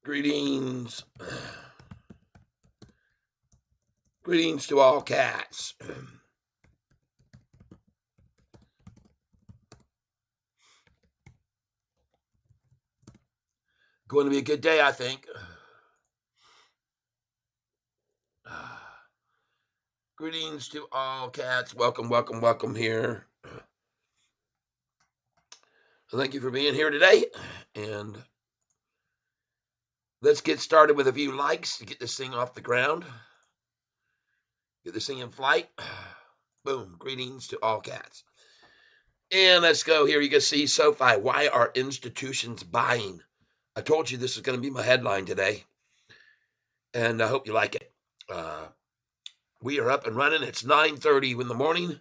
Greetings. Greetings to all cats. Going to be a good day, I think. Greetings to all cats. Welcome, welcome, welcome here. Thank you for being here today. And let's get started with a few likes to get this thing off the ground. Get this thing in flight. Boom. Greetings to all cats. And let's go here. You can see Sofi. Why are institutions buying? I told you this is going to be my headline today. And I hope you like it. We are up and running. It's 9:30 in the morning.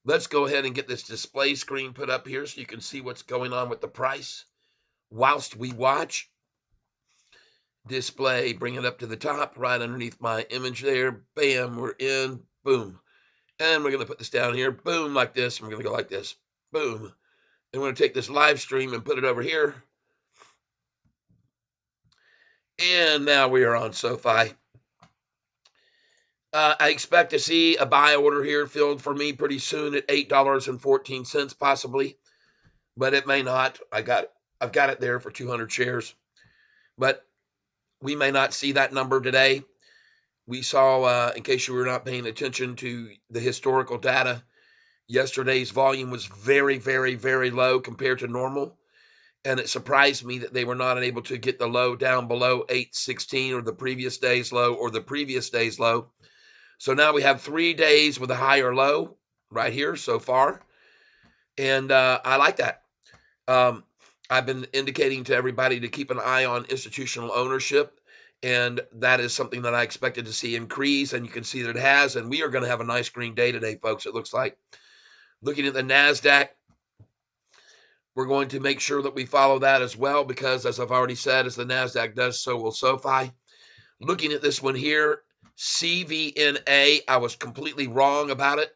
Let's go ahead and get this display screen put up here so you can see what's going on with the price whilst we watch. Display, bring it up to the top, right underneath my image there. Bam, we're in. Boom. And we're going to put this down here. Boom, like this. And we're going to go like this. Boom. And we're going to take this live stream and put it over here. And now we are on Sofi. I expect to see a buy order here filled for me pretty soon at $8.14, possibly, but it may not. I've got it there for 200 shares, but we may not see that number today. We saw, in case you were not paying attention to the historical data, yesterday's volume was very, very, very low compared to normal, and it surprised me that they were not able to get the low down below 816 or the previous day's low or the previous day's low. So now we have 3 days with a higher low right here so far. And I like that. I've been indicating to everybody to keep an eye on institutional ownership. And that is something that I expected to see increase. And you can see that it has. And we are going to have a nice green day today, folks, it looks like. Looking at the NASDAQ, we're going to make sure that we follow that as well. Because as I've already said, as the NASDAQ does, so will SoFi. Looking at this one here, CVNA, I was completely wrong about it.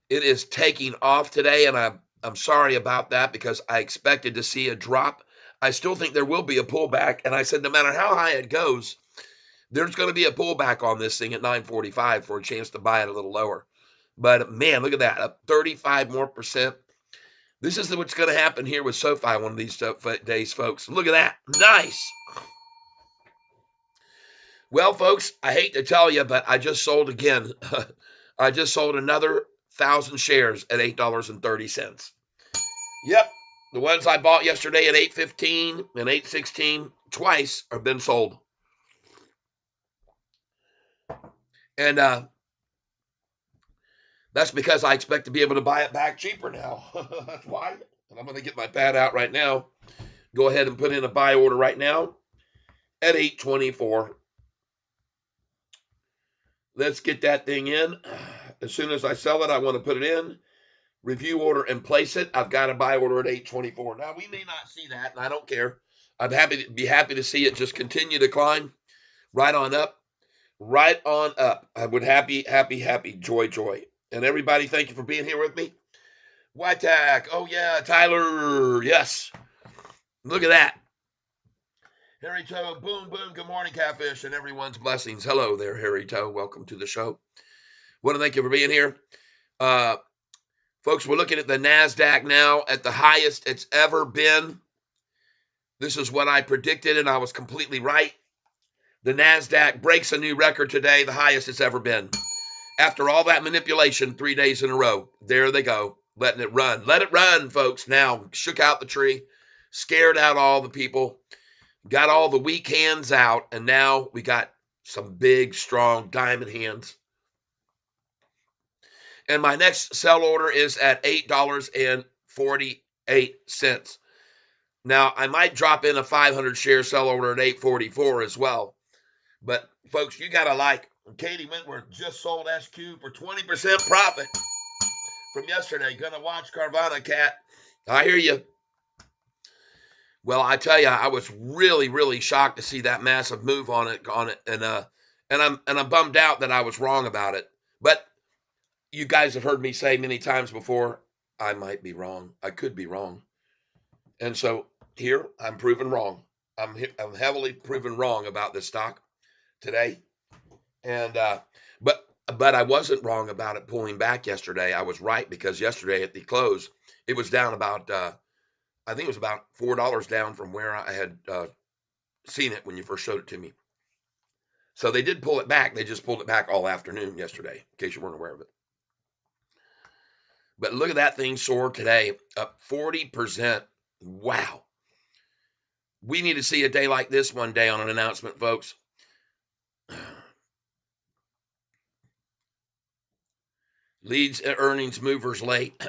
It is taking off today, and I'm sorry about that because I expected to see a drop. I still think there will be a pullback, and I said no matter how high it goes, there's going to be a pullback on this thing at 945 for a chance to buy it a little lower. But man, look at that, up 35 more percent. This is what's going to happen here with SoFi one of these days, folks. Look at that. Nice. Well, folks, I hate to tell you, but I just sold again. I just sold another 1,000 shares at $8.30. Yep, the ones I bought yesterday at 8.15 and 8.16 twice have been sold. And that's because I expect to be able to buy it back cheaper now. That's why. And I'm going to get my pad out right now. Go ahead and put in a buy order right now at 8.24. Let's get that thing in. As soon as I sell it, I want to put it in, review order, and place it. I've got a buy order at 8.24. Now, we may not see that, and I don't care. I'd be happy to see it just continue to climb right on up. Right on up. I would happy, joy. And everybody, thank you for being here with me. White Tack. Oh, yeah, Tyler. Yes. Look at that. Harry Toe, boom, boom. Good morning, Catfish, and everyone's blessings. Hello there, Harry Toe. Welcome to the show. Want to thank you for being here. Folks, we're looking at the NASDAQ now at the highest it's ever been. This is what I predicted, and I was completely right. The NASDAQ breaks a new record today, the highest it's ever been. After all that manipulation 3 days in a row, there they go, letting it run. Let it run, folks. Now, shook out the tree, scared out all the people, got all the weak hands out, and now we got some big, strong diamond hands. And my next sell order is at $8.48. Now, I might drop in a 500 share sell order at 844 as well. But, folks, you got to like, Katie Wentworth just sold SQ for 20% profit from yesterday. Gonna watch Carvana, Cat. I hear you. Well, I tell you, I was really, really shocked to see that massive move on it, and I'm bummed out that I was wrong about it. But you guys have heard me say many times before, I might be wrong. I could be wrong. And so here, I'm proven wrong. I'm heavily proven wrong about this stock today, and but I wasn't wrong about it pulling back yesterday. I was right because yesterday at the close, it was down about I think it was about $4 down from where I had seen it when you first showed it to me. So they did pull it back. They just pulled it back all afternoon yesterday, in case you weren't aware of it. But look at that thing soar today, up 40%. Wow. We need to see a day like this one day on an announcement, folks. Leads earnings movers late.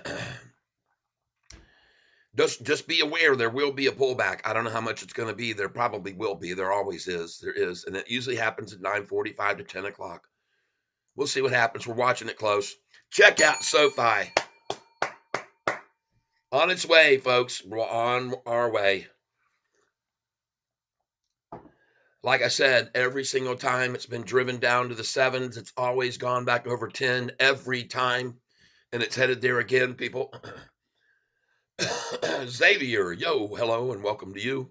Just be aware there will be a pullback. I don't know how much it's going to be. There probably will be. There always is. There is, and it usually happens at 9:45 to 10 o'clock. We'll see what happens. We're watching it close. Check out Sofi. On its way, folks. We're on our way. Like I said, every single time it's been driven down to the sevens, it's always gone back over 10 every time, and it's headed there again, people. Xavier, yo, hello, and welcome to you.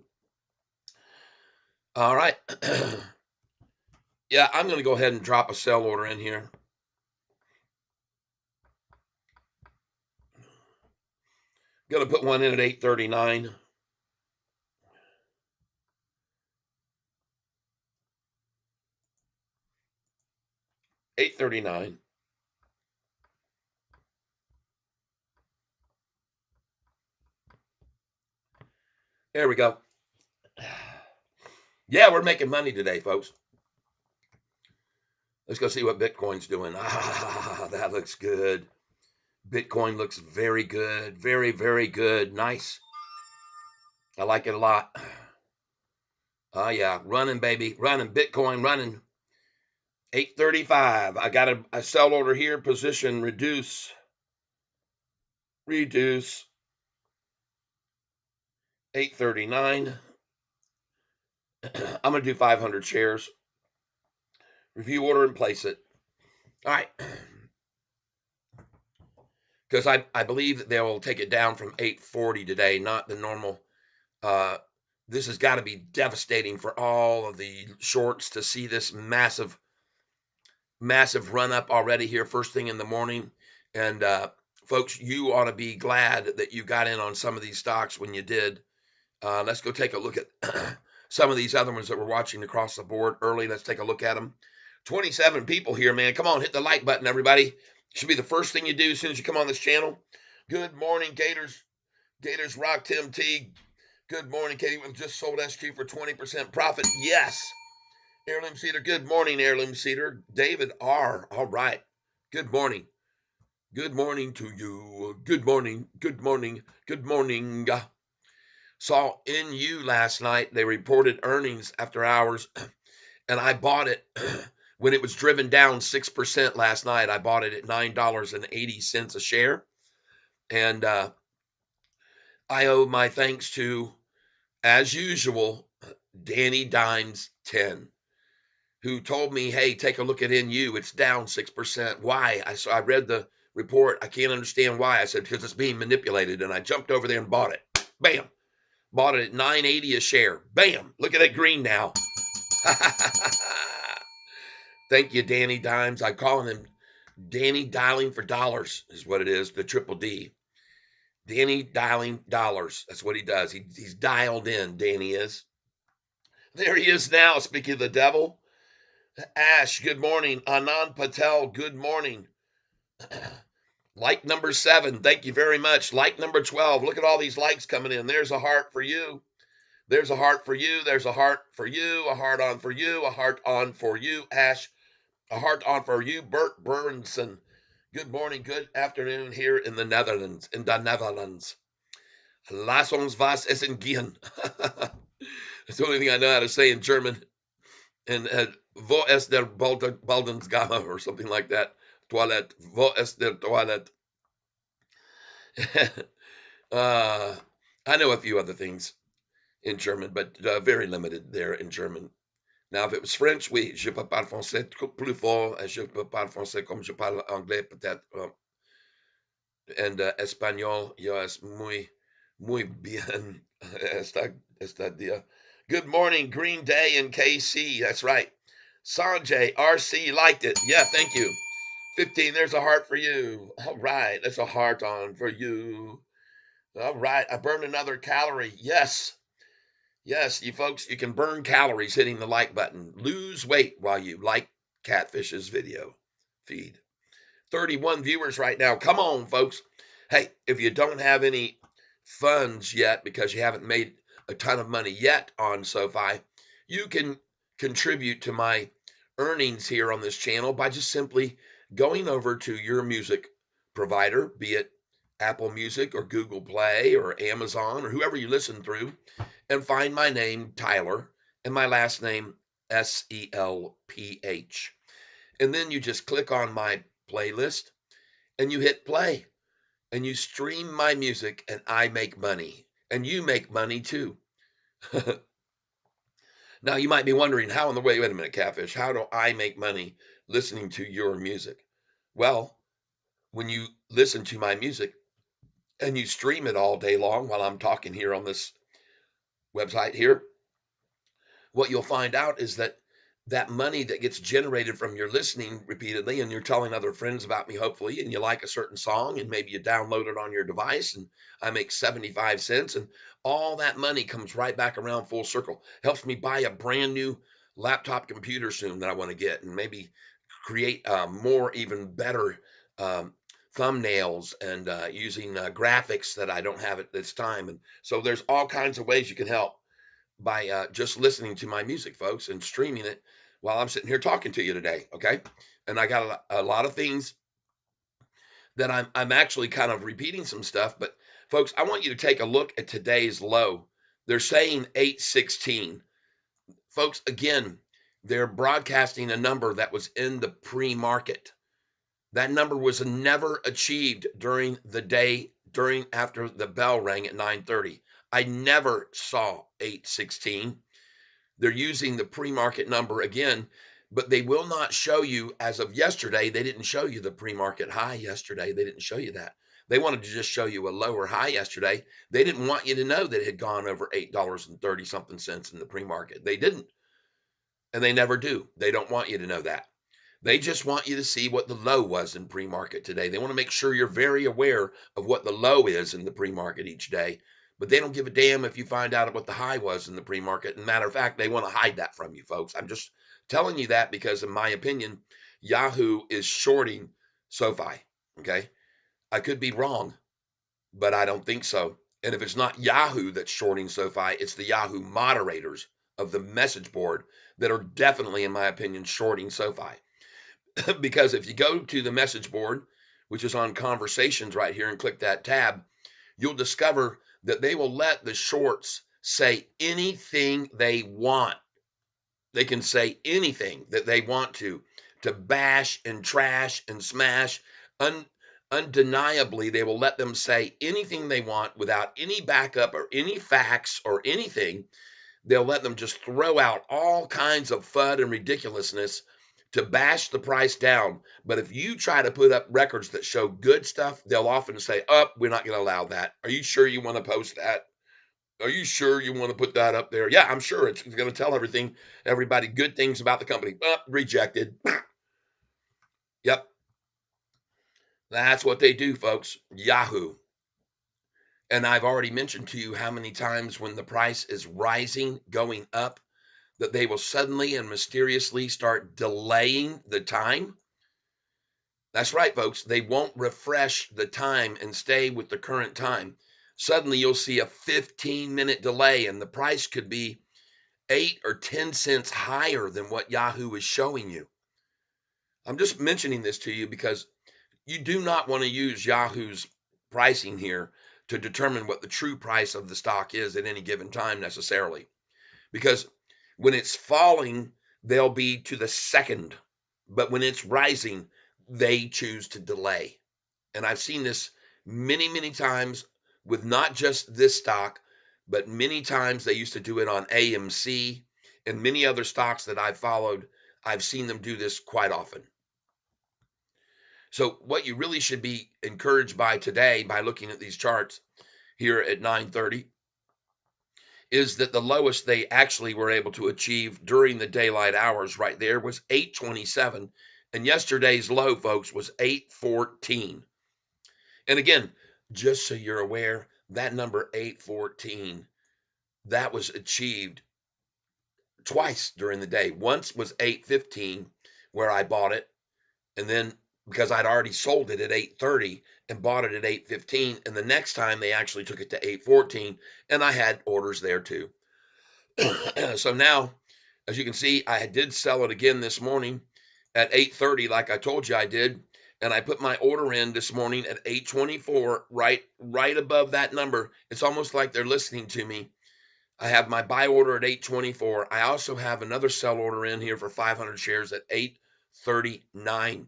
All right. Yeah, I'm going to go ahead and drop a sell order in here. Going to put one in at 839. $8.39. There we go. Yeah, we're making money today, folks. Let's go see what Bitcoin's doing. Ah, that looks good. Bitcoin looks very good. Very, very good. Nice. I like it a lot. Oh, yeah. Running, baby. Running. Bitcoin running. 835. I got a sell order here. Position reduce. Reduce. 839. I'm going to do 500 shares. Review order and place it. All right. Because I believe that they will take it down from 840 today, not the normal. This has got to be devastating for all of the shorts to see this massive run up already here first thing in the morning. And folks, you ought to be glad that you got in on some of these stocks when you did. Let's go take a look at some of these other ones that we're watching across the board early. Let's take a look at them. 27 people here, man. Come on, hit the like button, everybody. Should be the first thing you do as soon as you come on this channel. Good morning, Gators. Gators Rock Tim T. Good morning, Katie. We've just sold SQ for 20% profit. Yes. Heirloom Cedar. Good morning, Heirloom Cedar. David R. All right. Good morning. Good morning to you. Good morning. Good morning. Good morning. Saw NU last night. They reported earnings after hours, and I bought it when it was driven down 6% last night. I bought it at $9.80 a share. And I owe my thanks to, as usual, Danny Dimes 10, who told me, hey, take a look at NU. It's down 6%. Why? I read the report. I can't understand why. I said, because it's being manipulated. And I jumped over there and bought it. Bam. Bought it at $9.80 a share. Bam. Look at that green now. Thank you, Danny Dimes. I'm calling him Danny Dialing for Dollars is what it is, the triple D. Danny Dialing Dollars. That's what he does. He's dialed in, Danny is. There he is now, speaking of the devil. Ash, good morning. Anand Patel, good morning. Like number 7, thank you very much. Like number 12, look at all these likes coming in. There's a heart for you. There's a heart for you. There's a heart for you. A heart on for you. A heart on for you, Ash. A heart on for you, Bert Burnson. Good morning, good afternoon here in the Netherlands. Lass uns was essen gehen. That's the only thing I know how to say in German. And wo ist der Baldensgamme or something like that. Toilet. Wo ist der Toilet? I know a few other things in German, but very limited there in German. Now, if it was French, oui, je peux parler français plus fort, et je peux parler français comme je parle anglais, peut-être. And español, yo es muy bien. Está dia. Good morning, Green Day and KC. That's right. Sanjay, RC liked it. Yeah, thank you. 15, there's a heart for you. All right, there's a heart on for you. All right, I burned another calorie. Yes, yes, you folks, you can burn calories hitting the like button. Lose weight while you like Catfish's video feed. 31 viewers right now. Come on, folks. Hey, if you don't have any funds yet because you haven't made a ton of money yet on Sofi, you can contribute to my earnings here on this channel by just simply going over to your music provider, be it Apple Music or Google Play or Amazon or whoever you listen through, and find my name, Tyler, and my last name, Selph. And then you just click on my playlist and you hit play and you stream my music and I make money and you make money too. Now you might be wondering how in the way, wait a minute, Catfish, how do I make money listening to your music? Well, when you listen to my music and you stream it all day long while I'm talking here on this website here, what you'll find out is that that money that gets generated from your listening repeatedly and you're telling other friends about me, hopefully, and you like a certain song and maybe you download it on your device and I make 75 cents and all that money comes right back around full circle. Helps me buy a brand new laptop computer soon that I want to get and maybe create more, even better um, thumbnails and using graphics that I don't have at this time. And so there's all kinds of ways you can help by just listening to my music, folks, and streaming it while I'm sitting here talking to you today. Okay. And I got a lot of things that I'm actually kind of repeating some stuff, but folks, I want you to take a look at today's low. They're saying 816. Folks, again, they're broadcasting a number that was in the pre-market. That number was never achieved during the day, during after the bell rang at 9:30. I never saw 816. They're using the pre-market number again, but they will not show you, as of yesterday, they didn't show you the pre-market high yesterday. They didn't show you that. They wanted to just show you a lower high yesterday. They didn't want you to know that it had gone over $8.30 something cents in the pre-market. They didn't, and they never do. They don't want you to know that. They just want you to see what the low was in pre-market today. They want to make sure you're very aware of what the low is in the pre-market each day, but they don't give a damn if you find out what the high was in the pre-market. And matter of fact, they want to hide that from you, folks. I'm just telling you that because, in my opinion, Yahoo is shorting SoFi. Okay, I could be wrong, but I don't think so. And if it's not Yahoo that's shorting SoFi, it's the Yahoo moderators of the message board that are definitely, in my opinion, shorting SoFi. Because if you go to the message board, which is on conversations right here, and click that tab, you'll discover that they will let the shorts say anything they want. They can say anything that they want to bash and trash and smash. Undeniably, they will let them say anything they want without any backup or any facts or anything. They'll let them just throw out all kinds of FUD and ridiculousness to bash the price down. But if you try to put up records that show good stuff, they'll often say, oh, we're not going to allow that. Are you sure you want to post that? Are you sure you want to put that up there? Yeah, I'm sure it's going to tell everybody good things about the company. Rejected. Yep. That's what they do, folks. Yahoo. And I've already mentioned to you how many times when the price is rising, going up, that they will suddenly and mysteriously start delaying the time. That's right, folks. They won't refresh the time and stay with the current time. Suddenly you'll see a 15-minute delay and the price could be 8 or 10 cents higher than what Yahoo is showing you. I'm just mentioning this to you because you do not want to use Yahoo's pricing here to determine what the true price of the stock is at any given time necessarily. Because when it's falling, they'll be to the second. But when it's rising, they choose to delay. And I've seen this many, many times with not just this stock, but many times they used to do it on AMC and many other stocks that I've followed. I've seen them do this quite often. So what you really should be encouraged by today by looking at these charts here at 9:30 is that the lowest they actually were able to achieve during the daylight hours right there was 827. And yesterday's low, folks, was 814. And again, just so you're aware, that number 814, that was achieved twice during the day. Once was 815 where I bought it, and then because I'd already sold it at 830 and bought it at 815, and the next time they actually took it to 814, and I had orders there too. So now, as you can see, I did sell it again this morning at 830 like I told you I did, and I put my order in this morning at 824, right above that number. It's almost like they're listening to me. I have my buy order at 824. I also have another sell order in here for 500 shares at 839.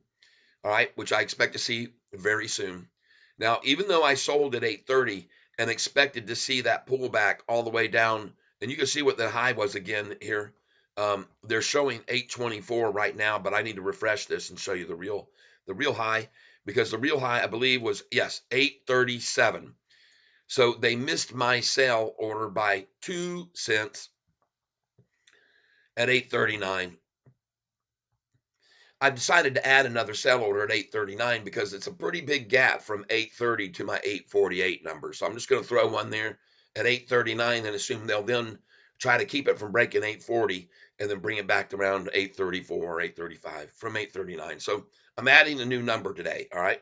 All right, which I expect to see very soon. Now, even though I sold at 830 and expected to see that pullback all the way down, and you can see what the high was again here. They're showing 824 right now, but I need to refresh this and show you the real high, because the real high I believe was, yes, 837. So they missed my sell order by 2 cents at 839. I've decided to add another sell order at 839 because it's a pretty big gap from 830 to my 848 number. So I'm just going to throw one there at 839 and assume they'll then try to keep it from breaking 840 and then bring it back to around 834 or 835 from 839. So I'm adding a new number today. All right.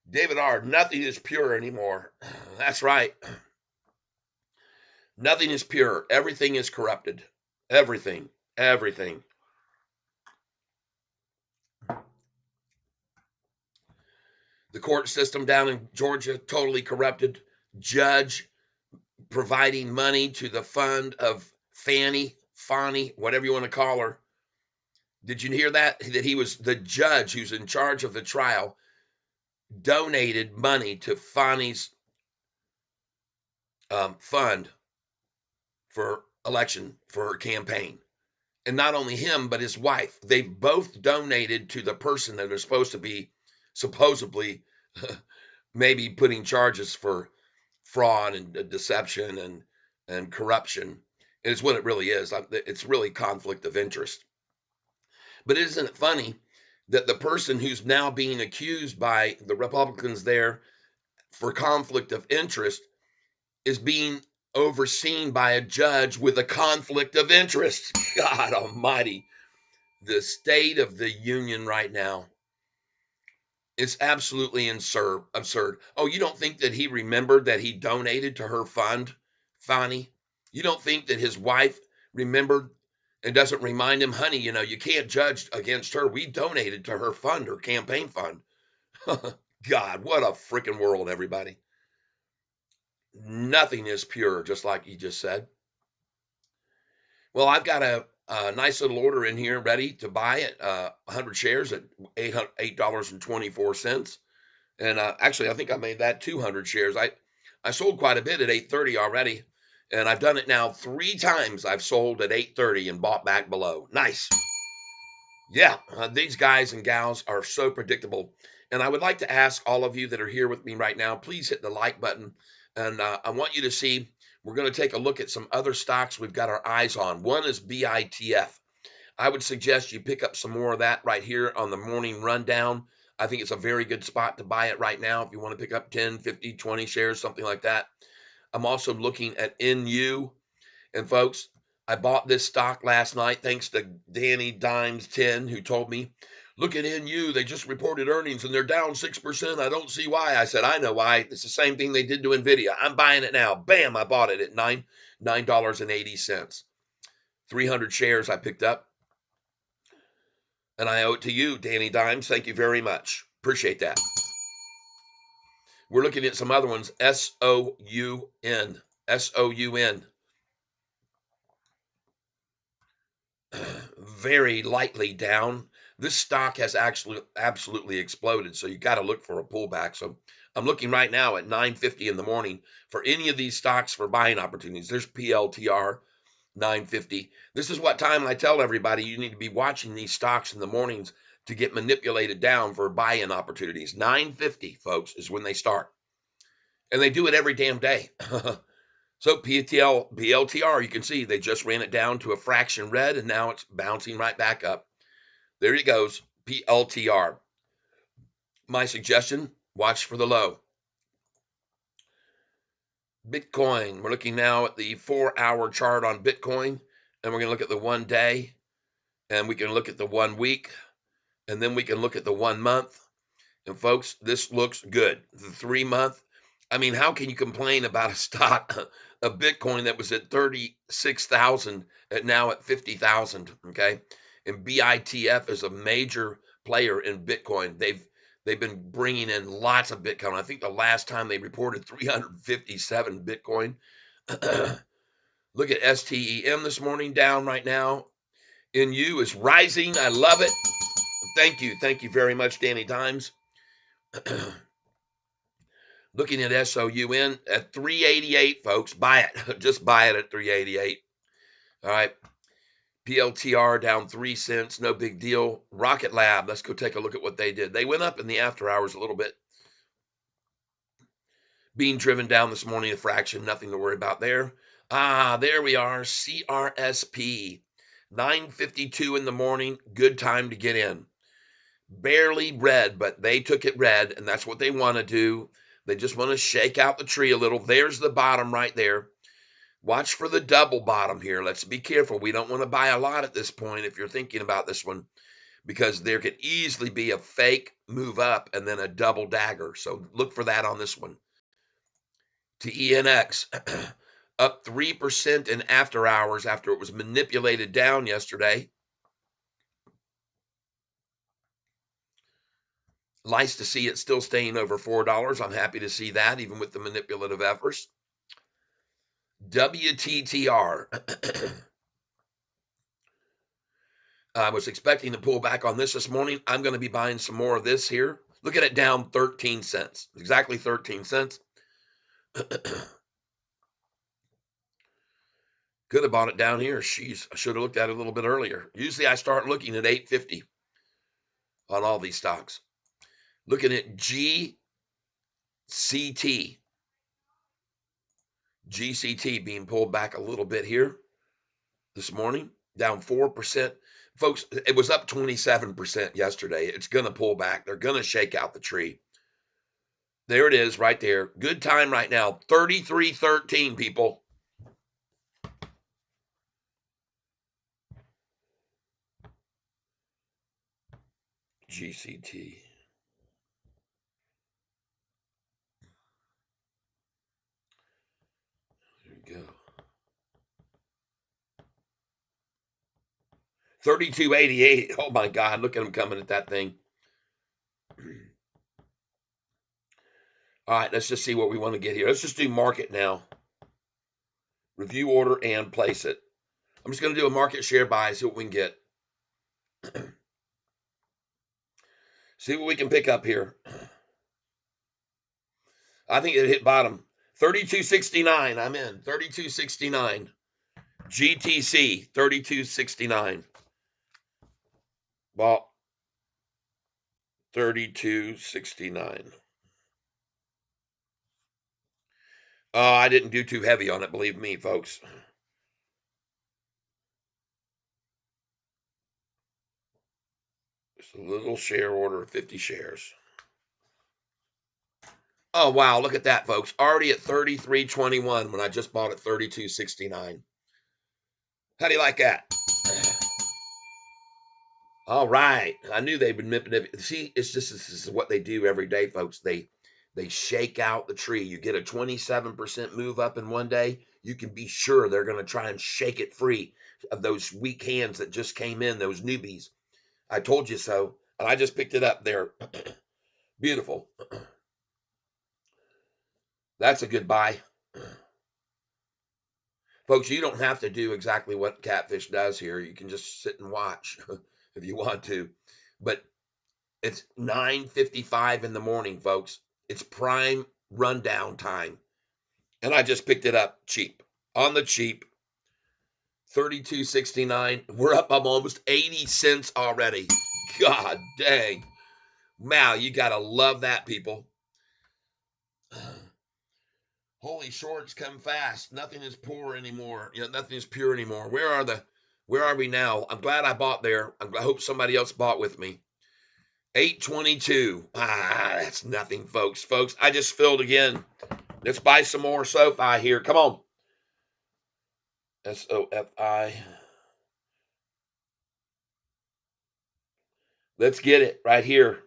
David R., nothing is pure anymore. That's right. Nothing is pure. Everything is corrupted. Everything. Everything. The court system down in Georgia, totally corrupted. Judge providing money to the fund of Fani, whatever you want to call her. Did you hear that? That he was the judge who's in charge of the trial, donated money to Fani's fund for election, for her campaign. And not only him, but his wife. They both donated to the person that are supposed to be supposedly maybe putting charges for fraud and deception and corruption. Is what it really is. It's really conflict of interest. But isn't it funny that the person who's now being accused by the Republicans there for conflict of interest is being overseen by a judge with a conflict of interest? God almighty. The state of the union right now is absolutely absurd. Oh, you don't think that he remembered that he donated to her fund, Fani? You don't think that his wife remembered and doesn't remind him, honey, you can't judge against her. We donated to her fund, her campaign fund. God, what a freaking world, everybody. Nothing is pure, just like you just said. Well, I've got a nice little order in here ready to buy it, 100 shares at $8.24. And actually, I think I made that 200 shares. I sold quite a bit at 830 already, and I've done it now 3 times. I've sold at 830 and bought back below. Nice. Yeah, these guys and gals are so predictable. And I would like to ask all of you that are here with me right now, please hit the like button. And I want you to see, we're going to take a look at some other stocks we've got our eyes on. One is BITF. I would suggest you pick up some more of that right here on the morning rundown. I think it's a very good spot to buy it right now if you want to pick up 10, 50, 20 shares, something like that. I'm also looking at NU. And folks, I bought this stock last night thanks to Danny Dimes 10, who told me, look at NU. They just reported earnings and they're down 6%. I don't see why. I said, I know why. It's the same thing they did to NVIDIA. I'm buying it now. Bam, I bought it at $9.80. 300 shares I picked up. And I owe it to you, Danny Dimes. Thank you very much. Appreciate that. We're looking at some other ones. SOUN. SOUN. Very lightly down. This stock has actually absolutely exploded. So you got to look for a pullback. So I'm looking right now at 9:50 in the morning for any of these stocks for buying opportunities. There's PLTR. 9:50. This is what time I tell everybody you need to be watching these stocks in the mornings to get manipulated down for buy-in opportunities. 9:50, folks, is when they start. And they do it every damn day. So PLTR, you can see they just ran it down to a fraction red, and now it's bouncing right back up. There it goes, PLTR. My suggestion, watch for the low. Bitcoin, we're looking now at the 4-hour chart on Bitcoin, and we're going to look at the 1 day, and we can look at the 1 week, and then we can look at the 1 month. And folks, this looks good. The 3 month, I mean, how can you complain about a stock of Bitcoin that was at 36,000 and now at 50,000? Okay. And BITF is a major player in Bitcoin. They've been bringing in lots of Bitcoin. I think the last time they reported 357 Bitcoin. Look at STEM this morning, down right now. NU is rising. I love it. Thank you. Thank you very much, Danny Dimes. Looking at SOUN at 388, folks. Buy it. Just buy it at 388. All right. PLTR down 3 cents. No big deal. Rocket Lab. Let's go take a look at what they did. They went up in the after hours a little bit. Being driven down this morning a fraction. Nothing to worry about there. There we are. CRSP. 9:52 in the morning. Good time to get in. Barely red, but they took it red, and that's what they want to do. They just want to shake out the tree a little. There's the bottom right there. Watch for the double bottom here. Let's be careful. We don't want to buy a lot at this point if you're thinking about this one, because there could easily be a fake move up and then a double dagger. So look for that on this one. TENX up 3% in after hours after it was manipulated down yesterday. Nice to see it still staying over $4. I'm happy to see that, even with the manipulative efforts. WTTR. I was expecting to pull back on this morning. I'm going to be buying some more of this here. Look at it, down 13 cents. Exactly 13 cents. Could have bought it down here. Jeez, I should have looked at it a little bit earlier. Usually I start looking at 850 on all these stocks. Looking at GCT. GCT being pulled back a little bit here this morning, down 4%. Folks, it was up 27% yesterday. It's going to pull back. They're going to shake out the tree. There it is right there. Good time right now. 33.13, people. GCT. There we go. 32.88. Oh my God, look at them coming at that thing. All right, let's just see what we want to get here. Let's just do market now. Review order and place it. I'm just going to do a market share buy, see what we can get. See what we can pick up here. I think it hit bottom. 32.69. I'm in. 32.69. GTC 32.69. Bought 32.69. Oh, I didn't do too heavy on it, believe me, folks. Just a little share order, 50 shares. Oh, wow, look at that, folks. Already at 33.21 when I just bought at 32.69. How do you like that? All right. I knew they would manipulate. See, it's just, this is what they do every day, folks. They shake out the tree. You get a 27% move up in one day, you can be sure they're going to try and shake it free of those weak hands that just came in, those newbies. I told you so. And I just picked it up there. Beautiful. That's a good buy. Folks, you don't have to do exactly what Catfish does here. You can just sit and watch if you want to. But it's 9:55 in the morning, folks. It's prime rundown time. And I just picked it up cheap. On the cheap. 32.69. We're up almost 80 cents already. God dang. Wow, you got to love that, people. Holy shorts come fast. Nothing is poor anymore. Nothing is pure anymore. Where are we now? I'm glad I bought there. I hope somebody else bought with me. 822. That's nothing, folks. Folks, I just filled again. Let's buy some more Sofi here. Come on. SOFI. Let's get it right here.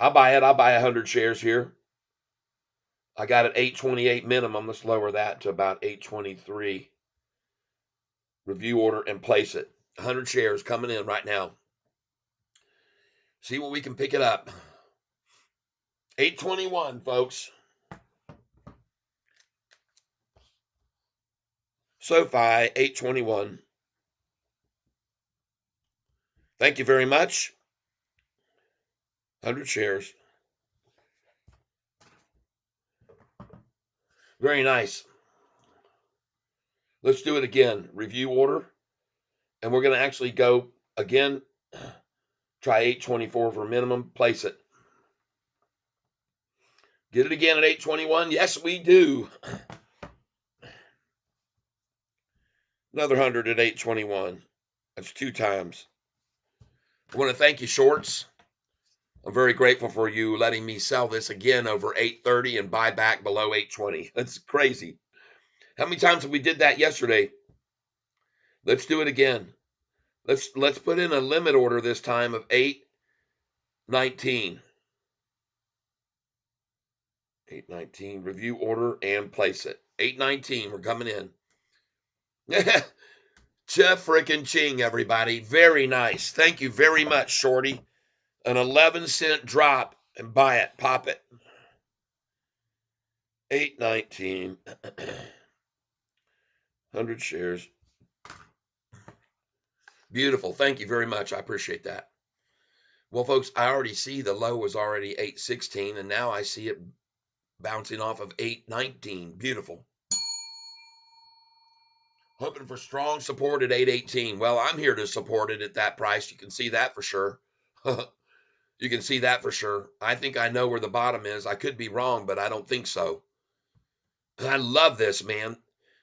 I'll buy it. I'll buy 100 shares here. I got it 828 minimum. Let's lower that to about 823. Review order and place it. 100 shares coming in right now. See what we can pick it up. 821, folks. SoFi, 821. Thank you very much. 100 shares. Very nice. Let's do it again. Review order. And we're going to actually go again. Try 824 for minimum. Place it. Get it again at 821. Yes, we do. Another 100 at 821. That's 2 times. I want to thank you, shorts. I'm very grateful for you letting me sell this again over 830 and buy back below 820. That's crazy. How many times have we did that yesterday? Let's do it again. Let's put in a limit order this time of 819. 819, review order and place it. 819, we're coming in. Jeff frickin' Ching, everybody. Very nice. Thank you very much, Shorty. An 11-cent drop and buy it. Pop it. 819. 100 shares. Beautiful. Thank you very much. I appreciate that. Well, folks, I already see the low was already 816, and now I see it bouncing off of 819. Beautiful. Hoping for strong support at 818. Well, I'm here to support it at that price. You can see that for sure. You can see that for sure. I think I know where the bottom is. I could be wrong, but I don't think so. I love this, man.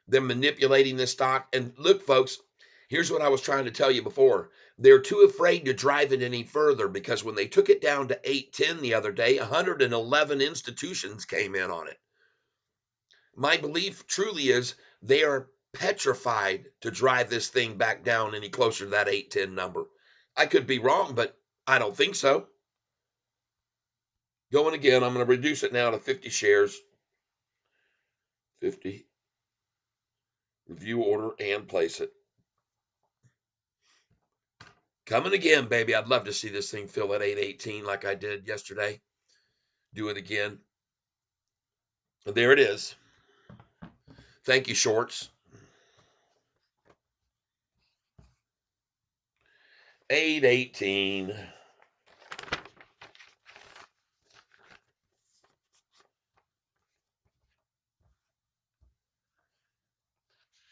They're manipulating this stock. And look, folks, here's what I was trying to tell you before. They're too afraid to drive it any further because when they took it down to 810 the other day, 111 institutions came in on it. My belief truly is they are petrified to drive this thing back down any closer to that 810 number. I could be wrong, but I don't think so. Going again, I'm going to reduce it now to 50 shares. 50. Review order and place it. Coming again, baby. I'd love to see this thing fill at 818 like I did yesterday. Do it again. And there it is. Thank you, shorts. 818.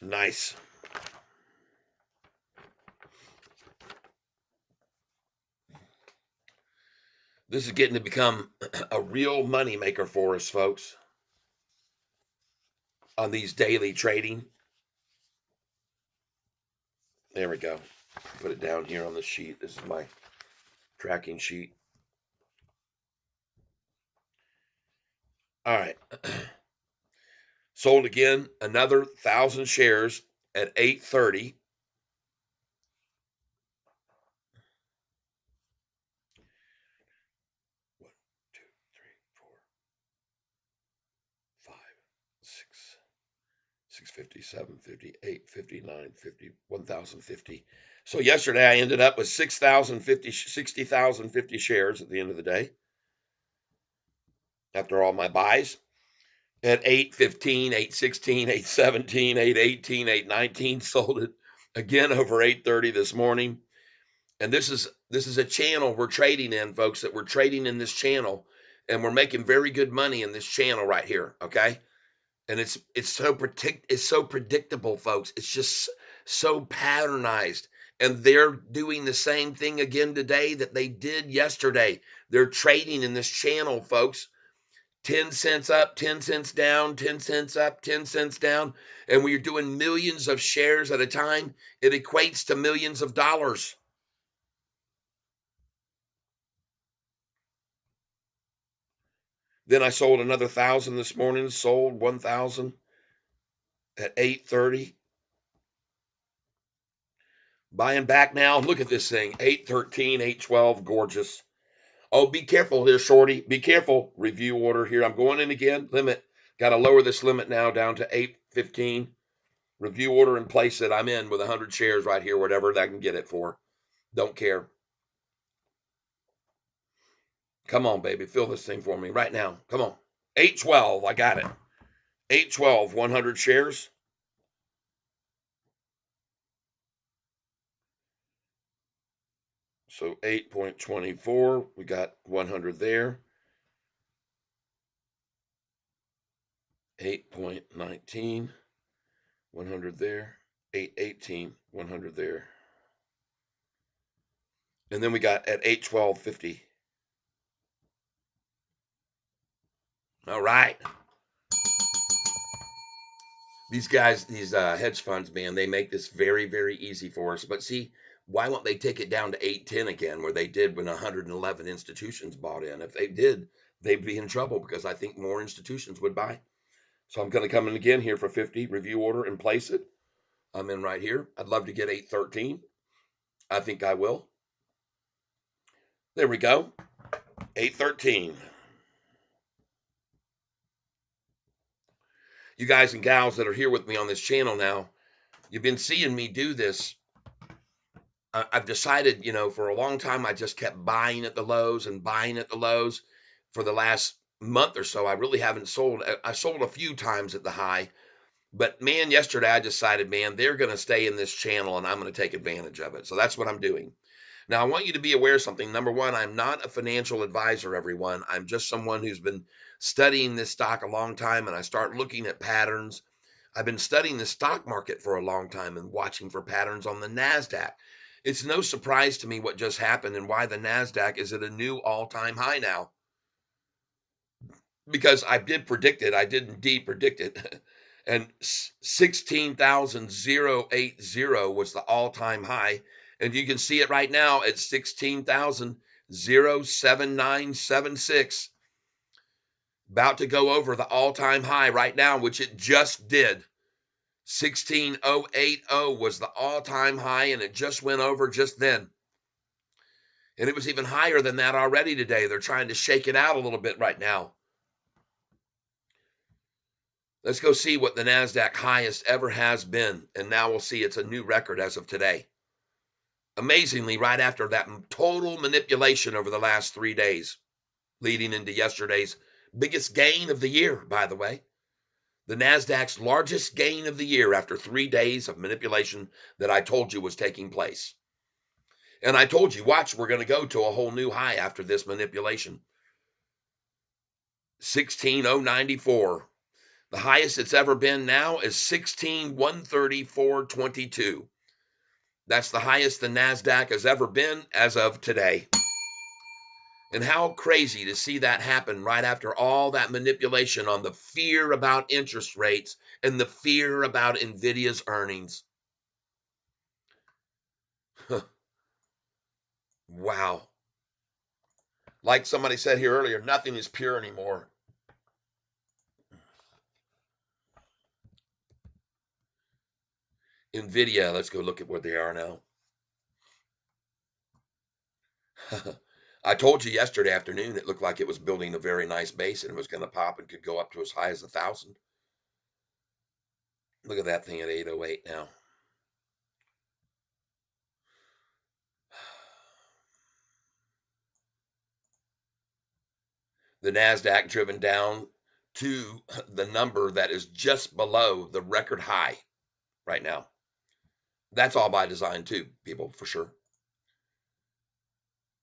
Nice. This is getting to become a real money maker for us, folks, on these daily trading. There we go. Put it down here on the sheet. This is my tracking sheet. All right. Sold again, another 1,000 shares at 830. One, two, three, four, 5, 6, 650, 750, 850, 950, 1,050. So yesterday I ended up with 60,050 shares at the end of the day. After all my buys. At 815, 816, 817, 818, 819, sold it again over 830 this morning. And this is a channel we're trading in, folks, that we're trading in this channel, and we're making very good money in this channel right here, okay? And it's so predictable, folks. It's just so patternized. And they're doing the same thing again today that they did yesterday. They're trading in this channel, folks. 10 cents up, 10 cents down, 10 cents up, 10 cents down. And when you're doing millions of shares at a time, it equates to millions of dollars. Then I sold another 1,000 this morning, sold 1,000 at 8:30. Buying back now. Look at this thing, 8:13, 8:12, gorgeous. Oh, be careful here, shorty. Be careful. Review order here. I'm going in again. Limit. Got to lower this limit now down to 8:15. Review order and place it. I'm in with 100 shares right here, whatever I can get it for. Don't care. Come on, baby. Fill this thing for me right now. Come on. 8:12. I got it. 8:12, 100 shares. So 8.24. We got 100 there. 8.19. 100 there. 8.18. 100 there. And then we got at 8:12.50. All right. These guys, these hedge funds, man, they make this very, very easy for us. But see, why won't they take it down to 810 again, where they did when 111 institutions bought in? If they did, they'd be in trouble because I think more institutions would buy. So I'm going to come in again here for 50, review order and place it. I'm in right here. I'd love to get 813. I think I will. There we go. 813. You guys and gals that are here with me on this channel now, you've been seeing me do this. I've decided, for a long time, I just kept buying at the lows and buying at the lows. For the last month or so, I really haven't sold. I sold a few times at the high, but man, yesterday I decided, man, they're going to stay in this channel and I'm going to take advantage of it. So that's what I'm doing. Now, I want you to be aware of something. Number one, I'm not a financial advisor, everyone. I'm just someone who's been studying this stock a long time, and I start looking at patterns. I've been studying the stock market for a long time and watching for patterns on the NASDAQ. It's no surprise to me what just happened and why the NASDAQ is at a new all-time high now. Because I did predict it. I did indeed predict it. And 16,080 was the all-time high. And you can see it right now at 16,07976. About to go over the all-time high right now, which it just did. 16,080 was the all-time high, and it just went over just then. And it was even higher than that already today. They're trying to shake it out a little bit right now. Let's go see what the NASDAQ highest ever has been. And now we'll see it's a new record as of today. Amazingly, right after that total manipulation over the last 3 days, leading into yesterday's biggest gain of the year, by the way. The NASDAQ's largest gain of the year after 3 days of manipulation that I told you was taking place. And I told you, watch, we're going to go to a whole new high after this manipulation. 16,094. The highest it's ever been now is 16,134.22. That's the highest the NASDAQ has ever been as of today. And how crazy to see that happen right after all that manipulation on the fear about interest rates and the fear about NVIDIA's earnings. Wow. Like somebody said here earlier, nothing is pure anymore. NVIDIA, let's go look at where they are now. I told you yesterday afternoon it looked like it was building a very nice base and it was going to pop and could go up to as high as 1,000. Look at that thing at 808 now. The NASDAQ driven down to the number that is just below the record high right now. That's all by design too, people, for sure.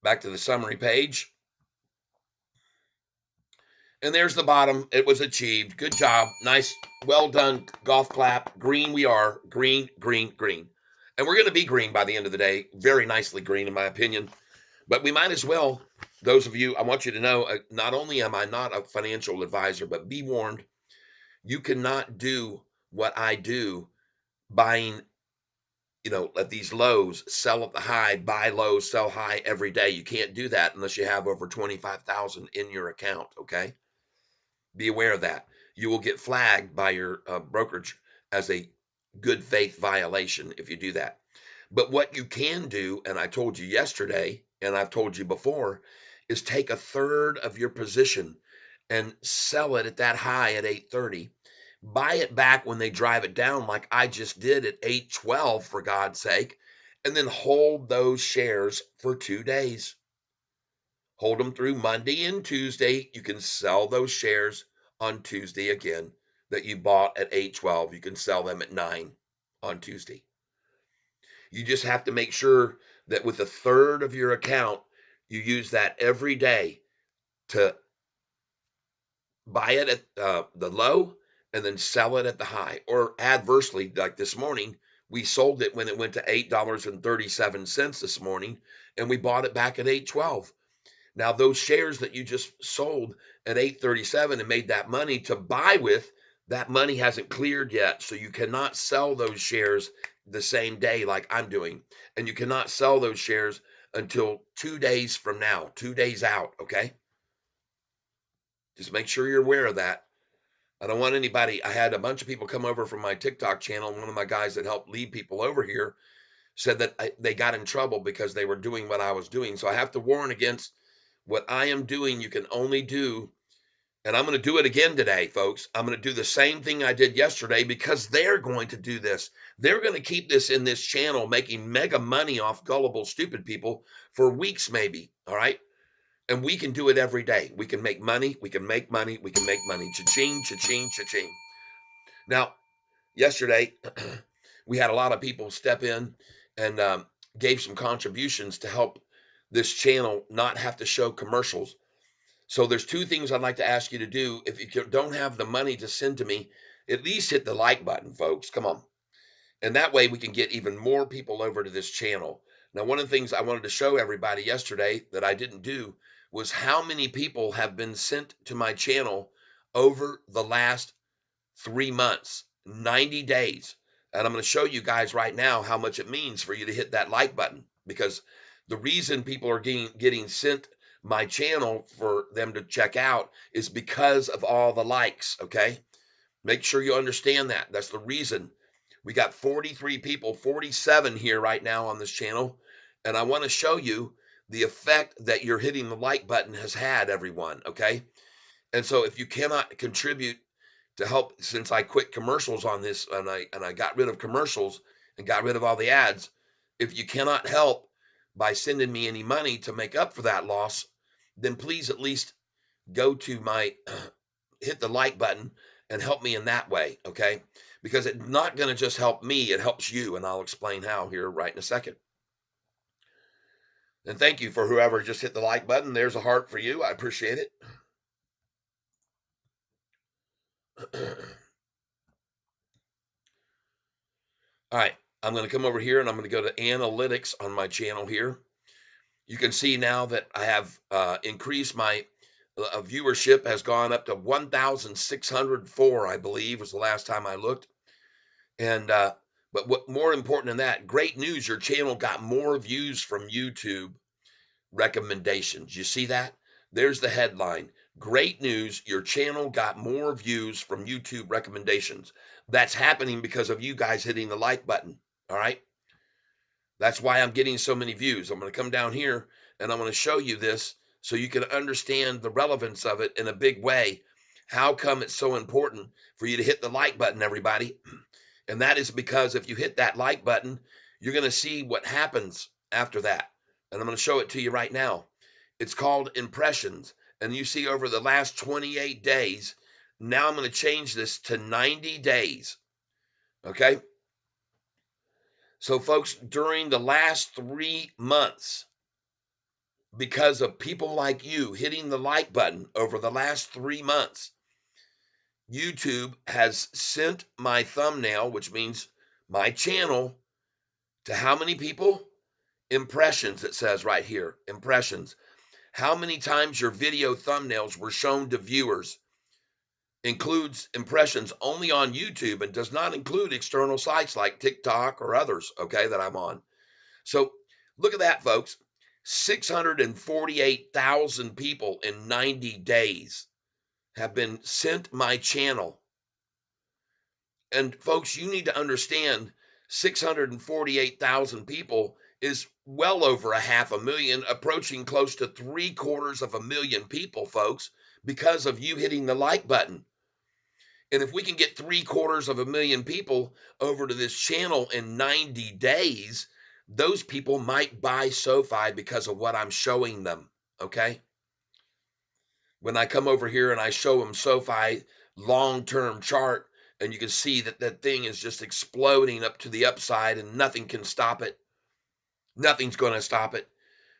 Back to the summary page. And there's the bottom. It was achieved. Good job. Nice. Well done. Golf clap. Green we are. Green, green, green. And we're going to be green by the end of the day. Very nicely green, in my opinion. But we might as well those of you, I want you to know, not only am I not a financial advisor, but be warned, you cannot do what I do, buying, at these lows, sell at the high, buy low, sell high every day. You can't do that unless you have over 25,000 in your account. Okay. Be aware of that. You will get flagged by your brokerage as a good faith violation if you do that. But what you can do, and I told you yesterday, and I've told you before, is take a third of your position and sell it at that high at 830. Buy it back when they drive it down, like I just did at 812, for God's sake, and then hold those shares for 2 days. Hold them through Monday and Tuesday. You can sell those shares on Tuesday again that you bought at 812. You can sell them at 9 on Tuesday. You just have to make sure that with a third of your account, you use that every day to buy it at the low and then sell it at the high. Or adversely, like this morning, we sold it when it went to $8.37 this morning, and we bought it back at 812. Now, those shares that you just sold at 837 and made that money to buy with, that money hasn't cleared yet. So you cannot sell those shares the same day like I'm doing. And you cannot sell those shares until 2 days from now, 2 days out. Okay. Just make sure you're aware of that. I don't want anybody. I had a bunch of people come over from my TikTok channel. One of my guys that helped lead people over here said that they got in trouble because they were doing what I was doing. So I have to warn against what I am doing. You can only do, and I'm going to do it again today, folks. I'm going to do the same thing I did yesterday because they're going to do this. They're going to keep this in this channel, making mega money off gullible, stupid people for weeks, maybe. All right. And we can do it every day. We can make money. We can make money. We can make money. Cha-ching, cha-ching, cha-ching. Now, yesterday, we had a lot of people step in and gave some contributions to help this channel not have to show commercials. So there's two things I'd like to ask you to do. If you don't have the money to send to me, at least hit the like button, folks. Come on. And that way we can get even more people over to this channel. Now, one of the things I wanted to show everybody yesterday that I didn't do was how many people have been sent to my channel over the last 3 months, 90 days. And I'm going to show you guys right now how much it means for you to hit that like button, because the reason people are getting sent my channel for them to check out is because of all the likes. Okay. Make sure you understand that. That's the reason. We got 43 people, 47 here right now on this channel. And I want to show you the effect that you're hitting the like button has had, everyone. Okay. And so if you cannot contribute to help, since I quit commercials on this, and I got rid of commercials and got rid of all the ads, if you cannot help by sending me any money to make up for that loss, then please at least go to my hit the like button and help me in that way. Okay. Because it's not going to just help me, it helps you. And I'll explain how here right in a second. And thank you for whoever just hit the like button. There's a heart for you. I appreciate it. All right, I'm going to come over here and I'm going to go to analytics on my channel here. You can see now that I have increased my viewership has gone up to 1,604, I believe was the last time I looked. And but what more important than that, great news, your channel got more views from YouTube recommendations. You see that? There's the headline. Great news, your channel got more views from YouTube recommendations. That's happening because of you guys hitting the like button. All right. That's why I'm getting so many views. I'm going to come down here and I'm going to show you this so you can understand the relevance of it in a big way. How come it's so important for you to hit the like button, everybody? And that is because if you hit that like button, you're going to see what happens after that. And I'm going to show it to you right now. It's called impressions. And you see over the last 28 days, now I'm going to change this to 90 days. Okay. So folks, during the last 3 months, because of people like you hitting the like button over the last 3 months, YouTube has sent my thumbnail, which means my channel, to how many people? Impressions, it says right here, impressions. How many times your video thumbnails were shown to viewers includes impressions only on YouTube and does not include external sites like TikTok or others, okay, that I'm on. So look at that, folks. 648,000 people in 90 days have been sent my channel. And folks, you need to understand 648,000 people is well over a half a million, approaching close to 750,000 people, folks, because of you hitting the like button. And if we can get 750,000 people over to this channel in 90 days, those people might buy Sofi because of what I'm showing them. Okay. When I come over here and I show them Sofi long-term chart, and you can see that that thing is just exploding up to the upside and nothing can stop it. Nothing's going to stop it.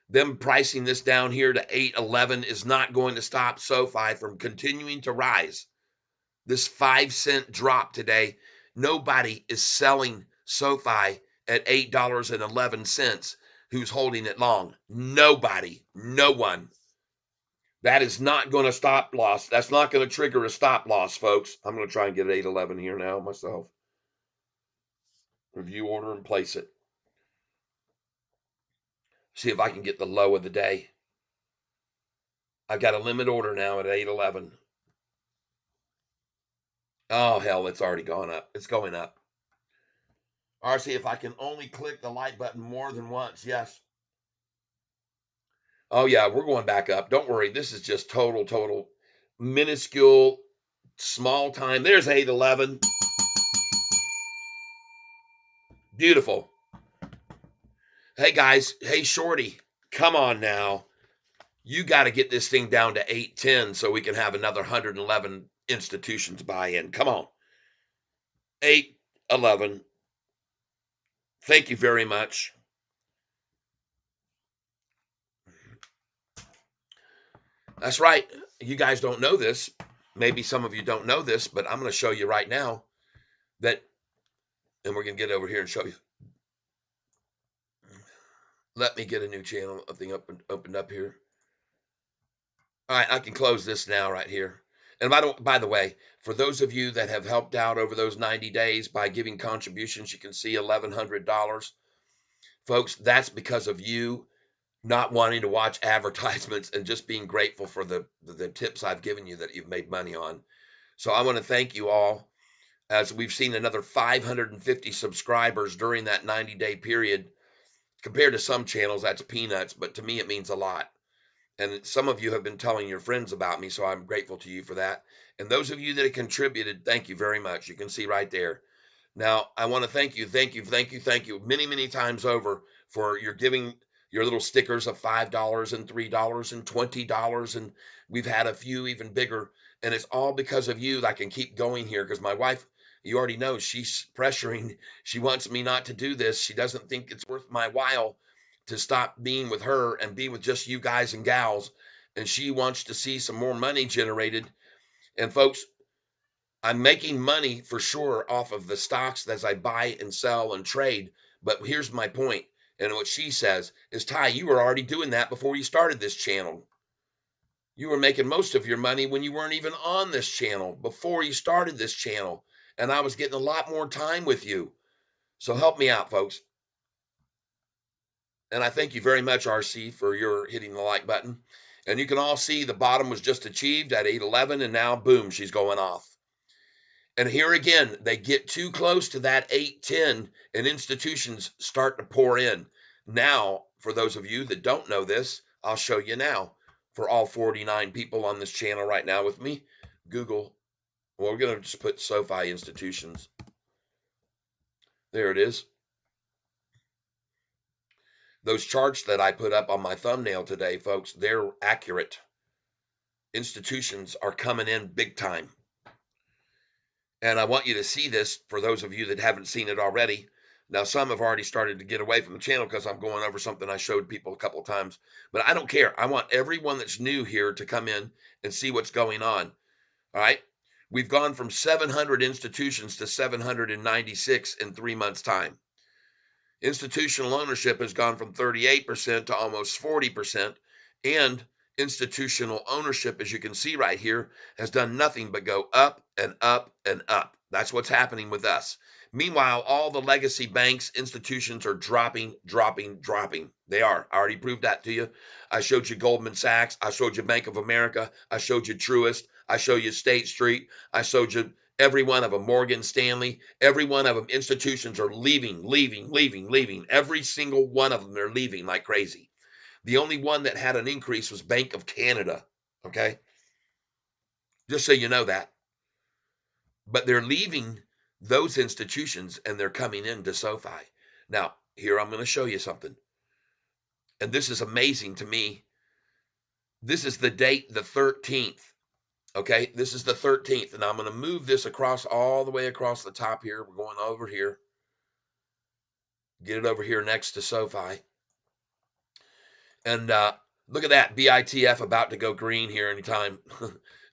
Them pricing this down here to 811 is not going to stop Sofi from continuing to rise. This 5-cent drop today, nobody is selling Sofi at $8.11 who's holding it long. Nobody, no one. That is not going to stop loss. That's not going to trigger a stop loss, folks. I'm going to try and get 811 here now myself. Review order and place it. See if I can get the low of the day. I've got a limit order now at 811. Oh, hell, it's already gone up. It's going up. Or see if I can only click the like button more than once. Yes. Oh, yeah, we're going back up. Don't worry. This is just total, minuscule, small time. There's 811. Beautiful. Hey, guys. Hey, Shorty. Come on now. You got to get this thing down to 810 so we can have another 111 institutions buy in. Come on. 811. Thank you very much. That's right. You guys don't know this. Maybe some of you don't know this, but I'm going to show you right now that, and we're going to get over here and show you. Let me get a new channel thing opened up here. All right, I can close this now right here. And by the way, for those of you that have helped out over those 90 days by giving contributions, you can see $1,100. Folks, that's because of you not wanting to watch advertisements and just being grateful for the tips I've given you that you've made money on. So I want to thank you all, as we've seen another 550 subscribers during that 90-day period. Compared to some channels, that's peanuts, but to me, it means a lot. And some of you have been telling your friends about me, so I'm grateful to you for that. And those of you that have contributed, thank you very much. You can see right there. Now, I want to thank you many times over for your giving your little stickers of $5 and $3 and $20. And we've had a few even bigger. And it's all because of you that I can keep going here, because my wife, you already know, she's pressuring. She wants me not to do this. She doesn't think it's worth my while to stop being with her and be with just you guys and gals. And she wants to see some more money generated. And folks, I'm making money for sure off of the stocks as I buy and sell and trade. But here's my point. And what she says is, Ty, you were already doing that before you started this channel. You were making most of your money when you weren't even on this channel, before you started this channel. And I was getting a lot more time with you. So help me out, folks. And I thank you very much, RC, for your hitting the like button. And you can all see the bottom was just achieved at 811, and now, boom, she's going off. And here again, they get too close to that 810, and institutions start to pour in. Now, for those of you that don't know this, I'll show you now. For all 49 people on this channel right now with me, Google, well, we're going to just put Sofi institutions. There it is. Those charts that I put up on my thumbnail today, folks, they're accurate. Institutions are coming in big time. And I want you to see this for those of you that haven't seen it already. Now, some have already started to get away from the channel because I'm going over something I showed people a couple of times. But I don't care. I want everyone that's new here to come in and see what's going on. All right? We've gone from 700 institutions to 796 in 3 months' time. Institutional ownership has gone from 38% to almost 40%. And institutional ownership, as you can see right here, has done nothing but go up and up and up. That's what's happening with us. Meanwhile, all the legacy banks, institutions are dropping, dropping, dropping. They are. I already proved that to you. I showed you Goldman Sachs. I showed you Bank of America. I showed you Truist. I showed you State Street. I showed you every one of them, Morgan Stanley. Every one of them, institutions are leaving, leaving, leaving, leaving. Every single one of them, they're leaving like crazy. The only one that had an increase was Bank of Canada. Okay. Just so you know that. But they're leaving those institutions and they're coming into SoFi. Now, here I'm going to show you something. And this is amazing to me. This is the date, the 13th. Okay. This is the 13th. And I'm going to move this across all the way across the top here. We're going over here. Get it over here next to SoFi. And look at that. BITF about to go green here anytime.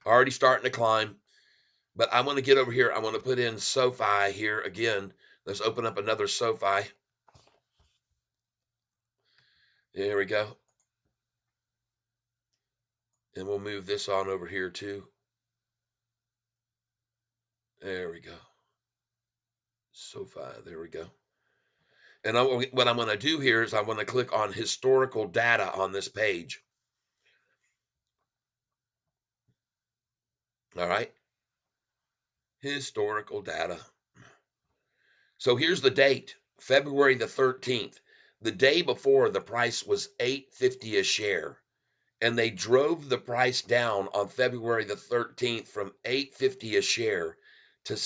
Already starting to climb. But I want to get over here. I want to put in SoFi here again. Let's open up another SoFi. There we go. And we'll move this on over here too. There we go. SoFi, there we go. And what I'm going to do here is I want to click on historical data on this page. All right. Historical data. So here's the date, February the 13th. The day before, the price was $8.50 a share. And they drove the price down on February the 13th from $8.50 a share to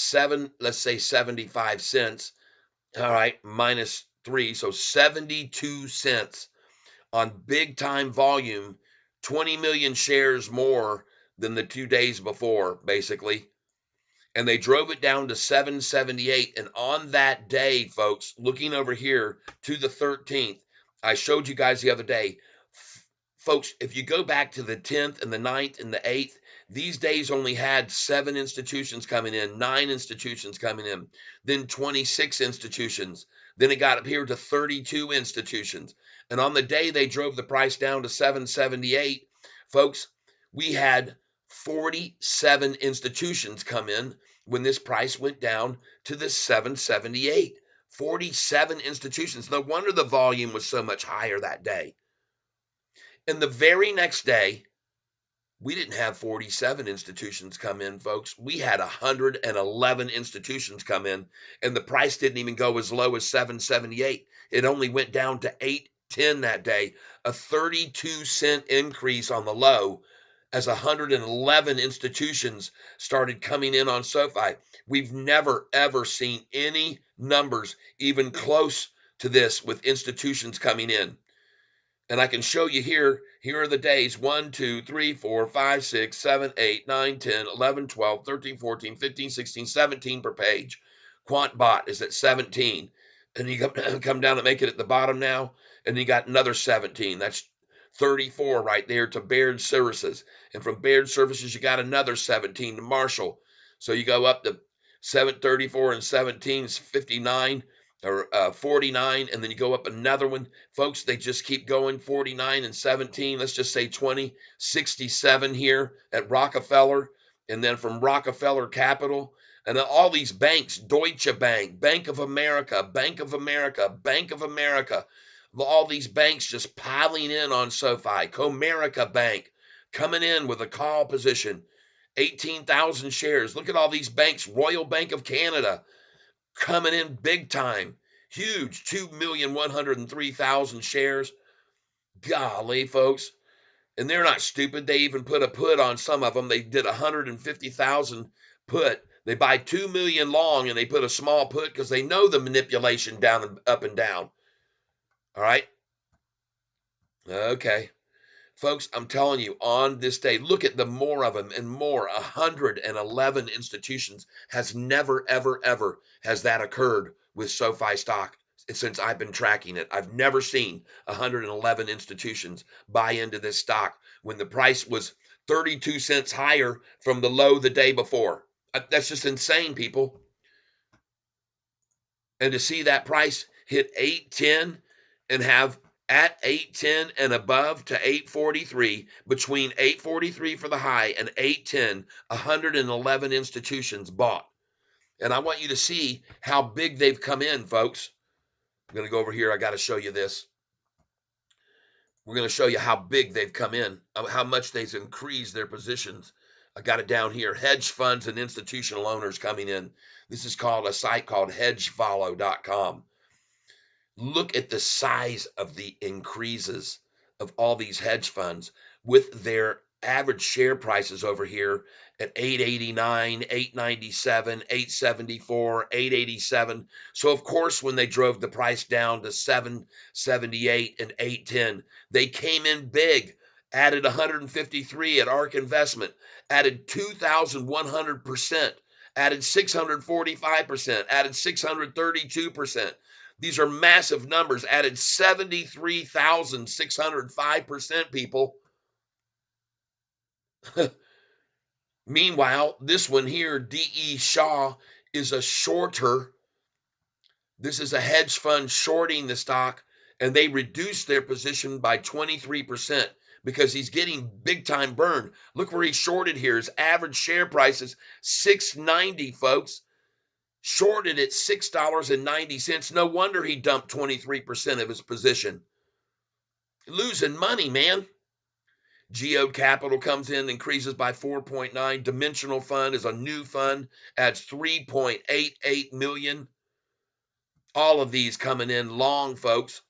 let's say 75 cents. All right, minus 3, so 72 cents on big time volume, 20 million shares more than the 2 days before, basically. And they drove it down to 778. And on that day, folks, looking over here to the 13th, I showed you guys the other day, folks, if you go back to the 10th and the 9th and the 8th, these days only had 7 institutions coming in, 9 institutions coming in, then 26 institutions. Then it got up here to 32 institutions. And on the day they drove the price down to 778, folks, we had 47 institutions come in when this price went down to the 778. 47 institutions. No wonder the volume was so much higher that day. And the very next day, we didn't have 47 institutions come in, folks. We had 111 institutions come in, and the price didn't even go as low as 778. It only went down to 810 that day, a 32-cent increase on the low as 111 institutions started coming in on SoFi. We've never, ever seen any numbers even close to this with institutions coming in. And I can show you here. Here are the days 1, 2, 3, 4, 5, 6, 7, 8, 9, 10, 11, 12, 13, 14, 15, 16, 17 per page. QuantBot is at 17. And you come down and make it at the bottom now. And you got another 17. That's 34 right there to Baird Services. And from Baird Services, you got another 17 to Marshall. So you go up to 734 and 17 is 59. Or 49, and then you go up another one. Folks, they just keep going, 49 and 17, let's just say 20, 67 here at Rockefeller, and then from Rockefeller Capital, and all these banks, Deutsche Bank, Bank of America, Bank of America, Bank of America, all these banks just piling in on SoFi. Comerica Bank coming in with a call position, 18,000 shares. Look at all these banks, Royal Bank of Canada, coming in big time, huge, 2,103,000 shares. Golly, folks. And they're not stupid. They even put a put on some of them. They did 150,000 put. They buy 2 million long and they put a small put because they know the manipulation down and up and down. All right. Okay. Folks, I'm telling you, on this day, look at the more of them and more. 111 institutions has never, ever, ever has that occurred with SoFi stock since I've been tracking it. I've never seen 111 institutions buy into this stock when the price was 32 cents higher from the low the day before. That's just insane, people. And to see that price hit 810 and have at 810 and above to 843, between 843 for the high and 810, 111 institutions bought. And I want you to see how big they've come in, folks. I'm going to go over here. I got to show you this. We're going to show you how big they've come in, how much they've increased their positions. I got it down here. Hedge funds and institutional owners coming in. This is called a site called hedgefollow.com. Look at the size of the increases of all these hedge funds with their average share prices over here at 889, 897, 874, 887. So of course, when they drove the price down to 778 and 810, they came in big, added 153 at ARK Investment, added 2,100%, added 645%, added 632%. These are massive numbers, added 73,605%, people. Meanwhile, this one here, D.E. Shaw, is a shorter. This is a hedge fund shorting the stock, and they reduced their position by 23% because he's getting big time burned. Look where he shorted here. His average share price is $6.90, folks. Shorted at $6.90. No wonder he dumped 23% of his position. Losing money, man. Geode Capital comes in, increases by 4.9. Dimensional Fund is a new fund, adds 3.88 million. All of these coming in long, folks.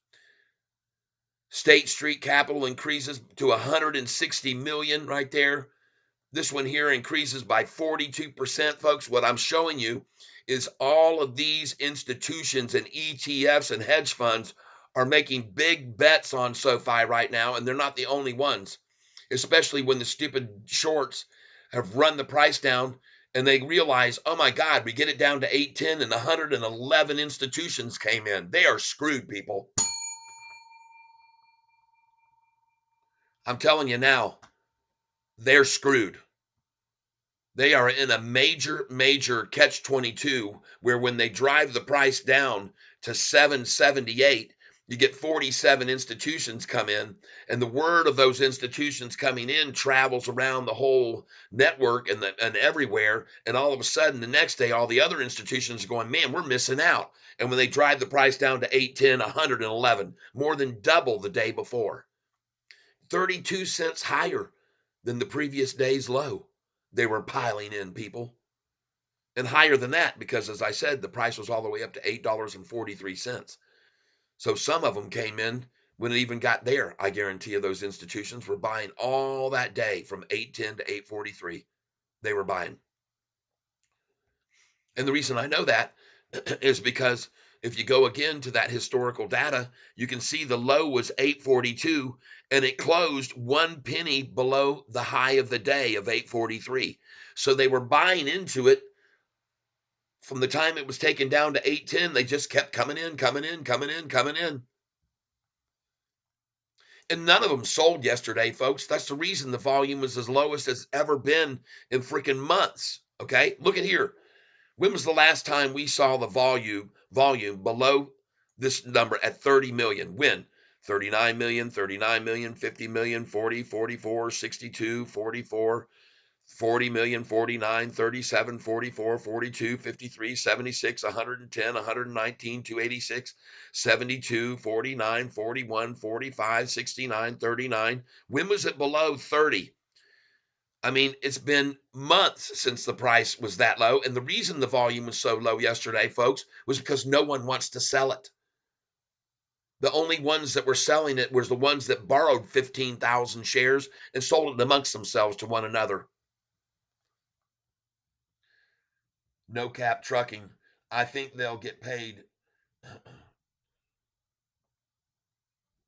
State Street Capital increases to 160 million right there. This one here increases by 42%, folks. What I'm showing you is all of these institutions and ETFs and hedge funds are making big bets on SoFi right now, and they're not the only ones, especially when the stupid shorts have run the price down and they realize, oh my God, we get it down to 810 and 111 institutions came in. They are screwed, people. I'm telling you now, they're screwed. They are in a major catch-22 where when they drive the price down to 778, you get 47 institutions come in, and the word of those institutions coming in travels around the whole network and everywhere, and all of a sudden the next day all the other institutions are going, man, we're missing out. And when they drive the price down to 810, 111, more than double the day before, 32 cents higher than the previous day's low. They were piling in, people, and higher than that because, as I said, the price was all the way up to $8.43. So some of them came in when it even got there. I guarantee you those institutions were buying all that day from 810 to 843. They were buying. And the reason I know that is because if you go again to that historical data, you can see the low was 842 and it closed 1 penny below the high of the day of 843. So they were buying into it from the time it was taken down to 810. They just kept coming in. And none of them sold yesterday, folks. That's the reason the volume was as low as it's ever been in freaking months. Okay, look at here. When was the last time we saw the volume below this number at 30 million? When? 39 million, 39 million, 50 million, 40, 44, 62, 44, 40 million, 49, 37, 44, 42, 53, 76, 110, 119, 286, 72, 49, 41, 45, 69, 39. When was it below 30? I mean, it's been months since the price was that low. And the reason the volume was so low yesterday, folks, was because no one wants to sell it. The only ones that were selling it was the ones that borrowed 15,000 shares and sold it amongst themselves to one another. No Cap Trucking. I think they'll get paid.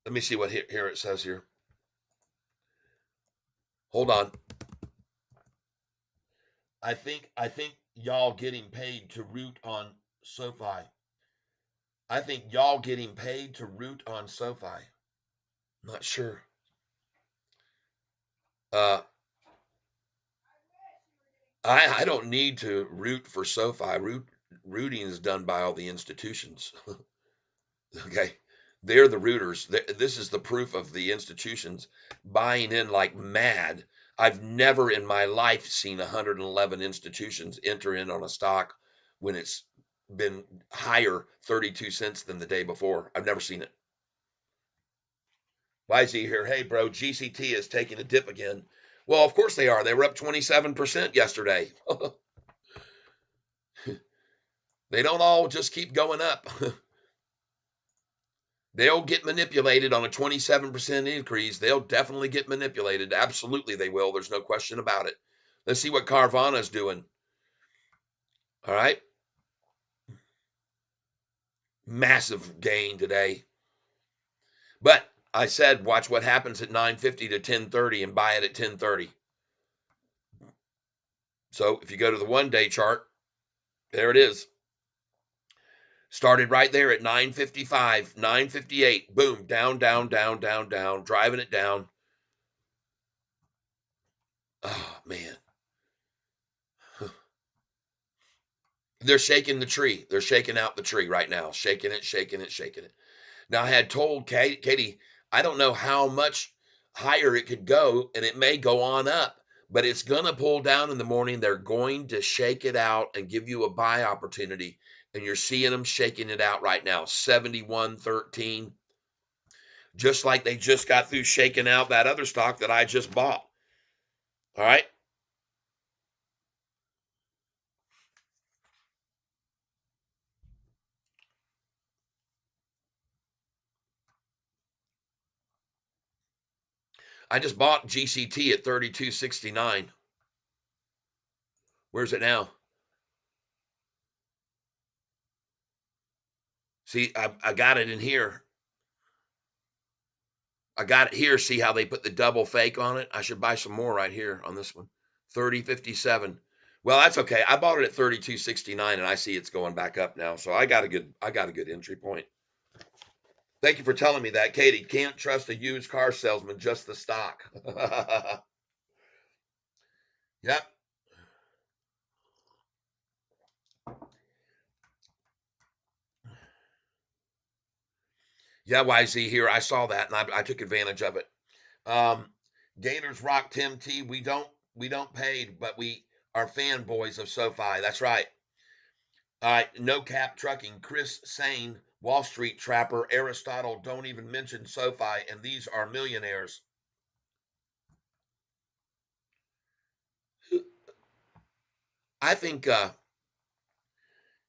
Let me see what here it says here. Hold on. I think y'all getting paid to root on SoFi. I think y'all getting paid to root on SoFi. Not sure. Uh, I don't need to root for SoFi. Rooting is done by all the institutions. Okay. They're the rooters. This is the proof of the institutions buying in like mad. I've never in my life seen 111 institutions enter in on a stock when it's been higher 32 cents than the day before. I've never seen it. Why is he here? Hey, bro, GCT is taking a dip again. Well, of course they are. They were up 27% yesterday. They don't all just keep going up. They'll get manipulated on a 27% increase. They'll definitely get manipulated. Absolutely, they will. There's no question about it. Let's see what Carvana's doing. All right. Massive gain today. But I said, watch what happens at 9:50 to 10:30 and buy it at 10:30. So if you go to the 1 day chart, there it is. Started right there at 9:55, 9:58. Boom, down, down, down, down, down, driving it down. Oh, man. They're shaking the tree. They're shaking out the tree right now, shaking it, shaking it, shaking it. Now, I had told Katie, I don't know how much higher it could go, and it may go on up, but it's going to pull down in the morning. They're going to shake it out and give you a buy opportunity. And you're seeing them shaking it out right now, 71.13, just like they just got through shaking out that other stock that I just bought. All right. I just bought GCT at 32.69. Where's it now? See, I got it in here. I got it here. See how they put the double fake on it? I should buy some more right here on this one. 30.57. Well, that's okay. I bought it at 32.69 and I see it's going back up now. So I got a good entry point. Thank you for telling me that, Katie. Can't trust a used car salesman, just the stock. Yep. Yeah, YZ here. I saw that and I took advantage of it. Um, Gators Rock Tim T. We don't pay, but we are fanboys of SoFi. That's right. No Cap Trucking, Chris Sane, Wall Street Trapper, Aristotle. Don't even mention SoFi, and these are millionaires. I think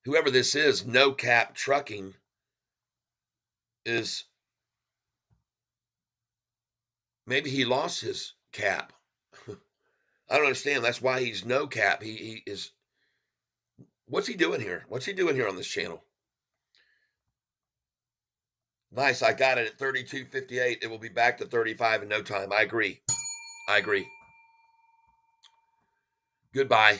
whoever this is, No Cap Trucking, is maybe he lost his cap. I don't understand. That's why he's No Cap. He is. What's he doing here? What's he doing here on this channel? Nice. I got it at 32.58. It will be back to 35 in no time. I agree. I agree. Goodbye.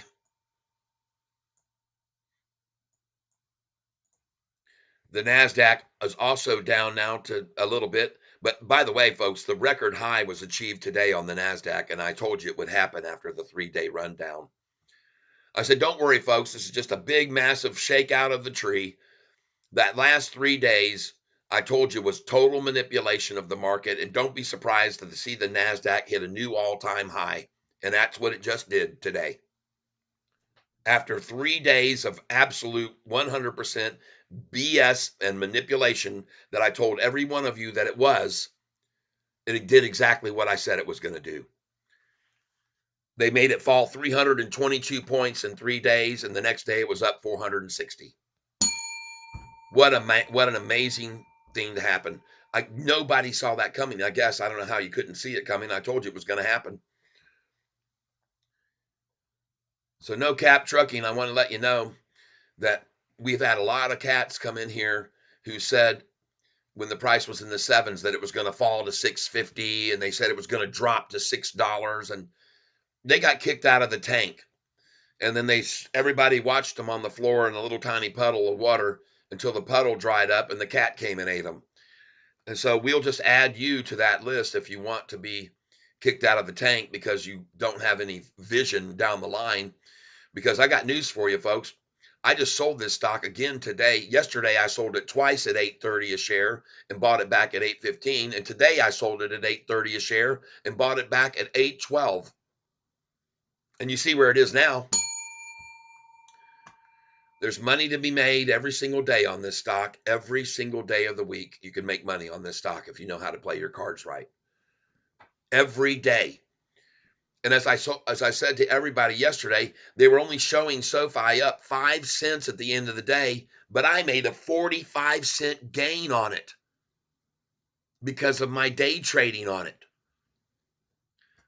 The NASDAQ is also down now to a little bit. But by the way, folks, the record high was achieved today on the NASDAQ, and I told you it would happen after the 3 day rundown. I said, don't worry, folks. This is just a big, massive shakeout of the tree. That last 3 days, I told you, was total manipulation of the market. And don't be surprised to see the NASDAQ hit a new all time high. And that's what it just did today. After 3 days of absolute 100% BS and manipulation that I told every one of you that it did exactly what I said it was going to do. They made it fall 322 points in 3 days, and the next day it was up 460. What an amazing thing to happen. Nobody saw that coming. I guess I don't know how you couldn't see it coming. I told you it was going to happen. So No Cap Trucking, I want to let you know that we've had a lot of cats come in here who said when the price was in the sevens that it was going to fall to 650, and they said it was going to drop to $6, and they got kicked out of the tank. And then everybody watched them on the floor in a little tiny puddle of water until the puddle dried up and the cat came and ate them. And so we'll just add you to that list if you want to be kicked out of the tank because you don't have any vision down the line. Because I got news for you, folks. I just sold this stock again today. Yesterday, I sold it twice at 8.30 a share and bought it back at 8.15. And today, I sold it at 8.30 a share and bought it back at 8.12. And you see where it is now. There's money to be made every single day on this stock. Every single day of the week, you can make money on this stock if you know how to play your cards right. Every day. And as I said to everybody yesterday, they were only showing SoFi up 5 cents at the end of the day, but I made a 45-cent gain on it because of my day trading on it.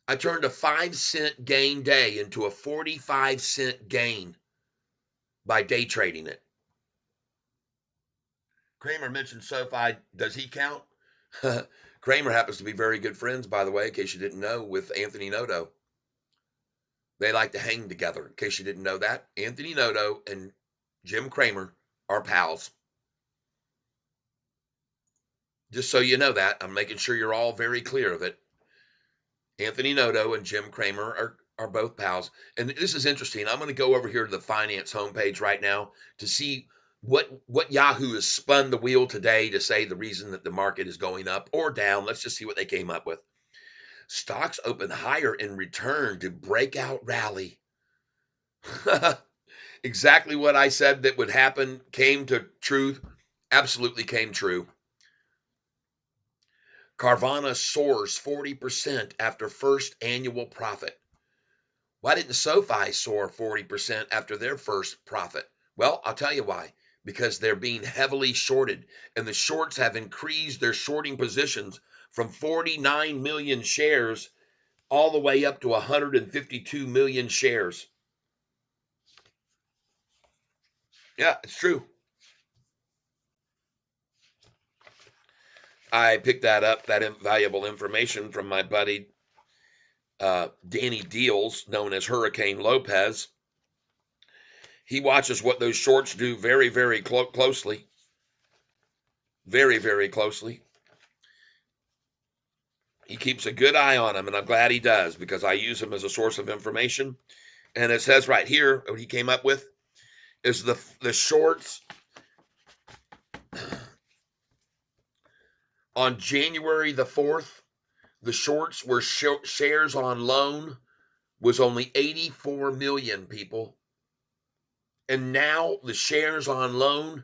I turned a 5-cent gain day into a 45-cent gain by day trading it. Kramer mentioned SoFi. Does he count? Kramer happens to be very good friends, by the way, in case you didn't know, with Anthony Noto. They like to hang together, in case you didn't know that. Anthony Noto and Jim Kramer are pals. Just so you know that. I'm making sure you're all very clear of it. Anthony Noto and Jim Kramer are both pals. And this is interesting. I'm going to go over here to the finance homepage right now to see what Yahoo has spun the wheel today to say the reason that the market is going up or down. Let's just see what they came up with. Stocks open higher in return to breakout rally. Exactly what I said that would happen came to truth. Absolutely came true. Carvana soars 40% after first annual profit. Why didn't SoFi soar 40% after their first profit? Well, I'll tell you why. Because they're being heavily shorted, and the shorts have increased their shorting positions from 49 million shares all the way up to 152 million shares. Yeah, it's true. I picked that up, that valuable information from my buddy Danny Deals, known as Hurricane Lopez. He watches what those shorts do very, very closely. Very, very closely. He keeps a good eye on them, and I'm glad he does because I use him as a source of information. And it says right here, what he came up with is the shorts on January the 4th. The shorts were shares on loan was only 84 million people. And now the shares on loan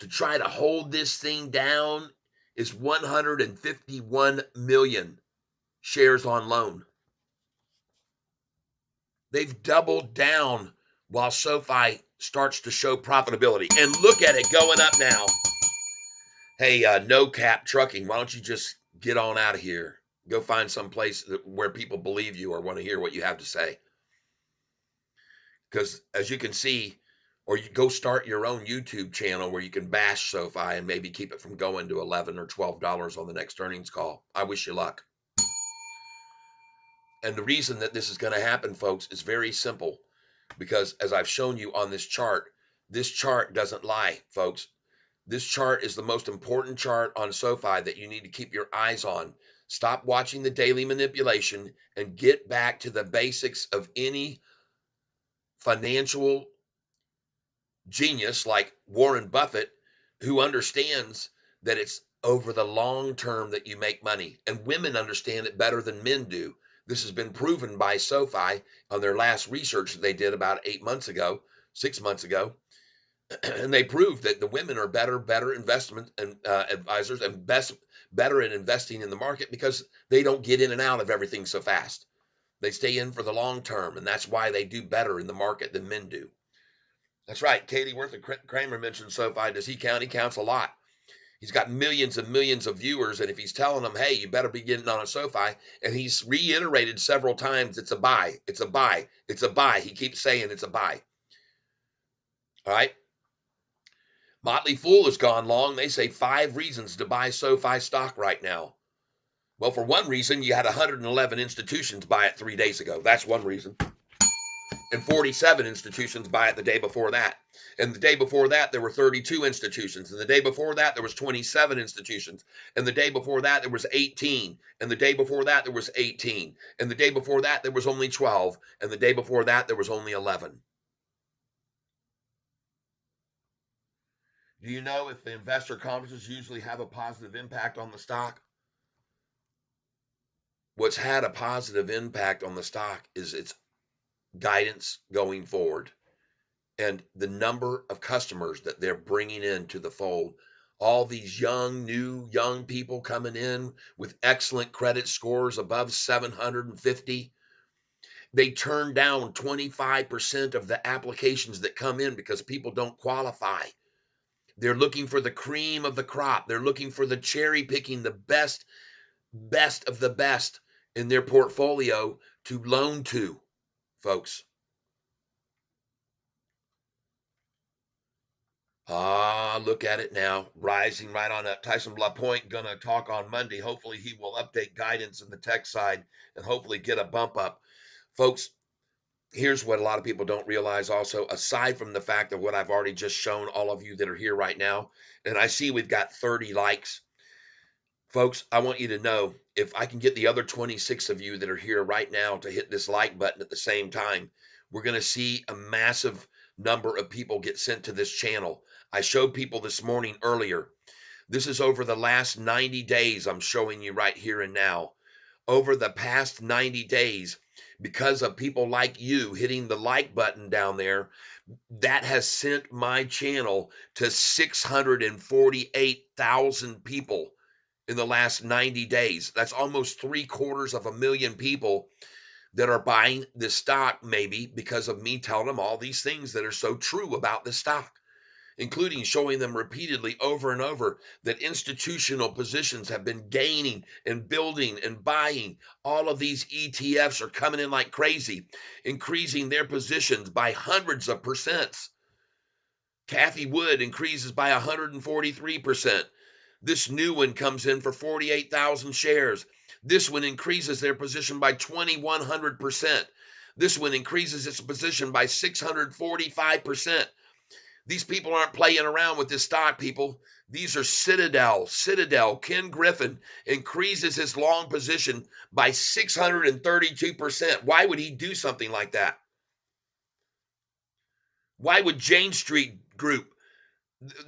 to try to hold this thing down is 151 million shares on loan. They've doubled down while SoFi starts to show profitability. And look at it going up now. Hey, No Cap Trucking, why don't you just get on out of here? Go find some place where people believe you or want to hear what you have to say. Because as you can see, or you go start your own YouTube channel where you can bash SoFi and maybe keep it from going to $11 or $12 on the next earnings call. I wish you luck. And the reason that this is going to happen, folks, is very simple. Because as I've shown you on this chart doesn't lie, folks. This chart is the most important chart on SoFi that you need to keep your eyes on. Stop watching the daily manipulation and get back to the basics of any financial genius like Warren Buffett, who understands that it's over the long term that you make money. And women understand it better than men do. This has been proven by SoFi on their last research that they did about 6 months ago. And they proved that the women are better investment and advisors and better in investing in the market because they don't get in and out of everything so fast. They stay in for the long term, and that's why they do better in the market than men do. That's right. Katie Worth and Kramer mentioned SoFi. Does he count? He counts a lot. He's got millions and millions of viewers, and if he's telling them, hey, you better be getting on a SoFi, and he's reiterated several times, it's a buy, it's a buy, it's a buy. He keeps saying it's a buy. All right. Motley Fool has gone long. They say 5 reasons to buy SoFi stock right now. Well, for one reason, you had 111 institutions buy it 3 days ago. That's one reason. And 47 institutions buy it the day before that. And the day before that, there were 32 institutions. And the day before that, there was 27 institutions. And the day before that, there was 18. And the day before that, there was 18. And the day before that, there was only 12. And the day before that, there was only 11. Do you know if the investor conferences usually have a positive impact on the stock? What's had a positive impact on the stock is its guidance going forward and the number of customers that they're bringing into the fold. All these young people coming in with excellent credit scores above 750. They turn down 25% of the applications that come in because people don't qualify. They're looking for the cream of the crop. They're looking for the cherry picking, the best of the best in their portfolio to loan to, folks. Look at it now, rising right on up. Tyson LaPointe gonna talk on Monday. Hopefully he will update guidance in the tech side and hopefully get a bump up. Folks, here's what a lot of people don't realize also, aside from the fact of what I've already just shown all of you that are here right now, and I see we've got 30 likes. Folks, I want you to know, if I can get the other 26 of you that are here right now to hit this like button at the same time, we're going to see a massive number of people get sent to this channel. I showed people this morning earlier. This is over the last 90 days I'm showing you right here and now. Over the past 90 days, because of people like you hitting the like button down there, that has sent my channel to 648,000 people in the last 90 days. That's almost 750,000 people that are buying this stock, maybe because of me telling them all these things that are so true about the stock, including showing them repeatedly over and over that institutional positions have been gaining and building and buying. All of these ETFs are coming in like crazy, increasing their positions by hundreds of percents. Kathy Wood increases by 143%. This new one comes in for 48,000 shares. This one increases their position by 2,100%. This one increases its position by 645%. These people aren't playing around with this stock, people. These are Citadel. Ken Griffin increases his long position by 632%. Why would he do something like that? Why would Jane Street Group,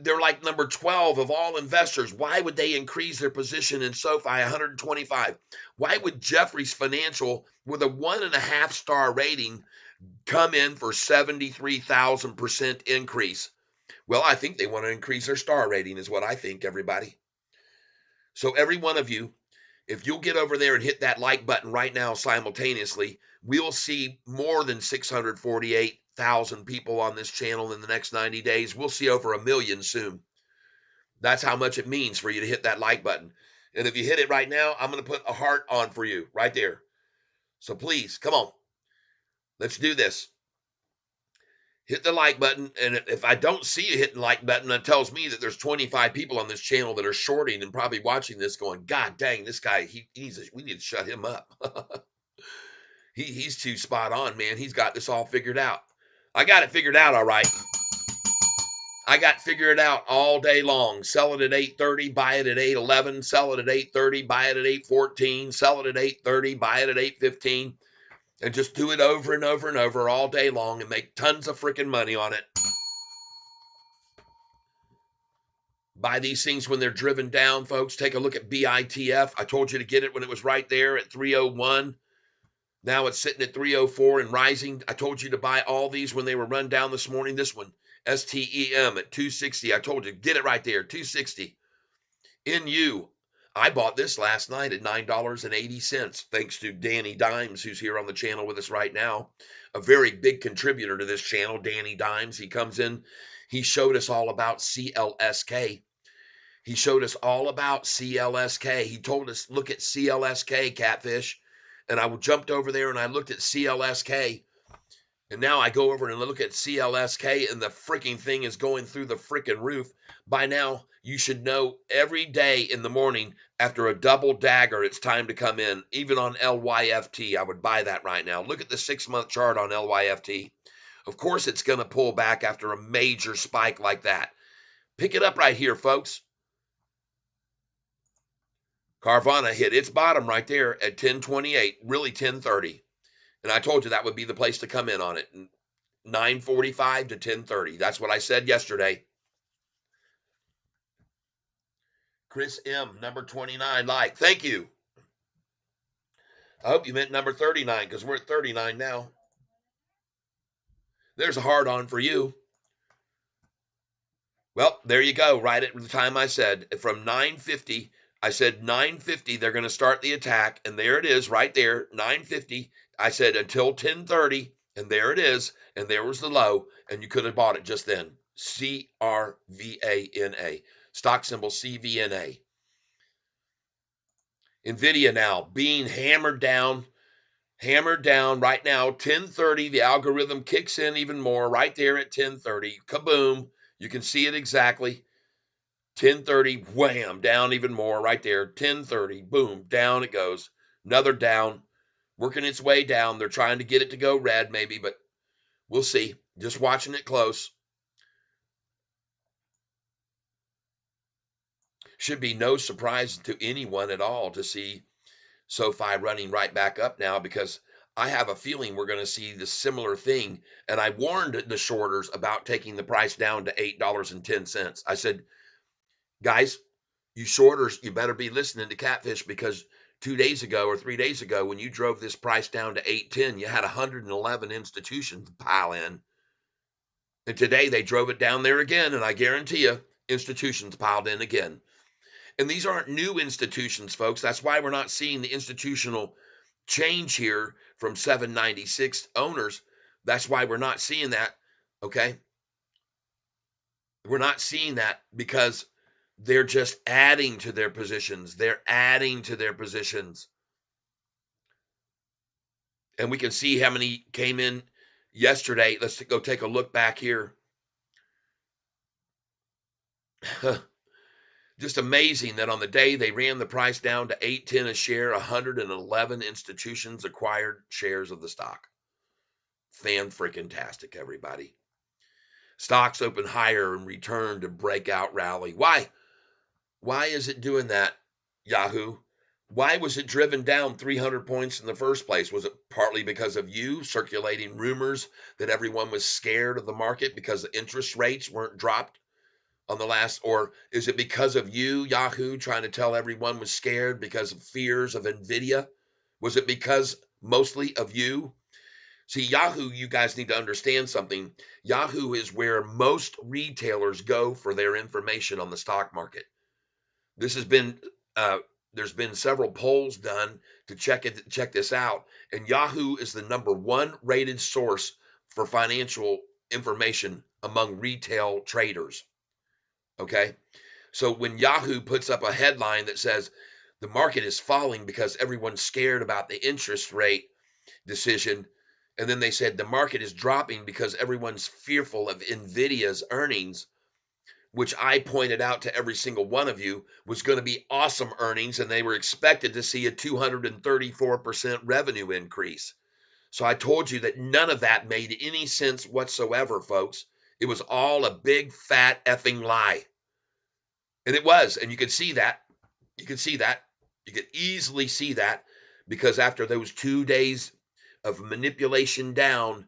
they're like number 12 of all investors, why would they increase their position in Sofi 125? Why would Jefferies Financial, with a 1.5 star rating, come in for 73,000% increase? Well, I think they want to increase their star rating, is what I think, everybody. So every one of you, if you'll get over there and hit that like button right now simultaneously, we'll see more than 648,000 people on this channel in the next 90 days. We'll see over 1 million soon. That's how much it means for you to hit that like button. And if you hit it right now, I'm going to put a heart on for you right there. So please, come on. Let's do this. Hit the like button. And if I don't see you hitting the like button, that tells me that there's 25 people on this channel that are shorting and probably watching this going, God dang, this guy, we need to shut him up. He's too spot on, man. He's got this all figured out. I got it figured out, all right. I got figured out all day long. Sell it at 8:30, buy it at 8:11, sell it at 8:30, buy it at 8:14, sell it at 8:30, buy it at 8:15, and just do it over and over and over all day long and make tons of freaking money on it. Buy these things when they're driven down, folks. Take a look at BITF. I told you to get it when it was right there at 301. Now it's sitting at 304 and rising. I told you to buy all these when they were run down this morning. This one, STEM at 260. I told you, get it right there, 260. NU, I bought this last night at $9.80, thanks to Danny Dimes, who's here on the channel with us right now. A very big contributor to this channel, Danny Dimes. He comes in, he showed us all about CLSK. He showed us all about CLSK. He told us, look at CLSK, Catfish. And I jumped over there and I looked at CLSK. And now I go over and look at CLSK and the freaking thing is going through the freaking roof. By now, you should know every day in the morning after a double dagger, it's time to come in. Even on LYFT, I would buy that right now. Look at the 6-month chart on LYFT. Of course, it's going to pull back after a major spike like that. Pick it up right here, folks. Carvana hit its bottom right there at 1028, really 1030. And I told you that would be the place to come in on it. 945 to 1030. That's what I said yesterday. Chris M, number 29, like. Thank you. I hope you meant number 39 because we're at 39 now. There's a hard on for you. Well, there you go. Right at the time I said from 950, I said 950 they're going to start the attack, and there it is right there, 950. I said until 1030, and there it is, and there was the low, and you could have bought it just then. CRVANA, stock symbol CVNA. Nvidia now being hammered down right now. 1030, the algorithm kicks in even more right there at 1030. Kaboom! You can see it exactly. 1030, wham, down even more right there. 1030, boom, down it goes. Another down, working its way down. They're trying to get it to go red, maybe, but we'll see. Just watching it close. Should be no surprise to anyone at all to see Sofi running right back up now, because I have a feeling we're going to see the similar thing. And I warned the shorters about taking the price down to $8.10. I said, guys, you shorters, you better be listening to Catfish, because 2 days ago or 3 days ago, when you drove this price down to 810, you had 111 institutions pile in. And today they drove it down there again, and I guarantee you, institutions piled in again. And these aren't new institutions, folks. That's why we're not seeing the institutional change here from 796 owners. That's why we're not seeing that. Okay. We're not seeing that because they're just adding to their positions. They're adding to their positions. And we can see how many came in yesterday. Let's go take a look back here. Just amazing that on the day they ran the price down to 810 a share, 111 institutions acquired shares of the stock. Fan freaking tastic, everybody. Stocks open higher and return to breakout rally. Why? Why is it doing that, Yahoo? Why was it driven down 300 points in the first place? Was it partly because of you circulating rumors that everyone was scared of the market because the interest rates weren't dropped on the last, or is it because of you, Yahoo, trying to tell everyone was scared because of fears of Nvidia? Was it because mostly of you? See, Yahoo, you guys need to understand something. Yahoo is where most retailers go for their information on the stock market. This has been there's been several polls done to check this out, and Yahoo is the number one rated source for financial information among retail traders. Okay. So when Yahoo puts up a headline that says the market is falling because everyone's scared about the interest rate decision, and then they said the market is dropping because everyone's fearful of Nvidia's earnings, which I pointed out to every single one of you was going to be awesome earnings, and they were expected to see a 234% revenue increase. So I told you that none of that made any sense whatsoever, folks. It was all a big fat effing lie. And it was, and you could see that. You could see that. You could easily see that, because after those 2 days of manipulation down,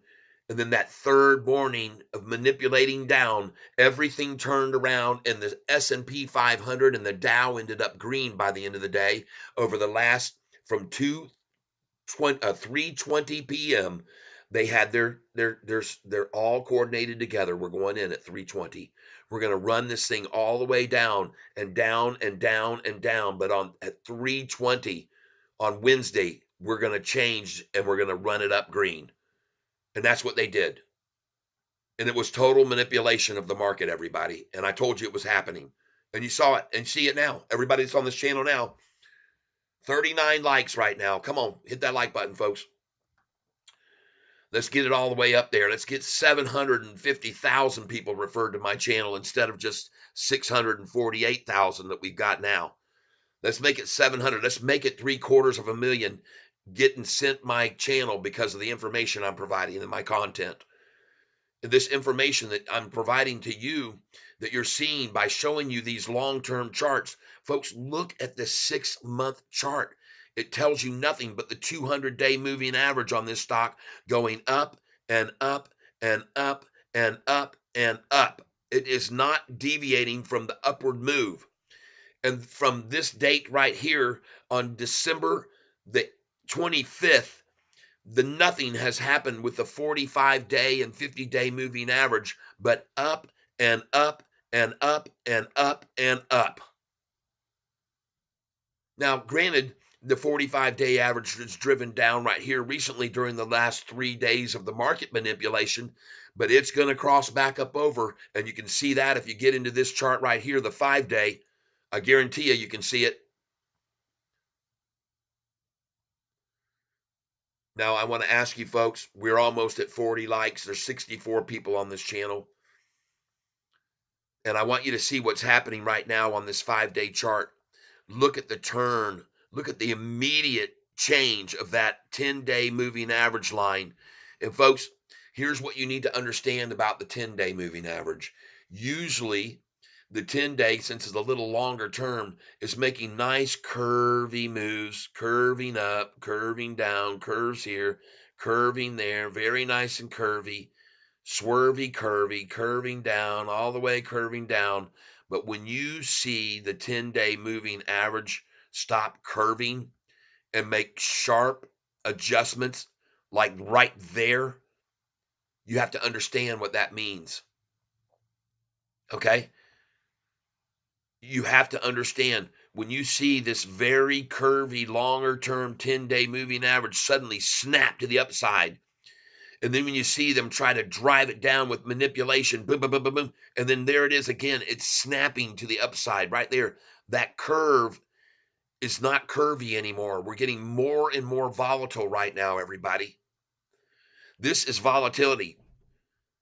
and then that third morning of manipulating down, everything turned around, and the S&P 500 and the Dow ended up green by the end of the day. Over the last, from 3:20 p.m., they had they're all coordinated together. We're going in at 3:20. We're going to run this thing all the way down and down and down and down. But at 3:20 on Wednesday, we're going to change and we're going to run it up green. And that's what they did. And it was total manipulation of the market, everybody. And I told you it was happening. And you saw it and see it now. Everybody that's on this channel now, 39 likes right now. Come on, hit that like button, folks. Let's get it all the way up there. Let's get 750,000 people referred to my channel instead of just 648,000 that we've got now. Let's make it 700. Let's make it 750,000 getting sent my channel because of the information I'm providing in my content. And this information that I'm providing to you, that you're seeing by showing you these long-term charts. Folks, look at the 6-month chart. It tells you nothing but the 200-day moving average on this stock going up and up and up and up and up. It is not deviating from the upward move. And from this date right here on December the 25th, the nothing has happened with the 45-day and 50-day moving average, but up and up and up and up and up. Now, granted, the 45-day average is driven down right here recently during the last 3 days of the market manipulation, but it's going to cross back up over. And you can see that if you get into this chart right here, the 5-day, I guarantee you can see it. Now, I want to ask you folks, we're almost at 40 likes. There's 64 people on this channel. And I want you to see what's happening right now on this 5-day chart. Look at the turn. Look at the immediate change of that 10-day moving average line. And folks, here's what you need to understand about the 10-day moving average. Usually, the 10-day, since it's a little longer term, is making nice curvy moves, curving up, curving down, curves here, curving there, very nice and curvy, swervy, curvy, curving down, all the way curving down. But when you see the 10-day moving average stop curving and make sharp adjustments, like right there, you have to understand what that means. Okay? You have to understand when you see this very curvy, longer term 10-day moving average suddenly snap to the upside. And then when you see them try to drive it down with manipulation, boom, boom, boom, boom, boom, and then there it is again. It's snapping to the upside right there. That curve is not curvy anymore. We're getting more and more volatile right now, everybody. This is volatility.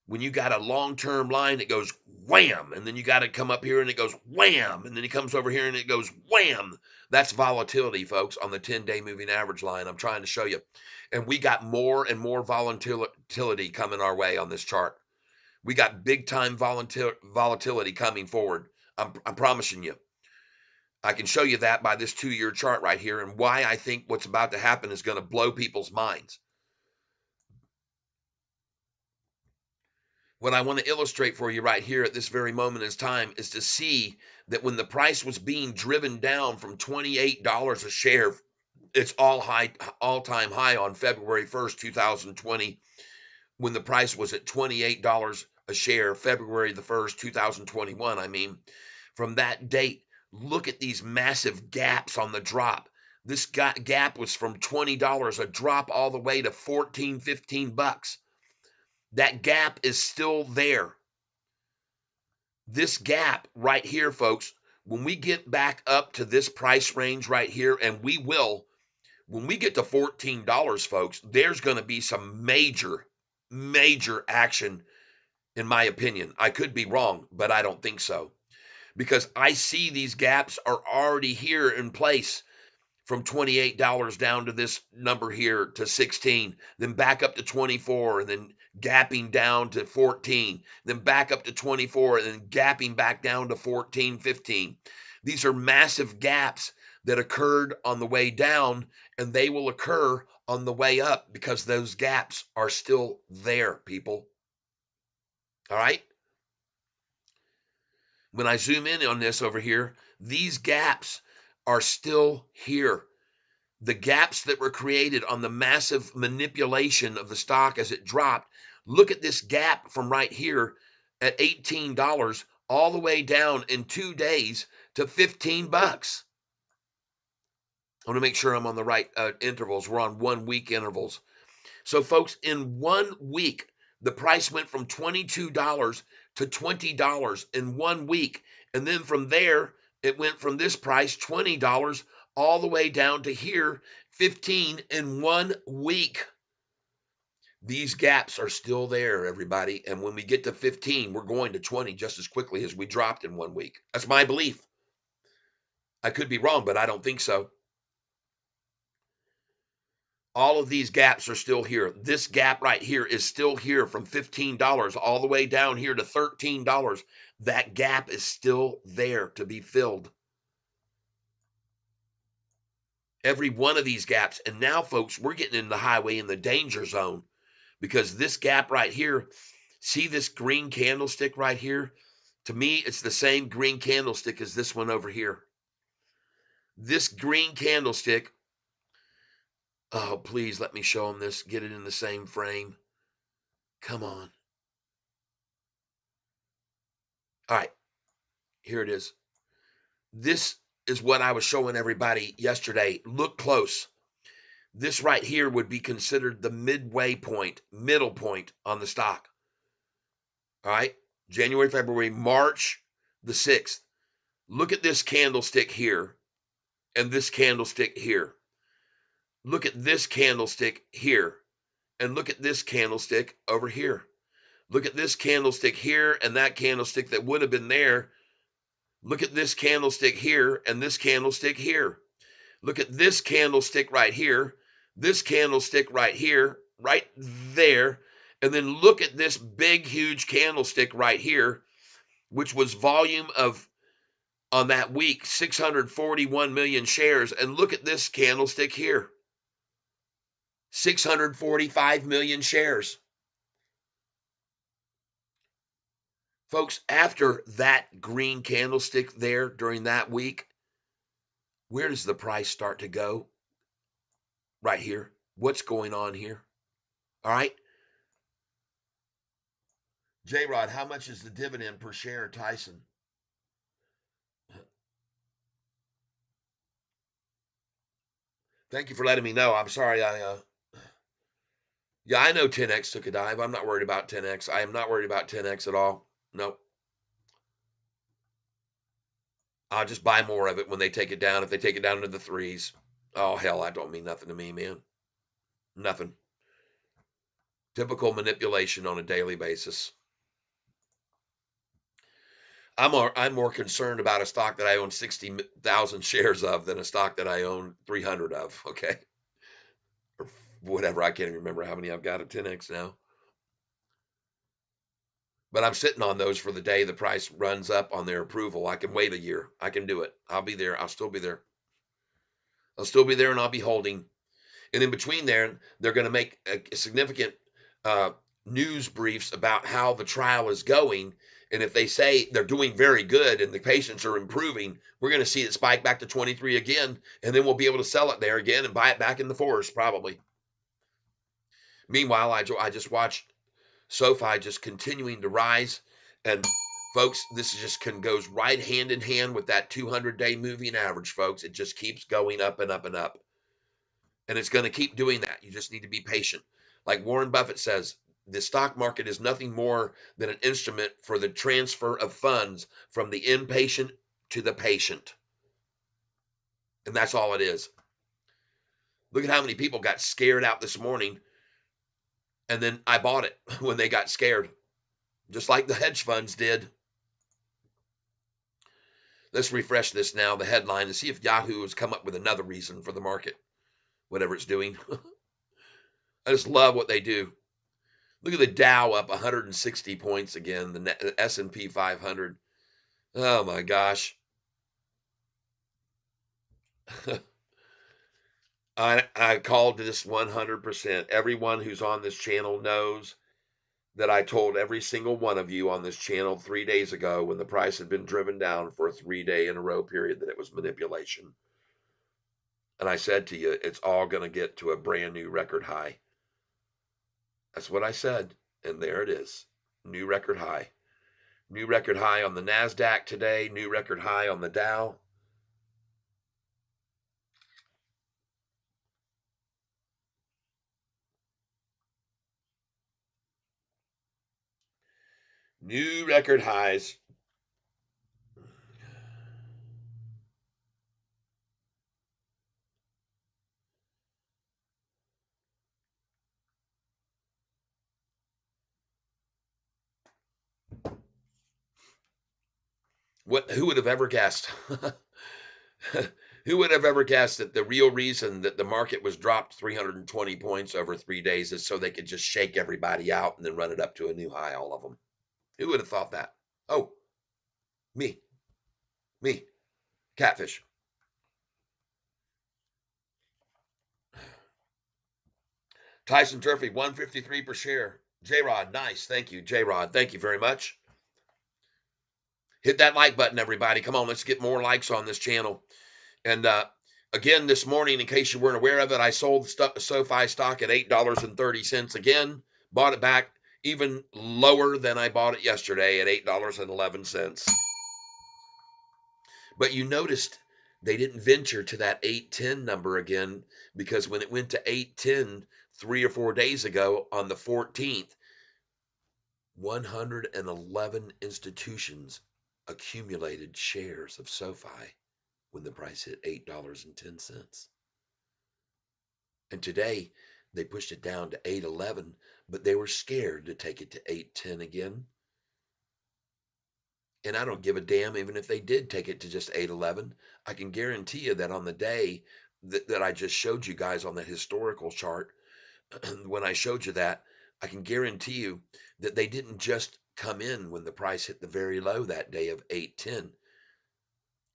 When you got a long-term line that goes wham, and then you got to come up here and it goes wham, and then it comes over here and it goes wham. That's volatility, folks, on the 10-day moving average line. I'm trying to show you. And we got more and more volatility coming our way on this chart. We got big time volatility coming forward. I'm promising you. I can show you that by this 2-year chart right here, and why I think what's about to happen is going to blow people's minds. What I want to illustrate for you right here at this very moment in time is to see that when the price was being driven down from $28 a share, it's all-time high on February 1st, 2020, when the price was at $28 a share, February the 1st, 2021. I mean, from that date, look at these massive gaps on the drop. This gap was from $20, a drop all the way to 14, 15 bucks. That gap is still there. This gap right here, folks, when we get back up to this price range right here, and we will, when we get to $14, folks, there's going to be some major action, in my opinion. I could be wrong, but I don't think so, because I see these gaps are already here in place. From $28 down to this number here to 16, then back up to 24, and then gapping down to 14, then back up to 24, and then gapping back down to 14, 15. These are massive gaps that occurred on the way down, and they will occur on the way up because those gaps are still there, people. All right? When I zoom in on this over here, these gaps are still here. The gaps that were created on the massive manipulation of the stock as it dropped. Look at this gap from right here at $18 all the way down in 2 days to 15 bucks. I want to make sure I'm on the right intervals. We're on 1 week intervals. So folks, in 1 week, the price went from $22 to $20 in 1 week. And then from there, it went from this price, $20, all the way down to here, 15 in 1 week. These gaps are still there, everybody. And when we get to 15, we're going to 20 just as quickly as we dropped in 1 week. That's my belief. I could be wrong, but I don't think so. All of these gaps are still here. This gap right here is still here from $15 all the way down here to $13. That gap is still there to be filled. Every one of these gaps. And now, folks, we're getting in the highway in the danger zone, because this gap right here, see this green candlestick right here? To me, it's the same green candlestick as this one over here. This green candlestick, oh, please let me show them this. Get it in the same frame. Come on. All right, here it is. This is what I was showing everybody yesterday. Look close. This right here would be considered the midway point, middle point on the stock. All right, January, February, March the 6th. Look at this candlestick here and this candlestick here. Look at this candlestick here and look at this candlestick over here. Look at this candlestick here and that candlestick that would have been there. Look at this candlestick here and this candlestick here. Look at this candlestick right here, this candlestick right here, right there. And then look at this big, huge candlestick right here, which was volume of, on that week, 641 million shares. And look at this candlestick here, 645 million shares. Folks, after that green candlestick there during that week, where does the price start to go? Right here. What's going on here? All right. J Rod, how much is the dividend per share, Tyson? Thank you for letting me know. I'm sorry. Yeah, I know 10X took a dive. I'm not worried about 10X. I am not worried about 10X at all. No, I'll just buy more of it when they take it down. If they take it down into the threes, oh, hell, that don't mean nothing to me, man. Nothing. Typical manipulation on a daily basis. I'm more concerned about a stock that I own 60,000 shares of than a stock that I own 300 of. Okay, or whatever. I can't even remember how many I've got at 10X now. But I'm sitting on those for the day the price runs up on their approval. I can wait a year. I can do it. I'll be there. I'll still be there. I'll still be there, and I'll be holding. And in between there, they're going to make a significant uh, news briefs about how the trial is going. And if they say they're doing very good and the patients are improving, we're going to see it spike back to 23 again, and then we'll be able to sell it there again and buy it back in the fours probably. Meanwhile, I just watched Sofi just continuing to rise. And folks, this just goes right hand in hand with that 200-day moving average, folks. It just keeps going up and up and up. And it's going to keep doing that. You just need to be patient. Like Warren Buffett says, the stock market is nothing more than an instrument for the transfer of funds from the inpatient to the patient. And that's all it is. Look at how many people got scared out this morning. And then I bought it when they got scared, just like the hedge funds did. Let's refresh this now, the headline, and see if Yahoo has come up with another reason for the market, whatever it's doing. I just love what they do. Look at the Dow up 160 points again, the S&P 500. Oh my gosh. I called this 100%. Everyone who's on this channel knows that I told every single one of you on this channel 3 days ago when the price had been driven down for a 3-day in a row period that it was manipulation. And I said to you, it's all going to get to a brand new record high. That's what I said. And there it is. New record high. New record high on the NASDAQ today. New record high on the Dow. New record highs. Who would have ever guessed? Who would have ever guessed that the real reason that the market was dropped 320 points over 3 days is so they could just shake everybody out and then run it up to a new high, all of them? Who would have thought that? Oh, me, Catfish. Tyson Turfy, 153 per share. J-Rod, nice. Thank you, J-Rod. Thank you very much. Hit that like button, everybody. Come on, let's get more likes on this channel. And again, this morning, in case you weren't aware of it, I sold SoFi stock at $8.30 again, bought it back even lower than I bought it yesterday at $8.11. But you noticed they didn't venture to that 810 number again, because when it went to 810 3 or 4 days ago on the 14th, 111 institutions accumulated shares of SoFi when the price hit $8.10. And today they pushed it down to 811, but they were scared to take it to 810 again. And I don't give a damn even if they did take it to just 811. I can guarantee you that on the day that I just showed you guys on that historical chart, when I showed you that, I can guarantee you that they didn't just come in when the price hit the very low that day of 810.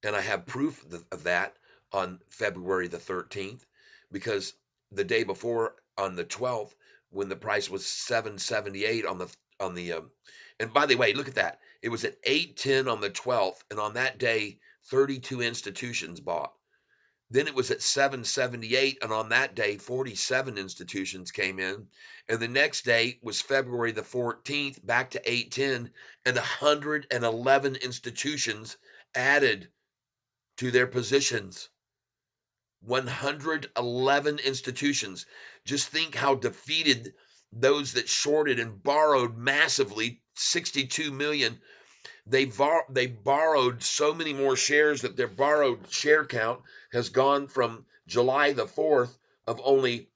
And I have proof of that on February the 13th, because the day before, on the 12th, when the price was 778 and by the way, look at that. It was at 810 on the 12th, and on that day 32 institutions bought. Then it was at 778, and on that day 47 institutions came in. And the next day was February the 14th, back to 810, and 111 institutions added to their positions. 111 institutions. Just think how defeated those that shorted and borrowed massively, 62 million. They borrowed so many more shares that their borrowed share count has gone from July the 4th of only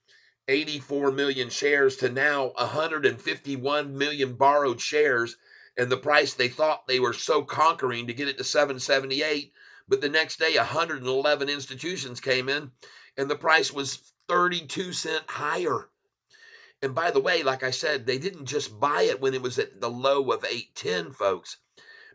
84 million shares to now 151 million borrowed shares. And the price, they thought they were so conquering to get it to 778, but the next day 111 institutions came in and the price was 32-cent higher. And by the way, like I said, they didn't just buy it when it was at the low of 810, folks,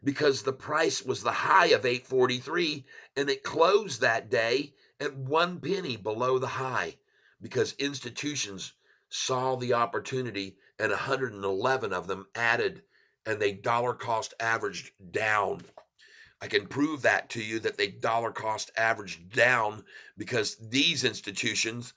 because the price was the high of 843, and it closed that day at 1 penny below the high, because institutions saw the opportunity and 111 of them added, and they dollar cost averaged down. I can prove that to you, that they dollar cost averaged down, because these institutions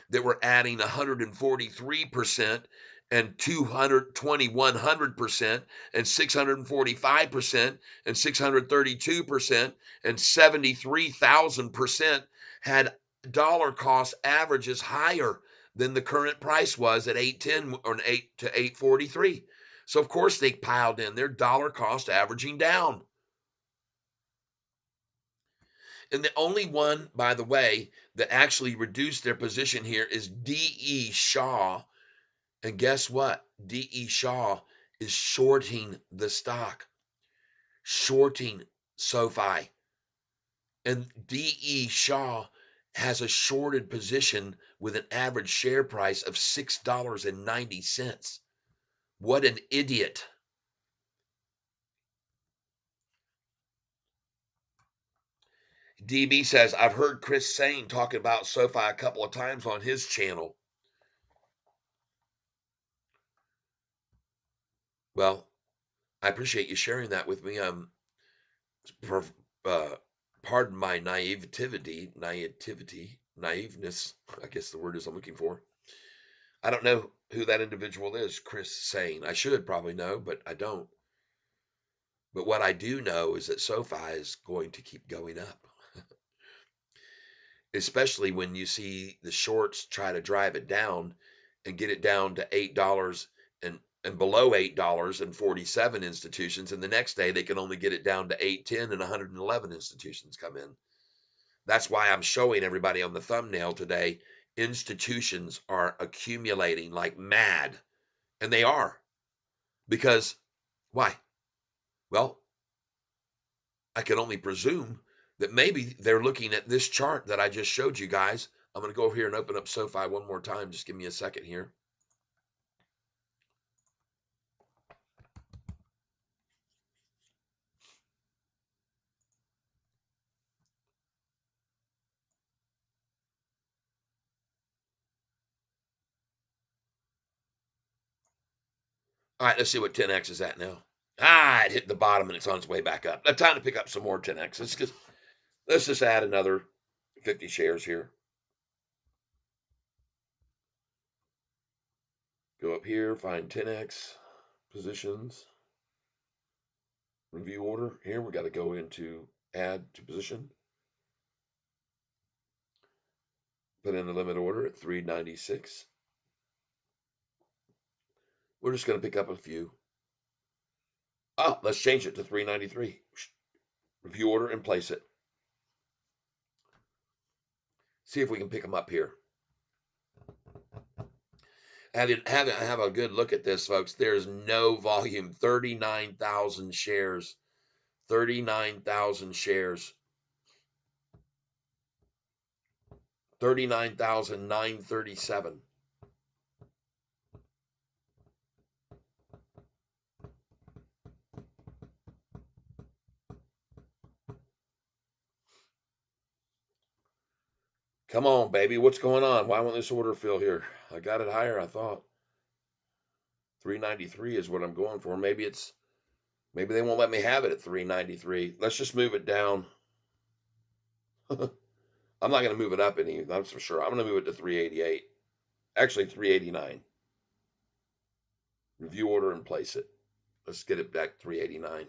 that were adding 143% and 100% and 645% and 632% and 73,000% had dollar cost averages higher than the current price was at 810 or 8 to 843. So of course they piled in their dollar cost averaging down. And the only one, by the way, that actually reduced their position here is D.E. Shaw. And guess what? D.E. Shaw is shorting the stock, shorting SoFi. And D.E. Shaw has a shorted position with an average share price of $6.90. What an idiot. DB says, I've heard Chris Sane talking about SoFi a couple of times on his channel. Well, I appreciate you sharing that with me. Uh, pardon my naiveness, I guess the word is I'm looking for. I don't know who that individual is, Chris Sane. I should probably know, but I don't. But what I do know is that SoFi is going to keep going up, especially when you see the shorts try to drive it down and get it down to $8 and below $8 and 47 institutions. And the next day they can only get it down to 810 and 111 institutions come in. That's why I'm showing everybody on the thumbnail today, institutions are accumulating like mad. And they are. Because why? Well, I can only presume that maybe they're looking at this chart that I just showed you guys. I'm going to go over here and open up SoFi one more time. Just give me a second here. All right, let's see what 10X is at now. It hit the bottom and it's on its way back up. Time to pick up some more 10Xs, because let's just add another 50 shares here. Go up here, find 10x positions. Review order. Here we got to go into add to position. Put in the limit order at 396. We're just going to pick up a few. Oh, let's change it to 393. Review order and place it. See if we can pick them up here. Have a good look at this, folks. There's no volume. 39,000 shares. 39,000 shares. 39,937. Come on, baby. What's going on? Why won't this order fill here? I got it higher, I thought. 393 is what I'm going for. Maybe they won't let me have it at 393. Let's just move it down. I'm not going to move it up any, that's for sure. I'm going to move it to 388. Actually, 389. Review order and place it. Let's get it back 389.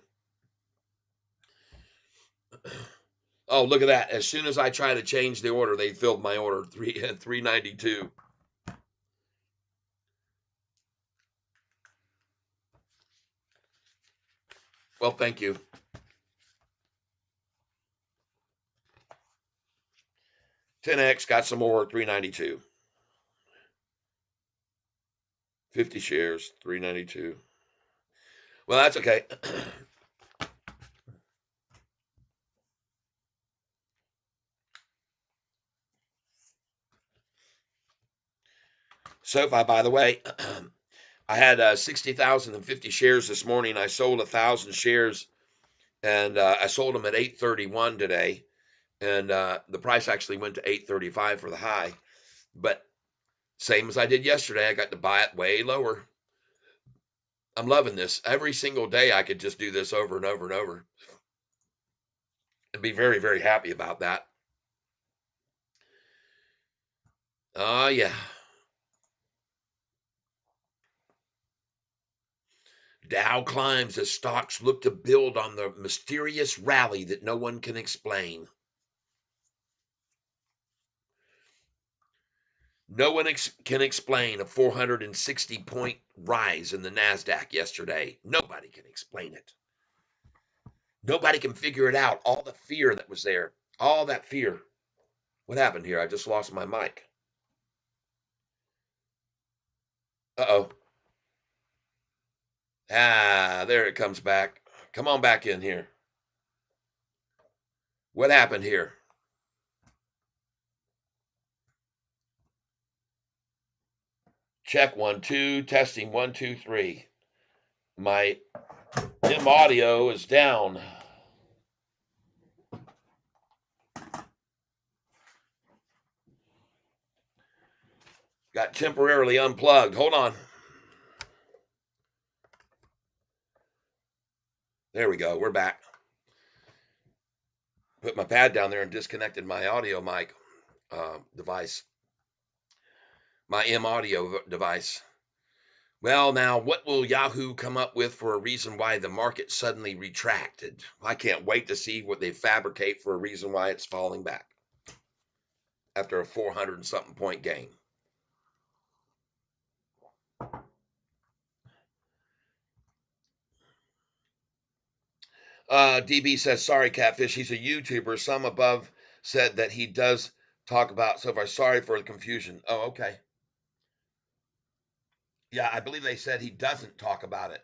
Oh, look at that. As soon as I try to change the order, they filled my order 392. Well, thank you. $10X got some more, 392. 50 shares, 392. Well, that's okay. Sofi, by the way, I had 60,050 shares this morning. I sold 1,000 shares, and I sold them at 831 today, and the price actually went to 835 for the high. But same as I did yesterday, I got to buy it way lower. I'm loving this. Every single day, I could just do this over and over and over, and be very, very happy about that. Oh yeah. Dow climbs as stocks look to build on the mysterious rally that no one can explain. No one can explain a 460 point rise in the NASDAQ yesterday. Nobody can explain it. Nobody can figure it out. All the fear that was there, all that fear. What happened here? I just lost my mic. Uh-oh. Ah, there it comes back. Come on back in here. What happened here? Check 1, 2, testing 1, 2, 3. My M audio is down. Got temporarily unplugged. Hold on. There we go. We're back. Put my pad down there and disconnected my audio mic device. My M audio device. Well, now, what will Yahoo come up with for a reason why the market suddenly retracted? I can't wait to see what they fabricate for a reason why it's falling back after a 400 and something point gain. DB says, sorry, Catfish. He's a YouTuber. Some above said that he does talk about so far. Sorry for the confusion. Oh, okay. Yeah, I believe they said he doesn't talk about it.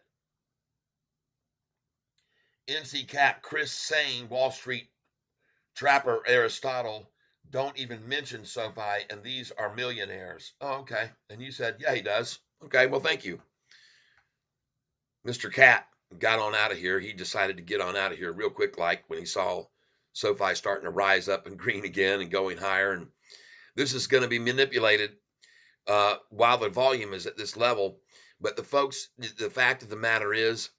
NC Cap, Chris saying Wall Street Trapper Aristotle don't even mention SoFi, and these are millionaires. Oh, okay. And you said, yeah, he does. Okay, well, thank you. Mr. Cat got on out of here. He decided to get on out of here real quick, like when he saw SoFi starting to rise up and green again and going higher. And this is going to be manipulated while the volume is at this level. But the fact of the matter is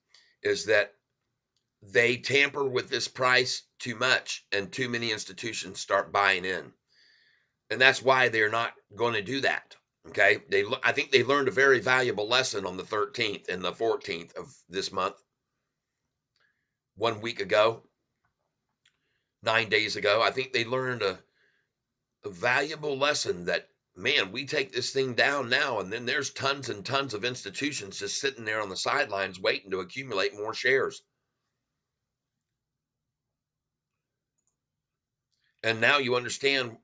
that they tamper with this price too much, and too many institutions start buying in. And that's why they're not going to do that. Okay. I think they learned a very valuable lesson on the 13th and the 14th of this month, 1 week ago, 9 days ago. I think they learned a valuable lesson that, man, we take this thing down now, and then there's tons and tons of institutions just sitting there on the sidelines waiting to accumulate more shares. And now you understand,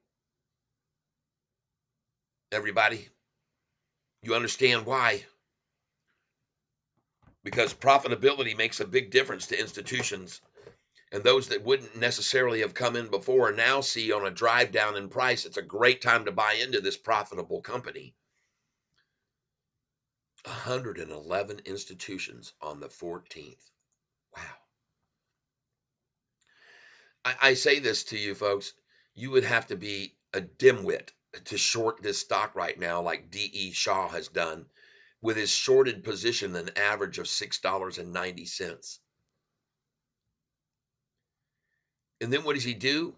everybody, you understand why. Because profitability makes a big difference to institutions. And those that wouldn't necessarily have come in before now see on a drive down in price, it's a great time to buy into this profitable company. 111 institutions on the 14th. Wow. I say this to you folks, you would have to be a dimwit to short this stock right now, like D.E. Shaw has done with his shorted position, an average of $6.90. And then what does he do?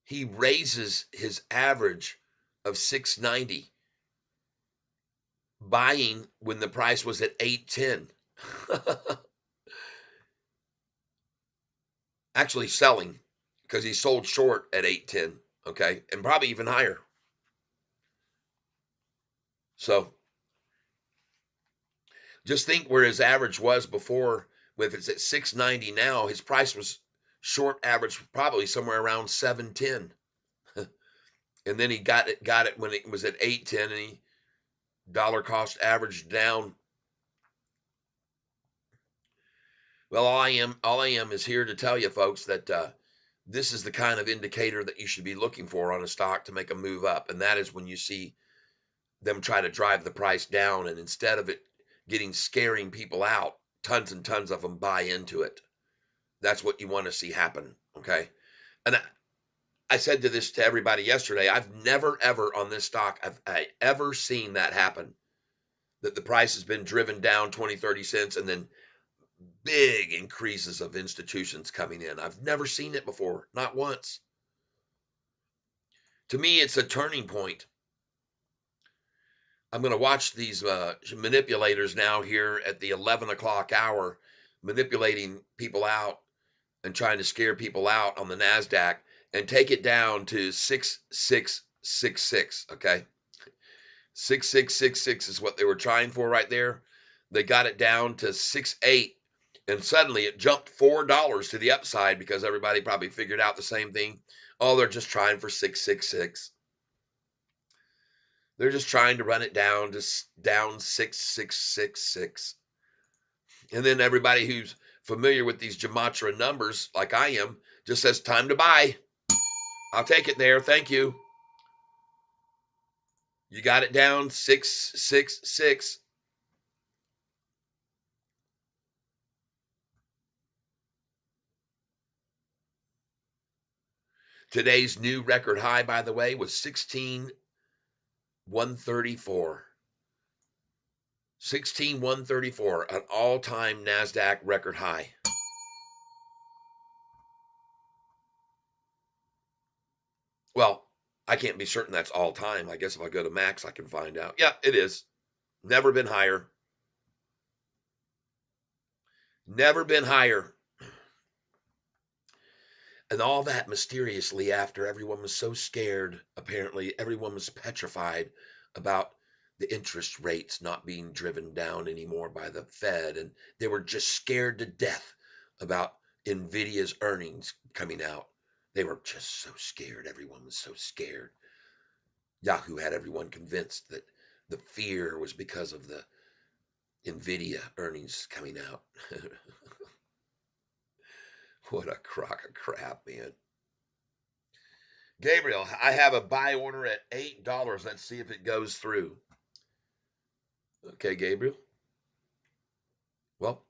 He raises his average of 690, buying when the price was at 810. Actually selling, because he sold short at 810, okay, and probably even higher. So just think where his average was before. If it's at 690 now, his price was short average probably somewhere around 710. And then he got it when it was at 810, and he dollar cost average down. Well, all I am is here to tell you folks that this is the kind of indicator that you should be looking for on a stock to make a move up, and that is when you see them try to drive the price down, and instead of it scaring people out, tons and tons of them buy into it. That's what you want to see happen. Okay. And I said to everybody yesterday, I've never ever on this stock, I ever seen that happen, that the price has been driven down 20, 30 cents and then big increases of institutions coming in. I've never seen it before, not once. To me, it's a turning point. I'm going to watch these manipulators now here at the 11 o'clock hour, manipulating people out and trying to scare people out on the NASDAQ and take it down to 6666. Okay. 6666 is what they were trying for right there. They got it down to 68, and suddenly it jumped $4 to the upside because everybody probably figured out the same thing. Oh, they're just trying for 666. They're just trying to run it down to down 6666. And then everybody who's familiar with these gematria numbers, like I am, just says time to buy. I'll take it there. Thank you. You got it down 666. Today's new record high, by the way, was 16,134. 16,134, an all-time NASDAQ record high. Well, I can't be certain that's all time. I guess if I go to Max, I can find out. Yeah, it is. Never been higher. Never been higher. And all that mysteriously after everyone was so scared. Apparently, everyone was petrified about the interest rates not being driven down anymore by the Fed. And they were just scared to death about NVIDIA's earnings coming out. They were just so scared. Everyone was so scared. Yahoo had everyone convinced that the fear was because of the NVIDIA earnings coming out. What a crock of crap, man. Gabriel, I have a buy order at $8. Let's see if it goes through. Okay, Gabriel. Well,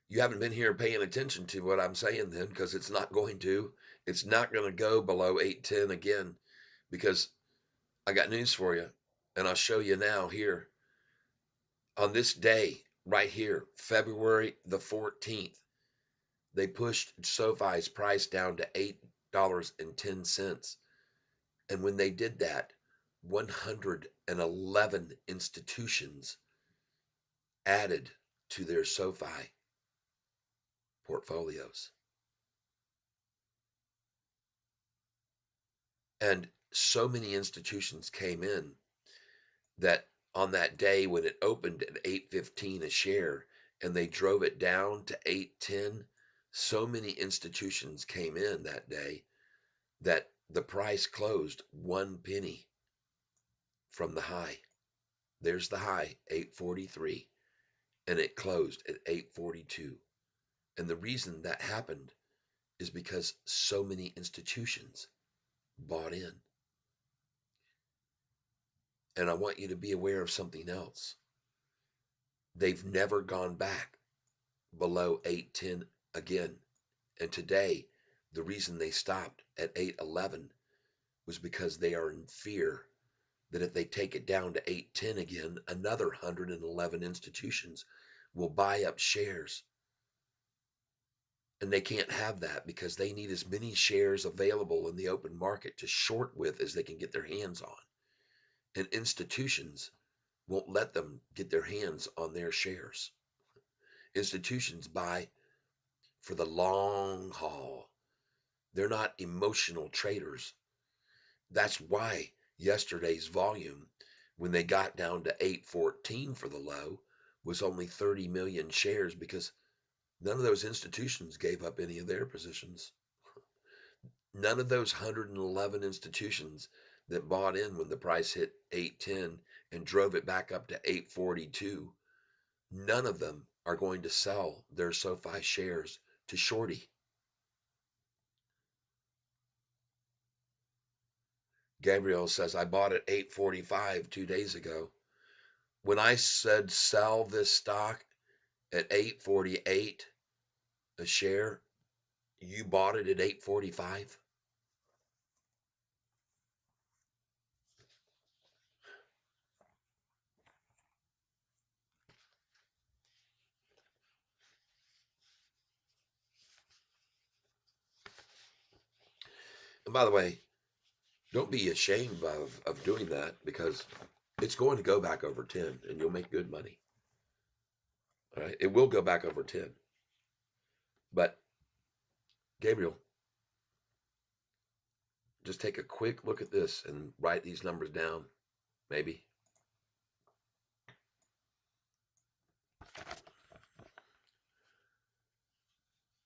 you haven't been here paying attention to what I'm saying then, because it's not going to. It's not going to go below 810 again, because I got news for you, and I'll show you now here. On this day, right here, February the 14th, they pushed Sofi's price down to $8.10. And when they did that, 111 institutions added to their SoFi portfolios. And so many institutions came in that on that day when it opened at 8.15 a share and they drove it down to 8.10, so many institutions came in that day that the price closed 1 penny from the high. There's the high, 8.43, and it closed at 8.42. And the reason that happened is because so many institutions bought in. And I want you to be aware of something else. They've never gone back below 8.10 again. And today, the reason they stopped at 8.11 was because they are in fear that if they take it down to 8.10 again, another 111 institutions will buy up shares. And they can't have that because they need as many shares available in the open market to short with as they can get their hands on. And institutions won't let them get their hands on their shares. Institutions buy for the long haul. They're not emotional traders. That's why yesterday's volume, when they got down to 814 for the low, was only 30 million shares because none of those institutions gave up any of their positions. None of those 111 institutions that bought in when the price hit 810 and drove it back up to 842, none of them are going to sell their SoFi shares to Shorty. Gabriel says, I bought at 845 2 days ago. When I said sell this stock at 848 a share, you bought it at 845? And by the way, don't be ashamed of doing that because it's going to go back over 10 and you'll make good money. All right. It will go back over 10. But Gabriel, just take a quick look at this and write these numbers down, maybe.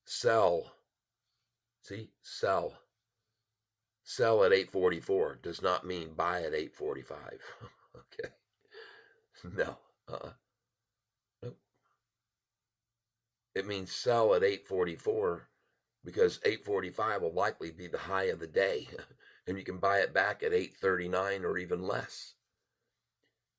Sell. See, sell. Sell at 844 does not mean buy at 845. Okay. No. Nope. It means sell at 844 because 845 will likely be the high of the day and you can buy it back at 839 or even less.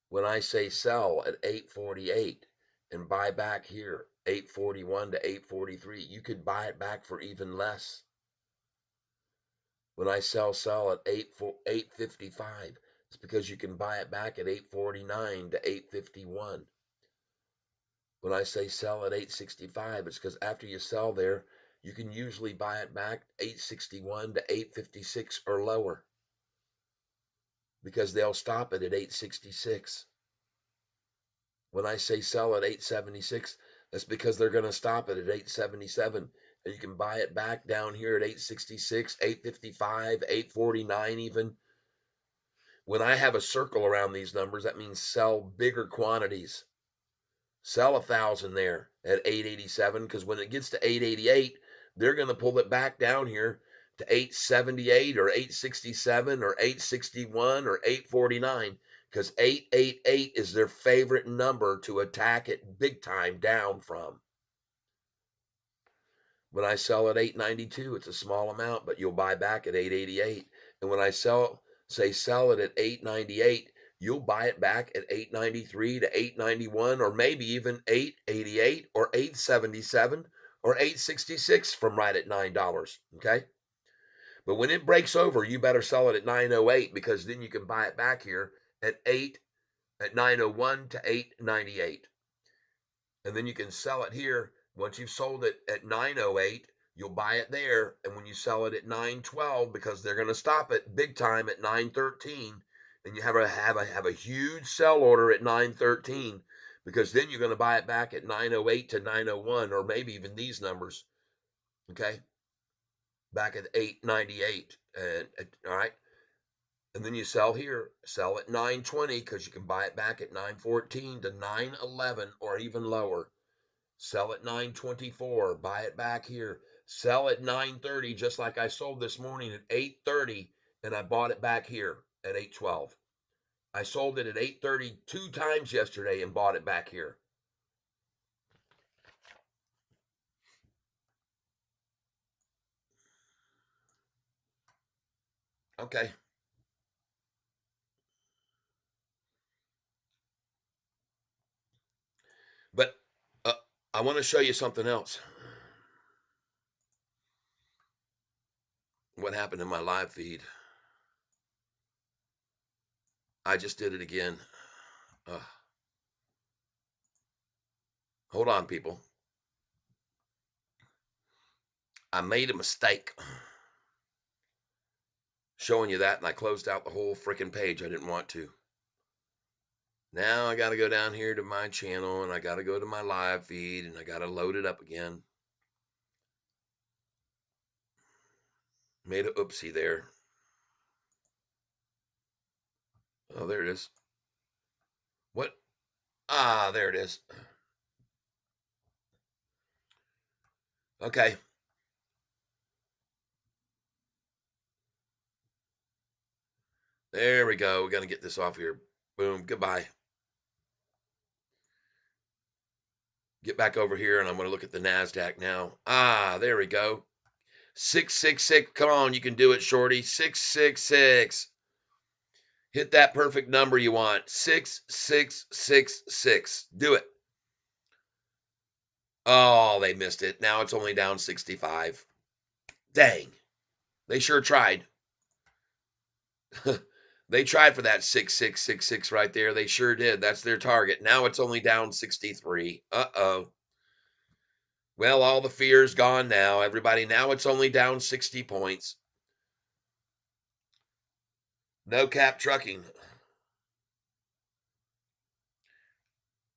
When I say sell at 848 and buy back here 841 to 843, you could buy it back for even less. When I sell at 855, it's because you can buy it back at 849 to 851. When I say sell at 865, it's because after you sell there, you can usually buy it back 861 to 856 or lower because they'll stop it at 866. When I say sell at 876, that's because they're going to stop it at 877. And you can buy it back down here at 866, 855, 849 even. When I have a circle around these numbers, that means sell bigger quantities. Sell 1,000 there at 887 because when it gets to 888, they're going to pull it back down here to 878 or 867 or 861 or 849 because 888 is their favorite number to attack it big time down from. When I sell at 892, it's a small amount, but you'll buy back at 888. And when I sell it at 898, you'll buy it back at 893 to 891 or maybe even 888 or 877 or 866 from right at $9, okay? But when it breaks over, you better sell it at 908 because then you can buy it back here at 901 to 898. And then you can sell it here. Once you've sold it at 908, You'll buy it there, and when you sell it at 9:12, because they're going to stop it big time at 9:13, and you have a huge sell order at 9:13, because then you're going to buy it back at 9:08 to 9:01, or maybe even these numbers. Okay, back at 8:98, and all right, and then you sell here, sell at 9:20, because you can buy it back at 9:14 to 9:11, or even lower. Sell at 9:24, buy it back here. Sell at 9:30, just like I sold this morning at 8:30, and I bought it back here at 8:12. I sold it at 8:30 two times yesterday and bought it back here. Okay. But uh, I want to show you something else. What happened in my live feed? I just did it again. Uh, Hold on, people. I made a mistake showing you that, and I closed out the whole freaking page. I didn't want to. Now I got to go down here to my channel, and I got to go to my live feed, and I got to load it up again. Made a oopsie there. Oh, there it is. What? Ah, there it is. Okay. There we go. We got to get this off here. Boom. Goodbye. Get back over here, and I'm going to look at the NASDAQ now. Ah, there we go. 666. Come on, you can do it, Shorty. 666. Hit that perfect number you want. 6666. Do it. Oh, they missed it. Now it's only down 65. Dang. They sure tried. They tried for that 6666 right there. They sure did. That's their target. Now it's only down 63. Uh-oh. Well, all the fear's gone now. Everybody, now it's only down 60 points. No cap trucking.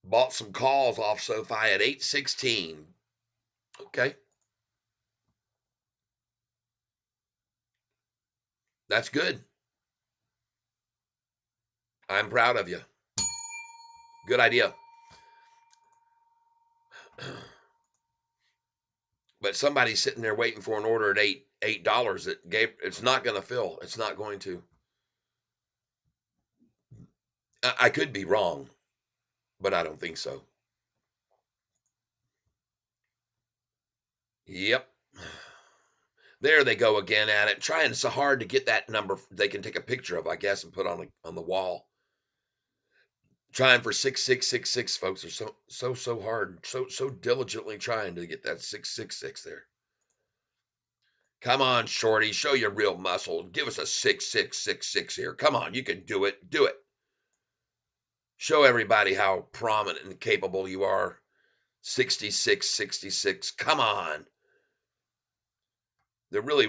Bought some calls off Sofi at 816. Okay. That's good. I'm proud of you. Good idea. But somebody's sitting there waiting for an order at $8. It's not going to fill. It's not going to. I could be wrong, but I don't think so. Yep. There they go again at it, trying so hard to get that number they can take a picture of, I guess, and put on the wall. Trying for 6666, folks, are so hard, so diligently trying to get that 666 there. Come on, Shorty, show your real muscle. Give us a 6666 here. Come on, you can do it. Do it. Show everybody how prominent and capable you are. 6666. Come on. They're really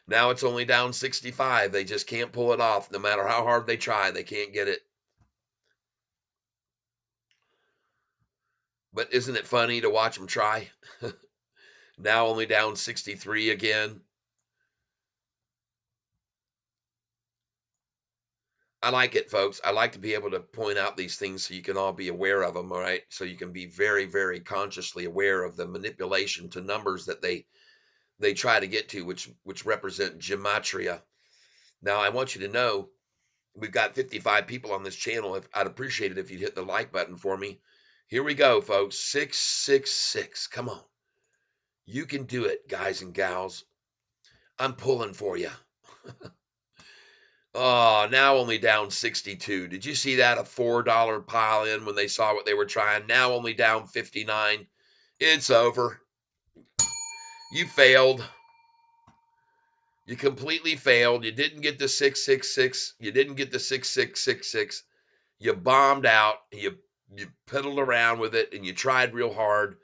now it's only down 65. They just can't pull it off. No matter how hard they try, they can't get it. But isn't it funny to watch them try? Now only down 63 again. I like it, folks. I like to be able to point out these things so you can all be aware of them, all right? So you can be very, very consciously aware of the manipulation to numbers that they try to get to, which represent gematria. Now, I want you to know we've got 55 people on this channel. I'd appreciate it if you'd hit the like button for me. Here we go, folks. 666. Come on. You can do it, guys and gals. I'm pulling for you. Oh, now only down 62. Did you see that? A $4 pile in when they saw what they were trying. Now only down 59. It's over. You failed. You completely failed. You didn't get the 666. You didn't get the 6666. You bombed out. You piddled around with it, and you tried real hard.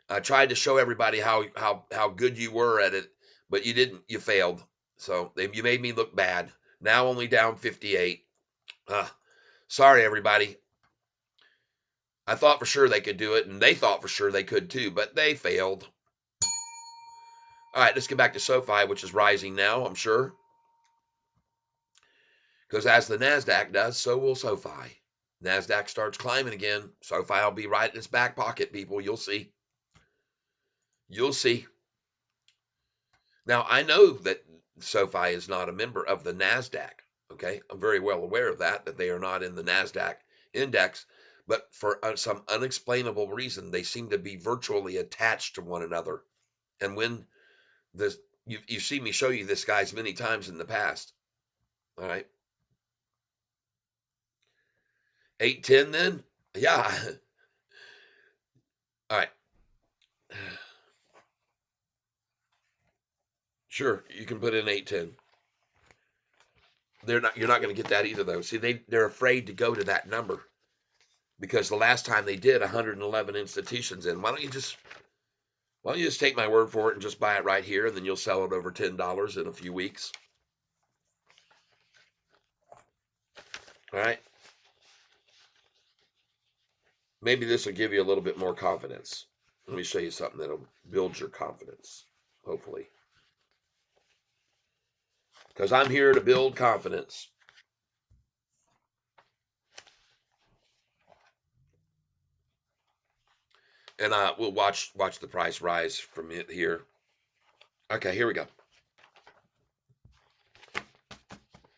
I tried to show everybody how good you were at it, but you didn't. You failed. So you made me look bad. Now only down 58. Sorry, everybody. I thought for sure they could do it, and they thought for sure they could too, but they failed. All right, let's get back to SoFi, which is rising now, I'm sure. Because as the NASDAQ does, so will SoFi. NASDAQ starts climbing again. SoFi will be right in its back pocket, people. You'll see. You'll see. Now, I know that SoFi is not a member of the NASDAQ. Okay. I'm very well aware of that they are not in the NASDAQ index. But for some unexplainable reason, they seem to be virtually attached to one another. And when this, you've seen me show you this, guys, many times in the past. All right. 810 then? Yeah. All right. Sure. You can put in 810. You're not going to get that either though. See, they're afraid to go to that number because the last time they did 111 institutions in. Why don't you just take my word for it and just buy it right here, and then you'll sell it over $10 in a few weeks. All right. Maybe this will give you a little bit more confidence. Let me show you something that'll build your confidence, hopefully. Because I'm here to build confidence. And we'll watch the price rise from it here. Okay, here we go.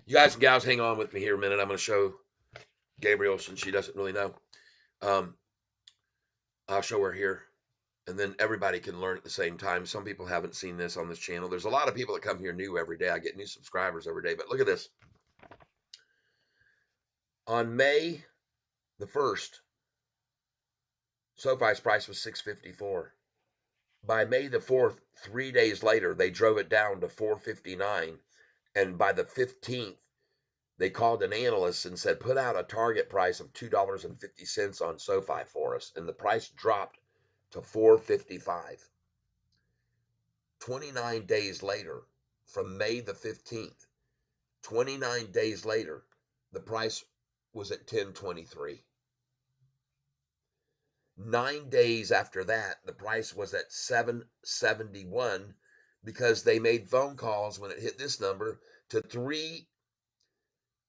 You guys and gals, hang on with me here a minute. I'm going to show Gabriel since she doesn't really know. I'll show her here, and then everybody can learn at the same time. Some people haven't seen this on this channel. There's a lot of people that come here new every day. I get new subscribers every day, but look at this. On May the 1st, SoFi's price was $6.54. By May the 4th, 3 days later, they drove it down to $4.59, and by the 15th, they called an analyst and said, put out a target price of $2.50 on SoFi for us. And the price dropped to $4.55. 29 days later, from May the 15th, 29 days later, the price was at $10.23. 9 days after that, the price was at $7.71 because they made phone calls when it hit this number to 3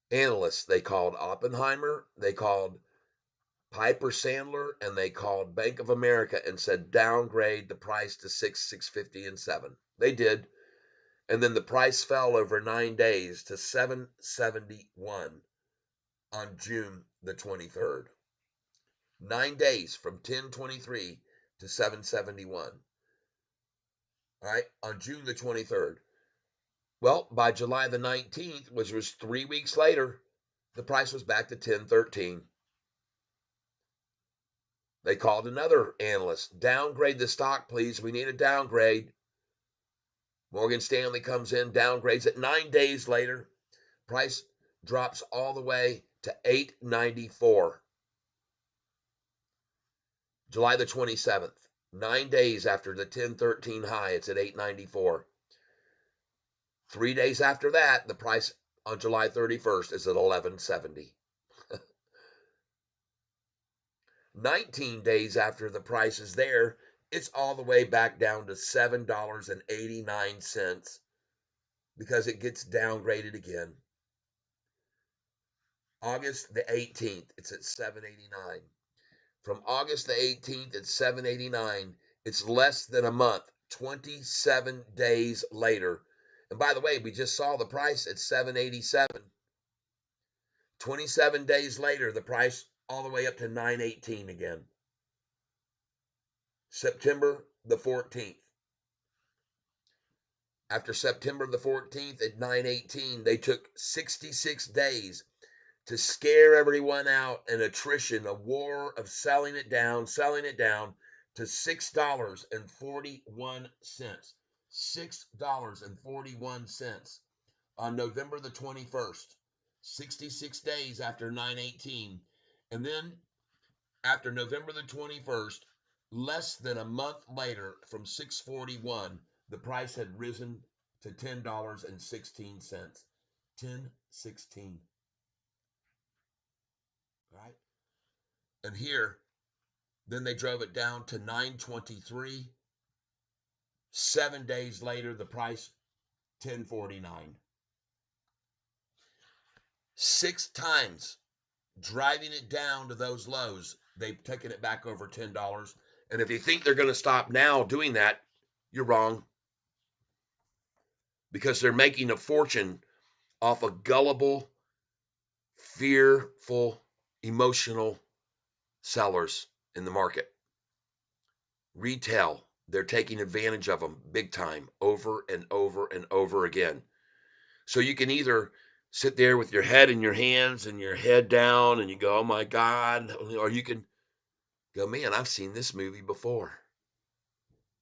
analysts. They called Oppenheimer, they called Piper Sandler, and they called Bank of America and said downgrade the price to 6.50 and 7. They did. And then the price fell over 9 days to 771 on June the 23rd. 9 days from 1023 to 771. All right, on June the 23rd. Well, by July the 19th, which was 3 weeks later, the price was back to 1013. They called another analyst. Downgrade the stock, please. We need a downgrade. Morgan Stanley comes in, downgrades it. 9 days later, price drops all the way to $8.94. July the 27th, 9 days after the 1013 high, it's at $8.94. 3 days after that, the price on July 31st is at $11.70. 19 days after the price is there, it's all the way back down to $7.89 because it gets downgraded again. August the 18th, it's at $7.89. From August the 18th at $7.89, it's less than a month, 27 days later. And by the way, we just saw the price at $7.87. 27 days later, the price all the way up to $9.18 again. September the 14th. After September the 14th at $9.18, they took 66 days to scare everyone out, an attrition, a war of selling it down to $6.41. $6.41 on November the 21st. 66 days after 9/18. And then after November the 21st, Less than a month later, from 641, the price had risen to $10.16. 10.16. Right? And here, then they drove it down to 923. 7 days later, the price 1049. 6 times driving it down to those lows, they've taken it back over $10. And if you think they're going to stop now doing that, you're wrong, because they're making a fortune off of gullible, fearful, emotional sellers in the market. Retail, they're taking advantage of them big time, over and over and over again. So you can either sit there with your head in your hands and your head down and you go, oh my God, or you can go, man, I've seen this movie before.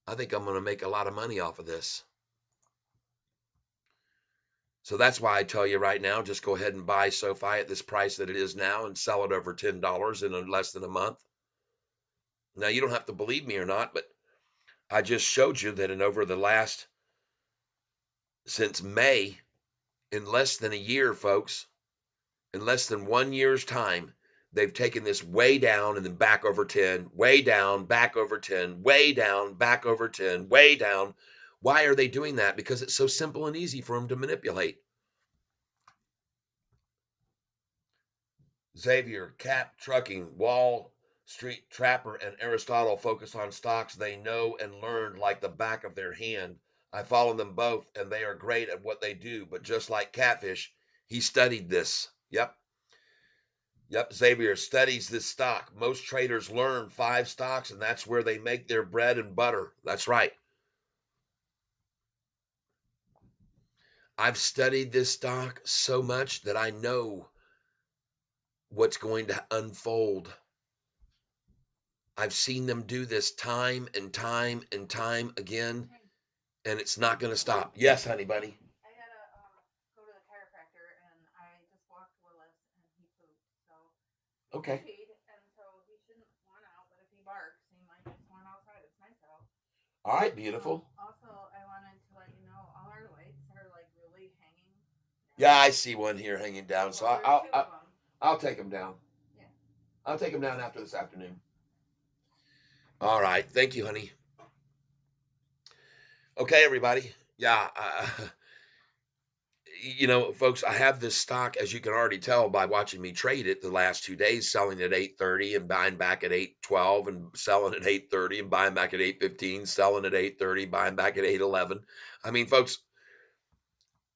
I think I'm going to make a lot of money off of this. So that's why I tell you right now, just go ahead and buy Sofi at this price that it is now and sell it over $10 in less than a month. Now, you don't have to believe me or not, but I just showed you that in over the last, since May, in less than a year, folks, in less than 1 year's time, they've taken this way down and then back over 10, way down, back over 10, way down, back over 10, way down. Why are they doing that? Because it's so simple and easy for them to manipulate. Xavier, Cap Trucking, Wall Street Trapper, and Aristotle focus on stocks they know and learn like the back of their hand. I follow them both, and they are great at what they do. But just like Catfish, he studied this. Yep. Yep. Xavier studies this stock. Most traders learn 5 stocks, and that's where they make their bread and butter. That's right. I've studied this stock so much that I know what's going to unfold. I've seen them do this time and time and time again, and it's not going to stop. Yes, honey bunny. I had to go to the chiropractor, and I just walked Willis, and he pooped. So Okay. he peed, and so he shouldn't want out. But if he barks, he might just want outside. It's nice out. All right, beautiful. Also, I wanted to let you know all our lights are like really hanging. Yeah, I see one here hanging down. So Well, there's 2 of them. I'll take them down. Yeah. I'll take them down after this afternoon. All right. Thank you, honey. Okay, everybody. Yeah. Folks, I have this stock, as you can already tell by watching me trade it the last 2 days, selling at 8:30 and buying back at 8:12 and selling at 8:30 and buying back at 8:15, selling at 8:30, buying back at 8:11. I mean, folks,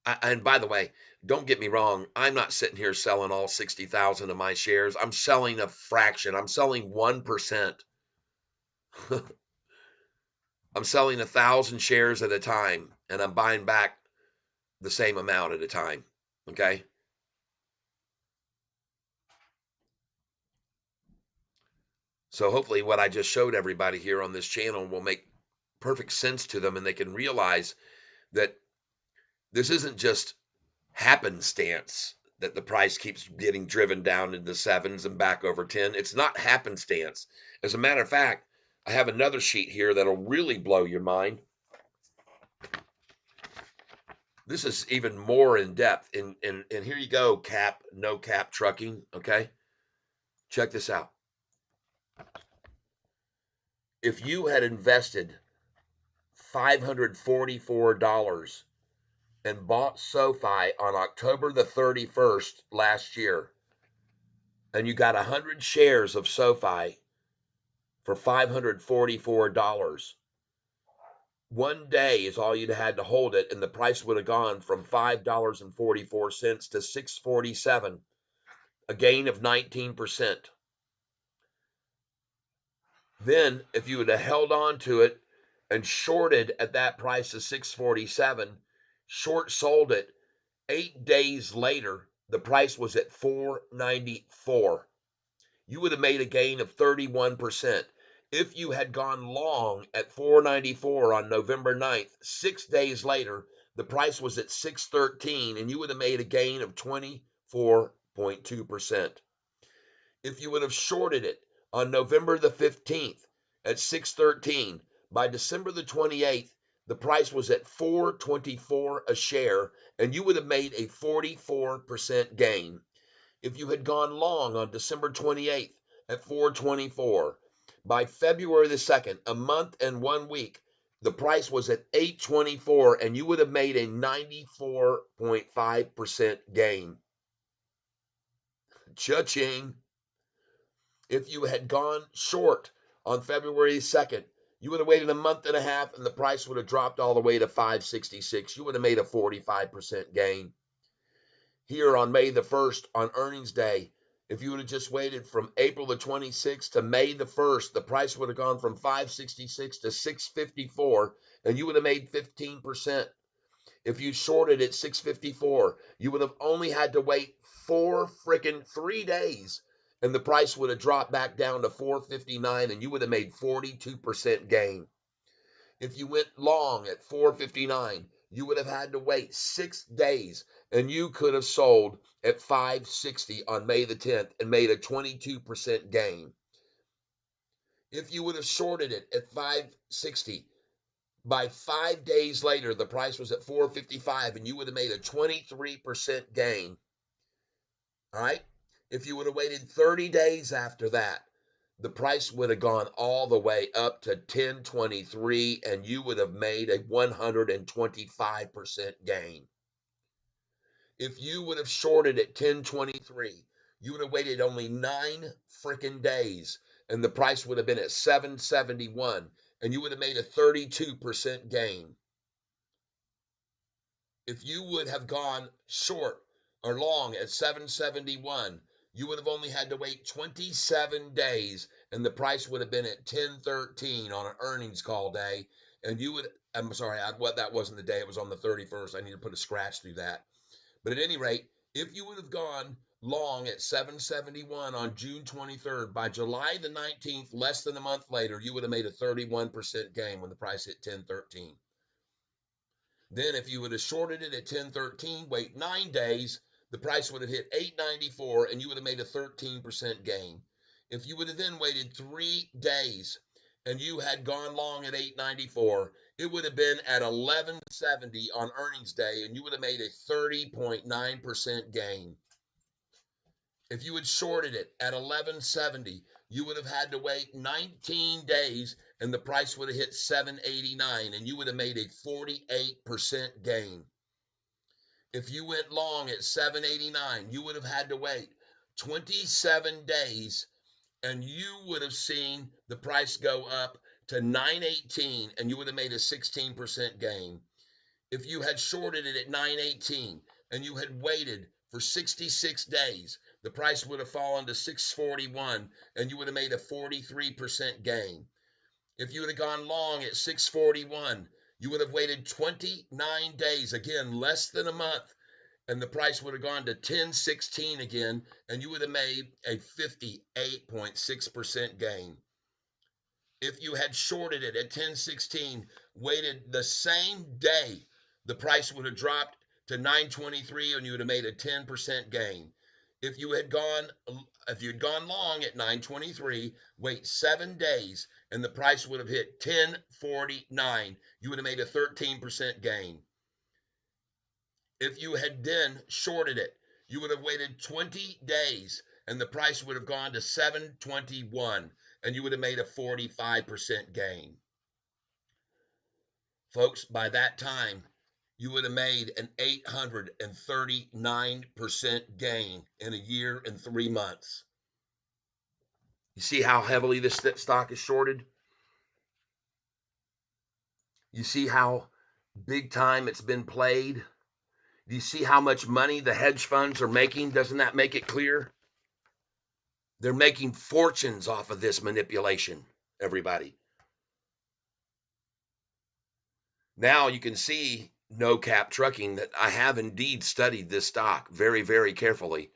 and by the way, don't get me wrong, I'm not sitting here selling all 60,000 of my shares. I'm selling a fraction. I'm selling 1%. I'm selling 1,000 shares at a time, and I'm buying back the same amount at a time. Okay. So hopefully what I just showed everybody here on this channel will make perfect sense to them, and they can realize that this isn't just happenstance that the price keeps getting driven down into sevens and back over 10. It's not happenstance. As a matter of fact, I have another sheet here that'll really blow your mind. This is even more in depth. And here you go, no cap trucking. Okay. Check this out. If you had invested $544 and bought SoFi on October the 31st last year, and you got 100 shares of SoFi for $544, one day is all you'd had to hold it, and the price would have gone from $5.44 to $6.47, a gain of 19%. Then, if you would have held on to it and shorted at that price of 647, short sold it 8 days later, the price was at 494. You would have made a gain of 31%. If you had gone long at 494 on November 9th, 6 days later, the price was at 613, and you would have made a gain of 24.2%. If you would have shorted it on November the 15th at 613. By December the 28th, the price was at 424 a share, and you would have made a 44% gain. If you had gone long on December 28th at 424, by February the 2nd, a month and 1 week, the price was at 824, and you would have made a 94.5% gain. Cha-ching. If you had gone short on February 2nd, you would have waited a month and a half and the price would have dropped all the way to 566. You would have made a 45% gain. Here on May the 1st, on earnings day, if you would have just waited from April the 26th to May the 1st, the price would have gone from 566 to 654 and you would have made 15%. If you shorted at 654, you would have only had to wait 3 days and the price would have dropped back down to 459 and you would have made 42% gain. If you went long at 459, you would have had to wait 6 days and you could have sold at 560 on May the 10th and made a 22% gain. If you would have shorted it at 560, by 5 days later, the price was at 455 and you would have made a 23% gain. All right. If you would have waited 30 days after that, the price would have gone all the way up to 1023 and you would have made a 125% gain. If you would have shorted at 1023, you would have waited only 9 days and the price would have been at 771 and you would have made a 32% gain. If you would have gone short or long at 771, you would have only had to wait 27 days and the price would have been at 1013 on an earnings call day. And you would, I'm sorry, that wasn't the day, it was on the 31st. I need to put a scratch through that. But at any rate, if you would have gone long at 771 on June 23rd, by July the 19th, less than a month later, you would have made a 31% gain when the price hit 1013. Then if you would have shorted it at 1013, wait 9 days, the price would have hit 894 and you would have made a 13% gain. If you would have then waited 3 days and you had gone long at 894, it would have been at 1170 on earnings day and you would have made a 30.9% gain. If you had shorted it at 1170, you would have had to wait 19 days and the price would have hit 789 and you would have made a 48% gain. If you went long at 789, you would have had to wait 27 days and you would have seen the price go up to 918 and you would have made a 16% gain. If you had shorted it at 918 and you had waited for 66 days, the price would have fallen to 641 and you would have made a 43% gain. If you would have gone long at 641, you would have waited 29 days, again, less than a month, and the price would have gone to 1016 again, and you would have made a 58.6% gain. If you had shorted it at 1016, waited the same day, the price would have dropped to 923 and you would have made a 10% gain. If you had gone long at 923, wait 7 days and the price would have hit 1049, you would have made a 13% gain. If you had then shorted it, you would have waited 20 days and the price would have gone to 721 and you would have made a 45% gain. Folks, by that time, you would have made an 839% gain in a year and 3 months. You see how heavily this stock is shorted? You see how big time it's been played? Do you see how much money the hedge funds are making? Doesn't that make it clear? They're making fortunes off of this manipulation, everybody. Now you can see, No Cap Trucking, that I have indeed studied this stock very, very carefully.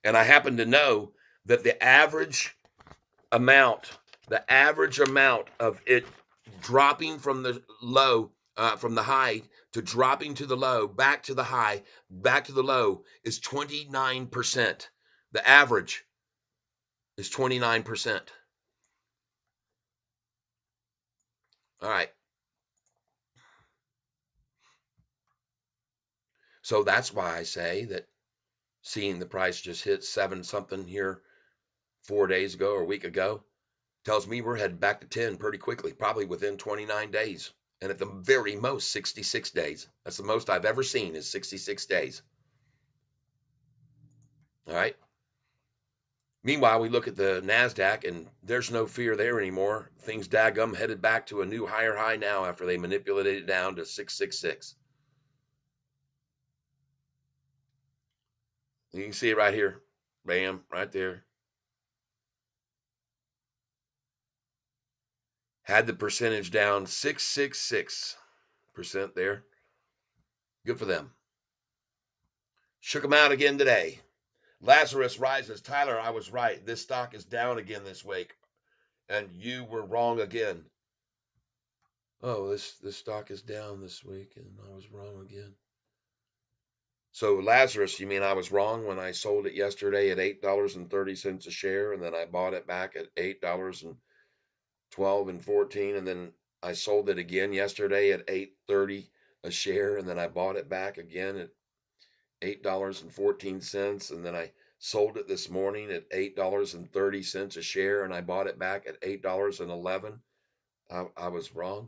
And I happen to know that amount, the average amount of it dropping from the low, from the high to dropping to the low, back to the high, back to the low is 29%. The average is 29%. All right. So that's why I say that seeing the price just hit seven something here 4 days ago or a week ago tells me we're headed back to 10 pretty quickly, probably within 29 days. And at the very most, 66 days. That's the most I've ever seen is 66 days. All right. Meanwhile, we look at the NASDAQ and there's no fear there anymore. Things daggum headed back to a new higher high now after they manipulated it down to 666. You can see it right here. Bam, right there. Had the percentage down 666% there. Good for them. Shook them out again today. Lazarus rises. Tyler, I was right. This stock is down again this week, and you were wrong again. Oh, this stock is down this week, and I was wrong again. So Lazarus, you mean I was wrong when I sold it yesterday at $8.30 a share, and then I bought it back at $8.12 and 14, and then I sold it again yesterday at 8.30 a share, and then I bought it back again at $8.14, and then I sold it this morning at $8.30 a share, and I bought it back at $8.11. I was wrong.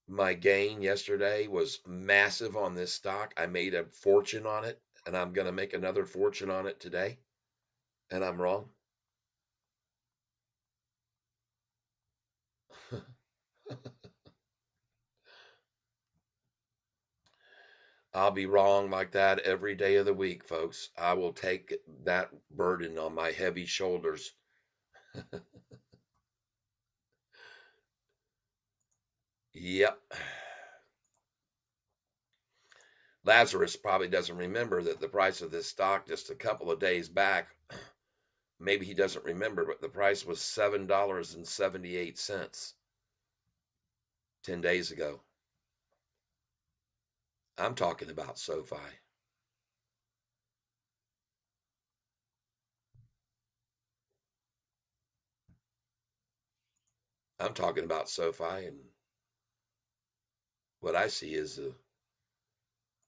My gain yesterday was massive on this stock. I made a fortune on it, and I'm going to make another fortune on it today, and I'm wrong. I'll be wrong like that every day of the week, folks. I will take that burden on my heavy shoulders. Yep. Lazarus probably doesn't remember that the price of this stock just a couple of days back, maybe he doesn't remember, but the price was $7.78 10 days ago. I'm talking about SoFi. I'm talking about SoFi, and what I see is the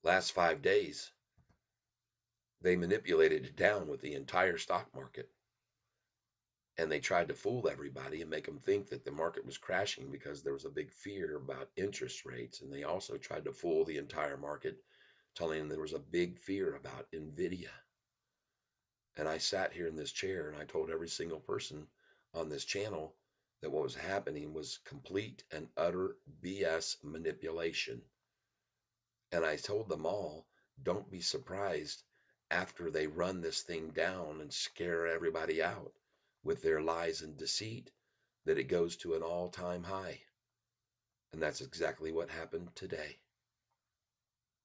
last 5 days, they manipulated it down with the entire stock market. And they tried to fool everybody and make them think that the market was crashing because there was a big fear about interest rates. And they also tried to fool the entire market, telling them there was a big fear about NVIDIA. And I sat here in this chair and I told every single person on this channel that what was happening was complete and utter BS manipulation. And I told them all, don't be surprised after they run this thing down and scare everybody out with their lies and deceit that it goes to an all time high. And that's exactly what happened today.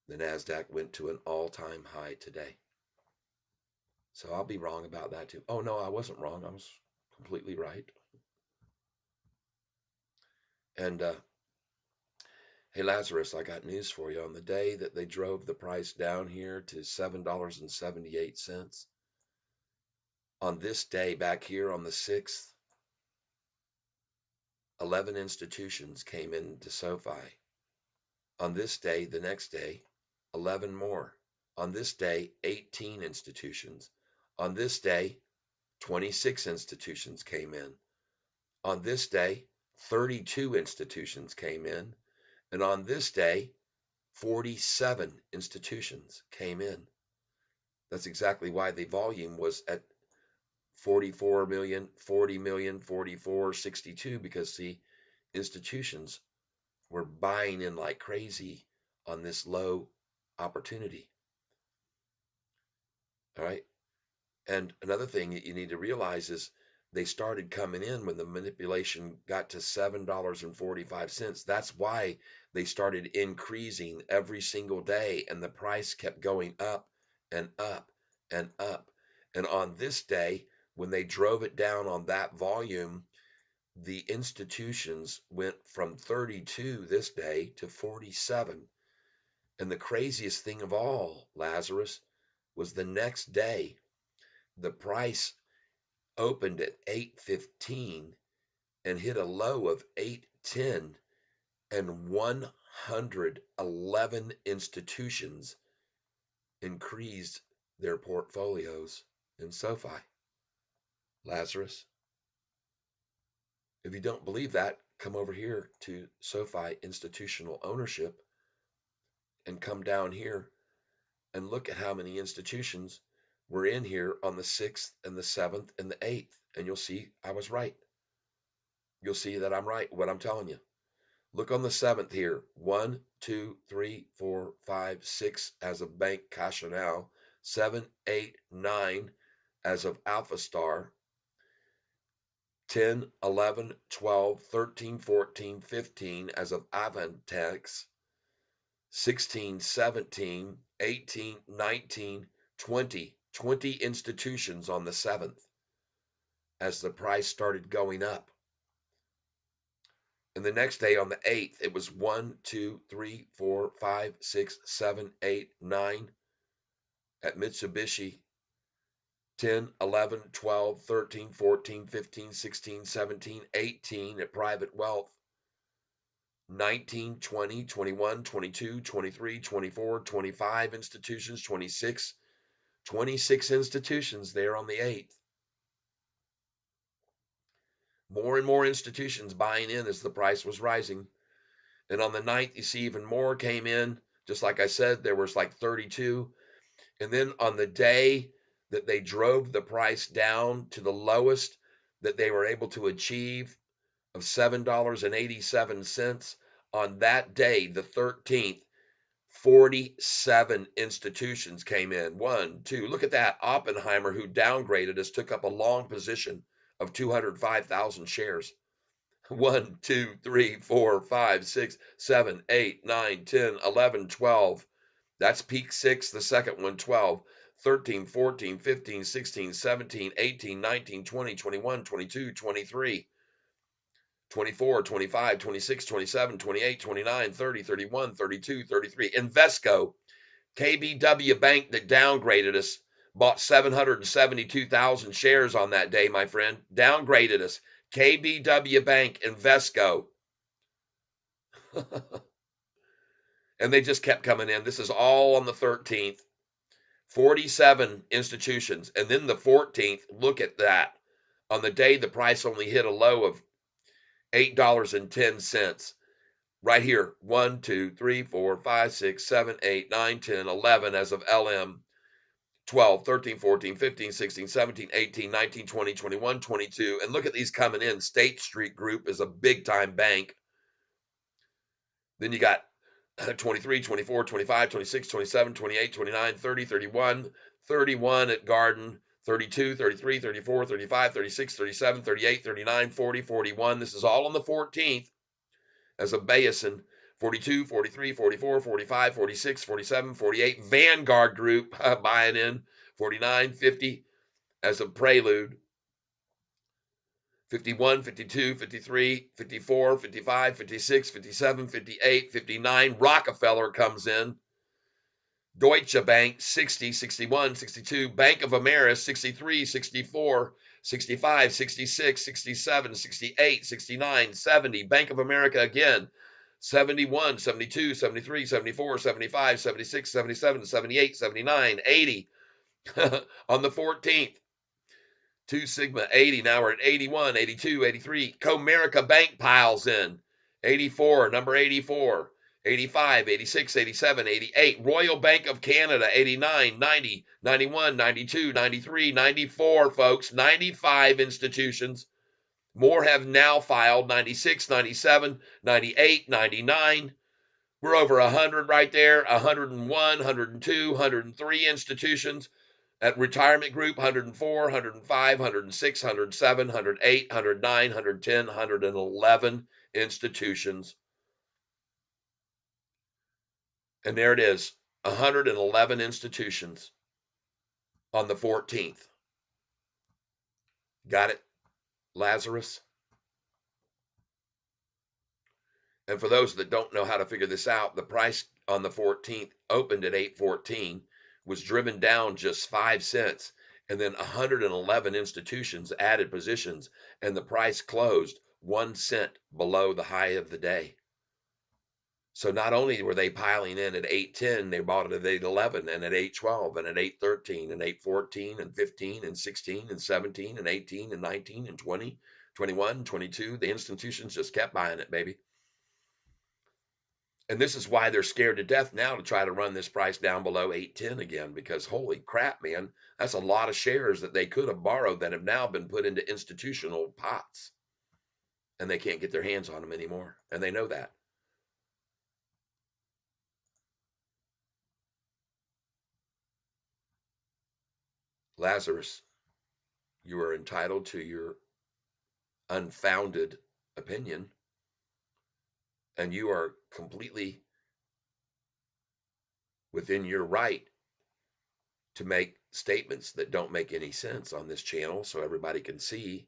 The NASDAQ went to an all time high today. So I'll be wrong about that too. Oh, no, I wasn't wrong. I was completely right. And hey, Lazarus, I got news for you. On the day that they drove the price down here to $7.78, on this day back here on the 6th, 11 institutions came into SoFi. On this day, the next day, 11 more. On this day, 18 institutions. On this day, 26 institutions came in. On this day, 32 institutions came in. And on this day, 47 institutions came in. That's exactly why the volume was at 44 million, 40 million, 44, 62, because the institutions were buying in like crazy on this low opportunity. All right. And another thing that you need to realize is they started coming in when the manipulation got to $7.45. That's why they started increasing every single day, and the price kept going up and up and up. And on this day, when they drove it down on that volume, the institutions went from 32 this day to 47. And the craziest thing of all, Lazarus, was the next day, the price opened at 8.15 and hit a low of 810, and 111 institutions increased their portfolios in SoFi. Lazarus, if you don't believe that, come over here to SoFi Institutional Ownership and come down here and look at how many institutions were in here on the 6th and the 7th and the 8th, and you'll see I was right. You'll see that I'm right, what I'm telling you. Look on the 7th here. 1, 2, 3, 4, 5, 6 as of Bank Caixa now. 7, 8, 9 as of Alpha Star. 10, 11, 12, 13, 14, 15 as of Avantex. 16, 17, 18, 19, 20 institutions on the 7th as the price started going up. And the next day on the 8th, it was 1, 2, 3, 4, 5, 6, 7, 8, 9 at Mitsubishi. 10, 11, 12, 13, 14, 15, 16, 17, 18 at Private Wealth. 19, 20, 21, 22, 23, 24, 25 institutions, 26 institutions there on the 8th. More and more institutions buying in as the price was rising. And on the 9th, you see even more came in. Just like I said, there was like 32. And then on the day that they drove the price down to the lowest that they were able to achieve of $7.87, on that day, the 13th, 47 institutions came in. 1, 2, look at that. Oppenheimer, who downgraded us, took up a long position of 205,000 shares. 1, 2, 3, 4, 5, 6, 7, 8, 9, 10, 11, 12. That's peak 6, the second one 12, 13, 14, 15, 16, 17, 18, 19, 20, 21, 22, 23. 24, 25, 26, 27, 28, 29, 30, 31, 32, 33. Invesco, KBW Bank that downgraded us, bought 772,000 shares on that day, my friend. Downgraded us. KBW Bank, Invesco. And they just kept coming in. This is all on the 13th. 47 institutions. And then the 14th, look at that. On the day the price only hit a low of $8.10. Right here, 1, 2, 3, 4, 5, 6, 7, 8, 9, 10, 11 as of LM, 12, 13, 14, 15, 16, 17, 18, 19, 20, 21, 22. And look at these coming in. State Street Group is a big time bank. Then you got 23, 24, 25, 26, 27, 28, 29, 30, 31, 31 at Garden, 32, 33, 34, 35, 36, 37, 38, 39, 40, 41. This is all on the 14th as a Bayesian. 42, 43, 44, 45, 46, 47, 48. Vanguard Group buying in. 49, 50 as a Prelude. 51, 52, 53, 54, 55, 56, 57, 58, 59. Rockefeller comes in. Deutsche Bank, 60, 61, 62. Bank of America, 63, 64, 65, 66, 67, 68, 69, 70. Bank of America again, 71, 72, 73, 74, 75, 76, 77, 78, 79, 80 on the 14th. 2 Sigma 80. Now we're at 81, 82, 83. Comerica Bank piles in. 84, number 84. 85, 86, 87, 88. Royal Bank of Canada, 89, 90, 91, 92, 93, 94, folks. 95 institutions. More have now filed. 96, 97, 98, 99. We're over 100 right there. 101, 102, 103 institutions. At Retirement Group, 104, 105, 106, 107, 108, 109, 110, 111 institutions. And there it is, 111 institutions on the 14th. Got it, Lazarus? And for those that don't know how to figure this out, the price on the 14th opened at 814, was driven down just 5 cents, and then 111 institutions added positions, and the price closed 1 cent below the high of the day. So not only were they piling in at 8.10, they bought it at 8.11 and at 8.12 and at 8.13 and 8.14 and 15 and 16 and 17 and 18 and 19 and 20, 21, 22. The institutions just kept buying it, baby. And this is why they're scared to death now to try to run this price down below 8.10 again, because holy crap, man, that's a lot of shares that they could have borrowed that have now been put into institutional pots, and they can't get their hands on them anymore. And they know that. Lazarus, you are entitled to your unfounded opinion, and you are completely within your right to make statements that don't make any sense on this channel so everybody can see.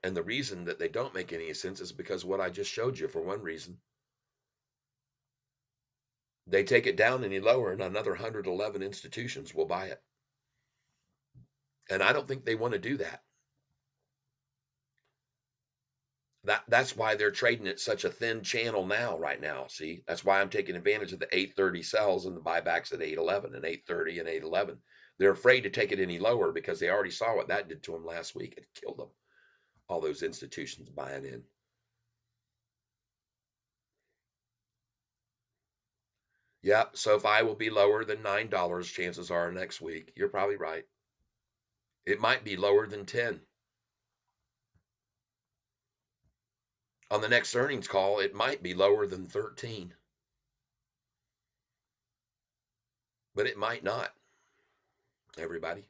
And the reason that they don't make any sense is because what I just showed you. For one reason, they take it down any lower and another 111 institutions will buy it, and I don't think they want to do that. That's why they're trading at such a thin channel now, right now. See, that's why I'm taking advantage of the 830 sells and the buybacks at 811 and 830 and 811. They're afraid to take it any lower because they already saw what that did to them last week. It killed them. All those institutions buying in. Yep. SoFi will be lower than $9. Chances are next week. You're probably right. It might be lower than 10. On the next earnings call, it might be lower than 13, but it might not. Everybody.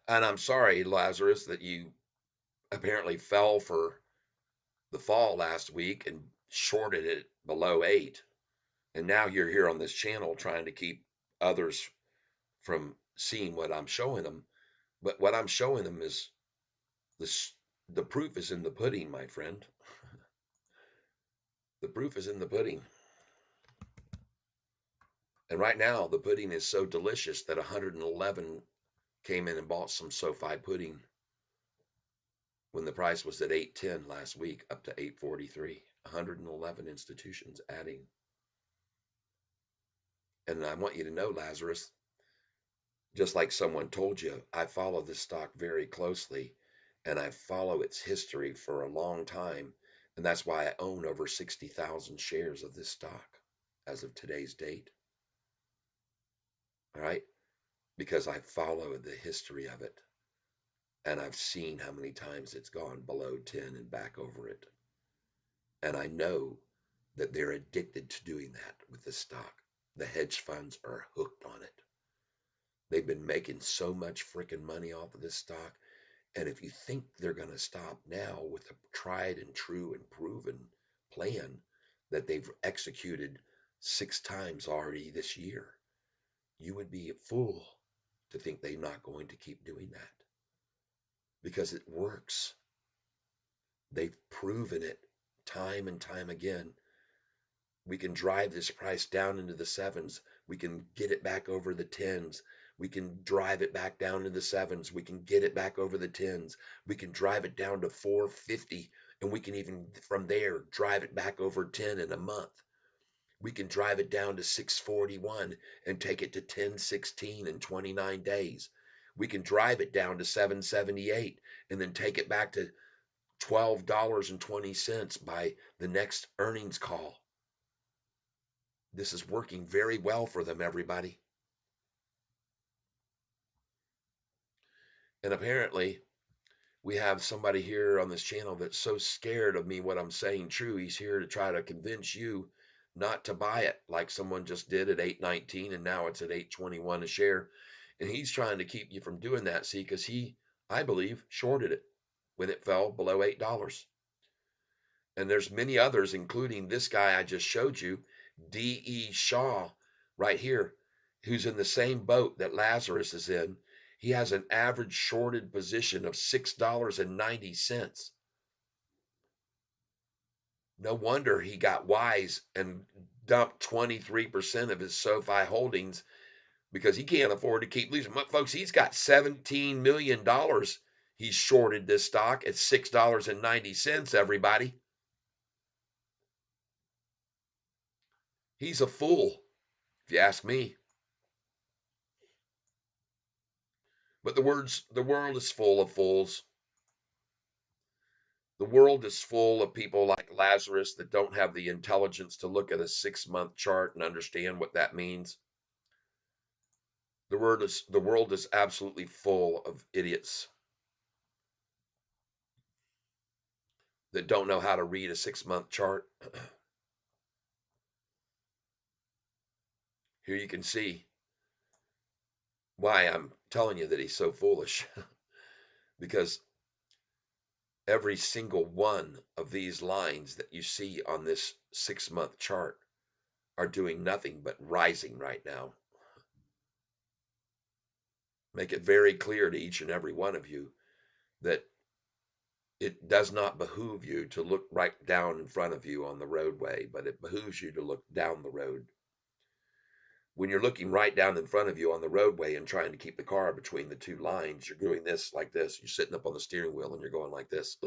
And I'm sorry, Lazarus, that you apparently fell for the fall last week and shorted it below 8. And now you're here on this channel trying to keep others from seeing what I'm showing them. But what I'm showing them is this, the proof is in the pudding, my friend. The proof is in the pudding. And right now, the pudding is so delicious that 111 came in and bought some SoFi pudding when the price was at 8.10 last week, up to 8.43. 111 institutions adding. And I want you to know, Lazarus, just like someone told you, I follow this stock very closely and I follow its history for a long time. And that's why I own over 60,000 shares of this stock as of today's date. All right. Because I follow the history of it and I've seen how many times it's gone below 10 and back over it. And I know that they're addicted to doing that with this stock. The hedge funds are hooked on it. They've been making so much freaking money off of this stock. And if you think they're going to stop now with a tried and true and proven plan that they've executed 6 times already this year, you would be a fool to think they're not going to keep doing that because it works. They've proven it time and time again. We can drive this price down into the sevens. We can get it back over the tens. We can drive it back down to the sevens. We can get it back over the tens. We can drive it down to 450, and we can even from there drive it back over 10 in a month. We can drive it down to 641 and take it to 1016 in 29 days. We can drive it down to 778 and then take it back to $12.20 by the next earnings call. This is working very well for them, everybody. And apparently, we have somebody here on this channel that's so scared of me what I'm saying true. He's here to try to convince you not to buy it like someone just did at 8.19 and now it's at 8.21 a share. And he's trying to keep you from doing that, see, because he, I believe, shorted it when it fell below $8. And there's many others, including this guy I just showed you, D.E. Shaw, right here, who's in the same boat that Lazarus is in. He has an average shorted position of $6.90. No wonder he got wise and dumped 23% of his SoFi holdings because he can't afford to keep losing. Folks, he's got $17 million. He's shorted this stock at $6.90. Everybody, he's a fool, if you ask me. But the world is full of fools. The world is full of people like Lazarus that don't have the intelligence to look at a 6 month chart and understand what that means. The world is absolutely full of idiots that don't know how to read a 6 month chart. Here you can see why I'm telling you that he's so foolish. Because every single one of these lines that you see on this 6 month chart are doing nothing but rising right now. Make it very clear to each and every one of you that it does not behoove you to look right down in front of you on the roadway, but it behooves you to look down the road. When you're looking right down in front of you on the roadway and trying to keep the car between the two lines, you're doing this like this. You're sitting up on the steering wheel and you're going like this.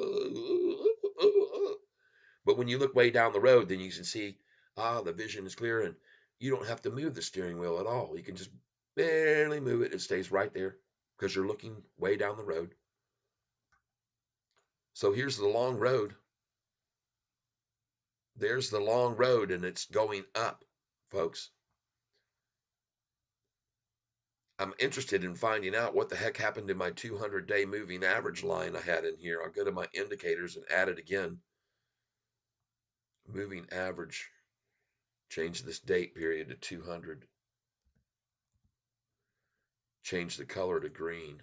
But when you look way down the road, then you can see, the vision is clear and you don't have to move the steering wheel at all. You can just barely move it. It stays right there because you're looking way down the road. So here's the long road. There's the long road and it's going up, folks. I'm interested in finding out what the heck happened to my 200-day moving average line I had in here. I'll go to my indicators and add it again. Moving average. Change this date period to 200. Change the color to green.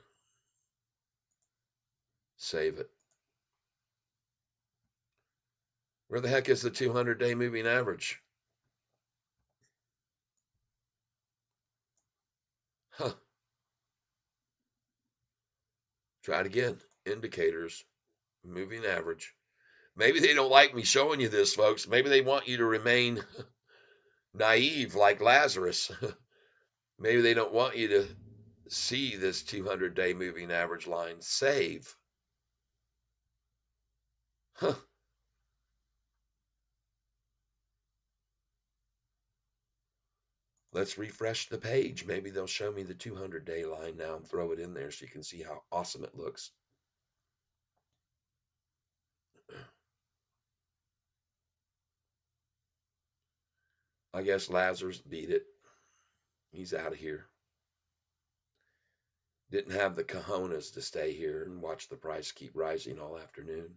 Save it. Where the heck is the 200-day moving average? Huh. Try it again. Indicators. Moving average. Maybe they don't like me showing you this, folks. Maybe they want you to remain naive like Lazarus. Maybe they don't want you to see this 200-day moving average line. Save. Huh. Let's refresh the page. Maybe they'll show me the 200-day line now and throw it in there so you can see how awesome it looks. I guess Lazarus beat it. He's out of here. Didn't have the cojones to stay here and watch the price keep rising all afternoon.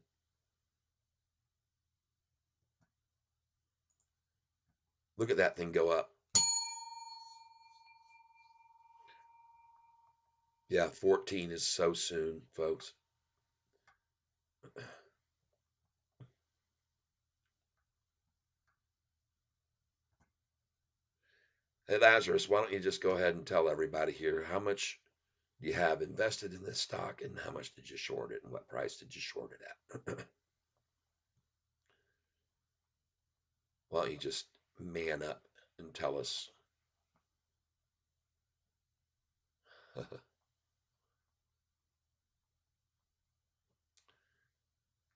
Look at that thing go up. Yeah, 14 is so soon, folks. Hey, Lazarus, why don't you just go ahead and tell everybody here how much do you have invested in this stock and how much did you short it and what price did you short it at? Why don't you just man up and tell us?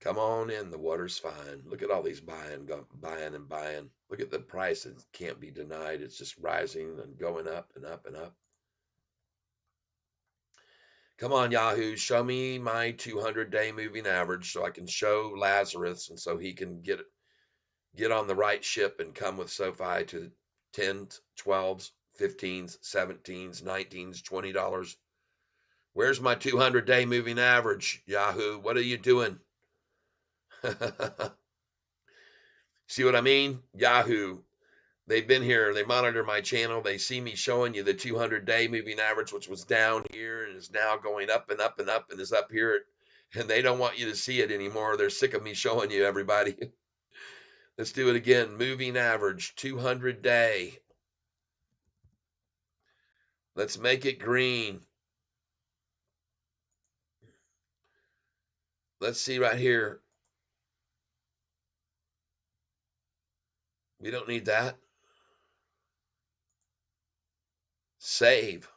Come on in, the water's fine. Look at all these buying and buying. Look at the price, it can't be denied. It's just rising and going up and up and up. Come on, Yahoo, show me my 200-day moving average so I can show Lazarus and so he can get on the right ship and come with Sofi to 10s, 12s, 15s, 17s, 19s, $20. Where's my 200-day moving average, Yahoo? What are you doing? See what I mean? Yahoo. They've been here. They monitor my channel. They see me showing you the 200-day moving average, which was down here and is now going up and up and up and is up here. And they don't want you to see it anymore. They're sick of me showing you, everybody. Let's do it again. Moving average, 200-day. Let's make it green. Let's see right here. We don't need that. Save.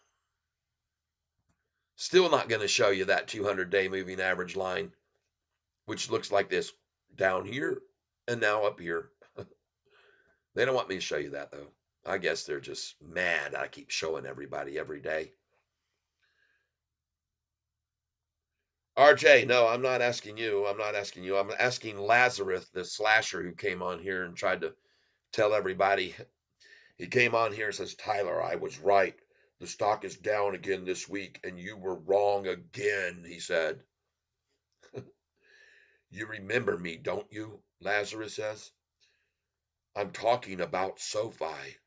Still not going to show you that 200-day moving average line, which looks like this down here and now up here. They don't want me to show you that, though. I guess they're just mad I keep showing everybody every day. RJ, no, I'm not asking you. I'm not asking you. I'm asking Lazarus, the slasher who came on here and tried to tell everybody. He came on here and says, Tyler, I was right. The stock is down again this week, and you were wrong again, he said. You remember me, don't you? Lazarus says. I'm talking about SoFi.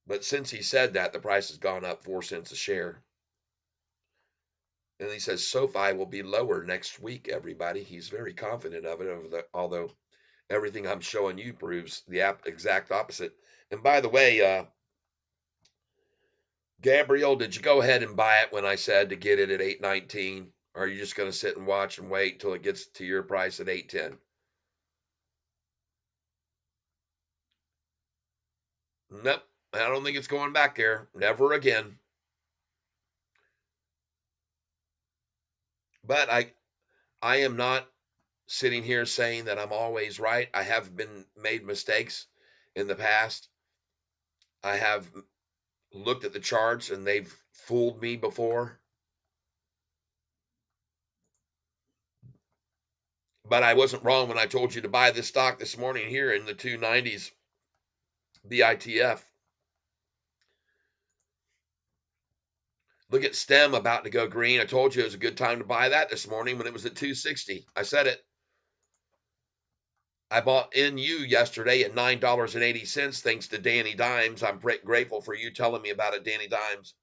But since he said that, the price has gone up 4 cents a share. And he says SoFi will be lower next week, everybody. He's very confident of it, although everything I'm showing you proves the exact opposite. And by the way, Gabriel, did you go ahead and buy it when I said to get it at 8.19? Or are you just going to sit and watch and wait till it gets to your price at 8.10? Nope. I don't think it's going back there. Never again. But I am not sitting here saying that I'm always right. I have been made mistakes in the past. I have looked at the charts and they've fooled me before. But I wasn't wrong when I told you to buy this stock this morning here in the 290s BITF. Look at STEM about to go green. I told you it was a good time to buy that this morning when it was at 260. I said it. I bought NU yesterday at $9.80 thanks to Danny Dimes. I'm grateful for you telling me about it, Danny Dimes.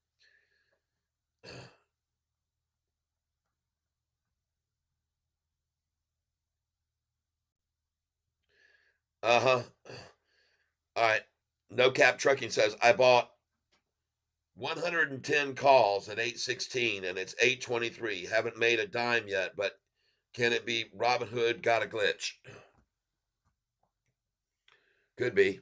Uh-huh. All right. No Cap Trucking says, I bought 110 calls at 816 and it's 823. Haven't made a dime yet, but can it be Robinhood got a glitch? Could be.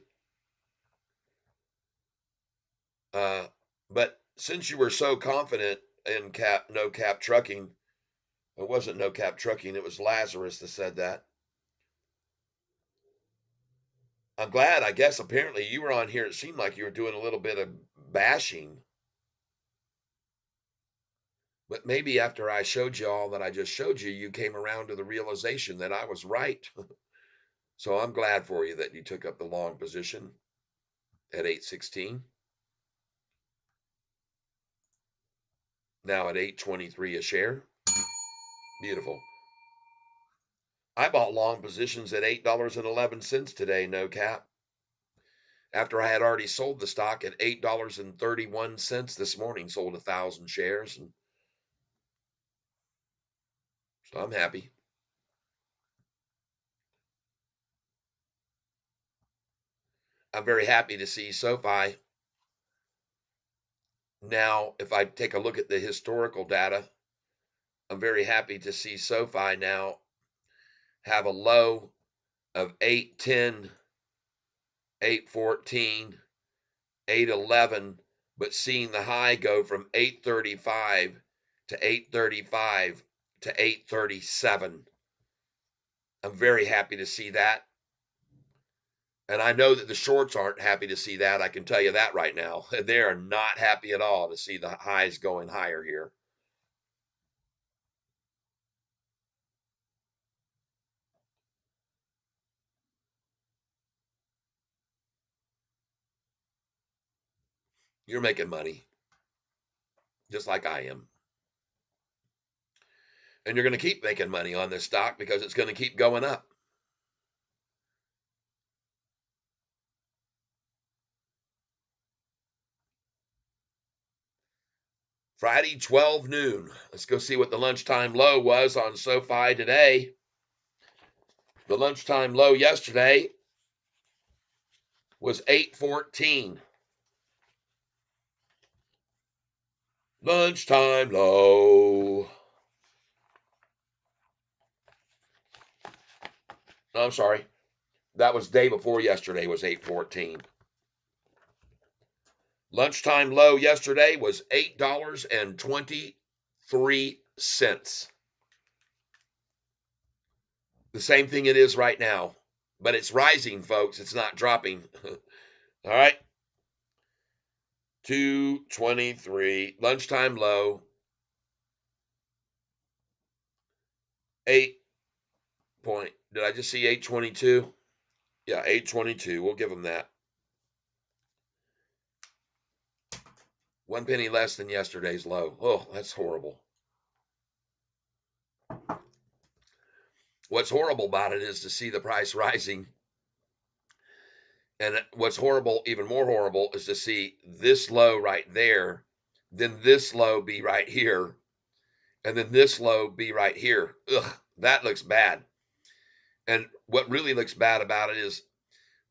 Uh, but since you were so confident in no cap trucking, it wasn't no cap trucking, it was Lazarus that said that. I'm glad, I guess apparently you were on here. It seemed like you were doing a little bit of bashing. But maybe after I showed you all that I just showed you, you came around to the realization that I was right. So I'm glad for you that you took up the long position at 816. Now at 823 a share. Beautiful. I bought long positions at $8.11 today, no cap. After I had already sold the stock at $8.31 this morning, sold 1,000 shares. And so I'm happy. I'm very happy to see SoFi. Now, if I take a look at the historical data, I'm very happy to see SoFi now have a low of 810, 814, 811, but seeing the high go from 835 to 835 to 837. I'm very happy to see that. And I know that the shorts aren't happy to see that. I can tell you that right now. They are not happy at all to see the highs going higher here. You're making money, just like I am. And you're going to keep making money on this stock because it's going to keep going up. Friday, 12 noon. Let's go see what the lunchtime low was on SoFi today. The lunchtime low yesterday was 814. Lunchtime low. No, I'm sorry. That was day before yesterday was 814. Lunchtime low yesterday was $8.23. The same thing it is right now, but it's rising, folks. It's not dropping. All right. 223. Lunchtime low. 8 point. Did I just see 822? Yeah, 822. We'll give them that. 1 penny less than yesterday's low. Oh, that's horrible. What's horrible about it is to see the price rising. And what's horrible, even more horrible, is to see this low right there, then this low be right here, and then this low be right here. Ugh, that looks bad. And what really looks bad about it is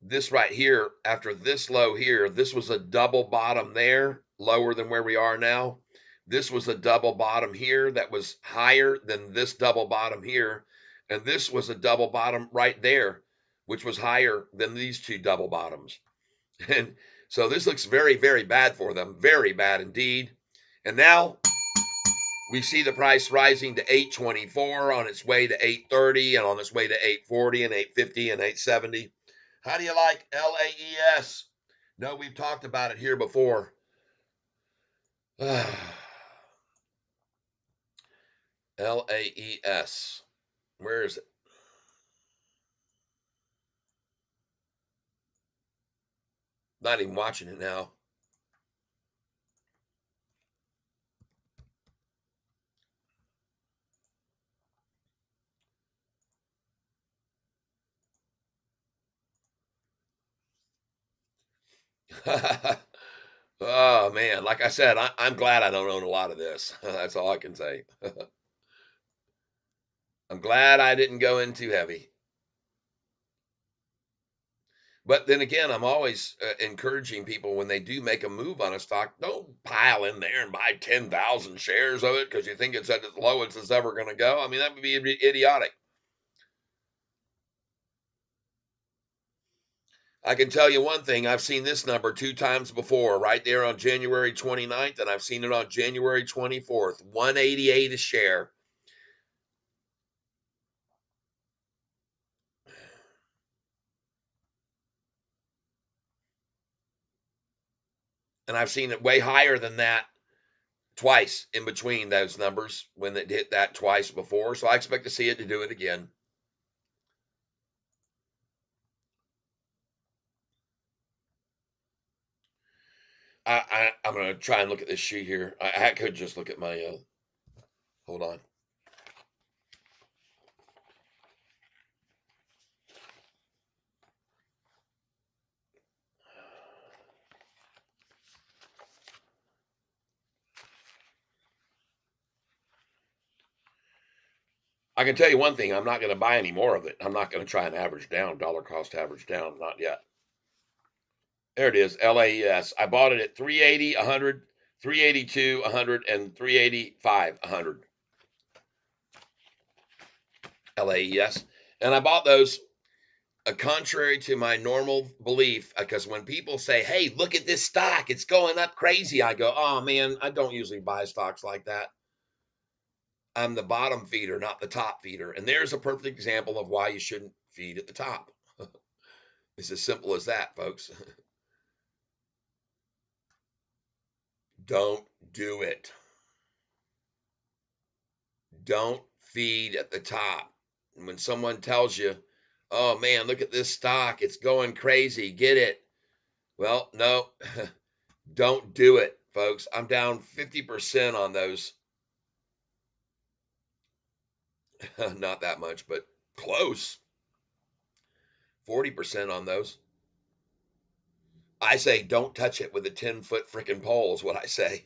this right here, after this low here, this was a double bottom there, lower than where we are now. This was a double bottom here that was higher than this double bottom here. And this was a double bottom right there, which was higher than these two double bottoms. And so this looks very, very bad for them. Very bad indeed. And now we see the price rising to 824, on its way to 830, and on its way to 840 and 850 and 870. How do you like LAES? No, we've talked about it here before. LAES. Where is it? Not even watching it now. Oh man, like I said, I'm glad I don't own a lot of this. That's all I can say. I'm glad I didn't go in too heavy. But then again, I'm always encouraging people when they do make a move on a stock, don't pile in there and buy 10,000 shares of it because you think it's at the lowest it's ever going to go. I mean, that would be idiotic. I can tell you one thing. I've seen this number two times before, right there on January 29th, and I've seen it on January 24th, 188 a share. And I've seen it way higher than that twice in between those numbers when it hit that twice before. So I expect to see it to do it again. I'm going to try and look at this sheet here. I could just look at my, hold on. I can tell you one thing. I'm not going to buy any more of it. I'm not going to try and average down, dollar cost average down. Not yet. There it is, LAES. I bought it at 380, 100, 382, 100, and 385, 100. LAES. And I bought those contrary to my normal belief, because when people say, hey, look at this stock, it's going up crazy, I go, oh man, I don't usually buy stocks like that. I'm the bottom feeder, not the top feeder. And there's a perfect example of why you shouldn't feed at the top. It's as simple as that, folks. Don't do it. Don't feed at the top. And when someone tells you, oh man, look at this stock, it's going crazy, get it. Well, no, don't do it, folks. I'm down 50% on those. Not that much, but close. 40% on those. I say don't touch it with a 10-foot freaking pole, is what I say.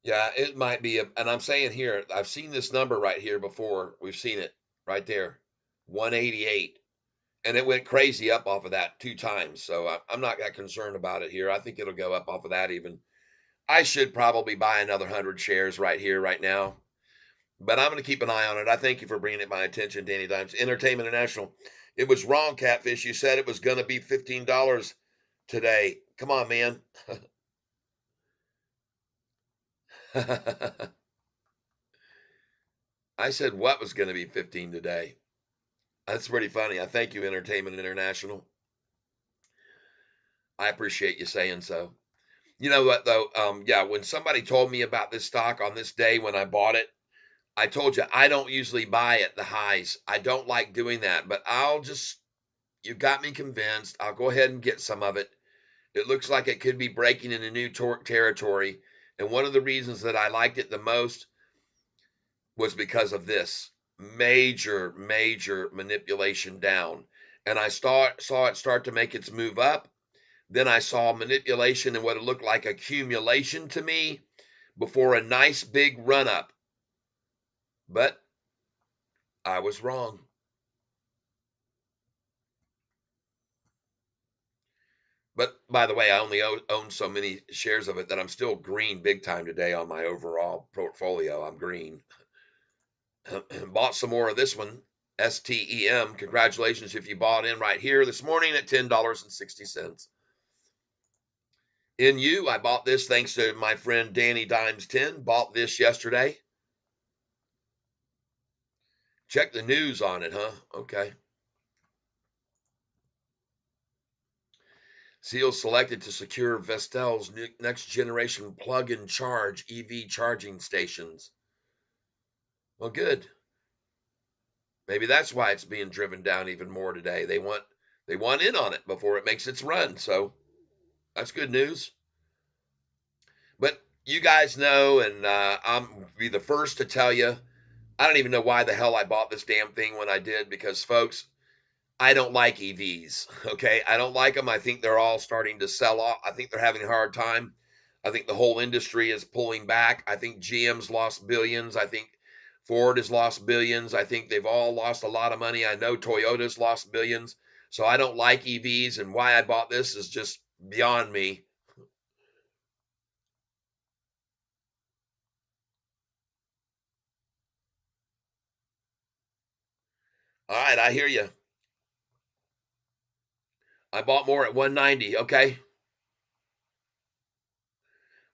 Yeah, it might be and I'm saying here, I've seen this number right here before. We've seen it right there, 188. And it went crazy up off of that two times. So I'm not that concerned about it here. I think it'll go up off of that even. I should probably buy another 100 shares right here, right now. But I'm going to keep an eye on it. I thank you for bringing it my attention, Danny Dimes. Entertainment International. It was wrong, Catfish. You said it was going to be $15 today. Come on, man. I said what was going to be 15 today. That's pretty funny. I thank you, Entertainment International. I appreciate you saying so. You know what though? Yeah, when somebody told me about this stock on this day when I bought it, I told you I don't usually buy at the highs. I don't like doing that, but you got me convinced. I'll go ahead and get some of it. It looks like it could be breaking into new territory. And one of the reasons that I liked it the most was because of this major manipulation down. And I saw it start to make its move up. Then I saw manipulation and what it looked like accumulation to me before a nice big run up. But I was wrong. But by the way, I only own so many shares of it that I'm still green big time today on my overall portfolio. I'm green. Bought some more of this one, STEM. Congratulations if you bought in right here this morning at $10.60. In you, I bought this thanks to my friend Danny Dimes 10. Bought this yesterday. Check the news on it, huh? Okay. Seal selected to secure Vestel's next generation plug and charge EV charging stations. Well, good. Maybe that's why it's being driven down even more today. They want in on it before it makes its run. So that's good news. But you guys know, and I'm be the first to tell you, I don't even know why the hell I bought this damn thing when I did, because folks, I don't like EVs. Okay, I don't like them. I think they're all starting to sell off. I think they're having a hard time. I think the whole industry is pulling back. I think GM's lost billions. I think Ford has lost billions. I think they've all lost a lot of money. I know Toyota's lost billions. So I don't like EVs, and why I bought this is just beyond me. All right, I hear you. I bought more at 190. Okay.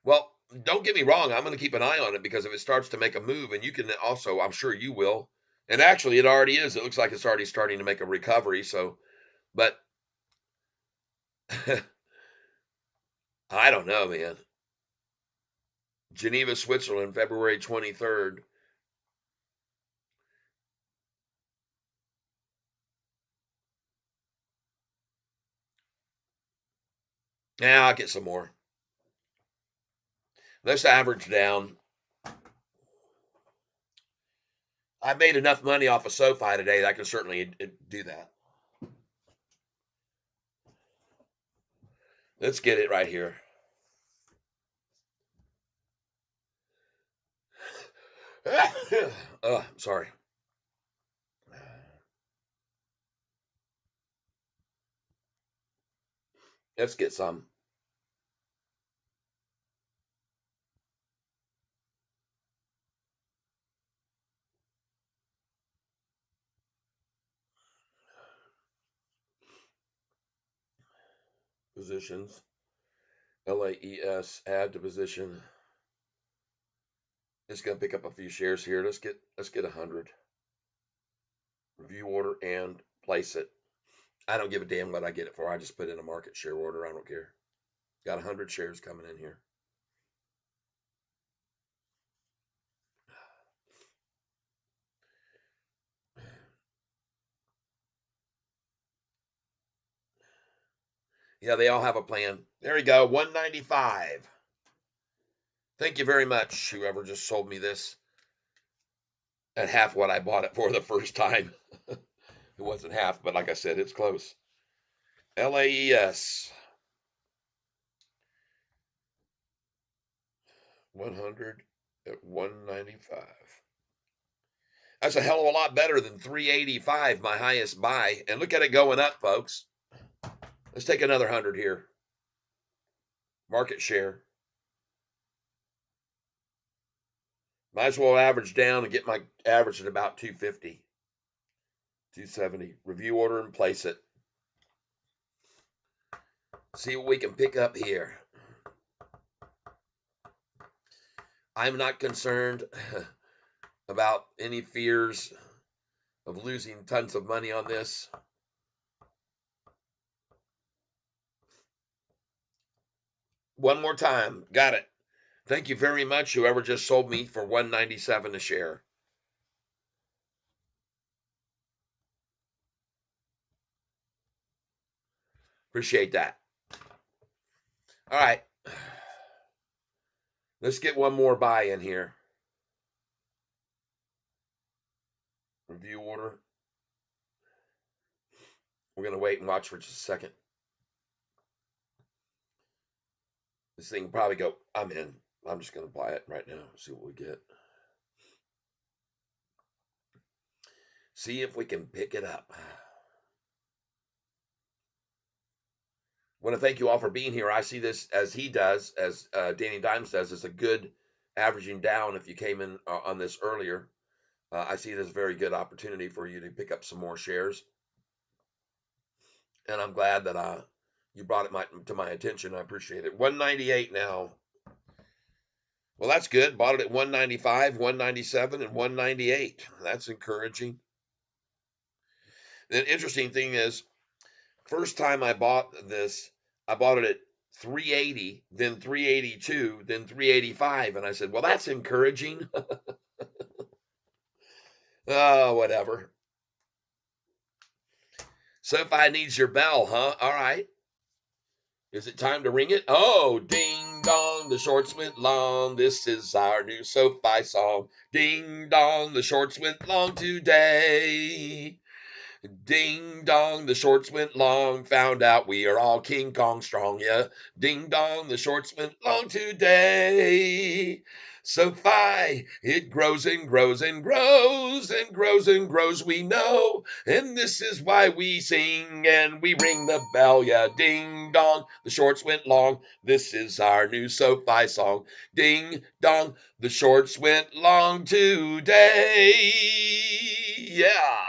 Well, don't get me wrong. I'm going to keep an eye on it, because if it starts to make a move, and you can also, I'm sure you will. And actually, it already is. It looks like it's already starting to make a recovery. So, but I don't know, man. Geneva, Switzerland, February 23rd. Yeah, I'll get some more. Let's average down. I made enough money off of Sofi today that I can certainly do that. Let's get it right here. Sorry. Let's get some positions. LAES, add to position. Just gonna pick up a few shares here. Let's get 100. Review order and place it. I don't give a damn what I get it for. I just put in a market share order. I don't care. Got 100 shares coming in here. Yeah, they all have a plan. There we go. 195. Thank you very much, whoever just sold me this at half what I bought it for the first time. It wasn't half, but like I said, it's close. LAES 100 at 195. That's a hell of a lot better than 385, my highest buy. And look at it going up, folks. Let's take another 100 here. Market share. Might as well average down and get my average at about 250. 270. Review order and place it. See what we can pick up here. I'm not concerned about any fears of losing tons of money on this. One more time. Got it. Thank you very much, whoever just sold me for $197 a share. Appreciate that. All right. Let's get one more buy in here. Review order. We're going to wait and watch for just a second. This thing will probably go, I'm in. I'm just going to buy it right now. See what we get. See if we can pick it up. Want to thank you all for being here. I see this as he does, as Danny Dimes does, as a good averaging down. If you came in on this earlier, I see it as a very good opportunity for you to pick up some more shares. And I'm glad that you brought it to my attention. I appreciate it. 198 now. Well, that's good. Bought it at 195, 197, and 198. That's encouraging. The interesting thing is, first time I bought this, I bought it at 380, then 382, then 385. And I said, well, that's encouraging. Oh, whatever. Sofi needs your bell, huh? All right. Is it time to ring it? Oh, ding dong, the shorts went long. This is our new Sofi song. Ding dong, the shorts went long today. Ding dong, the shorts went long. Found out we are all King Kong strong, yeah. Ding dong, the shorts went long today. Sofi, it grows and grows and grows and grows and grows, we know. And this is why we sing and we ring the bell, yeah. Ding dong, the shorts went long. This is our new Sofi song. Ding dong, the shorts went long today. Yeah.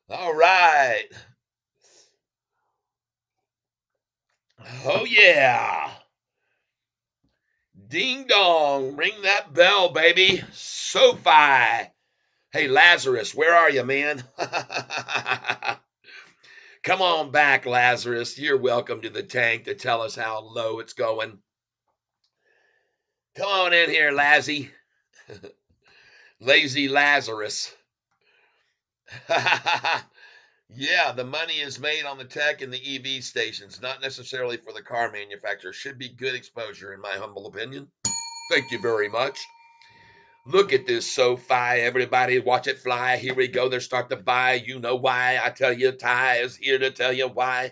All right. Oh, yeah. Ding dong. Ring that bell, baby. Sofi. Hey, Lazarus, where are you, man? Come on back, Lazarus. You're welcome to the tank to tell us how low it's going. Come on in here, Lazzy. Lazy Lazarus. Yeah, the money is made on the tech and the EV stations, not necessarily for the car manufacturer. Should be good exposure, in my humble opinion. Thank you very much. Look at this Sofi. Everybody watch it fly. Here we go. They're starting to buy. You know why. I tell you, Ty is here to tell you why.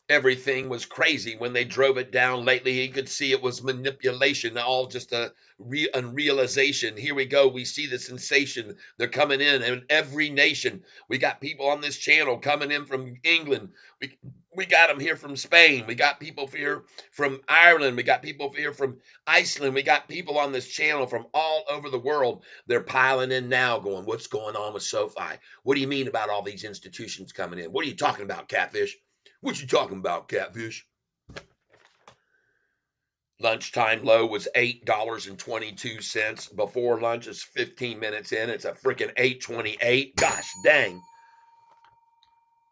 Everything was crazy when they drove it down lately. He could see it was manipulation, all just a unrealization. Here we go. We see the sensation. They're coming in every nation. We got people on this channel coming in from England. We got them here from Spain. We got people here from Ireland. We got people here from Iceland. We got people on this channel from all over the world. They're piling in now going, what's going on with Sofi? What do you mean about all these institutions coming in? What are you talking about, Catfish? What you talking about, Catfish? Lunchtime low was $8.22. Before lunch is 15 minutes in. It's a freaking 8.28. Gosh dang.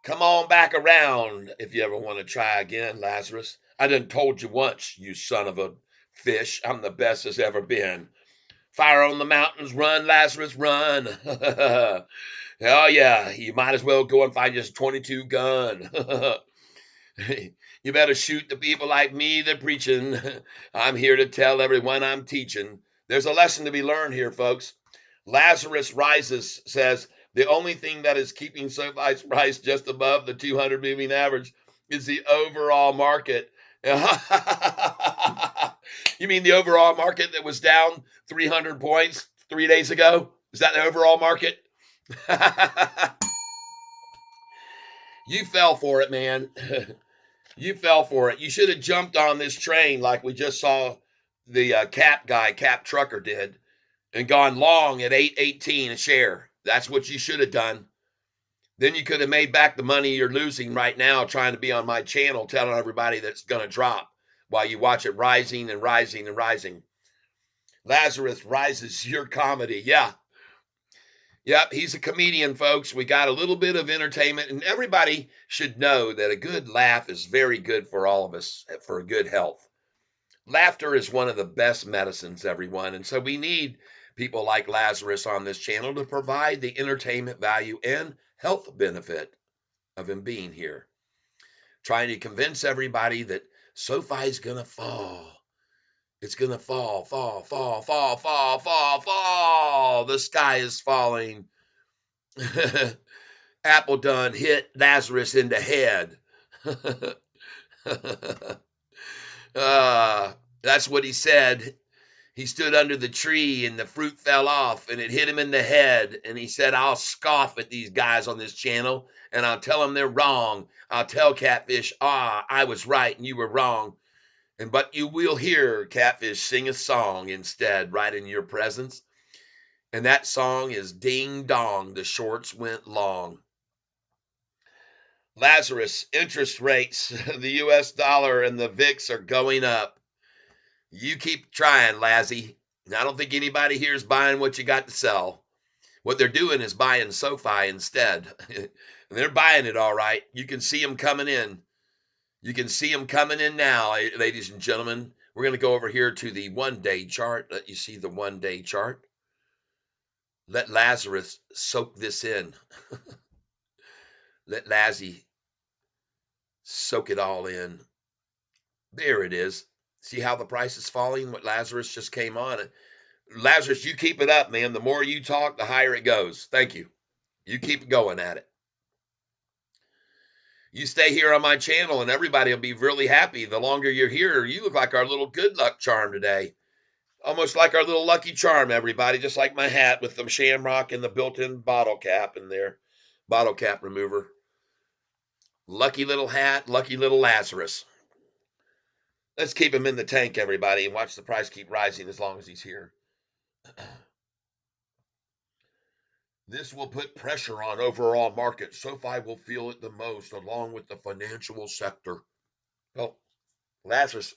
Come on back around if you ever want to try again, Lazarus. I done told you once, you son of a fish. I'm the best as ever been. Fire on the mountains, run, Lazarus, run. Oh yeah, you might as well go and find just 22 gun. You better shoot the people like me that preaching. I'm here to tell everyone I'm teaching. There's a lesson to be learned here, folks. Lazarus Rises says the only thing that is keeping Sofi's price just above the 200 moving average is the overall market. You mean the overall market that was down 300 points 3 days ago? Is that the overall market? You fell for it, man. You fell for it. You should have jumped on this train like we just saw the Cap Trucker did and gone long at 8.18 a share. That's what you should have done. Then you could have made back the money you're losing right now trying to be on my channel telling everybody that it's going to drop while you watch it rising and rising and rising. Lazarus rises your comedy. Yeah. Yep, he's a comedian, folks. We got a little bit of entertainment, and everybody should know that a good laugh is very good for all of us for good health. Laughter is one of the best medicines, everyone. And so we need people like Lazarus on this channel to provide the entertainment value and health benefit of him being here, trying to convince everybody that SoFi's going to fall. It's going to fall, fall, fall, fall, fall, fall, fall. The sky is falling. Apple done hit Lazarus in the head. That's what he said. He stood under the tree and the fruit fell off and it hit him in the head. And he said, I'll scoff at these guys on this channel and I'll tell them they're wrong. I'll tell Catfish, I was right and you were wrong. But you will hear Catfish sing a song instead, right in your presence. And that song is Ding Dong, the shorts went long. Lazarus, interest rates, the US dollar and the VIX are going up. You keep trying, Lazzy. I don't think anybody here is buying what you got to sell. What they're doing is buying SoFi instead. And they're buying it all right. You can see them coming in. You can see them coming in now, ladies and gentlemen. We're going to go over here to the one-day chart. Let you see the one-day chart. Let Lazarus soak this in. Let Lazzy soak it all in. There it is. See how the price is falling? What Lazarus just came on. Lazarus, you keep it up, man. The more you talk, the higher it goes. Thank you. You keep going at it. You stay here on my channel and everybody will be really happy. The longer you're here, you look like our little good luck charm today. Almost like our little lucky charm, everybody. Just like my hat with the shamrock and the built-in bottle cap in there. Bottle cap remover. Lucky little hat, lucky little Lazarus. Let's keep him in the tank, everybody, and watch the price keep rising as long as he's here. This will put pressure on overall market. SoFi will feel it the most, along with the financial sector. Well, Lazarus,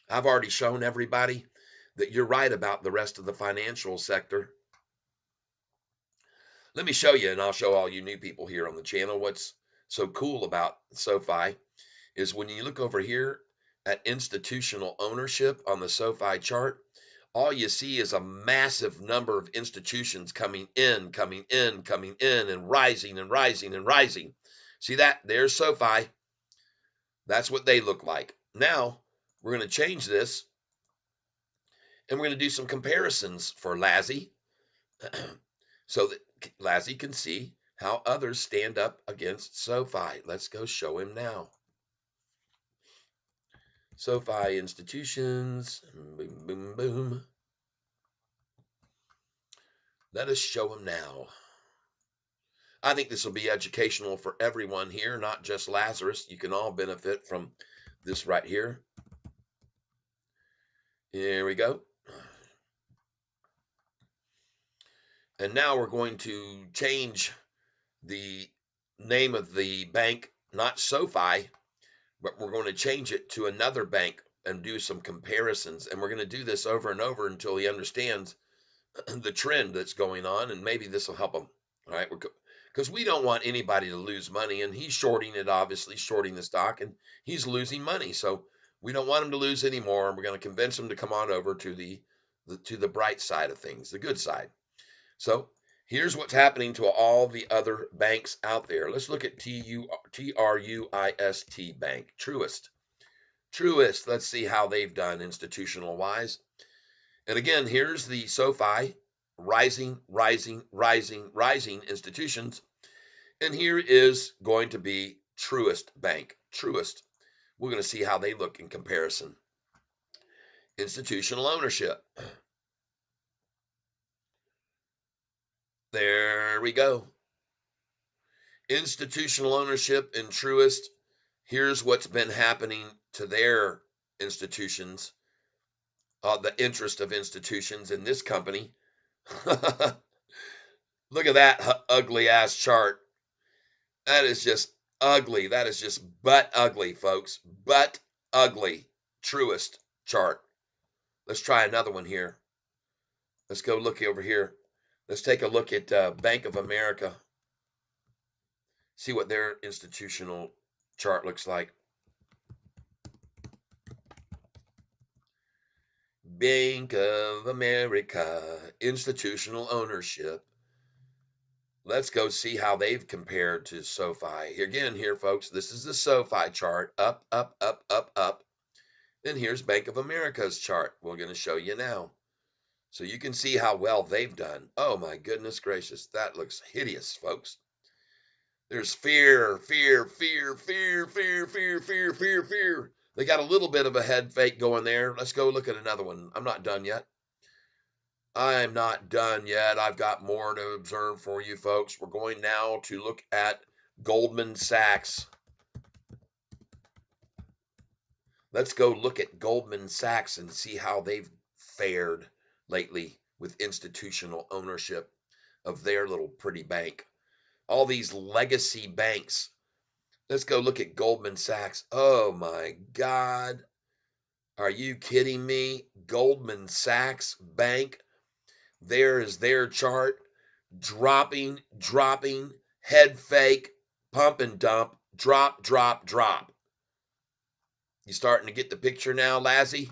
I've already shown everybody that you're right about the rest of the financial sector. Let me show you, and I'll show all you new people here on the channel what's so cool about SoFi is when you look over here at institutional ownership on the SoFi chart, all you see is a massive number of institutions coming in, coming in, coming in, and rising and rising and rising. See that? There's SoFi. That's what they look like. Now, we're going to change this, and we're going to do some comparisons for Lazzy so that Lazzy can see how others stand up against SoFi. Let's go show him now. SoFi institutions, boom, boom, boom. Let us show him now. I think this will be educational for everyone here, not just Lazarus. You can all benefit from this right here. Here we go. And now we're going to change the name of the bank, not SoFi, but we're going to change it to another bank and do some comparisons. And we're going to do this over and over until he understands the trend that's going on, and maybe this will help him. All right, because we don't want anybody to lose money, and he's shorting it, obviously shorting the stock, and he's losing money. So we don't want him to lose any more. We're going to convince him to come on over to the bright side of things, the good side. So here's what's happening to all the other banks out there. Let's look at TRUIST Bank, Truist. Truist, let's see how they've done institutional wise. And again, here's the SoFi, rising, rising, rising, rising institutions. And here is going to be Truist Bank, Truist. We're going to see how they look in comparison. Institutional ownership. There we go. Institutional ownership in Truist. Here's what's been happening to their institutions, the interest of institutions in this company. Look at that ugly ass chart. That is just ugly. That is just butt ugly, folks. Butt ugly. Truest chart. Let's try another one here. Let's go look over here. Let's take a look at Bank of America. See what their institutional chart looks like. Bank of America, institutional ownership. Let's go see how they've compared to SoFi. Again, here, folks, this is the SoFi chart. Up, up, up, up, up. Then here's Bank of America's chart. We're going to show you now. So you can see how well they've done. Oh, my goodness gracious. That looks hideous, folks. There's fear, fear, fear, fear, fear, fear, fear, fear, fear. They got a little bit of a head fake going there. Let's go look at another one. I'm not done yet. I'm not done yet. I've got more to observe for you folks. We're going now to look at Goldman Sachs. Let's go look at Goldman Sachs and see how they've fared lately with institutional ownership of their little pretty bank. All these legacy banks. Let's go look at Goldman Sachs. Oh my God. Are you kidding me? Goldman Sachs Bank. There is their chart. Dropping, dropping, head fake, pump and dump, drop, drop, drop. You starting to get the picture now, Lassie?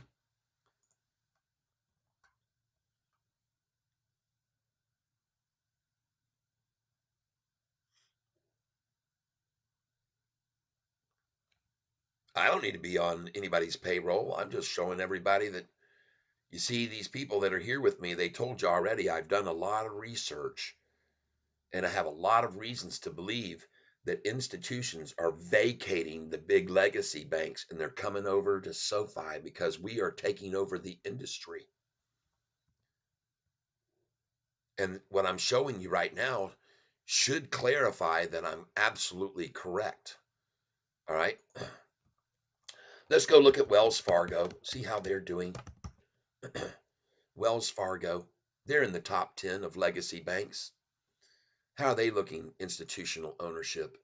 I don't need to be on anybody's payroll. I'm just showing everybody that you see these people that are here with me. They told you already I've done a lot of research and I have a lot of reasons to believe that institutions are vacating the big legacy banks and they're coming over to SoFi because we are taking over the industry. And what I'm showing you right now should clarify that I'm absolutely correct. All right. Let's go look at Wells Fargo, see how they're doing. Wells Fargo, they're in the top 10 of legacy banks. How are they looking institutional ownership?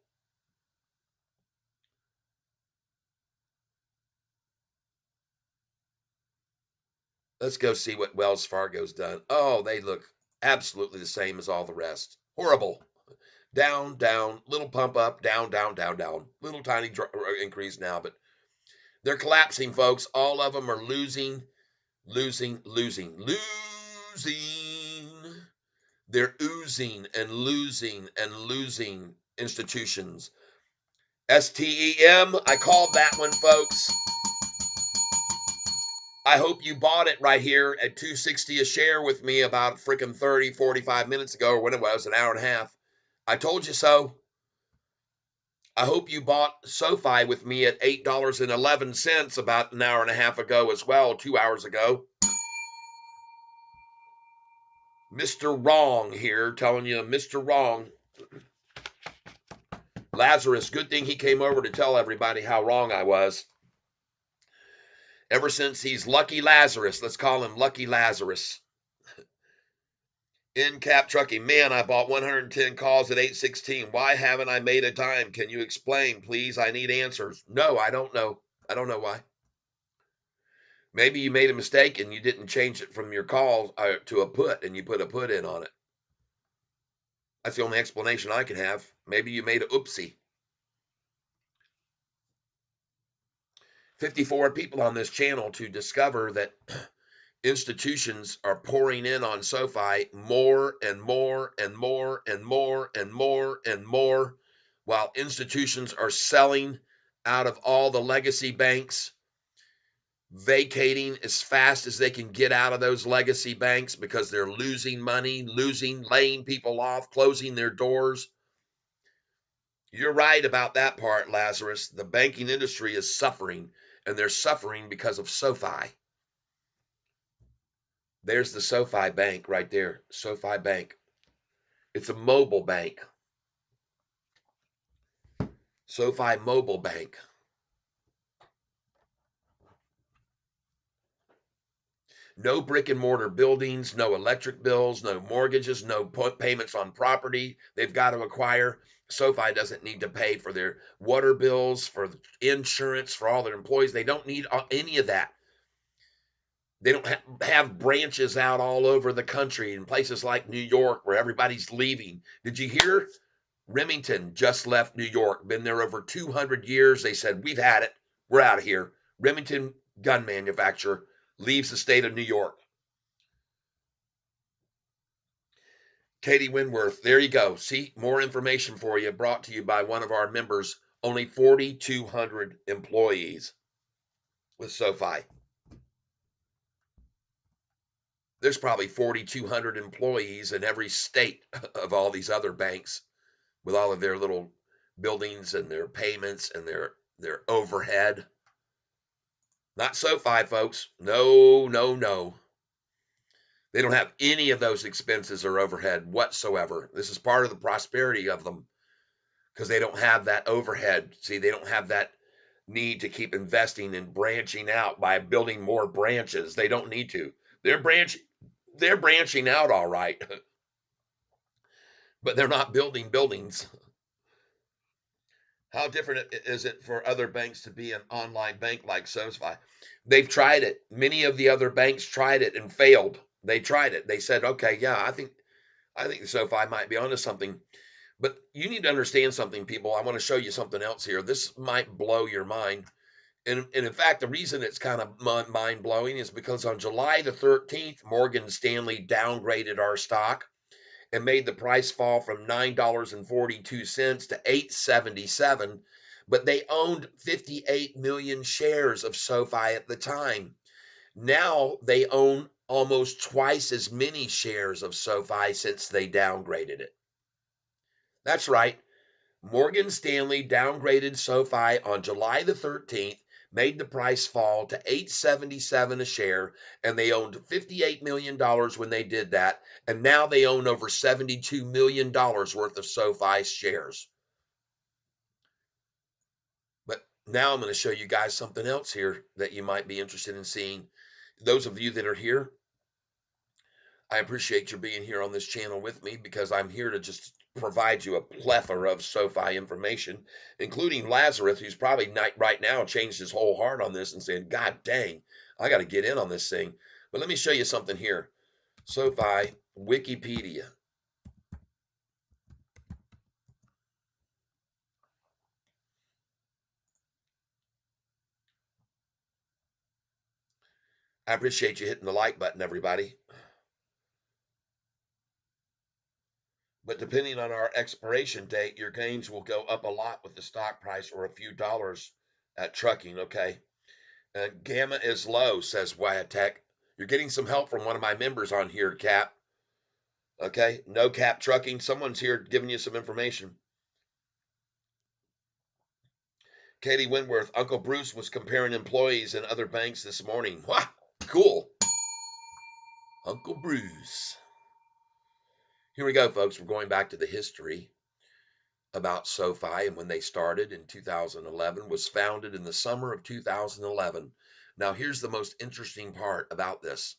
Let's go see what Wells Fargo's done. Oh, they look absolutely the same as all the rest. Horrible. Down, down, little pump up, down, down, down, down. Little tiny increase now, but they're collapsing, folks. All of them are losing, losing, losing, losing. They're oozing and losing and losing institutions. STEM, I called that one, folks. I hope you bought it right here at 260 a share with me about freaking 30, 45 minutes ago, or when it was, an hour and a half. I told you so. I hope you bought SoFi with me at $8.11 about an hour and a half ago as well, 2 hours ago. Mr. Wrong here, telling you, Mr. Wrong. Lazarus, good thing he came over to tell everybody how wrong I was. Ever since he's Lucky Lazarus, let's call him Lucky Lazarus. In cap trucking, man, I bought 110 calls at 816. Why haven't I made a dime? Can you explain, please? I need answers. No, I don't know. I don't know why. Maybe you made a mistake and you didn't change it from your call to a put and you put a put in on it. That's the only explanation I can have. Maybe you made a oopsie. 54 people on this channel to discover that institutions are pouring in on SoFi more and more and more and more and more and more, while institutions are selling out of all the legacy banks, vacating as fast as they can get out of those legacy banks because they're losing money, laying people off, closing their doors. You're right about that part, Lazarus. The banking industry is suffering, and they're suffering because of SoFi. There's the SoFi Bank right there. SoFi Bank. It's a mobile bank. SoFi Mobile Bank. No brick and mortar buildings, no electric bills, no mortgages, no payments on property they've got to acquire. SoFi doesn't need to pay for their water bills, for insurance, for all their employees. They don't need any of that. They don't have branches out all over the country in places like New York where everybody's leaving. Did you hear? Remington just left New York, been there over 200 years. They said, we've had it. We're out of here. Remington gun manufacturer leaves the state of New York. Katie Winworth, there you go. See, more information for you brought to you by one of our members. Only 4,200 employees with SoFi. There's probably 4,200 employees in every state of all these other banks with all of their little buildings and their payments and their overhead. Not SoFi, folks. No, no, no. They don't have any of those expenses or overhead whatsoever. This is part of the prosperity of them because they don't have that overhead. See, they don't have that need to keep investing and branching out by building more branches. They don't need to. They're branch they're branching out all right, but they're not building buildings. How different is it for other banks to be an online bank like SoFi? They've tried it. Many of the other banks tried it and failed. They tried it. They said, "Okay, yeah, I think SoFi might be onto something." But you need to understand something, people. I want to show you something else here. This might blow your mind. And in fact, the reason it's kind of mind blowing is because on July the 13th, Morgan Stanley downgraded our stock and made the price fall from $9.42 to 8.77. But they owned 58 million shares of SoFi at the time. Now they own almost twice as many shares of SoFi since they downgraded it. That's right. Morgan Stanley downgraded SoFi on July the 13th, made the price fall to 8.77 a share, and they owned $58 million when they did that, and now they own over $72 million worth of SoFi shares. But now I'm going to show you guys something else here that you might be interested in seeing. Those of you that are here, I appreciate you being here on this channel with me because I'm here to just provide you a plethora of SoFi information, including Lazarus, who's probably not, right now changed his whole heart on this and saying, God dang, I got to get in on this thing. But let me show you something here. SoFi Wikipedia. I appreciate you hitting the like button, everybody. But depending on our expiration date, your gains will go up a lot with the stock price or a few dollars at trucking, okay? Gamma is low, says Wyatech. You're getting some help from one of my members on here, Cap. Okay, no cap trucking. Someone's here giving you some information. Katie Winworth, Uncle Bruce was comparing employees in other banks this morning. Wow, cool. Uncle Bruce. Here we go, folks. We're going back to the history about SoFi and when they started in 2011, was founded in the summer of 2011. Now, here's the most interesting part about this.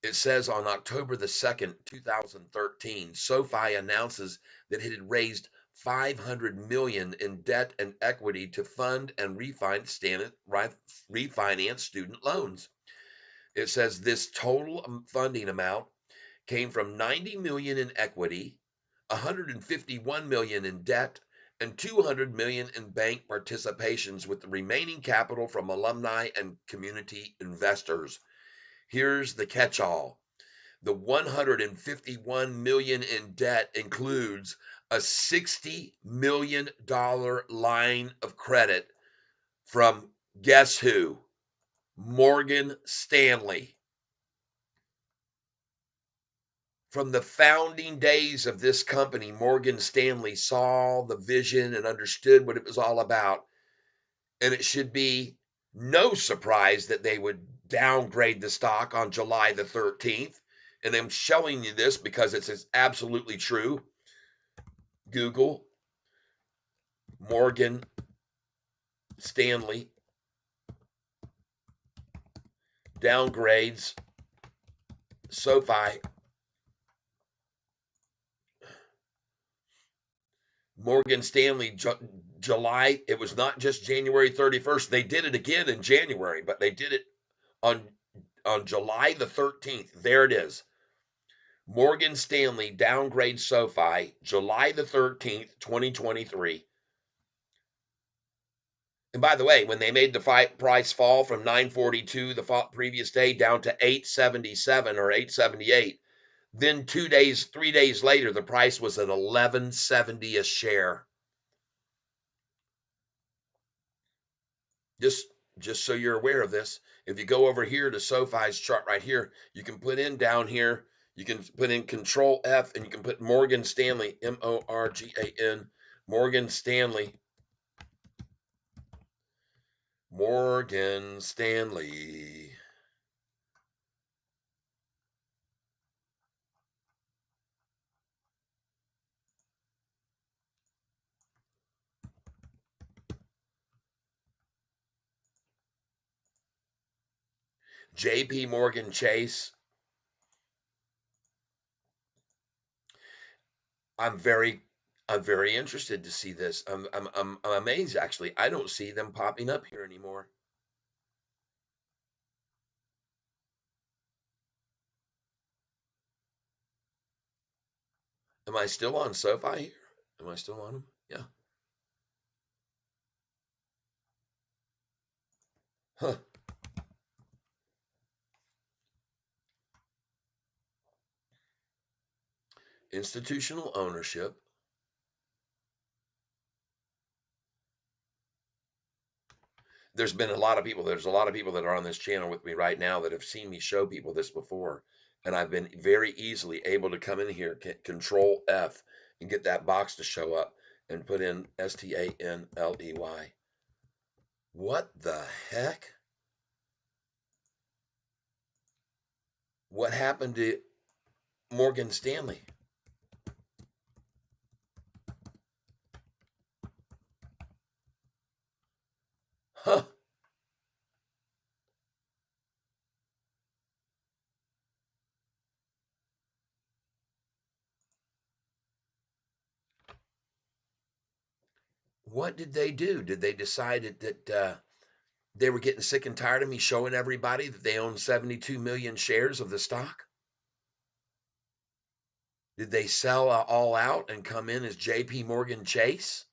It says on October the 2nd, 2013, SoFi announces that it had raised 500 million in debt and equity to fund and refinance student loans. It says this total funding amount came from 90 million in equity, 151 million in debt, and 200 million in bank participations, with the remaining capital from alumni and community investors. Here's the catch-all. The 151 million in debt includes a $60 million line of credit from, guess who? Morgan Stanley. From the founding days of this company, Morgan Stanley saw the vision and understood what it was all about. And it should be no surprise that they would downgrade the stock on July the 13th. And I'm showing you this because it's absolutely true. Google Morgan Stanley downgrades SoFi, Morgan Stanley, July. It was not just January 31st. They did it again in January, but they did it on July the 13th. There it is. Morgan Stanley downgrades SoFi July the 13th, 2023. And by the way, when they made the price fall from 942 the previous day down to 877 or 878, then 2 days, 3 days later, the price was at 1170 a share. Just just so you're aware of this, if you go over here to SoFi's chart right here, you can put in down here, you can put in Control F and you can put Morgan Stanley, Morgan, Morgan Stanley, Morgan Stanley. JP Morgan Chase. I'm very I'm very interested to see this. I'm amazed actually. I don't see them popping up here anymore. Am I still on SoFi here? Am I still on them? Yeah. Huh. Institutional ownership. There's a lot of people that are on this channel with me right now that have seen me show people this before. And I've been very easily able to come in here, Control F, and get that box to show up and put in STANLEY. What the heck? What happened to Morgan Stanley? Huh. What did they do? Did they decide that they were getting sick and tired of me showing everybody that they own 72 million shares of the stock? Did they sell all out and come in as JP Morgan Chase?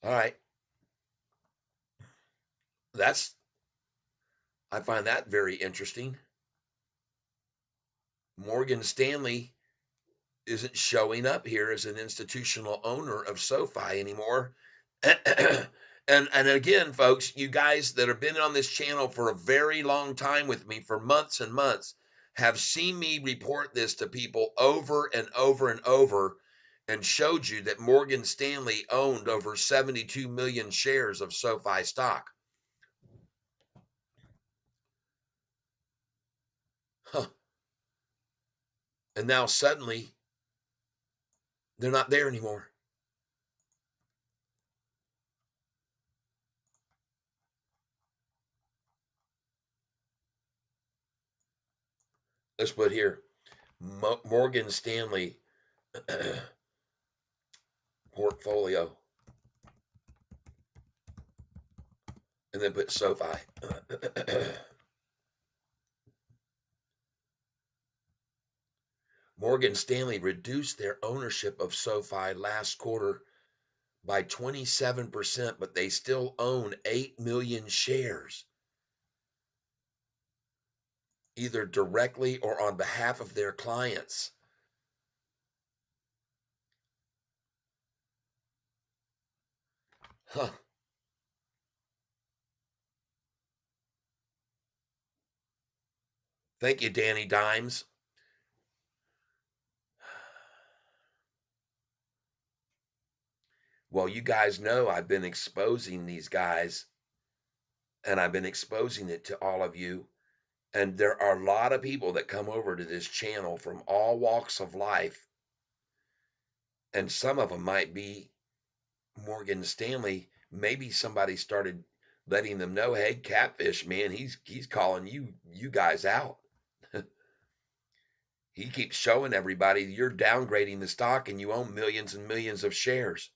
All right. That's I find that very interesting. Morgan Stanley isn't showing up here as an institutional owner of SoFi anymore. And again, folks, you guys that have been on this channel for a very long time with me for months and months have seen me report this to people over and over and over and showed you that Morgan Stanley owned over 72 million shares of SoFi stock. Huh. And now suddenly they're not there anymore. Let's put here Morgan Stanley portfolio and then put SoFi. Morgan Stanley reduced their ownership of SoFi last quarter by 27%, but they still own 8 million shares, either directly or on behalf of their clients. Huh. Thank you, Danny Dimes. Well, you guys know I've been exposing these guys and I've been exposing it to all of you. And there are a lot of people that come over to this channel from all walks of life. And some of them might be Morgan Stanley Maybe somebody started letting them know, hey, Catfish, man, he's calling you guys out. He keeps showing everybody you're downgrading the stock and you own millions and millions of shares.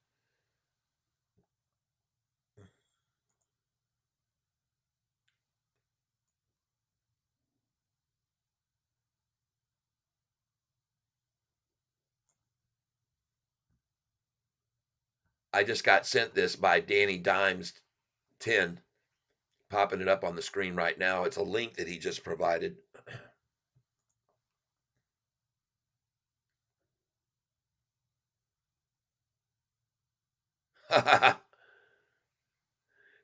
I just got sent this by Danny Dimes 10, popping it up on the screen right now. It's a link that he just provided.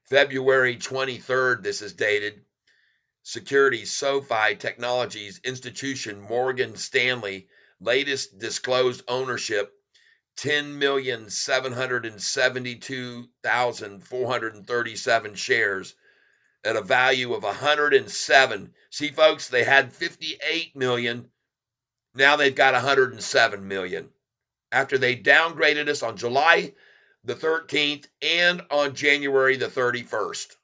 February 23rd, this is dated. Securities SoFi Technologies Institution Morgan Stanley latest disclosed ownership 10,772,437 shares at a value of 107. See, folks, they had 58 million. Now they've got 107 million. After they downgraded us on July the 13th and on January the 31st.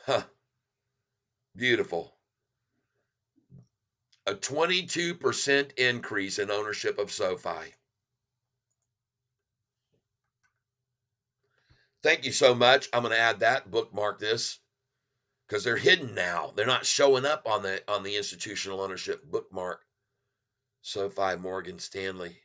Huh, beautiful. A 22% increase in ownership of SoFi. Thank you so much. I'm going to add that, bookmark this, because they're hidden now. They're not showing up on the institutional ownership bookmark. SoFi Morgan Stanley.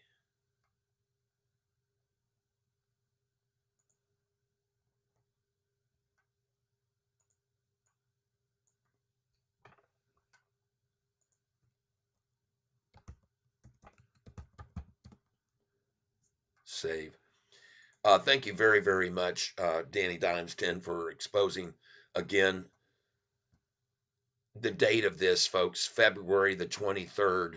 Save. Thank you very, very much, Danny Dimes 10, for exposing again the date of this, folks, February the 23rd.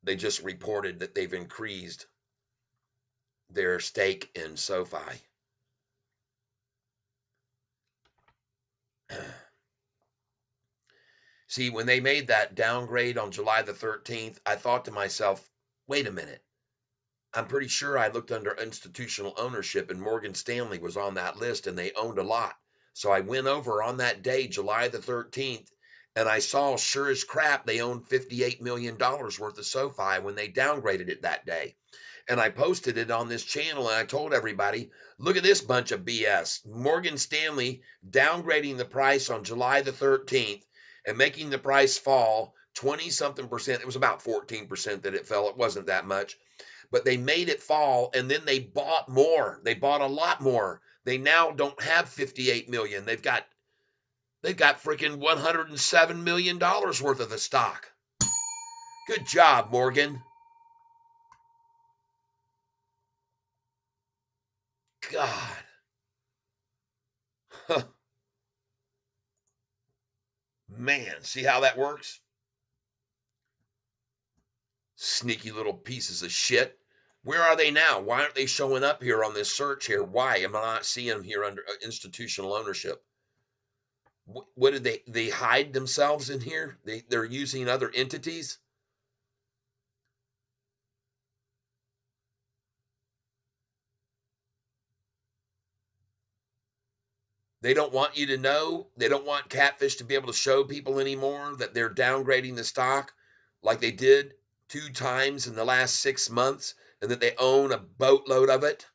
They just reported that they've increased their stake in SoFi. See, when they made that downgrade on July the 13th, I thought to myself, wait a minute. I'm pretty sure I looked under institutional ownership and Morgan Stanley was on that list and they owned a lot. So I went over on that day, July the 13th, and I saw sure as crap they owned $58 million worth of SoFi when they downgraded it that day. And I posted it on this channel and I told everybody, look at this bunch of BS. Morgan Stanley downgrading the price on July the 13th and making the price fall 20 something percent. It was about 14% that it fell. It wasn't that much, but they made it fall and then they bought more. They bought a lot more. They now don't have 58 million. They've got freaking 107 million dollars worth of the stock. Good job, Morgan. God. Man, see how that works? Sneaky little pieces of shit. Where are they now? Why aren't they showing up here on this search here? Why am I not seeing them here under institutional ownership? What did they hide themselves in here? They're using other entities. They don't want you to know. They don't want Catfish to be able to show people anymore that they're downgrading the stock like they did 2 times in the last 6 months and that they own a boatload of it.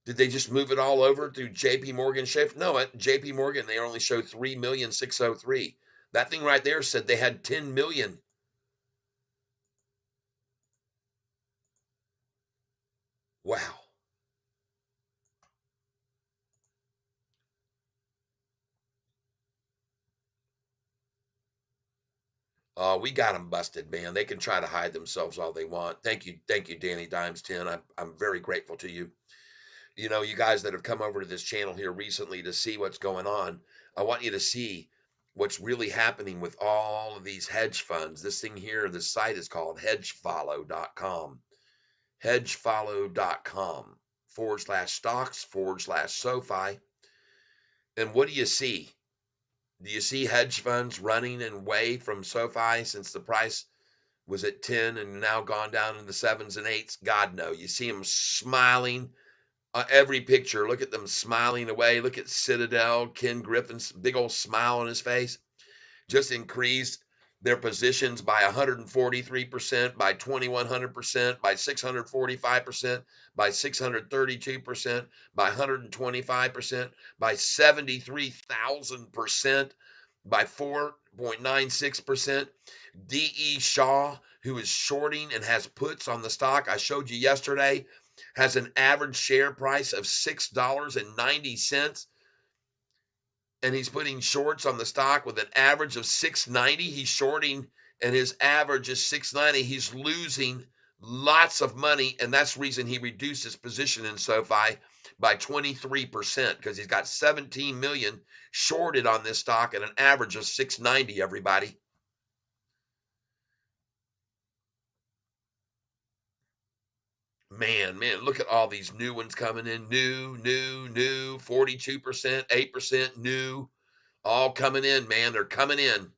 Did they just move it all over through JP Morgan Chase? No, at JP Morgan, they only showed 3,603,000. That thing right there said they had 10 million. Wow. We got them busted, man. They can try to hide themselves all they want. Thank you, Danny Dimes 10. I'm very grateful to you. You know, you guys that have come over to this channel here recently to see what's going on. I want you to see what's really happening with all of these hedge funds. This thing here, this site is called hedgefollow.com. Hedgefollow.com /stocks /SoFi. And what do you see? Do you see hedge funds running away from SoFi since the price was at 10 and now gone down in the sevens and eights? God, no. You see them smiling. Every picture, look at them smiling away. Look at Citadel, Ken Griffin's big old smile on his face. Just increased their positions by 143%, by 2,100%, by 645%, by 632%, by 125%, by 73,000%, by 4.96%. D.E. Shaw, who is shorting and has puts on the stock, I showed you yesterday, has an average share price of $6.90, and he's putting shorts on the stock with an average of 690. He's shorting and his average is 690. He's losing lots of money, and that's the reason he reduced his position in SoFi by 23% because he's got 17 million shorted on this stock at an average of 690. Everybody, man, look at all these new ones coming in. New, 42%, 8% new, all coming in, man. They're coming in.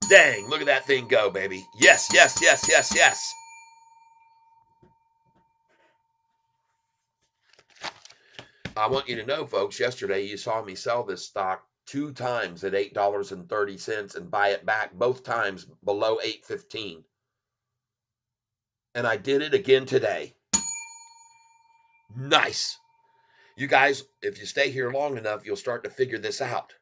Dang, look at that thing go, baby. Yes, yes, yes, yes, yes. I want you to know, folks, yesterday you saw me sell this stock two times at $8.30 and buy it back both times below 8.15. And I did it again today. Nice. You guys, if you stay here long enough, you'll start to figure this out.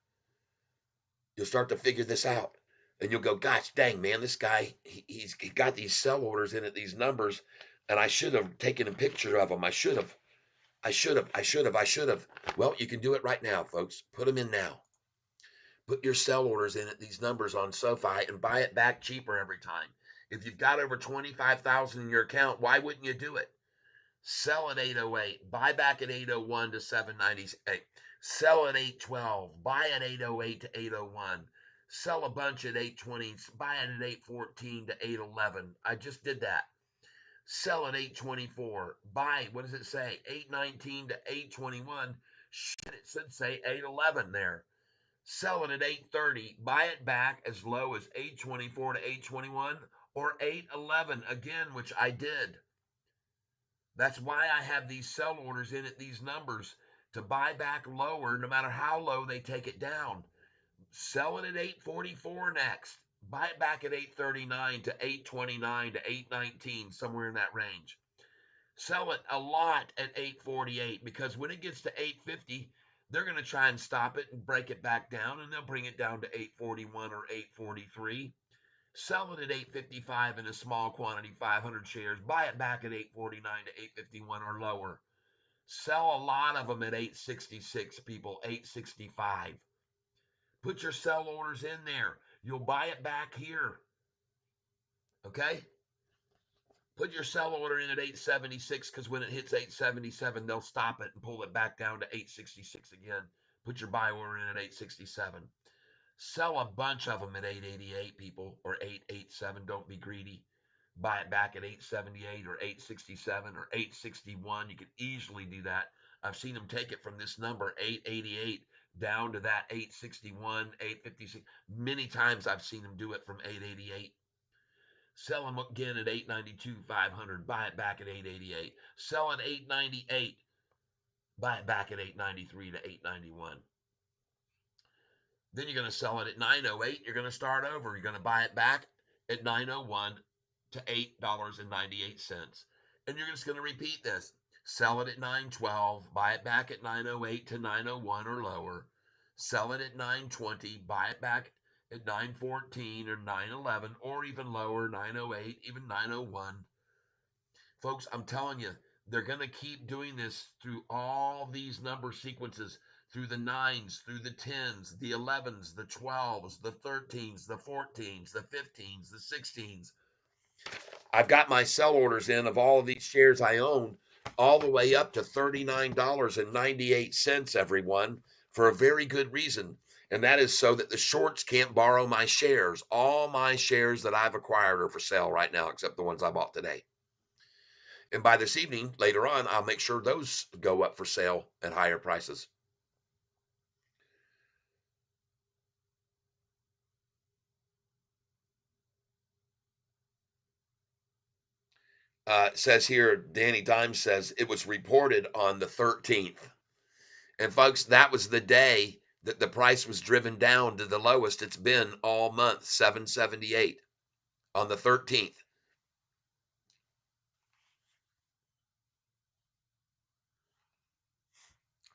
You'll start to figure this out. And you'll go, gosh dang, man, this guy, he's got these sell orders in at these numbers. And I should have taken a picture of them. I should have. I should have. Well, you can do it right now, folks. Put them in now. Put your sell orders in at these numbers on SoFi and buy it back cheaper every time. If you've got over 25,000 in your account, why wouldn't you do it? Sell at 808, buy back at 801 to 798. Sell at 812, buy at 808 to 801. Sell a bunch at 820, buy it at 814 to 811. I just did that. Sell at 824, buy, what does it say? 819 to 821. Shit, it should say 811 there. Sell it at 830, buy it back as low as 824 to 821 or 811 again, which I did. That's why I have these sell orders in at these numbers to buy back lower no matter how low they take it down. Sell it at 844 next. Buy it back at 839 to 829 to 819, somewhere in that range. Sell it a lot at 848 because when it gets to 850, they're going to try and stop it and break it back down, and they'll bring it down to 841 or 843. Sell it at 855 in a small quantity, 500 shares. Buy it back at 849 to 851 or lower. Sell a lot of them at 866, people, 865. Put your sell orders in there. You'll buy it back here. Okay? Put your sell order in at 876 because when it hits 877, they'll stop it and pull it back down to 866 again. Put your buy order in at 867. Sell a bunch of them at 888, people, or 887. Don't be greedy. Buy it back at 878 or 867 or 861. You could easily do that. I've seen them take it from this number, 888, down to that 861, 856. Many times I've seen them do it from 888. Sell them again at 892, 500. Buy it back at 888. Sell at 898. Buy it back at 893 to 891. Then you're going to sell it at 908. You're going to start over. You're going to buy it back at 901 to $8.98. And you're just going to repeat this. Sell it at 912. Buy it back at 908 to 901 or lower. Sell it at 920. Buy it back at 914 or 911 or even lower, 908, even 901. Folks, I'm telling you, they're going to keep doing this through all these number sequences, through the nines, through the tens, the 11s, the 12s, the 13s, the 14s, the 15s, the 16s. I've got my sell orders in of all of these shares I own all the way up to $39.98, everyone, for a very good reason. And that is so that the shorts can't borrow my shares. All my shares that I've acquired are for sale right now, except the ones I bought today. And by this evening, later on, I'll make sure those go up for sale at higher prices. It says here, Danny Dimes says it was reported on the 13th. And folks, that was the day that the price was driven down to the lowest it's been all month, 778 on the 13th.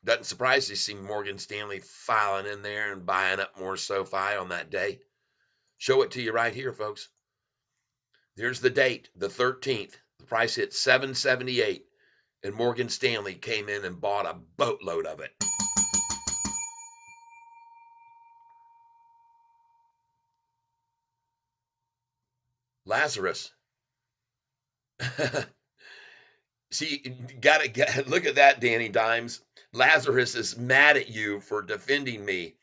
Doesn't surprise you to see Morgan Stanley filing in there and buying up more Sofi on that day. Show it to you right here, folks. Here's the date, the 13th. The price hit 778, and Morgan Stanley came in and bought a boatload of it. Lazarus. See, gotta look at that, Danny Dimes. Lazarus is mad at you for defending me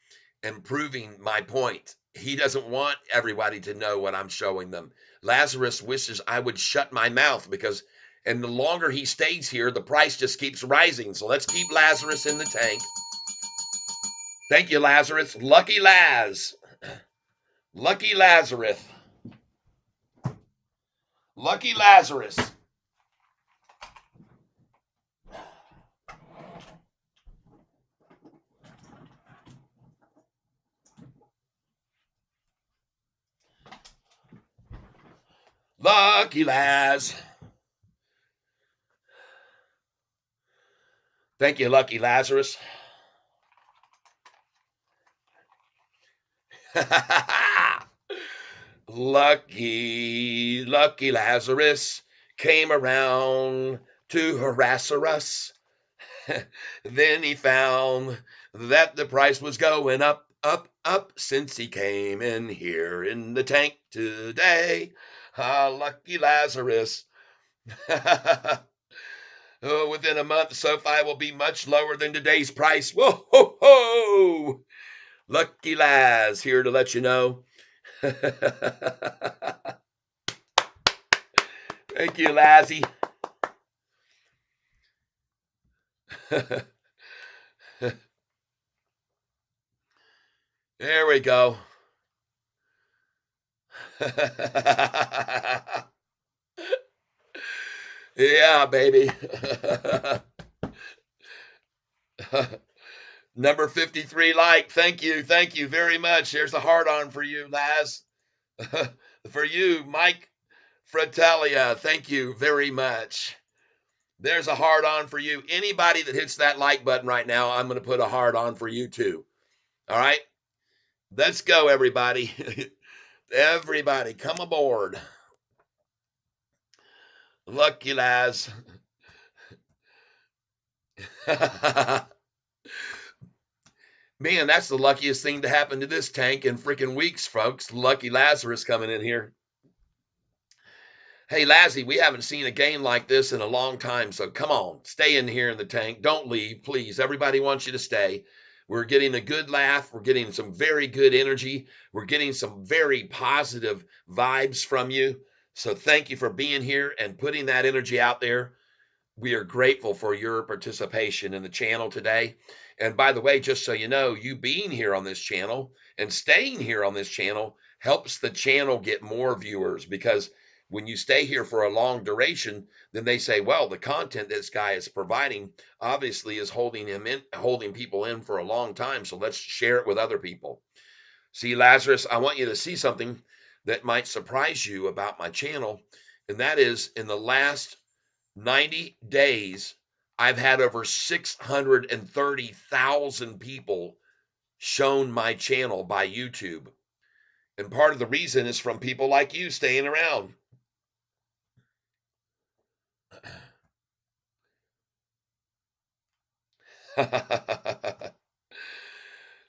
and proving my point. He doesn't want everybody to know what I'm showing them. Lazarus wishes I would shut my mouth because, and the longer he stays here, the price just keeps rising. So let's keep Lazarus in the tank. Thank you, Lazarus. Lucky Laz. Lucky Lazarus. Lucky Lazarus. Lucky Laz. Thank you, Lucky Lazarus. Lucky Lazarus came around to harass us. Then he found that the price was going up, up, up since he came in here in the tank today. Ah, lucky Lazarus. Oh, within a month, SoFi will be much lower than today's price. Whoa, ho, ho! Lucky Laz here to let you know. Thank you, Lazzy. There we go. Yeah, baby. Number 53 like. Thank you. Thank you very much. There's a heart on for you, Laz. For you, Mike Fratellia. Thank you very much. There's a heart on for you. Anybody that hits that like button right now, I'm going to put a heart on for you too. All right? Let's go, everybody. Everybody, come aboard. Lucky Laz. Man, that's the luckiest thing to happen to this tank in freaking weeks, folks. Lucky Lazarus coming in here. Hey, Lazzy, we haven't seen a game like this in a long time, so come on, stay in here in the tank. Don't leave, please. Everybody wants you to stay. We're getting a good laugh. We're getting some very good energy. We're getting some very positive vibes from you. So thank you for being here and putting that energy out there. We are grateful for your participation in the channel today. And by the way, just so you know, you being here on this channel and staying here on this channel helps the channel get more viewers because when you stay here for a long duration, then they say, well, the content this guy is providing obviously is holding people in for a long time. So let's share it with other people. See, Lazarus, I want you to see something that might surprise you about my channel. And that is in the last 90 days, I've had over 630,000 people shown my channel by YouTube. And part of the reason is from people like you staying around.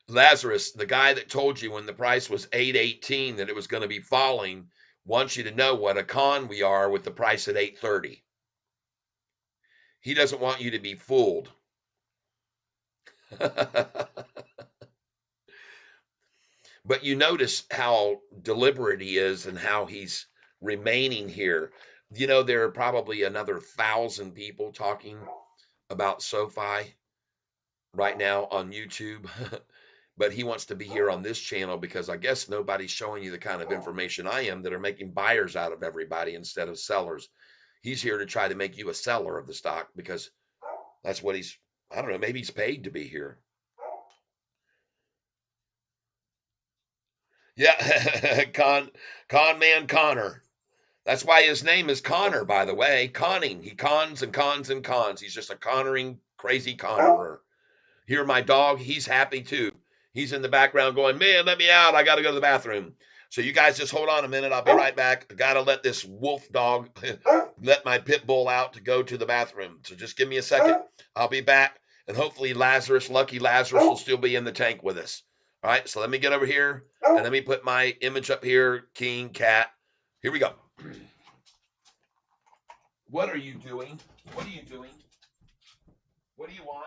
Lazarus, the guy that told you when the price was 818 that it was going to be falling, wants you to know what a con we are with the price at 830. He doesn't want you to be fooled. But you notice how deliberate he is and how he's remaining here. There are probably another 1,000 people talking about SoFi right now on YouTube. But he wants to be here on this channel because I guess nobody's showing you the kind of information I am that are making buyers out of everybody instead of sellers. He's here to try to make you a seller of the stock because that's what I don't know, maybe he's paid to be here. Yeah, con man Connor. That's why his name is Connor, by the way. Conning. He cons and cons and cons. He's just a connoring, crazy connorer. Here, my dog, he's happy too. He's in the background going, man, let me out. I got to go to the bathroom. So you guys just hold on a minute. I'll be right back. I got to let this wolf dog, let my pit bull out to go to the bathroom. So just give me a second. I'll be back. And hopefully Lucky Lazarus will still be in the tank with us. All right, so let me get over here and let me put my image up here, King Cat. Here we go. What are you doing? What are you doing? What do you want?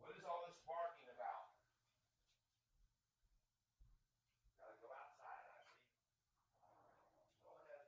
What is all this barking about? Gotta go outside. I see. Go ahead.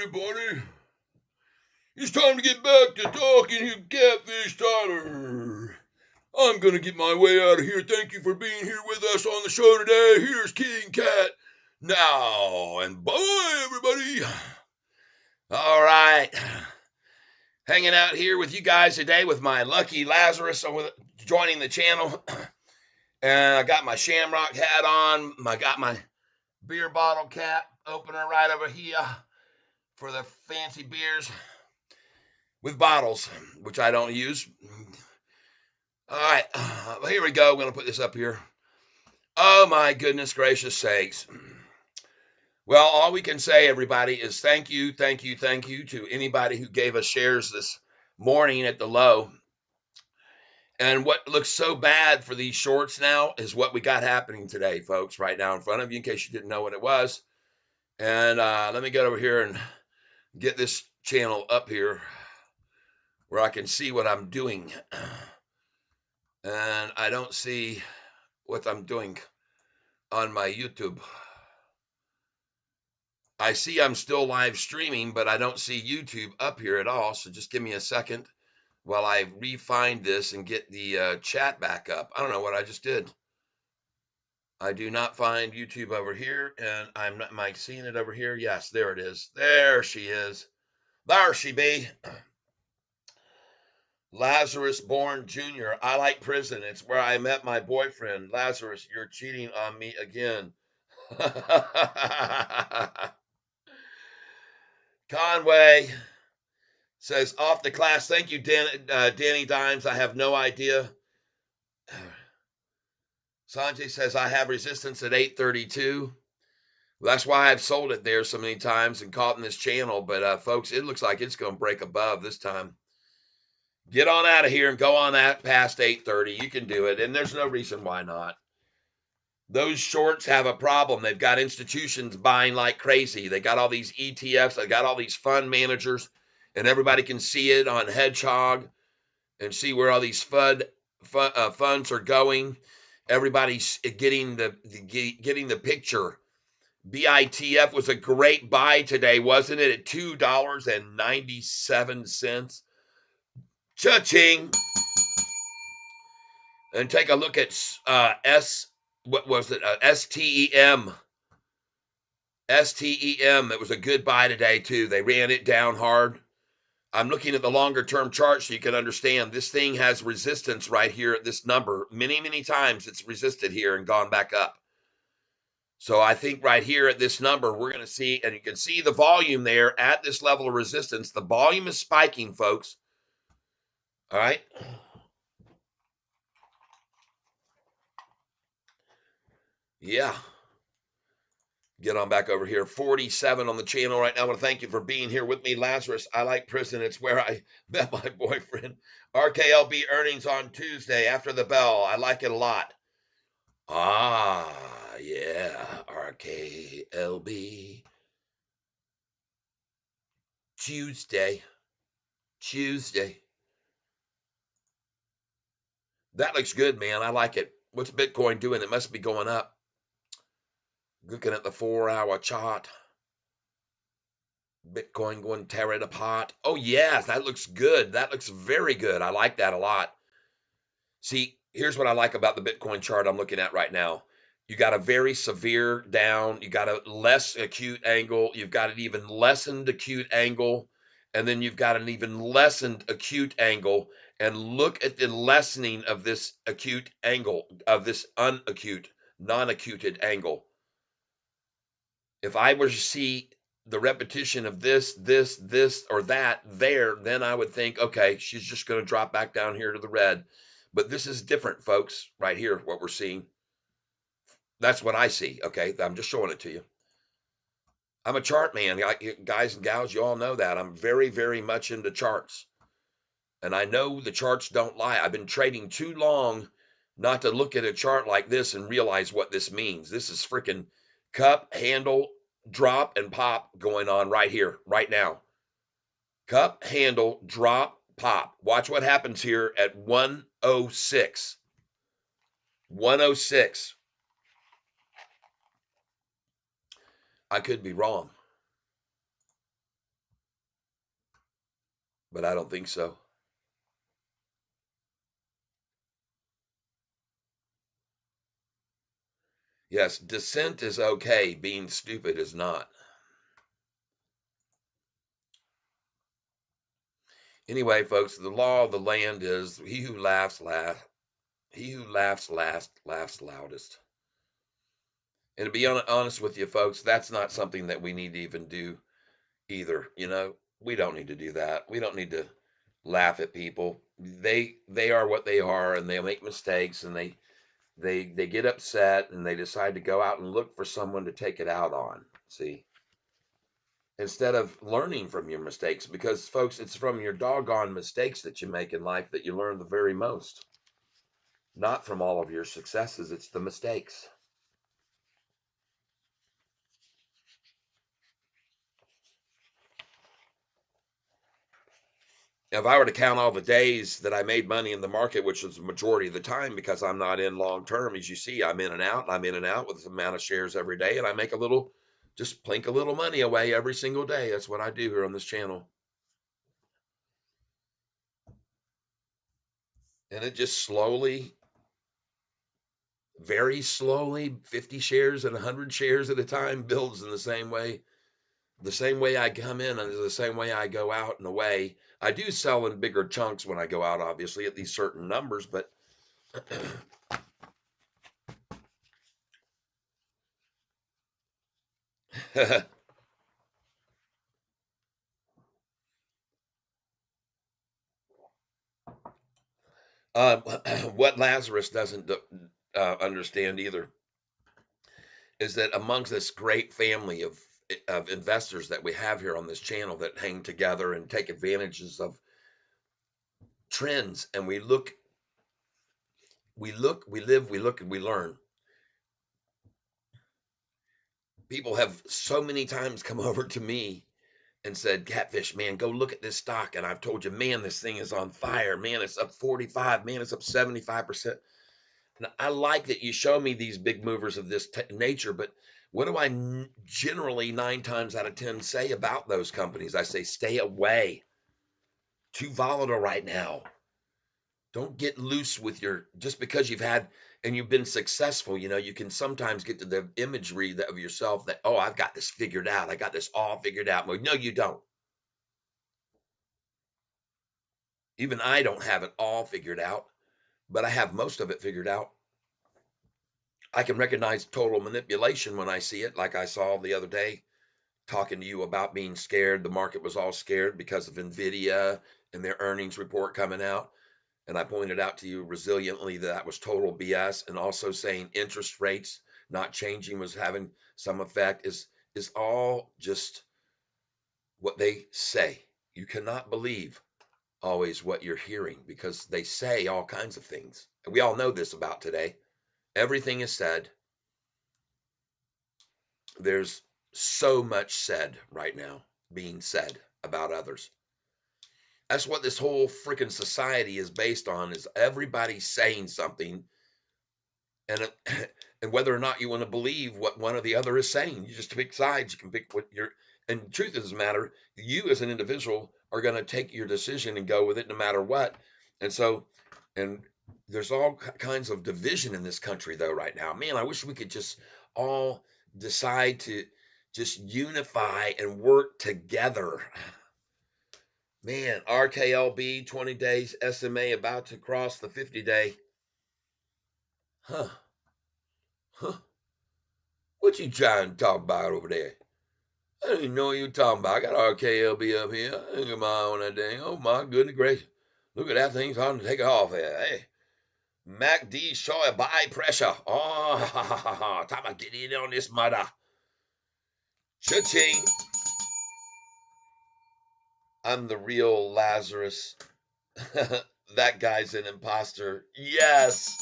everybody. It's time to get back to talking here, Catfish Tyler. I'm gonna get my way out of here. Thank you for being here with us on the show today. Here's King Cat now, and bye, everybody. All right, hanging out here with you guys today with my lucky Lazarus joining the channel, and I got my Shamrock hat on. I got my beer bottle cap opener right over here for the fancy beers with bottles, which I don't use. All right, here we go. I'm going to put this up here. Oh, my goodness gracious sakes. Well, all we can say, everybody, is thank you, thank you, thank you to anybody who gave us shares this morning at the low. And what looks so bad for these shorts now is what we got happening today, folks, right now in front of you, in case you didn't know what it was. And let me get over here and get this channel up here where I can see what I'm doing. And I don't see what I'm doing on my YouTube. I see I'm still live streaming, but I don't see YouTube up here at all. So just give me a second while I refine this and get the chat back up. I don't know what I just did. I do not find YouTube over here, and I'm not. Am I seeing it over here? Yes, there it is. There she is. There she be. Lazarus Born Jr. I like prison. It's where I met my boyfriend. Lazarus, you're cheating on me again. Conway says, off the class. Thank you, Danny Dimes. I have no idea. Sanjay says, I have resistance at 832. Well, that's why I've sold it there so many times and caught in this channel. But, folks, it looks like it's going to break above this time. Get on out of here and go on that past 830. You can do it, and there's no reason why not. Those shorts have a problem. They've got institutions buying like crazy. They got all these ETFs. They got all these fund managers, and everybody can see it on Hedgehog and see where all these funds are going. Everybody's getting the picture. BITF was a great buy today, wasn't it? At $2.97. Cha-ching. And take a look at what was it? STEM. STEM. It was a good buy today, too. They ran it down hard. I'm looking at the longer term chart so you can understand this thing has resistance right here at this number. Many, many times it's resisted here and gone back up. So I think right here at this number, we're going to see, and you can see the volume there at this level of resistance. The volume is spiking, folks. All right. Yeah. Get on back over here. 47 on the channel right now. I want to thank you for being here with me, Lazarus. I like prison. It's where I met my boyfriend. RKLB earnings on Tuesday after the bell. I like it a lot. Ah, yeah. RKLB. Tuesday. That looks good, man. I like it. What's Bitcoin doing? It must be going up. Looking at the 4-hour chart. Bitcoin going tear it apart. Oh, yes, that looks good. That looks very good. I like that a lot. See, here's what I like about the Bitcoin chart I'm looking at right now. You got a very severe down. You got a less acute angle. You've got an even lessened acute angle. And then you've got an even lessened acute angle. And look at the lessening of this acute angle, of this unacute, non-acuted angle. If I were to see the repetition of this, or that there, then I would think, okay, she's just going to drop back down here to the red. But this is different, folks, right here, what we're seeing. That's what I see, okay? I'm just showing it to you. I'm a chart man, guys and gals, you all know that. I'm very, very much into charts. And I know the charts don't lie. I've been trading too long not to look at a chart like this and realize what this means. This is freaking cup, handle, drop, and pop going on right here, right now. Cup, handle, drop, pop. Watch what happens here at 106. 106. I could be wrong. but I don't think so. Yes, dissent is okay. Being stupid is not. Anyway, folks, the law of the land is he who laughs last. He who laughs last laughs loudest. And to be honest with you, folks, that's not something that we need to even do either. We don't need to do that. We don't need to laugh at people. They are what they are, and they make mistakes, and they get upset, and they decide to go out and look for someone to take it out on. See, instead of learning from your mistakes, because folks, it's from your doggone mistakes that you make in life that you learn the very most. Not from all of your successes, it's the mistakes. If I were to count all the days that I made money in the market, which is the majority of the time because I'm not in long term, as you see, I'm in and out, I'm in and out with the amount of shares every day, and I make just plink a little money away every single day. That's what I do here on this channel. And it just slowly, very slowly, 50 shares and 100 shares at a time builds in the same way. The same way I come in and the same way I go out and away. I do sell in bigger chunks when I go out, obviously, at these certain numbers, but uh, what Lazarus doesn't understand either is that amongst this great family of investors that we have here on this channel that hang together and take advantages of trends, and we live, we look, and we learn. People have so many times come over to me and said, Catfish, man, go look at this stock. And I've told you, man, this thing is on fire. Man, it's up 45. Man, it's up 75%. And I like that you show me these big movers of this nature, but what do I generally 9 times out of 10 say about those companies? I say, stay away. Too volatile right now. Don't get loose with just because you've had and you've been successful, you can sometimes get to the imagery of yourself that, oh, I've got this figured out. I got this all figured out. Well, no, you don't. Even I don't have it all figured out, but I have most of it figured out. I can recognize total manipulation when I see it, like I saw the other day talking to you about being scared. The market was all scared because of Nvidia and their earnings report coming out. And I pointed out to you resiliently that that was total BS. And also saying interest rates not changing was having some effect is all just what they say. You cannot believe always what you're hearing because they say all kinds of things. And we all know this about today. Everything is said. There's so much said right now being said about others. That's what this whole freaking society is based on is everybody saying something and and whether or not you want to believe what one or the other is saying. You just pick sides. You can pick what you're and the truth doesn't matter. You as an individual are going to take your decision and go with it no matter what. And so and there's all kinds of division in this country though right now. Man, I wish we could just all decide to just unify and work together. Man, RKLB 20 days, SMA about to cross the 50-day. Huh. Huh. What you trying to talk about over there? I didn't even know what you were talking about. I got RKLB up here. I ain't got my eye on that thing. Oh my goodness gracious. Look at that thing. It's hard to take it off here. Hey. MACD show a buy pressure. Oh, ha, ha, ha, ha. Time to get in on this mother. Cha-ching. I'm the real Lazarus. That guy's an imposter. Yes.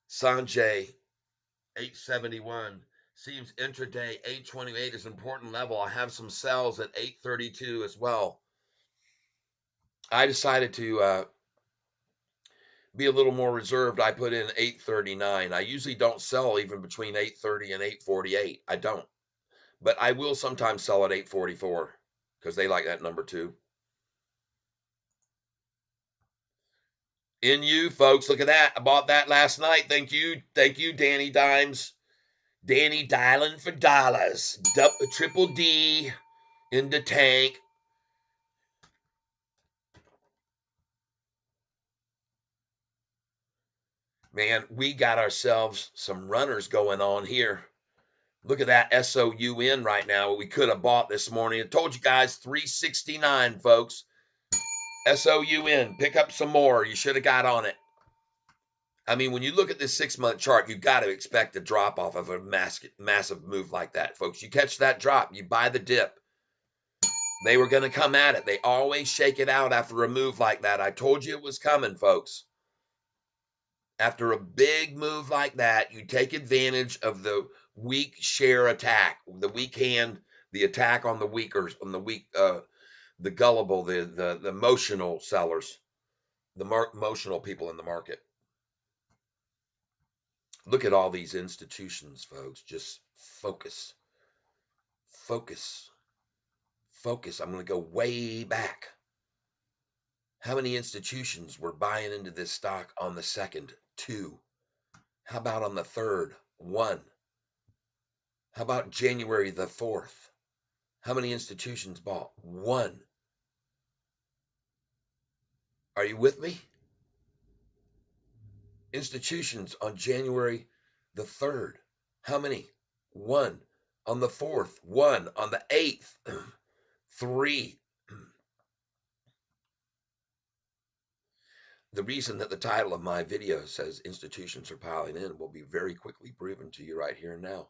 Sanjay, 871. Seems intraday 828 is an important level. I have some sells at 832 as well. I decided to be a little more reserved. I put in 839. I usually don't sell even between 830 and 848. I don't. But I will sometimes sell at 844 because they like that number too. In you, folks, look at that. I bought that last night. Thank you, Danny Dimes. Danny dialing for dollars. Triple D in the tank. Man, we got ourselves some runners going on here. Look at that SOUN right now. We could have bought this morning. I told you guys 369, folks. SOUN. Pick up some more. You should have got on it. I mean, when you look at this 6-month chart, you've got to expect a drop off of a massive move like that, folks. You catch that drop, you buy the dip. They were going to come at it. They always shake it out after a move like that. I told you it was coming, folks. After a big move like that, you take advantage of the weak share attack, the weak hand, the attack on the weakers, on the weak, the gullible, the emotional sellers, the emotional people in the market. Look at all these institutions, folks. Just focus, focus, focus. I'm going to go way back. How many institutions were buying into this stock on the second? 2. How about on the third? 1. How about January the 4th? How many institutions bought? 1. Are you with me? Institutions on January the 3rd. How many? 1. On the 4th, 1. On the 8th, 3. The reason that the title of my video says institutions are piling in will be very quickly proven to you right here and now.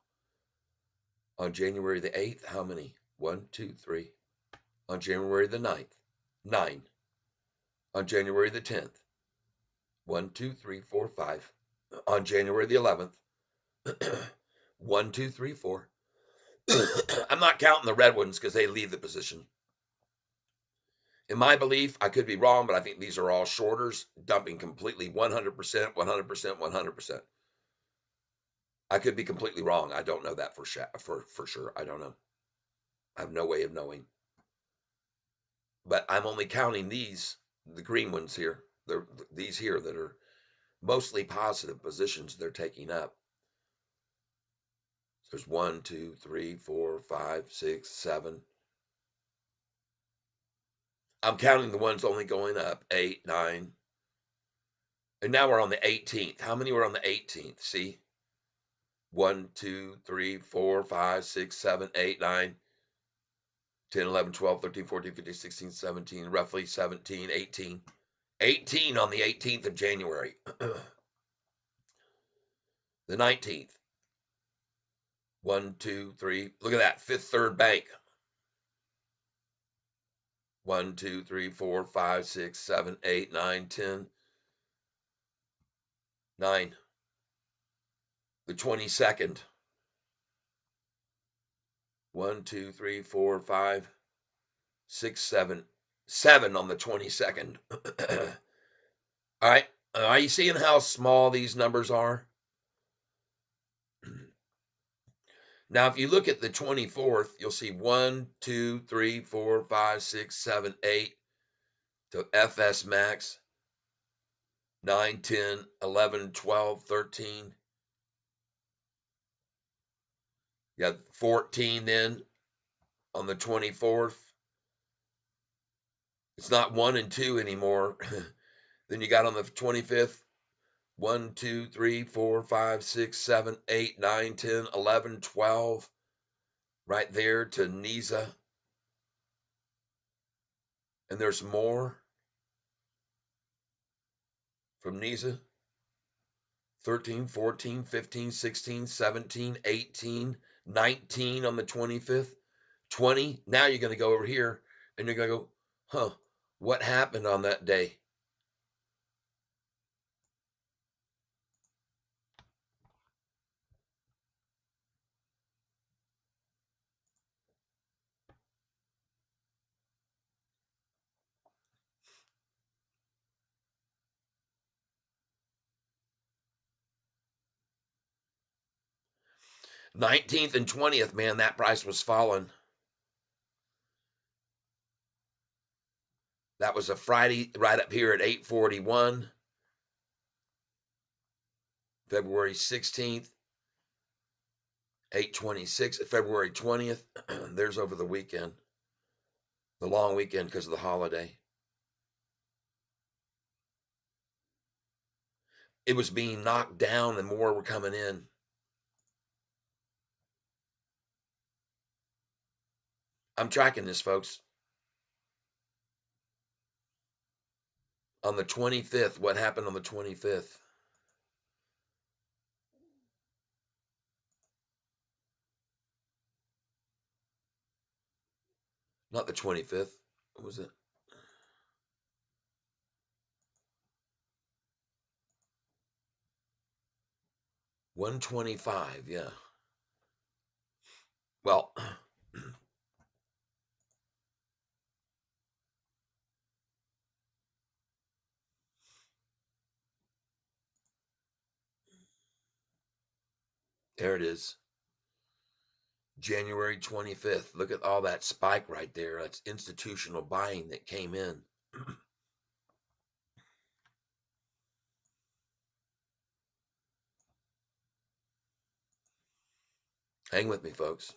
On January the 8th, how many? 1, 2, 3. On January the 9th, 9. On January the 10th, 1, 2, 3, 4, 5. On January the 11th, 1, 2, 3, 4. I'm not counting the red ones because they leave the position. In my belief, I could be wrong, but I think these are all shorters dumping completely 100%, 100%, 100%. I could be completely wrong. I don't know that for sure. I don't know. I have no way of knowing. But I'm only counting these, the green ones here. These here that are mostly positive positions they're taking up. So there's 1, 2, 3, 4, 5, 6, 7. I'm counting the ones only going up. 8, 9. And now we're on the 18th. How many were on the 18th? See? 1, 2, 3, 4, 5, 6, 7, 8, 9, 10, 11, 12, 13, 14, 15, 16, 17, roughly 17, 18. 18 on the 18th of January. The 19th. 1, 2, 3. Look at that. Fifth Third Bank. 1, 2, 3, 4, 5, 6, 7, 8, 9, 10. 9. The 22nd. 1, 2, 3, 4, 5, 6, 7. 7 on the 22nd. All right. Are you seeing how small these numbers are? Now, if you look at the 24th, you'll see 1, 2, 3, 4, 5, 6, 7, 8 to FS max, 9, 10, 11, 12, 13. You got 14 then on the 24th. It's not 1 and 2 anymore. Then you got on the 25th, 1, 2, 3, 4, 5, 6, 7, 8, 9, 10, 11, 12. Right there to NISA. And there's more from NISA. 13, 14, 15, 16, 17, 18, 19 on the 25th, 20. Now you're going to go over here and you're going to go, huh, what happened on that day? 19th and 20th, man, that price was falling. That was a Friday right up here at 841. February 16th, 826. February 20th. There's over the weekend, the long weekend because of the holiday. It was being knocked down and more were coming in. I'm tracking this, folks. On the 25th, what happened on the 25th? Not the 25th. What was it? 125. Yeah. Well, there it is. January 25th. Look at all that spike right there. That's institutional buying that came in. Hang with me, folks.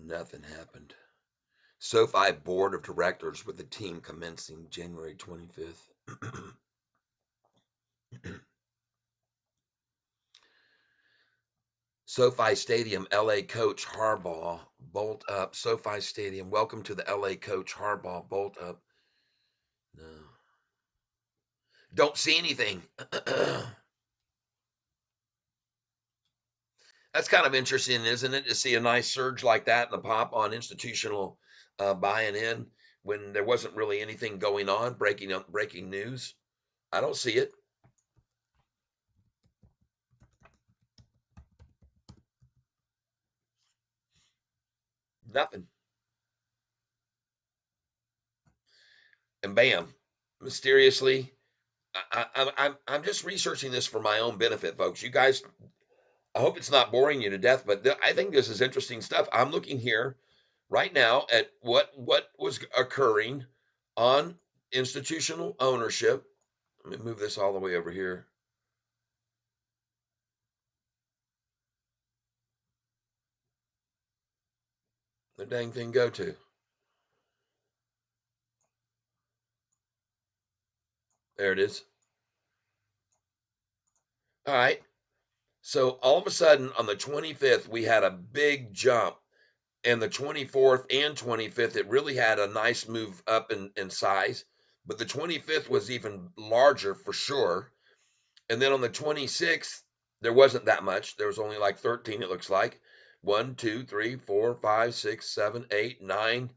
Nothing happened. Sofi board of directors with the team commencing January 25th. SoFi Stadium, LA coach Harbaugh bolt up. SoFi Stadium, welcome to the LA coach Harbaugh bolt up. No. Don't see anything. That's kind of interesting, isn't it, to see a nice surge like that in the pop on institutional buying in when there wasn't really anything going on, breaking news. I don't see it. Nothing. And bam, mysteriously, I'm just researching this for my own benefit, folks. You guys, I hope it's not boring you to death, but I think this is interesting stuff. I'm looking here right now at what was occurring on institutional ownership. Let me move this all the way over here. The dang thing go to? There it is. All right. So all of a sudden on the 25th, we had a big jump. And the 24th and 25th, it really had a nice move up in size. But the 25th was even larger for sure. And then on the 26th, there wasn't that much. There was only like 13, it looks like. 1, 2, 3, 4, 5, 6, 7, 8, 9,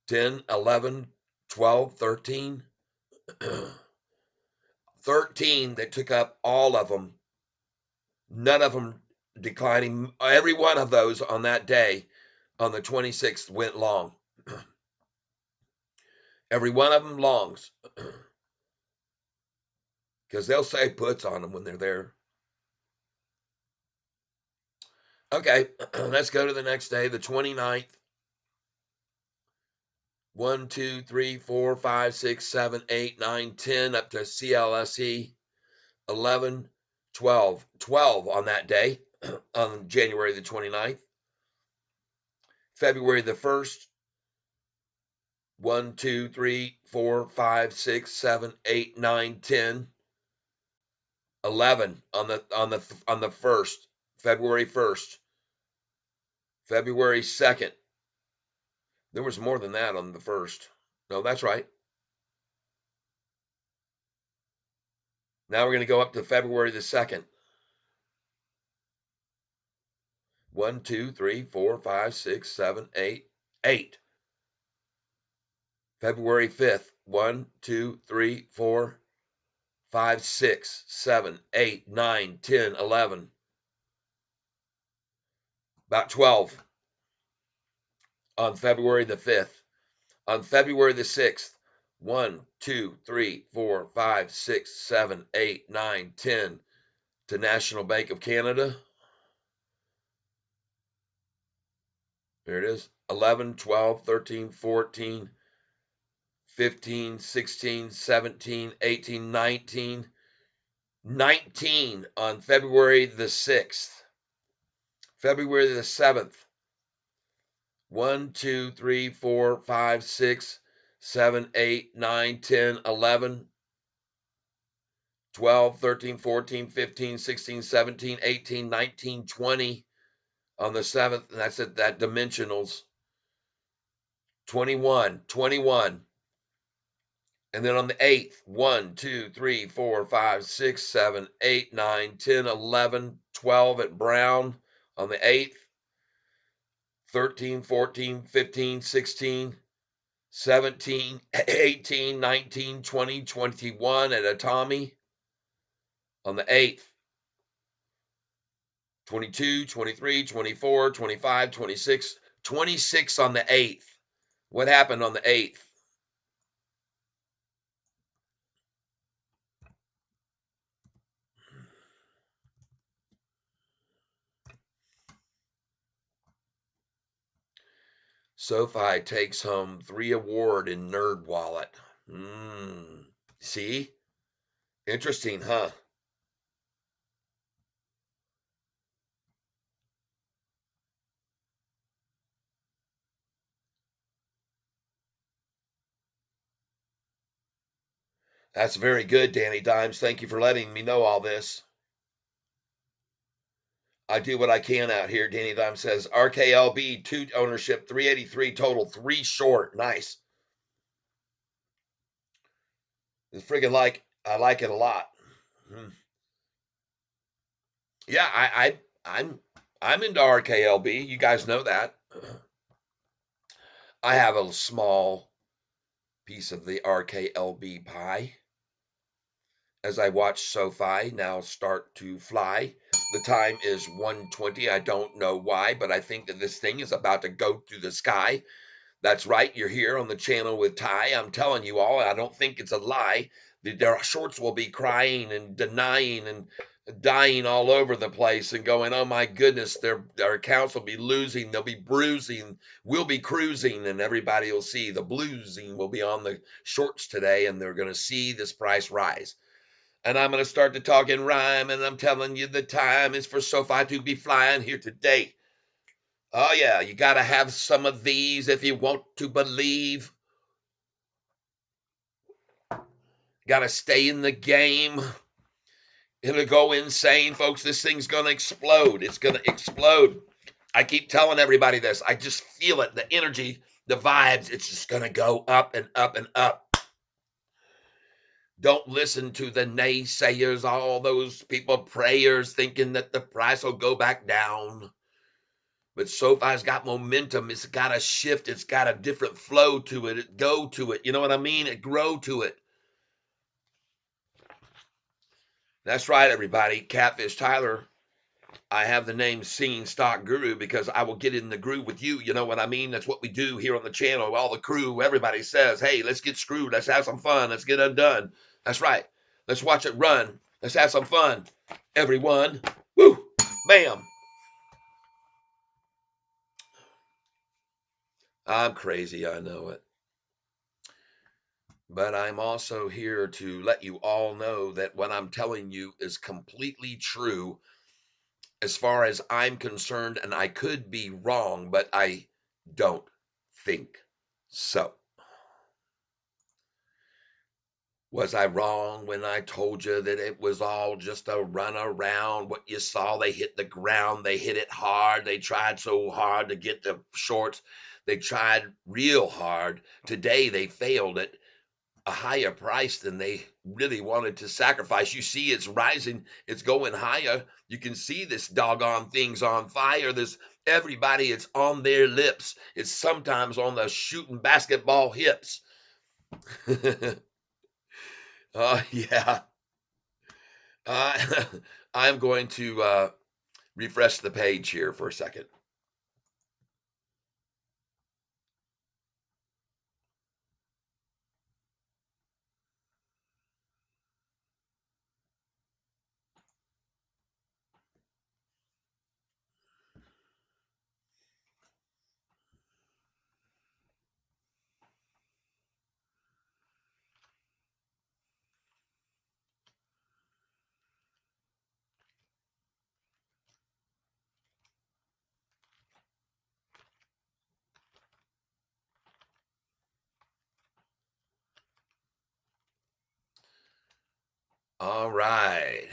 10, 11, 12, 13. 13 that took up all of them, none of them declining. Every one of those on that day, on the 26th, went long. Every one of them longs because they'll say puts on them when they're there. Okay, let's go to the next day, the 29th. 1, 2, 3, 4, 5, 6, 7, 8, 9, 10, up to CLSE 11, 12. 12 on that day, on January the 29th. February the 1st, 1, 2, 3, 4, 5, 6, 7, 8, 9, 10, 11 on the 1st, February 1st. February 2nd. There was more than that on the 1st. No, that's right. Now we're going to go up to February the 2nd. 1, 2, 3, 4, 5, 6, 7, 8. 8. February 5th, 1, 2, 3, 4, 5, 6, 7, 8, 9, 10, 11, about 12 on February the 5th. On February the 6th, 1, 2, 3, 4, 5, 6, 7, 8, 9, 10 to National Bank of Canada. There it is. 11, 12, 13, 14, 15, 16, 17, 18, 19. 19 on February the 6th. February the 7th. 1, 2, 3, 4, 5, 6, 7, 8, 9, 10, 11, 12, 13, 14, 15, 16, 17, 18, 19, 20 on the 7th. And that's at that dimensionals. 21. And then on the 8th, 1, 2, 3, 4, 5, 6, 7, 8, 9, 10, 11, 12 at Brown on the 8th, 13, 14, 15, 16, 17, 18, 19, 20, 21 at Atami on the 8th, 22, 23, 24, 25, 26, 26 on the 8th. What happened on the 8th? Sofi takes home 3 award in Nerd Wallet. See? Interesting, huh? That's very good, Danny Dimes. Thank you for letting me know all this. I do what I can out here. Danny Dimes says RKLB 2 ownership, 383 total, 3 short. Nice. It's friggin' I like it a lot. Hmm. Yeah, I'm into RKLB. You guys know that. I have a small piece of the RKLB pie as I watch SoFi now start to fly. The time is 1:20. I don't know why, but I think that this thing is about to go through the sky. That's right. You're here on the channel with Ty. I'm telling you all, I don't think it's a lie. Their shorts will be crying and denying and dying all over the place and going, oh my goodness, their accounts will be losing. They'll be bruising. We'll be cruising, and everybody will see the bluesing will be on the shorts today, and they're going to see this price rise. And I'm going to start to talk in rhyme, and I'm telling you the time is for SoFi to be flying here today. Oh, yeah, you got to have some of these if you want to believe. Got to stay in the game. It'll go insane, folks. This thing's going to explode. It's going to explode. I keep telling everybody this. I just feel it. The energy, the vibes. It's just going to go up and up and up. Don't listen to the naysayers, all those people, prayers, thinking that the price will go back down. But SoFi's got momentum. It's got a shift. It's got a different flow to it. It go to it. You know what I mean? It grow to it. That's right, everybody. Catfish Tyler. I have the name Singing Stock Guru because I will get in the groove with you. You know what I mean? That's what we do here on the channel. All the crew, everybody says, hey, let's get screwed. Let's have some fun. Let's get undone. That's right. Let's watch it run. Let's have some fun. Everyone. Woo! Bam. I'm crazy. I know it. But I'm also here to let you all know that what I'm telling you is completely true as far as I'm concerned, and I could be wrong, but I don't think so. Was I wrong when I told you that it was all just a run around? What you saw, they hit the ground, they hit it hard, they tried so hard to get the shorts, they tried real hard. Today they failed it. a higher price than they really wanted to sacrifice. You see, it's rising, it's going higher. You can see this doggone thing's on fire. There's everybody, it's on their lips. It's sometimes on the shooting basketball hips. Yeah. Uh, I'm going to refresh the page here for a second. All right.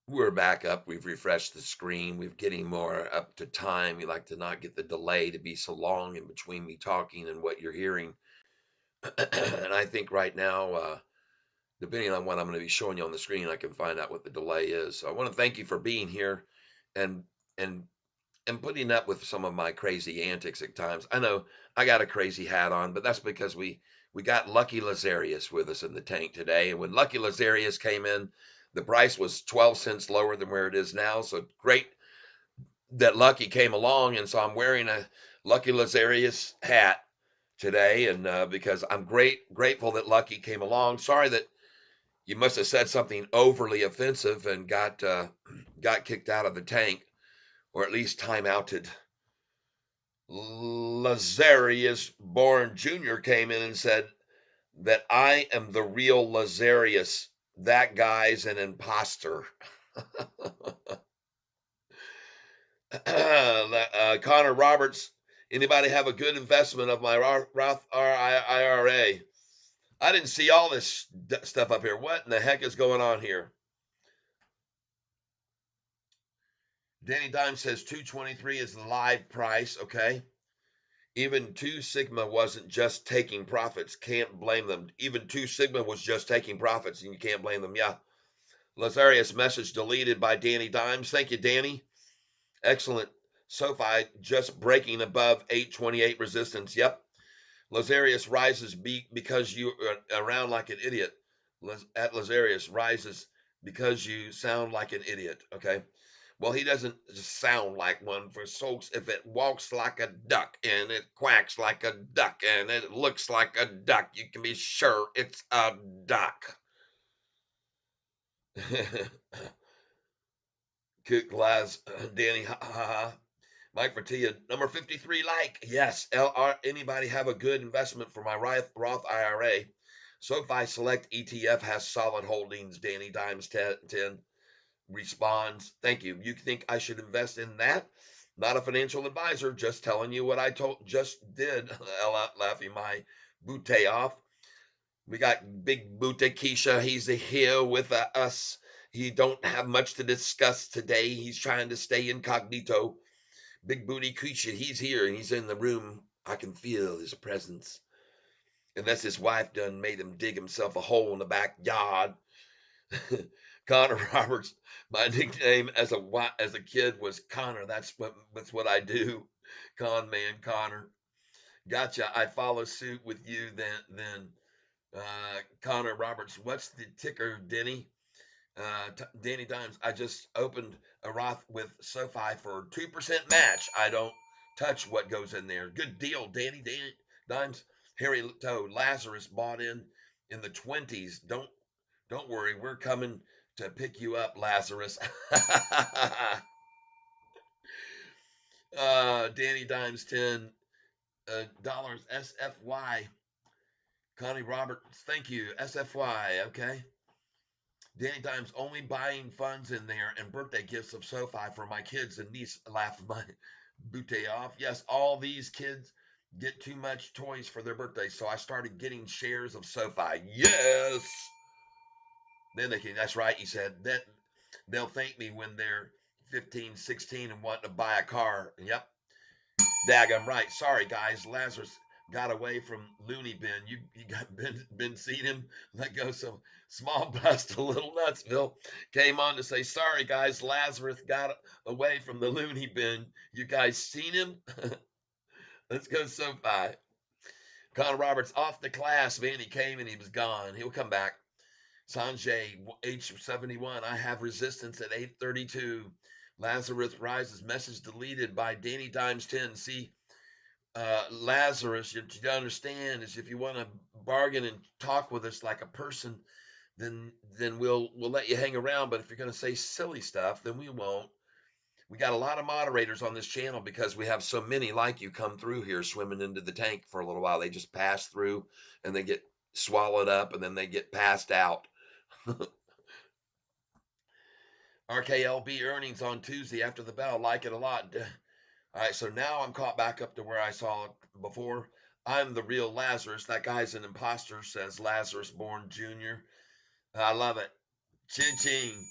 We're back up. We've refreshed the screen. We're getting more up to time. We like to not get the delay to be so long in between me talking and what you're hearing. And I think right now, depending on what I'm going to be showing you on the screen, I can find out what the delay is. So I want to thank you for being here and and and putting up with some of my crazy antics at times. I know I got a crazy hat on, but that's because we got Lucky Lazarius with us in the tank today. And when Lucky Lazarius came in, the price was 12 cents lower than where it is now. So great that Lucky came along, and so I'm wearing a Lucky Lazarius hat today, and because I'm grateful that Lucky came along. Sorry that you must have said something overly offensive and got kicked out of the tank, or at least timeouted. Lazarius Born Jr. came in and said that I am the real Lazarius. That guy's an imposter. Connor Roberts, anybody have a good investment of my Roth IRA? I didn't see all this stuff up here. What in the heck is going on here? Danny Dime says 223 is the live price. Okay. Even 2 Sigma wasn't just taking profits. Can't blame them. Even 2 Sigma was just taking profits, and you can't blame them. Yeah. Lazarius message deleted by Danny Dimes. Thank you, Danny. Excellent. Sofi just breaking above 828 resistance. Yep. Lazarius rises because you are around like an idiot. At Lazarius rises because you sound like an idiot. Okay. Well, he doesn't sound like one for folks. If it walks like a duck and it quacks like a duck and it looks like a duck, you can be sure it's a duck. Cook Glass, Danny, ha ha ha. Mike Fertilla, number 53, like. Yes. LR, anybody have a good investment for my Roth IRA? SoFi Select ETF has solid holdings. Danny Dimes 10 responds, thank you. You think I should invest in that? Not a financial advisor, just telling you what I just did. Laughing my bootay off. We got Big Booty Keisha. He's here with us. He don't have much to discuss today. He's trying to stay incognito. Big Booty Keisha, he's here and he's in the room. I can feel his presence. Unless his wife done made him dig himself a hole in the backyard. Connor Roberts. My nickname as a kid was Connor. That's what I do. Con man Connor. Gotcha. I follow suit with you then. Connor Roberts. What's the ticker, Denny? Danny Dimes. I just opened a Roth with SoFi for 2% match. I don't touch what goes in there. Good deal, Danny Dimes. Harry Toad Lazarus bought in the 20s. Don't worry, we're coming to pick you up, Lazarus. Danny Dimes $10 SFY. Connie Roberts, thank you. SFY, okay. Danny Dimes only buying funds in there and birthday gifts of SoFi for my kids and niece. Laugh my booty off. Yes, all these kids get too much toys for their birthdays, so I started getting shares of SoFi. Yes. Then they can. That's right. He said that they'll thank me when they're 15, 16 and want to buy a car. Yep. Daggum right. Sorry, guys. Lazarus got away from Looney Bin. You got been seeing him let go some small bust a little Nutsville. Came on to say sorry, guys. Lazarus got away from the Looney Bin. You guys seen him? Let's go Sofi. Connor Roberts off the class, man. He came and he was gone. He'll come back. Sanjay H71. I have resistance at 832. Lazarus rises. Message deleted by Danny Dimes 10. See, Lazarus, you understand is if you want to bargain and talk with us like a person, then we'll let you hang around. But if you're going to say silly stuff, then we won't. We got a lot of moderators on this channel because we have so many like you come through here swimming into the tank for a little while. They just pass through and they get swallowed up and then they get passed out. RKLB earnings on Tuesday after the bell. Like it a lot. All right, so now I'm caught back up to where I saw it before. I'm the real Lazarus. That guy's an imposter, says Lazarus Born Jr. I love it. Ching ching.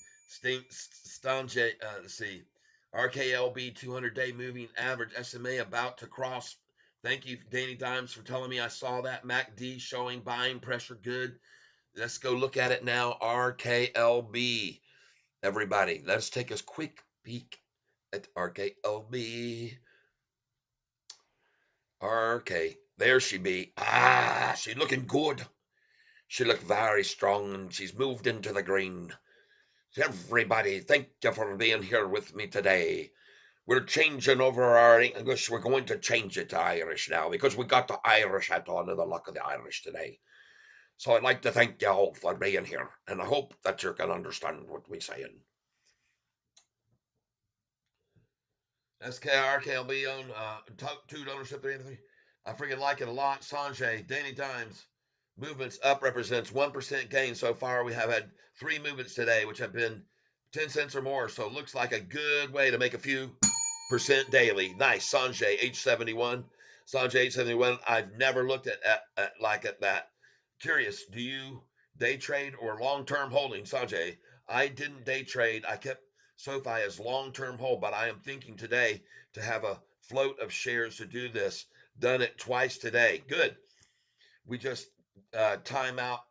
Stanje, let's see. RKLB 200-day moving average SMA about to cross. Thank you, Danny Dimes, for telling me I saw that. MACD showing buying pressure good. Let's go look at it now. RKLB. Everybody, let's take a quick peek at RKLB. RK, there she be. Ah, she looking good. She look very strong and she's moved into the green. Everybody, thank you for being here with me today. We're changing over our English. We're going to change it to Irish now because we got the Irish hat on and the luck of the Irish today. So I'd like to thank you all for being here, and I hope that you can understand what we're saying. SKRKLB on two ownership 3. I freaking like it a lot. Sanjay, Danny Dimes. Movements up represents 1% gain so far. We have had 3 movements today, which have been 10 cents or more. So it looks like a good way to make a few percent daily. Nice. Sanjay H71. Sanjay H71. I've never looked at that. Curious, do you day trade or long term holding? Sanjay, I didn't day trade. I kept Sofi as long term hold, but I am thinking today to have a float of shares to do this. Done it twice today. Good. We just time out.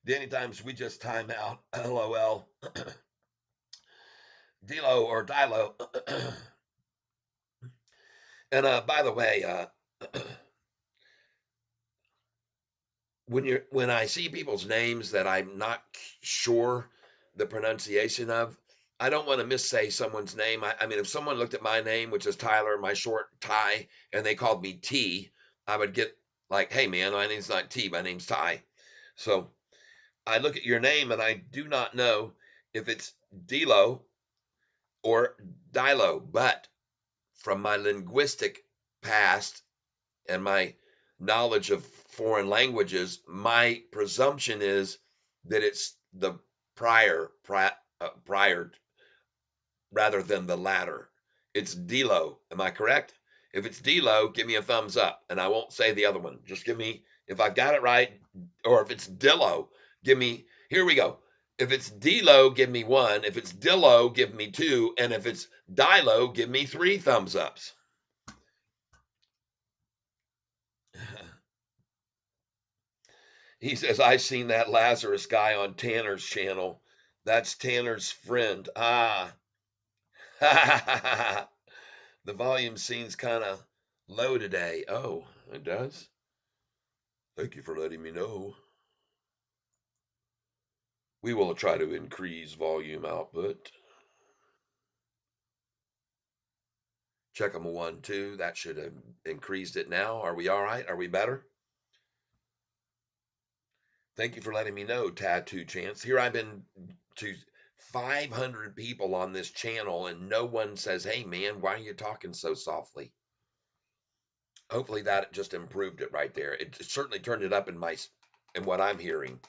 Danny Times, we just time out. LOL. Dilo or Dilo. And by the way, when I see people's names that I'm not sure the pronunciation of, I don't want to missay someone's name. I mean, if someone looked at my name, which is Tyler, my short Ty, and they called me T, I would get like, "Hey man, my name's not T, my name's Ty." So I look at your name and I do not know if it's Dilo or Dilo, but from my linguistic past and my knowledge of foreign languages, my presumption is that it's the prior rather than the latter. It's Dilo. Am I correct? If it's Dilo, give me a thumbs up, and I won't say the other one. Just give me if I've got it right, or if it's Dillo, give me. Here we go. If it's Dilo, give me 1. If it's Dillo, give me 2. And if it's Dilo, give me 3 thumbs ups. He says, I seen that Lazarus guy on Tanner's channel. That's Tanner's friend. Ah. The volume seems kind of low today. Oh, it does? Thank you for letting me know. We will try to increase volume output. Check them a 1, 2. That should have increased it now. Are we all right? Are we better? Thank you for letting me know, Tattoo Chance. Here I've been to 500 people on this channel, and no one says, hey, man, why are you talking so softly? Hopefully that just improved it right there. It certainly turned it up in what I'm hearing.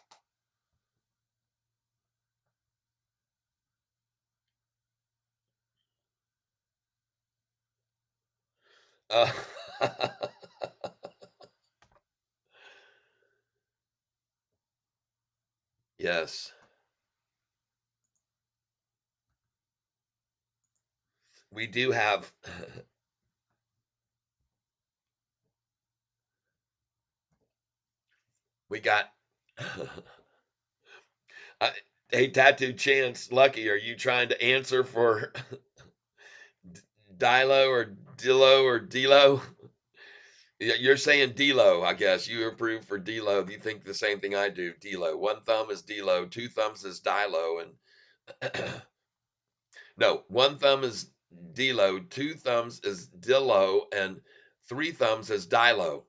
Uh, yes. We do have We got. uh, hey, Tattoo Chance, Lucky, are you trying to answer for Dilo or Dilo or Dilo? You're saying Dilo, I guess. You approve for Dilo. You think the same thing I do. Dilo. One thumb is Dilo. Two thumbs is Dilo. And no, one thumb is Dilo. Two thumbs is Dilo. And three thumbs is Dilo.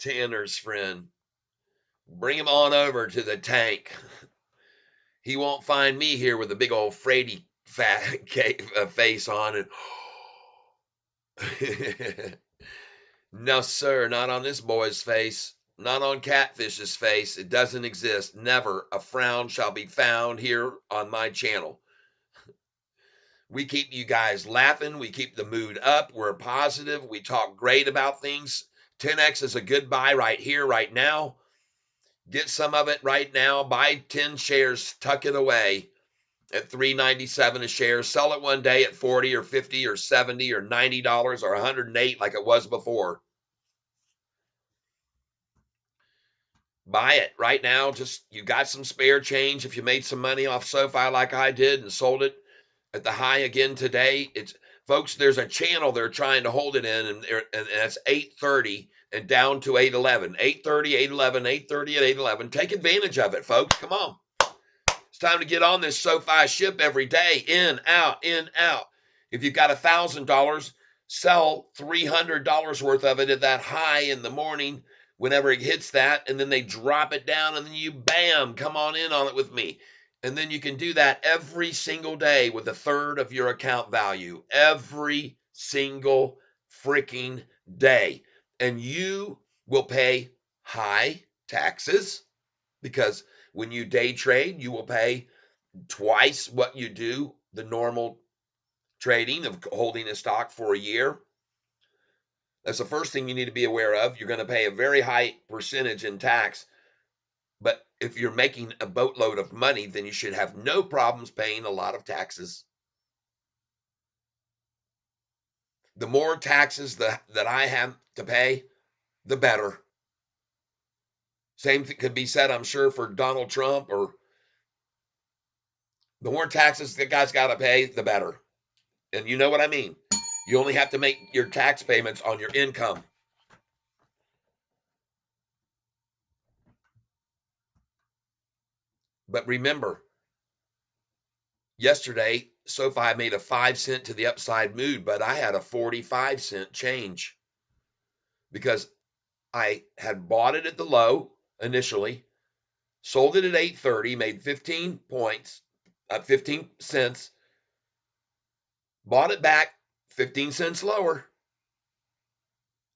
Tanner's friend. Bring him on over to the tank. He won't find me here with a big old Frady fat face on. And no, sir, not on this boy's face. Not on Catfish's face. It doesn't exist. Never a frown shall be found here on my channel. We keep you guys laughing. We keep the mood up. We're positive. We talk great about things. 10x is a good buy right here, right now. Get some of it right now. Buy 10 shares, tuck it away at $3.97 a share. Sell it one day at 40 or 50 or 70 or $90 or 108 like it was before. Buy it right now. Just you got some spare change. If you made some money off SoFi like I did and sold it at the high again today, it's folks, there's a channel they're trying to hold it in, and that's 830 and down to 811. 830, 811, 830 and 811. Take advantage of it, folks. Come on. It's time to get on this SoFi ship every day. In, out, in, out. If you've got $1,000, sell $300 worth of it at that high in the morning whenever it hits that, and then they drop it down, and then you, bam, come on in on it with me. And then you can do that every single day with a third of your account value. Every single freaking day. And you will pay high taxes because when you day trade, you will pay twice what you do the normal trading of holding a stock for a year. That's the first thing you need to be aware of. You're going to pay a very high percentage in tax, but if you're making a boatload of money, then you should have no problems paying a lot of taxes. The more taxes that I have to pay, the better. Same thing could be said, I'm sure, for Donald Trump, or the more taxes the guy's got to pay, the better. And you know what I mean. You only have to make your tax payments on your income. But remember, yesterday, SoFi made a 5 cent to the upside move, but I had a 45-cent change because I had bought it at the low initially, sold it at 830, made 15 points, 15 cents, bought it back 15 cents lower,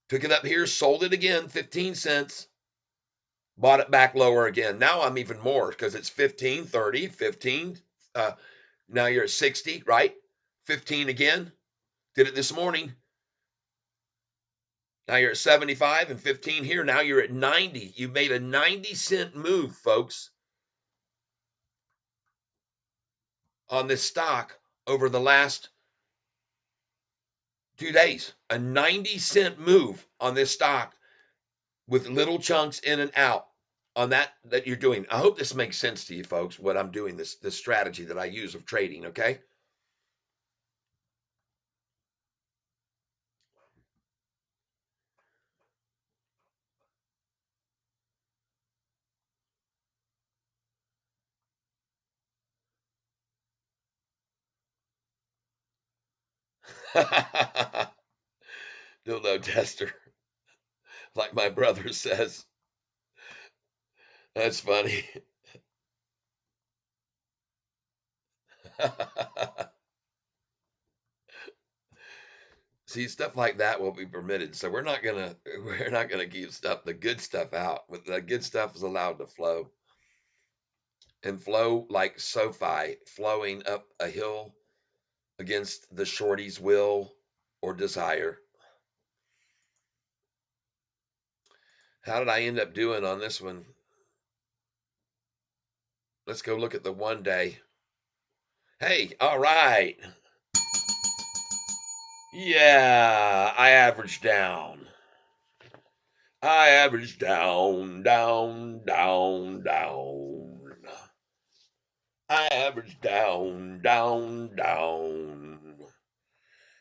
took it up here, sold it again 15 cents, bought it back lower again. Now I'm even more because it's 15, 30, 15. Now you're at 60, right? 15 again. Did it this morning. Now you're at 75 and 15 here. Now you're at 90. You made a 90-cent move, folks, on this stock over the last 2 days. A 90-cent move on this stock with little chunks in and out on that you're doing. I hope this makes sense to you, folks, what I'm doing, this strategy that I use of trading, okay? Dildo tester, like my brother says. That's funny. See, stuff like that will be permitted. So we're not gonna keep the good stuff out. But the good stuff is allowed to flow and flow like SoFi, flowing up a hill against the shorty's will or desire. How did I end up doing on this one? Let's go look at the 1 day. Hey, all right. Yeah, I average down. I average down, down, down, down. I average down, down, down.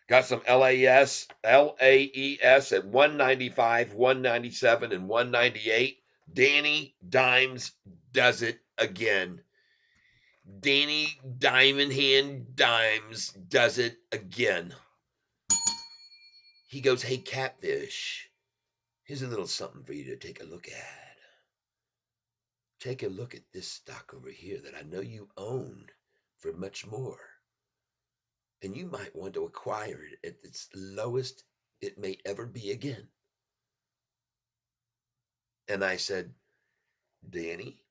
Got some LAES at 195, 197, and 198. Danny Dimes does it again. Danny Diamond Hand Dimes does it again. He goes, "Hey, Catfish, here's a little something for you to take a look at. Take a look at this stock over here that I know you own for much more. And you might want to acquire it at its lowest it may ever be again." And I said, "Danny,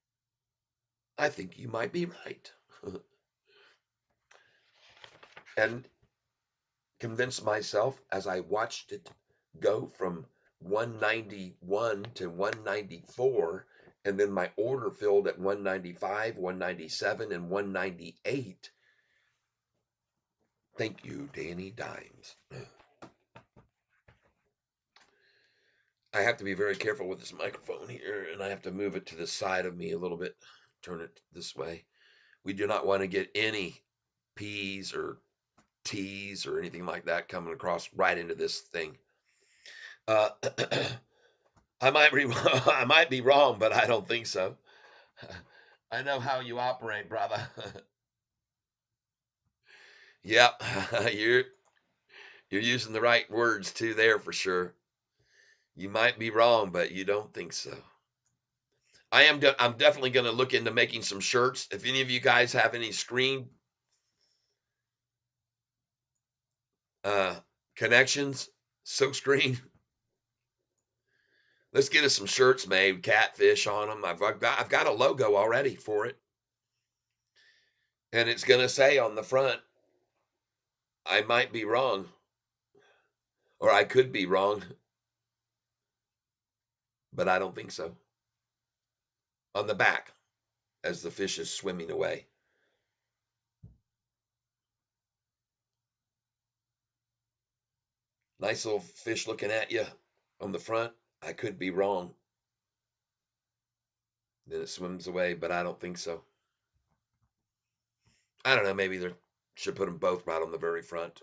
I think you might be right." And convinced myself as I watched it go from 191 to 194, and then my order filled at 195, 197, and 198. Thank you, Danny Dimes. I have to be very careful with this microphone here, and I have to move it to the side of me a little bit, turn it this way. We do not want to get any P's or T's or anything like that coming across right into this thing. Uh, I might be I might be wrong, but I don't think so. I know how you operate, brother. Yep, you're using the right words too there for sure. You might be wrong, but you don't think so. I'm definitely going to look into making some shirts. If any of you guys have any screen uh, connections, silk screen, let's get us some shirts made. Catfish on them. I've got a logo already for it, and it's going to say on the front, "I might be wrong," or "I could be wrong, but I don't think so." On the back, as the fish is swimming away. Nice little fish looking at you on the front. "I could be wrong." Then it swims away, but I don't think so. I don't know. Maybe they should put them both right on the very front.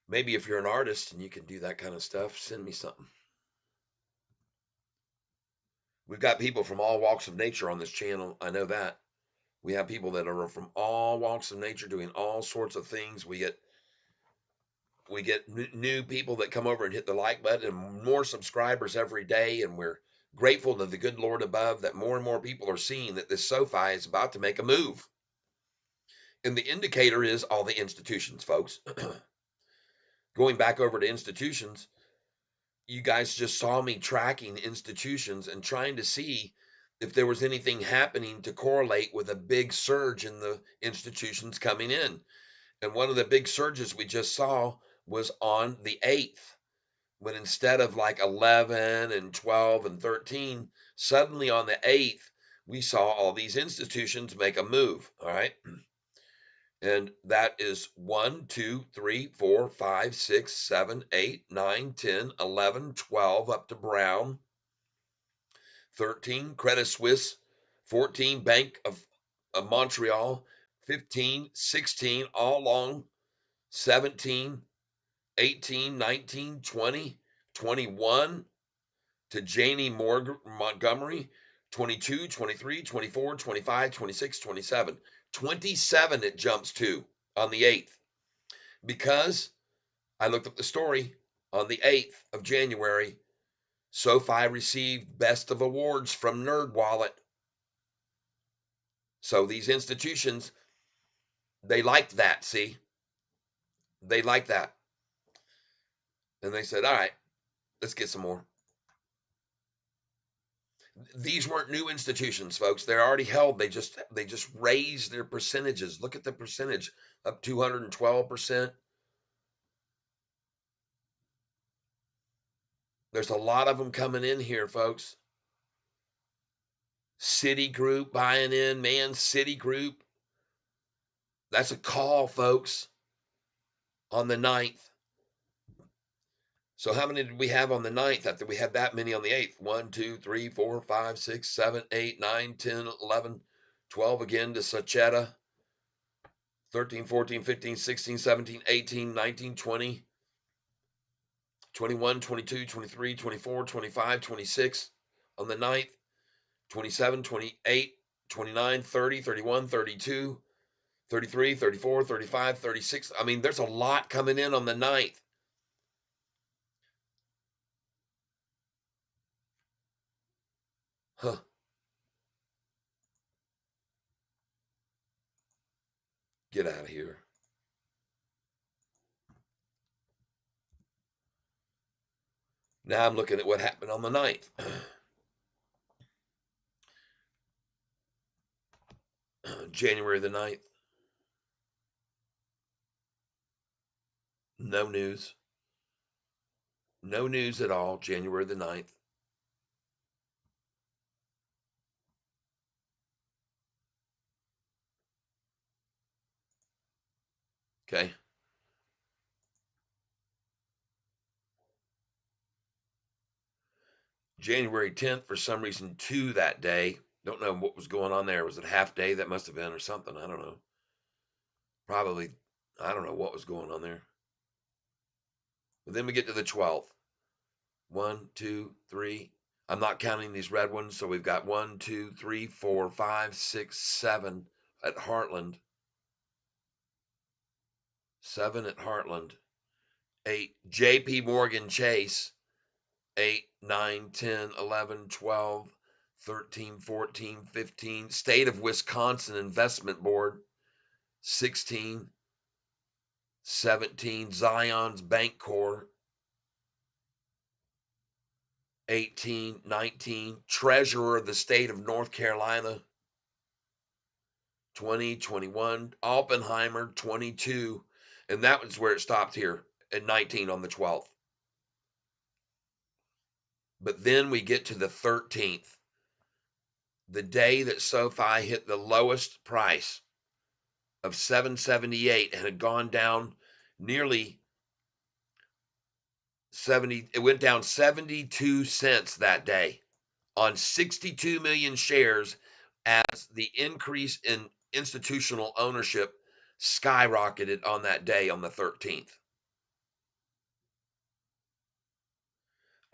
Maybe if you're an artist and you can do that kind of stuff, send me something. We've got people from all walks of nature on this channel. I know that. We have people that are from all walks of nature doing all sorts of things. We get new people that come over and hit the like button, and more subscribers every day, and we're grateful to the good Lord above that more and more people are seeing that this Sofi is about to make a move. And the indicator is all the institutions, folks. Going back over to institutions, you guys just saw me tracking institutions and trying to see if there was anything happening to correlate with a big surge in the institutions coming in. And one of the big surges we just saw was on the 8th, when instead of like 11 and 12 and 13, suddenly on the 8th, we saw all these institutions make a move. All right. And that is 1, 2, 3, 4, 5, 6, 7, 8, 9, 10, 11, 12 up to Brown, 13, Credit Suisse, 14, Bank of Montreal, 15, 16, all along, 17, 18, 19, 20, 21 to Janie Montgomery, 22, 23, 24, 25, 26, 27. 27 it jumps to on the 8th, because I looked up the story on the 8th of January. SoFi received Best of Awards from NerdWallet. So these institutions, they liked that, see? They liked that. And they said, "All right, let's get some more." These weren't new institutions, folks. They're already held. They just raised their percentages. Look at the percentage, up 212%. There's a lot of them coming in here, folks. Citigroup buying in, man. Citigroup. That's a call, folks. on the 9th. So how many did we have on the 9th after we had that many on the 8th? 1, 2, 3, 4, 5, 6, 7, 8, 9, 10, 11, 12 again to Sachetta. 13, 14, 15, 16, 17, 18, 19, 20, 21, 22, 23, 24, 25, 26 on the 9th, 27, 28, 29, 30, 31, 32, 33, 34, 35, 36. I mean, there's a lot coming in on the 9th. Huh. Get out of here. Now I'm looking at what happened on the 9th. January the 9th. No news. No news at all. January the 9th. Okay. January 10th, for some reason, 2 that day. Don't know what was going on there. Was it a half day? That must have been, or something. I don't know. Probably, I don't know what was going on there. But then we get to the 12th. 1, 2, 3. I'm not counting these red ones. So we've got 1, 2, 3, 4, 5, 6, 7 at Heartland. 7 at Heartland. 8. JP Morgan Chase. 8, 9, 10, 11, 12, 13, 14, 15. State of Wisconsin Investment Board. 16, 17. Zion's Bank Corps. 18, 19. Treasurer of the state of North Carolina. 20, 21. Oppenheimer. 22. And that was where it stopped here at 19 on the 12th. But then we get to the 13th, the day that SoFi hit the lowest price of 778 and had gone down nearly 70. It went down 72 cents that day on 62 million shares as the increase in institutional ownership skyrocketed on that day on the 13th.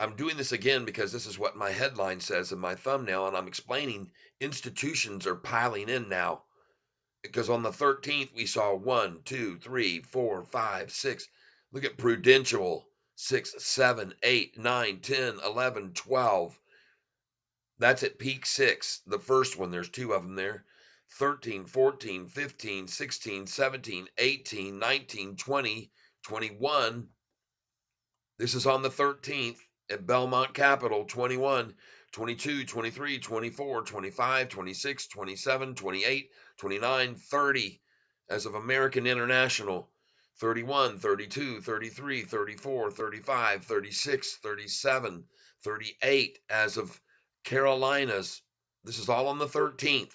I'm doing this again because this is what my headline says in my thumbnail, and I'm explaining institutions are piling in now. Because on the 13th, we saw 1, 2, 3, 4, 5, 6. Look at Prudential 6, 7, 8, 9, 10, 11, 12. That's at peak 6. The first one, there's 2 of them there. 13, 14, 15, 16, 17, 18, 19, 20, 21. This is on the 13th at Belmont Capital. 21, 22, 23, 24, 25, 26, 27, 28, 29, 30 as of American International. 31, 32, 33, 34, 35, 36, 37, 38 as of Carolinas. This is all on the 13th.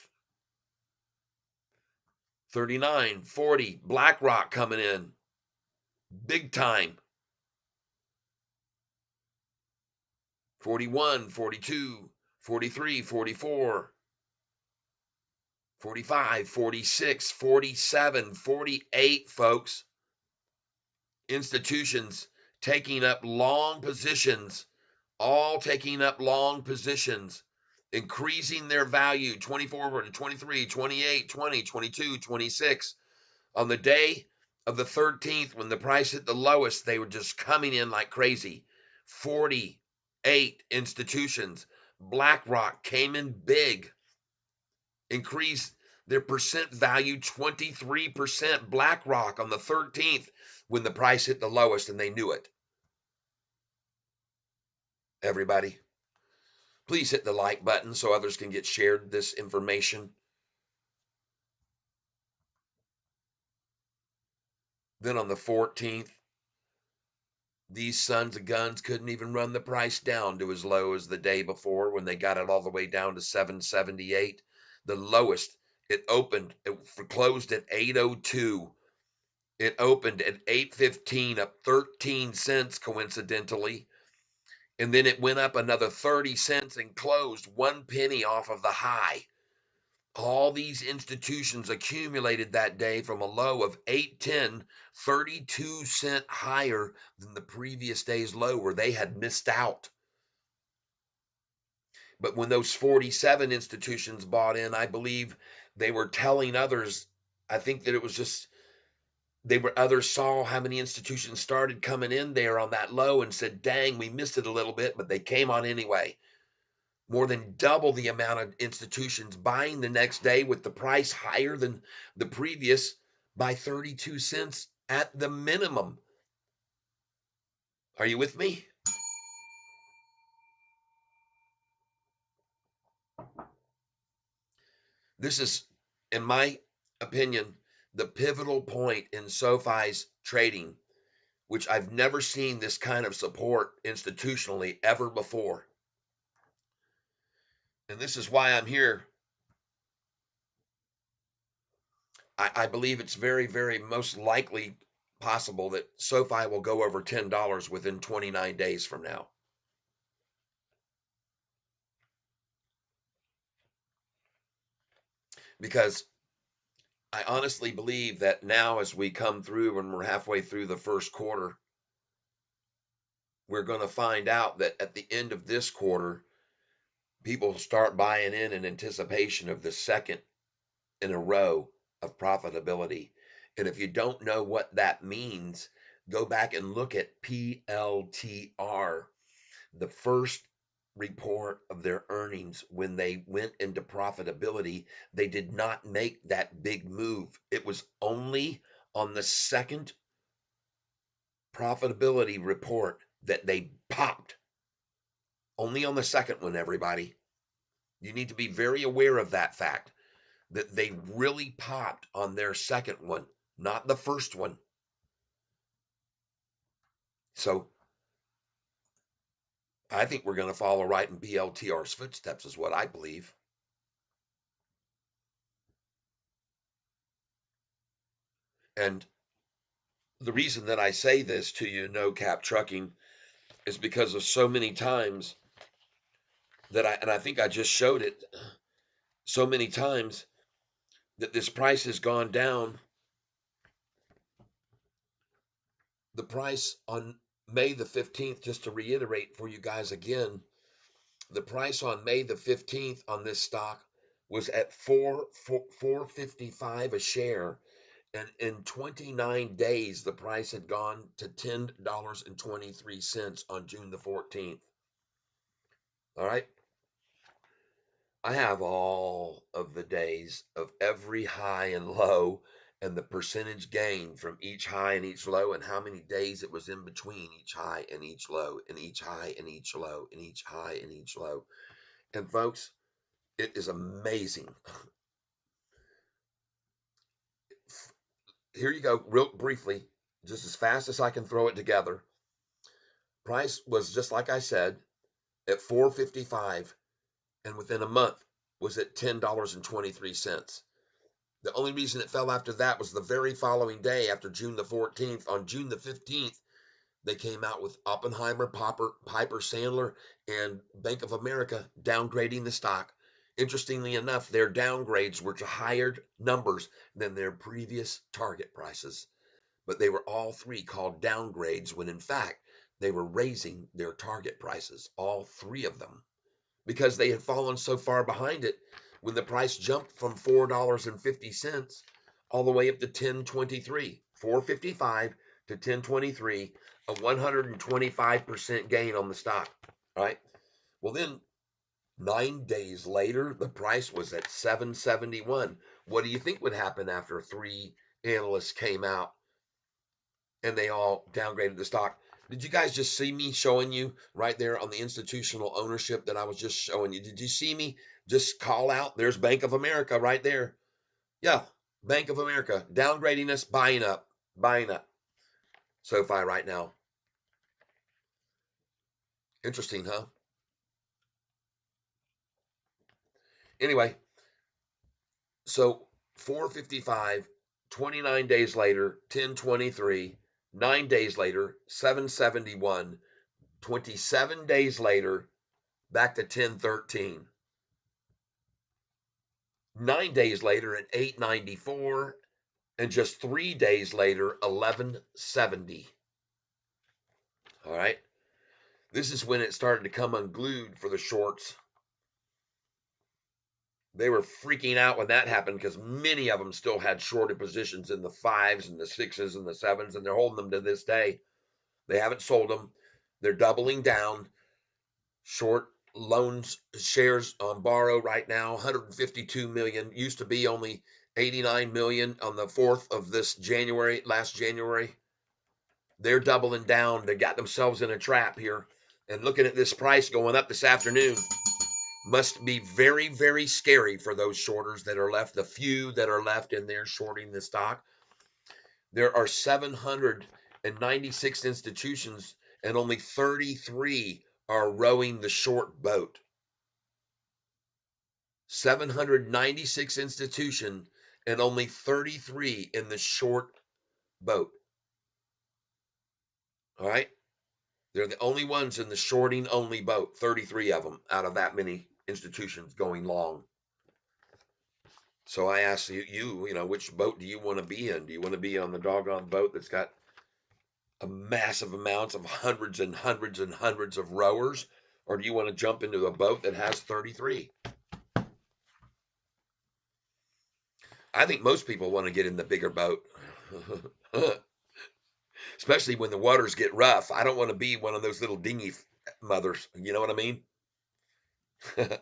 39, 40. BlackRock coming in big time. 41, 42, 43, 44, 45, 46, 47, 48, folks. Institutions taking up long positions, all taking up long positions, increasing their value 24 to 23, 28, 20, 22, 26. On the day of the 13th, when the price hit the lowest, they were just coming in like crazy. 48 institutions. BlackRock came in big, increased their percent value 23%. BlackRock on the 13th, when the price hit the lowest, and they knew it. Everybody, please hit the like button so others can get shared this information. Then on the 14th, these sons of guns couldn't even run the price down to as low as the day before when they got it all the way down to 778. The lowest, it opened, it closed at 802. It opened at 8.15, up 13 cents coincidentally, and then it went up another 30 cents and closed 1 penny off of the high. All these institutions accumulated that day from a low of 8.10, 32 cents higher than the previous day's low where they had missed out. But when those 47 institutions bought in, I believe they were telling others, I think that it was just others saw how many institutions started coming in there on that low and said, dang, we missed it a little bit, but they came on anyway. More than double the amount of institutions buying the next day with the price higher than the previous by 32 cents at the minimum. Are you with me? This is, in my opinion, the pivotal point in SoFi's trading, which I've never seen this kind of support institutionally ever before. And this is why I'm here. I believe it's very, very most likely possible that SoFi will go over $10 within 29 days from now. Because I honestly believe that now, as we come through and we're halfway through the first quarter, we're going to find out that at the end of this quarter, people start buying in anticipation of the second in a row of profitability. And if you don't know what that means, go back and look at PLTR, the first report of their earnings when they went into profitability. They did not make that big move. It was only on the second profitability report that they popped. Only on the second one, everybody. You need to be very aware of that fact, that they really popped on their second one, not the first one. So I think we're going to follow right in BLTR's footsteps, is what I believe. And the reason that I say this to you, no cap trucking, is because of so many times and I think I just showed it, so many times that this price has gone down. The price on May the 15th, just to reiterate for you guys again, the price on May the 15th on this stock was at 455 a share. And in 29 days, the price had gone to $10.23 on June the 14th. All right. I have all of the days of every high and low and the percentage gain from each high and each low and how many days it was in between each high and each low and each high and each low and each high and each low. And folks, it is amazing. Here you go, real briefly, just as fast as I can throw it together. Price was just like I said at 455 and within a month was at $10.23. The only reason it fell after that was the very following day after June the 14th. On June the 15th, they came out with Oppenheimer, Piper Sandler, and Bank of America downgrading the stock. Interestingly enough, their downgrades were to higher numbers than their previous target prices. But they were all three called downgrades when in fact they were raising their target prices, all three of them, because they had fallen so far behind it when the price jumped from $4.50 all the way up to 10.23, 455 to 10.23, a 125% gain on the stock, right? Well, then 9 days later, the price was at 771. What do you think would happen after three analysts came out and they all downgraded the stock? Did you guys just see me showing you right there on the institutional ownership that I was just showing you? Did you see me just call out? There's Bank of America right there. Yeah, Bank of America downgrading us, buying up, buying up. SoFi right now. Interesting, huh? Anyway, so 455 29 days later, 1023. 9 days later, 771. 27 days later, back to 1013. 9 days later at 894. And just 3 days later, 1170. All right. This is when it started to come unglued for the shorts. They were freaking out when that happened because many of them still had shorted positions in the fives and the sixes and the sevens, and they're holding them to this day. They haven't sold them. They're doubling down. Short loans shares on borrow right now, 152 million. Used to be only 89 million on the 4th of this January, last January. They're doubling down. They got themselves in a trap here. And looking at this price going up this afternoon must be very, very scary for those shorters that are left, the few that are left in there shorting the stock. There are 796 institutions, and only 33 are rowing the short boat. 796 institutions, and only 33 in the short boat. All right. They're the only ones in the shorting only boat, 33 of them out of that many institutions going long. So I ask you, which boat do you want to be in? Do you want to be on the doggone boat that's got a massive amounts of hundreds and hundreds and hundreds of rowers? Or do you want to jump into a boat that has 33? I think most people want to get in the bigger boat, especially when the waters get rough. I don't want to be one of those little dingy mothers. You know what I mean? I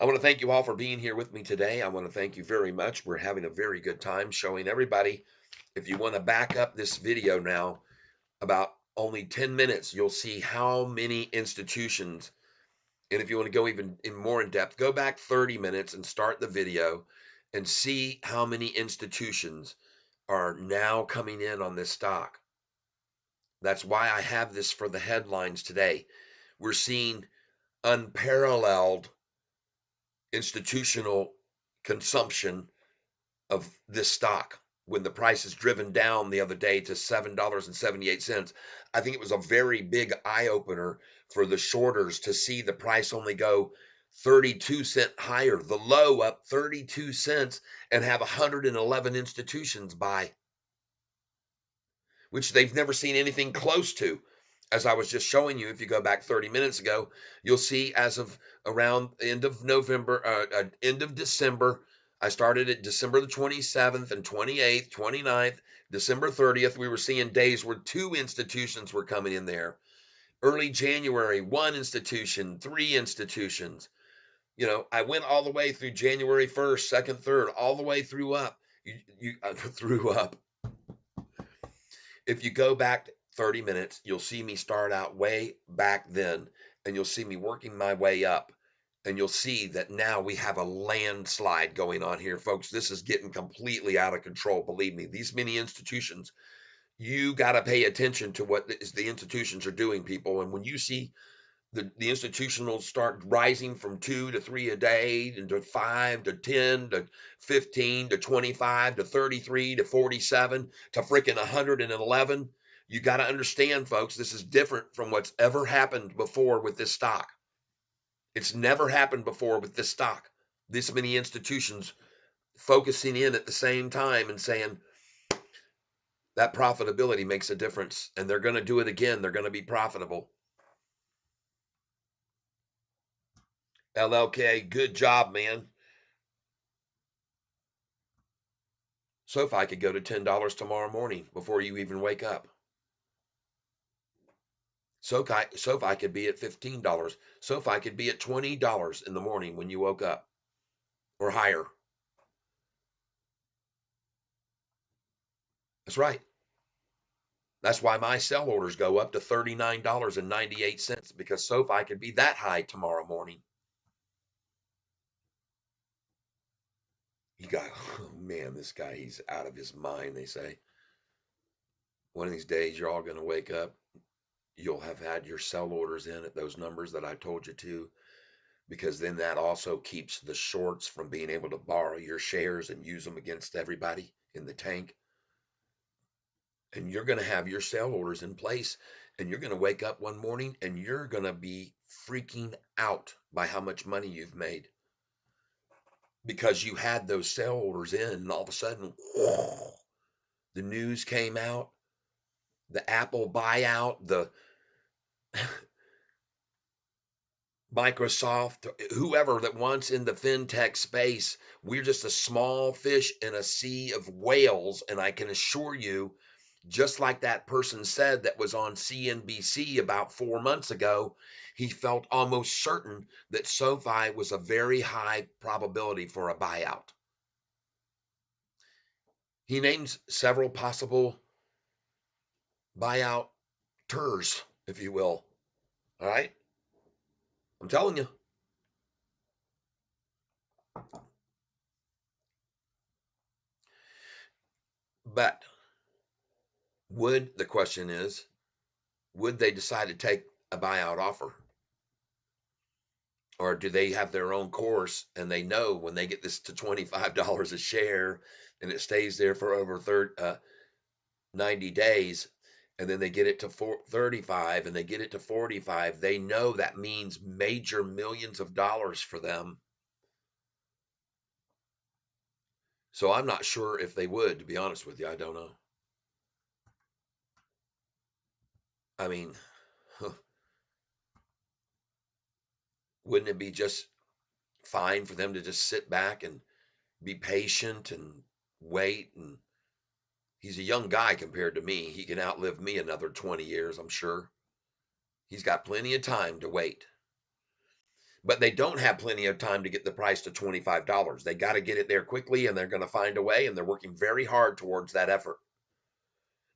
want to thank you all for being here with me today. I want to thank you very much. We're having a very good time showing everybody. If you want to back up this video now, about only 10 minutes, you'll see how many institutions. And if you want to go even more in depth, go back 30 minutes and start the video and see how many institutions are now coming in on this stock. That's why I have this for the headlines today. We're seeing unparalleled institutional consumption of this stock when the price is driven down the other day to $7.78. I think it was a very big eye opener for the shorters to see the price only go 32 cents higher, the low up 32 cents, and have 111 institutions buy, which they've never seen anything close to. As I was just showing you, if you go back 30 minutes ago, you'll see as of around end of November, end of December, I started at December the 27th and 28th, 29th, December 30th. We were seeing days where 2 institutions were coming in there. Early January, 1 institution, 3 institutions. I went all the way through January 1st, 2nd, 3rd, all the way through up. Through up. If you go back 30 minutes, you'll see me start out way back then, and you'll see me working my way up. And you'll see that now we have a landslide going on here, folks. This is getting completely out of control. Believe me, these many institutions, you got to pay attention to what the institutions are doing, people. And when you see the institutional start rising from 2 to 3 a day, into 5 to 10 to 15 to 25 to 33 to 47 to freaking 111. You got to understand, folks, this is different from what's ever happened before with this stock. It's never happened before with this stock. This many institutions focusing in at the same time and saying that profitability makes a difference, and they're going to do it again. They're going to be profitable. LLK, good job, man. SoFi could go to $10 tomorrow morning before you even wake up. SoFi could be at $15. SoFi could be at $20 in the morning when you woke up, or higher. That's right. That's why my sell orders go up to $39.98, because SoFi could be that high tomorrow morning. You go, oh man, this guy, he's out of his mind, they say. One of these days, you're all going to wake up. You'll have had your sell orders in at those numbers that I told you to, because then that also keeps the shorts from being able to borrow your shares and use them against everybody in the tank, and you're going to have your sale orders in place, and you're going to wake up one morning and you're going to be freaking out by how much money you've made because you had those sale orders in, and all of a sudden, the news came out, the Apple buyout, the Microsoft, whoever that wants in the fintech space. We're just a small fish in a sea of whales. And I can assure you, just like that person said that was on CNBC about 4 months ago, he felt almost certain that SoFi was a very high probability for a buyout. He names several possible buyout tours, if you will. All right. I'm telling you. But the question is, would they decide to take a buyout offer? Or do they have their own course and they know when they get this to $25 a share and it stays there for over 90 days, and then they get it to 35 and they get it to 45, they know that means major millions of dollars for them. So I'm not sure if they would, to be honest with you. I don't know. I mean, wouldn't it be just fine for them to just sit back and be patient and wait? And he's a young guy compared to me. He can outlive me another 20 years, I'm sure. He's got plenty of time to wait. But they don't have plenty of time to get the price to $25. They got to get it there quickly, and they're going to find a way, and they're working very hard towards that effort.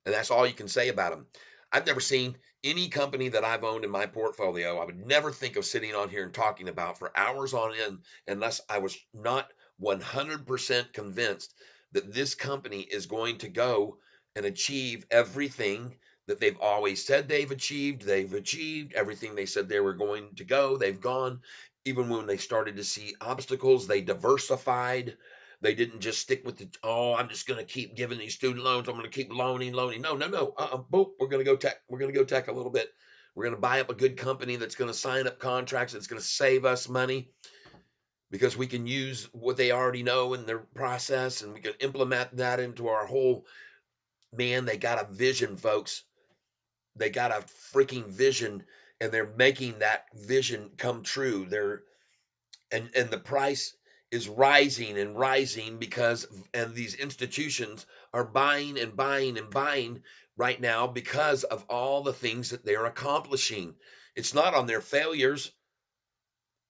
And that's all you can say about them. I've never seen any company that I've owned in my portfolio, I would never think of sitting on here and talking about for hours on end unless I was not 100% convinced that this company is going to go and achieve everything that they've always said they've achieved. They've achieved everything they said they were going to go. They've gone. Even when they started to see obstacles, they diversified. They didn't just stick with the, oh, I'm just going to keep giving these student loans. I'm going to keep loaning. No, no, no. Boop. We're going to go tech. We're going to go tech a little bit. We're going to buy up a good company that's going to sign up contracts. That's going to save us money because we can use what they already know in their process and we can implement that into our whole, man, they got a vision, folks. They got a freaking vision, and they're making that vision come true. And the price is rising and rising because, and these institutions are buying and buying and buying right now because of all the things that they're accomplishing. It's not on their failures.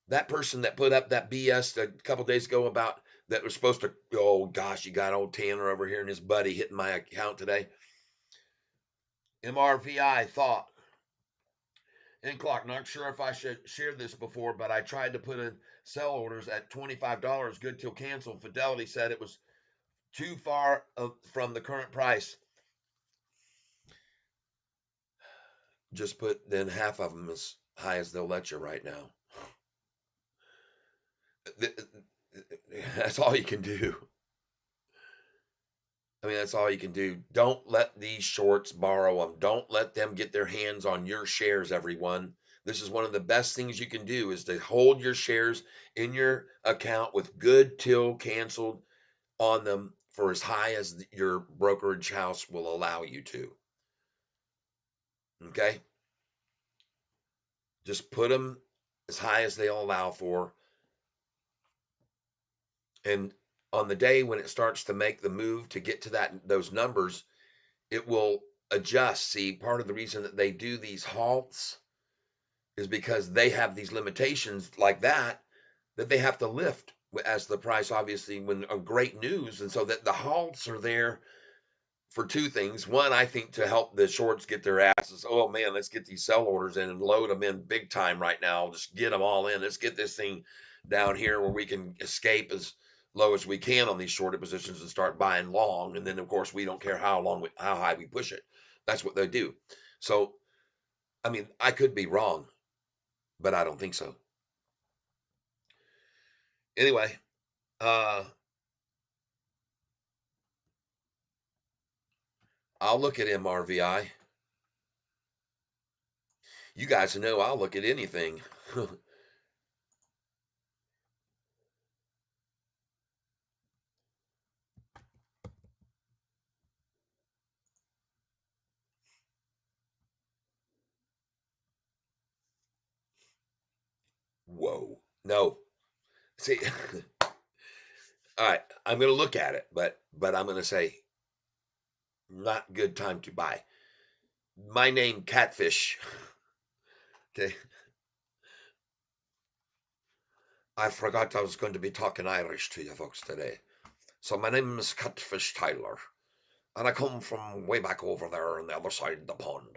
That person that put up that BS a couple days ago about that was supposed to, oh gosh, you got old Tanner over here and his buddy hitting my account today. MRVI thought, in clock, not sure if I should share this before, but I tried to put in sell orders at $25, good till canceled. Fidelity said it was too far from the current price. Just put then half of them as high as they'll let you right now. That's all you can do. I mean, that's all you can do. Don't let these shorts borrow them. Don't let them get their hands on your shares, everyone. This is one of the best things you can do is to hold your shares in your account with good till canceled on them for as high as your brokerage house will allow you to. Okay? Just put them as high as they'll allow for. And on the day when it starts to make the move to get to those numbers, it will adjust. See, part of the reason that they do these halts is because they have these limitations like that they have to lift as the price obviously when great news, and so that the halts are there for two things. One, I think to help the shorts get their asses, oh man, let's get these sell orders in and load them in big time right now. Just get them all in. Let's get this thing down here where we can escape as low as we can on these shorted positions and start buying long. And then of course we don't care how high we push it. That's what they do. So I mean, I could be wrong, but I don't think so. Anyway, uh I'll look at MRVI. You guys know I'll look at anything. Whoa. No. See, all right, I'm going to look at it, but I'm going to say not good time to buy. My name Catfish. Okay. I forgot I was going to be talking Irish to you folks today. So my name is Catfish Tyler, and I come from way back over there on the other side of the pond.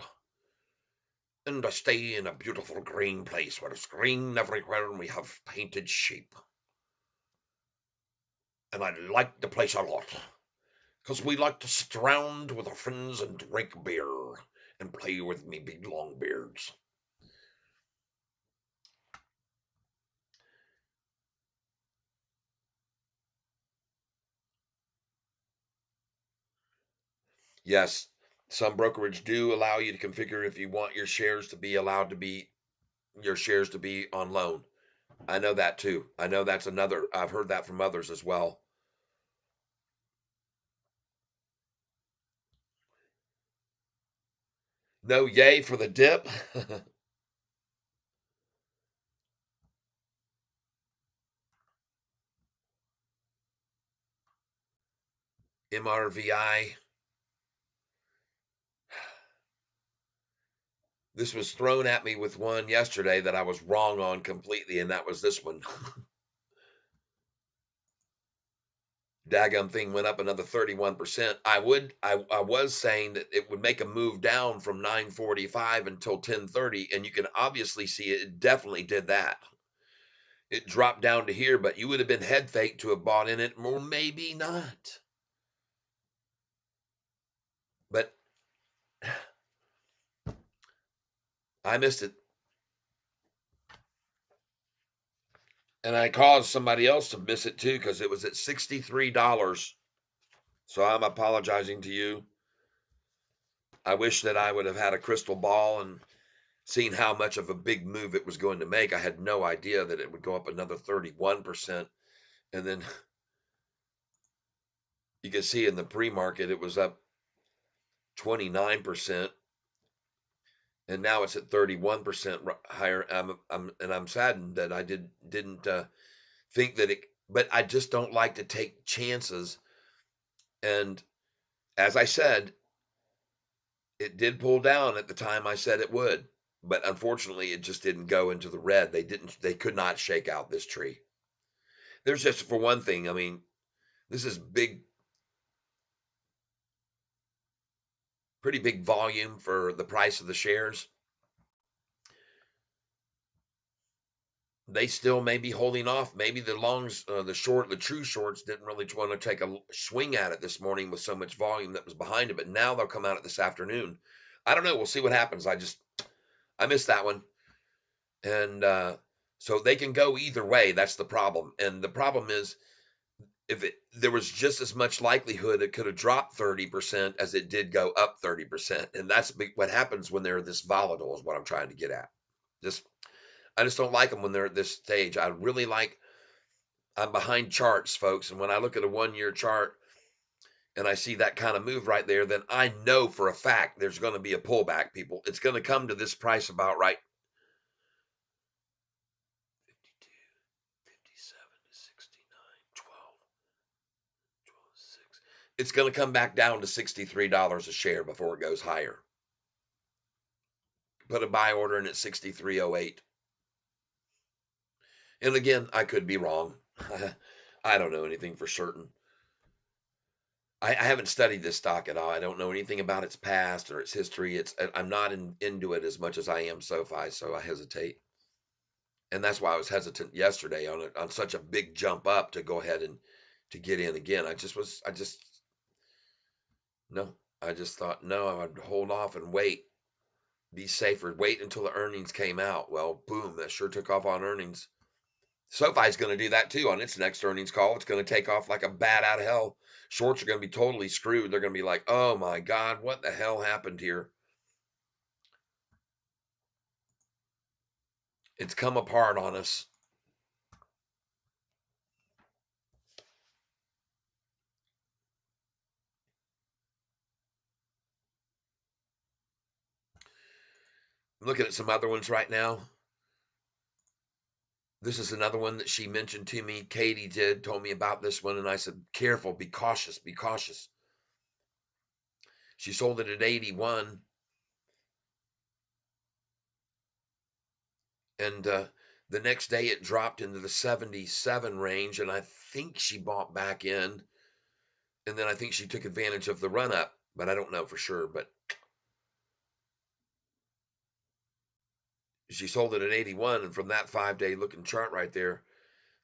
And I stay in a beautiful green place where it's green everywhere and we have painted sheep. And I like the place a lot, because we like to sit around with our friends and drink beer and play with me big long beards. Yes, some brokerage do allow you to configure if you want your shares to be allowed to be your shares to be on loan. I know that too. I know that's another. I've heard that from others as well. No yay for the dip. MRVI. This was thrown at me with one yesterday that I was wrong on completely, and that was this one. Daggum thing went up another 31%. I was saying that it would make a move down from 9:45 until 10:30, and you can obviously see it definitely did that. It dropped down to here, but you would have been head fake to have bought in it, or maybe not. But I missed it. And I caused somebody else to miss it too because it was at $63. So I'm apologizing to you. I wish that I would have had a crystal ball and seen how much of a big move it was going to make. I had no idea that it would go up another 31%. And then you can see in the pre market, it was up 29%. And now it's at 31% higher. I'm saddened that I didn't think that it, but I just don't like to take chances. And as I said, it did pull down at the time I said it would, but unfortunately, it just didn't go into the red. They could not shake out this tree. There's just, for one thing, I mean, this is big, pretty big volume for the price of the shares. They still may be holding off. Maybe the true shorts didn't really want to take a swing at it this morning with so much volume that was behind it, but now they'll come out at this afternoon. I don't know. We'll see what happens. I missed that one. And so they can go either way. That's the problem. And the problem is, if there was just as much likelihood it could have dropped 30% as it did go up 30%. And that's what happens when they're this volatile, is what I'm trying to get at. Just, I just don't like them when they're at this stage. I'm behind charts, folks. And when I look at a 1 year chart and I see that kind of move right there, then I know for a fact there's going to be a pullback, people. It's going to come to this price about right. 52, 57 to 69, 12, 12, 6. It's going to come back down to $63 a share before it goes higher. Put a buy order in at 63.08. And again, I could be wrong. I don't know anything for certain. I haven't studied this stock at all. I don't know anything about its past or its history. I'm not into it as much as I am SoFi, so I hesitate. And that's why I was hesitant yesterday on such a big jump up to go ahead and to get in again. I just no. I just thought no, I would hold off and wait, be safer, wait until the earnings came out. Well, boom, that sure took off on earnings. SoFi's going to do that too on its next earnings call. It's going to take off like a bat out of hell. Shorts are going to be totally screwed. They're going to be like, oh my God, what the hell happened here? It's come apart on us. I'm looking at some other ones right now. This is another one that she mentioned to me. Katie told me about this one, and I said, careful, be cautious, be cautious. She sold it at 81, and the next day it dropped into the 77 range, and I think she bought back in, and then I think she took advantage of the run up, but I don't know for sure. But she sold it at 81, and from that 5 day looking chart right there,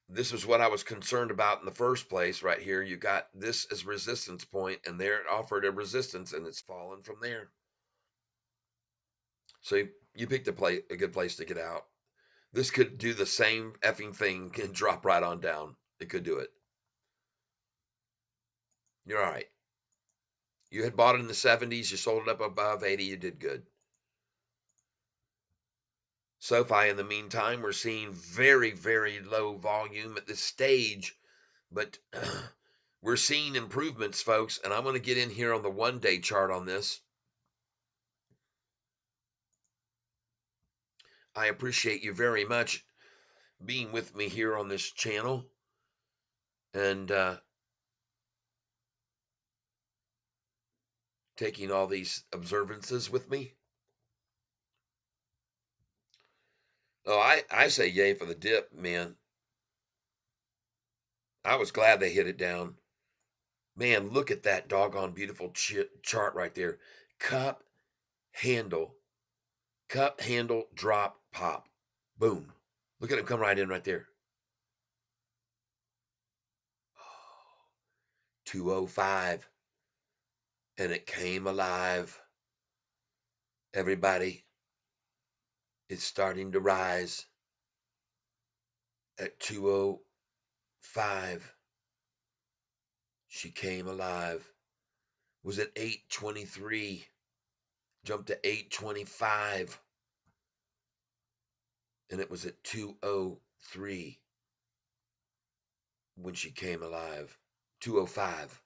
this is what I was concerned about in the first place. Right here, you got this as resistance point, and there it offered a resistance, and it's fallen from there. So you picked a good place to get out. This could do the same effing thing and drop right on down. It could do it. You're all right. You had bought it in the 70s. You sold it up above 80. You did good. SoFi, in the meantime, we're seeing very, very low volume at this stage, but we're seeing improvements, folks. And I'm going to get in here on the 1 day chart on this. I appreciate you very much being with me here on this channel and taking all these observances with me. Oh, I say yay for the dip, man. I was glad they hit it down. Man, look at that doggone beautiful chart right there. Cup, handle, cup, handle, drop, pop. Boom. Look at him come right in right there. 205. And it came alive. Everybody, it's starting to rise at 205. She came alive. Was at 823. Jumped to 825. And it was at 203 when she came alive. 205.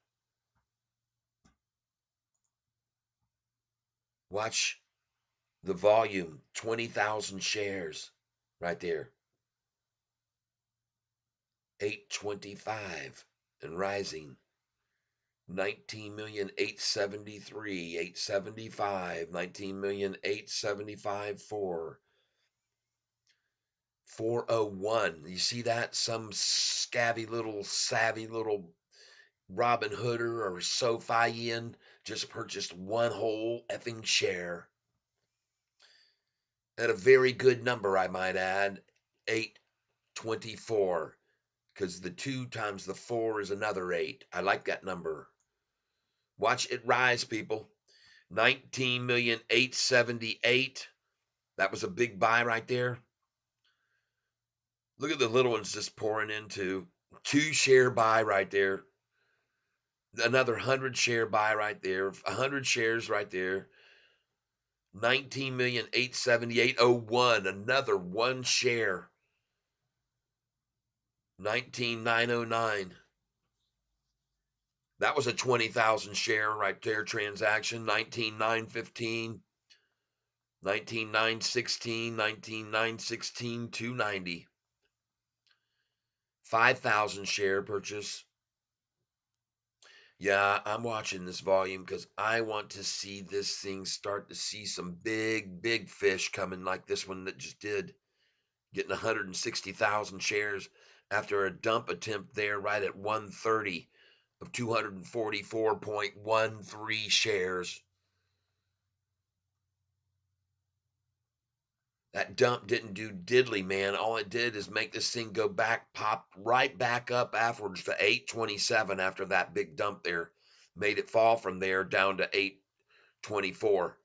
Watch the volume, 20,000 shares right there. 825 and rising. 19,873, 875, 19,875, 401. You see that? Some savvy little Robin Hooder or Sofian just purchased one whole effing share at a very good number, I might add, 824. Because the 2 times the 4 is another 8. I like that number. Watch it rise, people. 19,878,000. That was a big buy right there. Look at the little ones just pouring into 2 share buy right there. Another 100 share buy right there. 100 shares right there. 19,878,001. Another 1 share. 19,909. That was a 20,000 share right there transaction. 19,915. 19,916. 19,916. 290. 5,000 share purchase. Yeah, I'm watching this volume because I want to see this thing start to see some big fish coming like this one that just did, getting 160,000 shares after a dump attempt there right at 130 of 244.13 shares. That dump didn't do diddly, man. All it did is make this thing go back, pop right back up afterwards to 827 after that big dump there. Made it fall from there down to 824.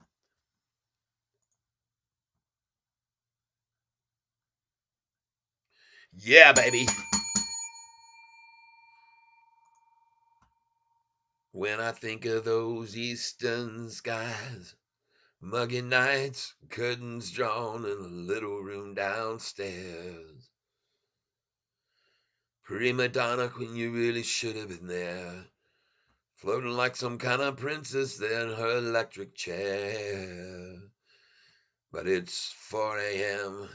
Yeah, baby. When I think of those eastern skies, muggy nights, curtains drawn in a little room downstairs. Prima donna when you really should have been there. Floating like some kind of princess there in her electric chair. But it's 4 a.m.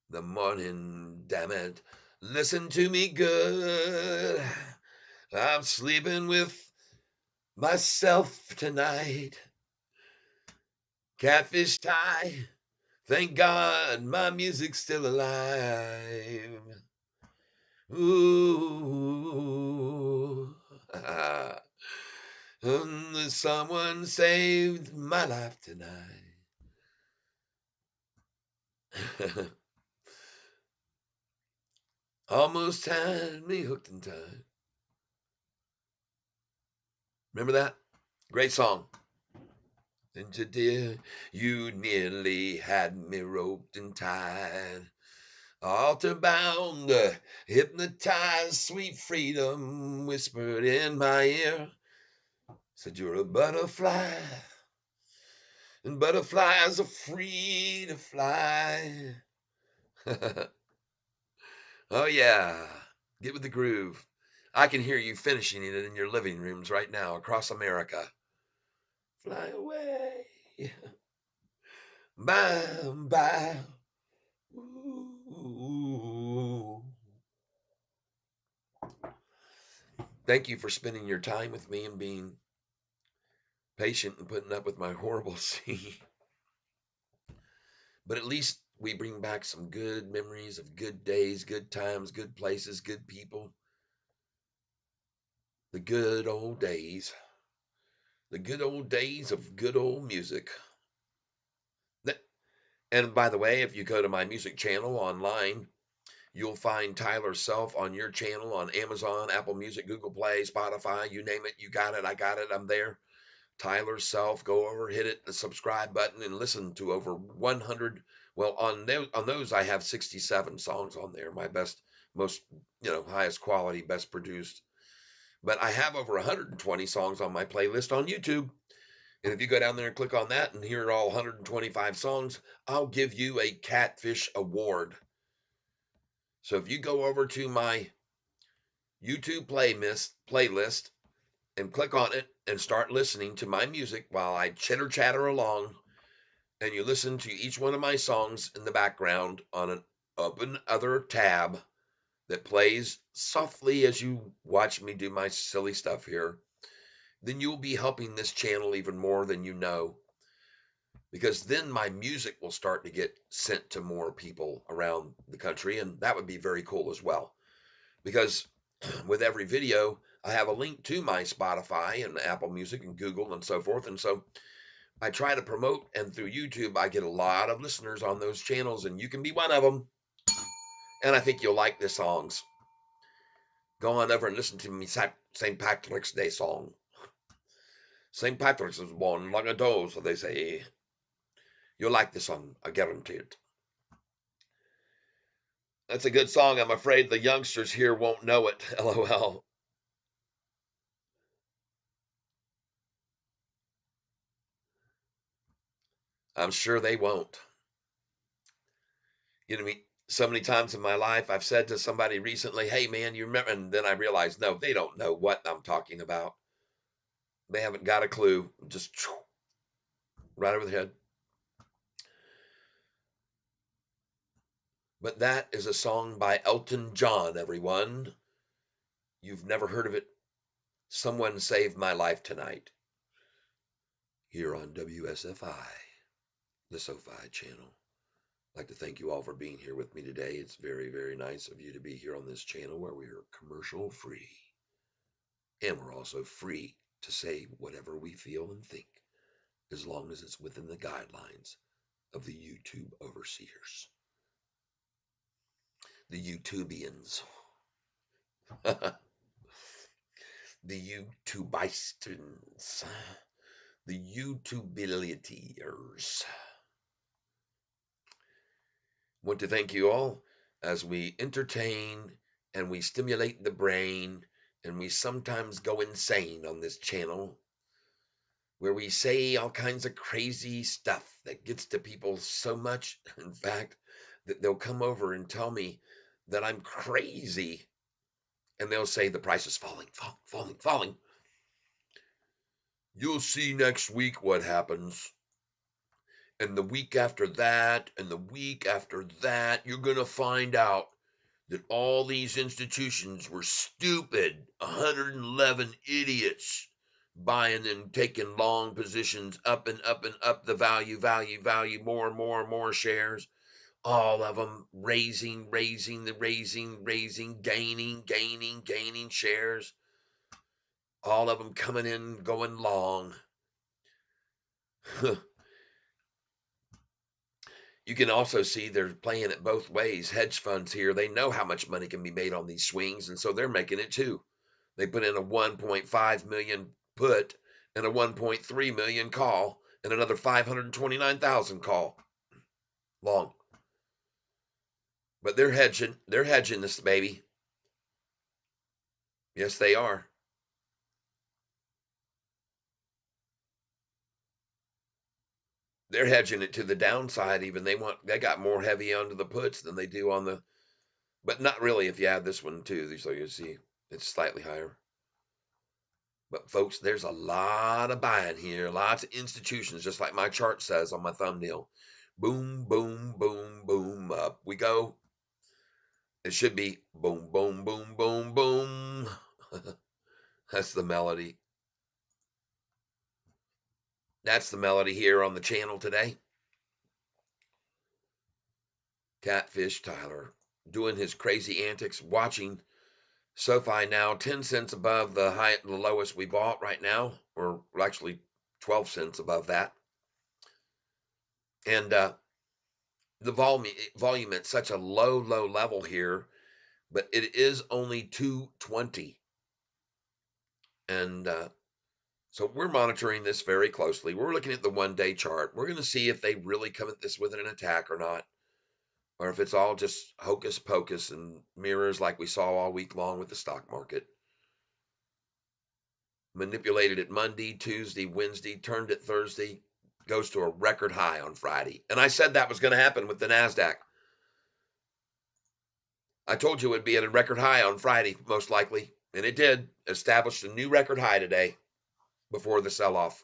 the morning, damn it. Listen to me good. I'm sleeping with myself tonight. Catfish tie. Thank God my music's still alive. Ooh. Someone saved my life tonight. Almost had me hooked in time. Remember that? Great song. And you dear, you nearly had me roped and tied. Altar bound, hypnotized, sweet freedom whispered in my ear. Said you're a butterfly, and butterflies are free to fly. Oh, yeah. Get with the groove. I can hear you finishing it in your living rooms right now across America. Fly away. Bye, bye. Ooh. Thank you for spending your time with me and being patient and putting up with my horrible scene. But at least we bring back some good memories of good days, good times, good places, good people. The good old days. The good old days of good old music. And by the way, if you go to my music channel online, you'll find Tyler Self on your channel on Amazon, Apple Music, Google Play, Spotify, you name it, you got it, I got it, I'm there. Tyler Self, go over, hit it, the subscribe button, and listen to over 100. Well, on those, I have 67 songs on there, my best, most, highest quality, best produced. But I have over 120 songs on my playlist on YouTube. And if you go down there and click on that and hear all 125 songs, I'll give you a Catfish award. So if you go over to my YouTube playlist and click on it and start listening to my music while I chitter chatter along, and you listen to each one of my songs in the background on an open other tab that plays softly as you watch me do my silly stuff here, then you'll be helping this channel even more than you know. Because then my music will start to get sent to more people around the country, and that would be very cool as well. Because with every video, I have a link to my Spotify and Apple Music and Google and so forth. And so I try to promote, and through YouTube, I get a lot of listeners on those channels, and you can be one of them. And I think you'll like the songs. Go on over and listen to me St. Patrick's Day song. St. Patrick's is born like a doe, so they say. You'll like the song, I guarantee it. That's a good song. I'm afraid the youngsters here won't know it. LOL. I'm sure they won't. You know what I mean? So many times in my life, I've said to somebody recently, hey, man, you remember? And then I realized, no, they don't know what I'm talking about. They haven't got a clue. Just right over the head. But that is a song by Elton John, everyone. You've never heard of it. Someone Saved My Life Tonight here on WSFI, the SoFi channel. I'd like to thank you all for being here with me today. It's very, very nice of you to be here on this channel where we are commercial free. And we're also free to say whatever we feel and think, as long as it's within the guidelines of the YouTube overseers, the YouTubians, the YouTubistans, the YouTubilityers. Want to thank you all. as we entertain and we stimulate the brain and we sometimes go insane on this channel where we say all kinds of crazy stuff that gets to people so much, in fact, that they'll come over and tell me that I'm crazy. And they'll say the price is falling, falling, falling, falling. You'll see next week what happens. And the week after that, and the week after that, you're going to find out that all these institutions were stupid, 111 idiots buying and taking long positions up and up and up the value, value, value, more and more and more shares. All of them raising, gaining shares. All of them coming in, going long. You can also see they're playing it both ways. Hedge funds here, they know how much money can be made on these swings, and so they're making it too. They put in a 1.5 million put and a 1.3 million call and another 529,000 call long. But they're hedging this baby. Yes, they are. They're hedging it to the downside even. They got more heavy onto the puts than they do on the, but not really if you add this one too. So you see it's slightly higher. But folks, there's a lot of buying here, lots of institutions, just like my chart says on my thumbnail. Boom, boom, boom, boom, up we go. It should be boom, boom, boom, boom, boom. That's the melody. That's the melody here on the channel today. Catfish Tyler doing his crazy antics, watching Sofi now 10 cents above the lowest we bought right now, or actually 12 cents above that. And the volume at such a low level here, but it is only 220. And so we're monitoring this very closely. We're looking at the 1-day chart. We're going to see if they really come at this with an attack or not, or if it's all just hocus pocus and mirrors like we saw all week long with the stock market. Manipulated it Monday, Tuesday, Wednesday, turned it Thursday, goes to a record high on Friday. And I said that was going to happen with the NASDAQ. I told you it would be at a record high on Friday, most likely. And it did. Established a new record high today before the sell off.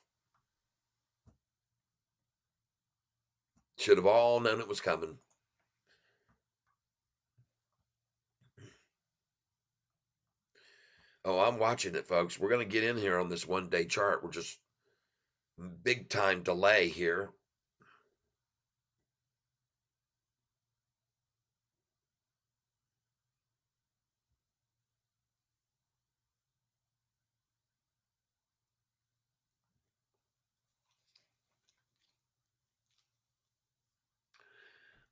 Should have all known it was coming. Oh, I'm watching it, folks. We're going to get in here on this 1-day chart. We're just big time delay here.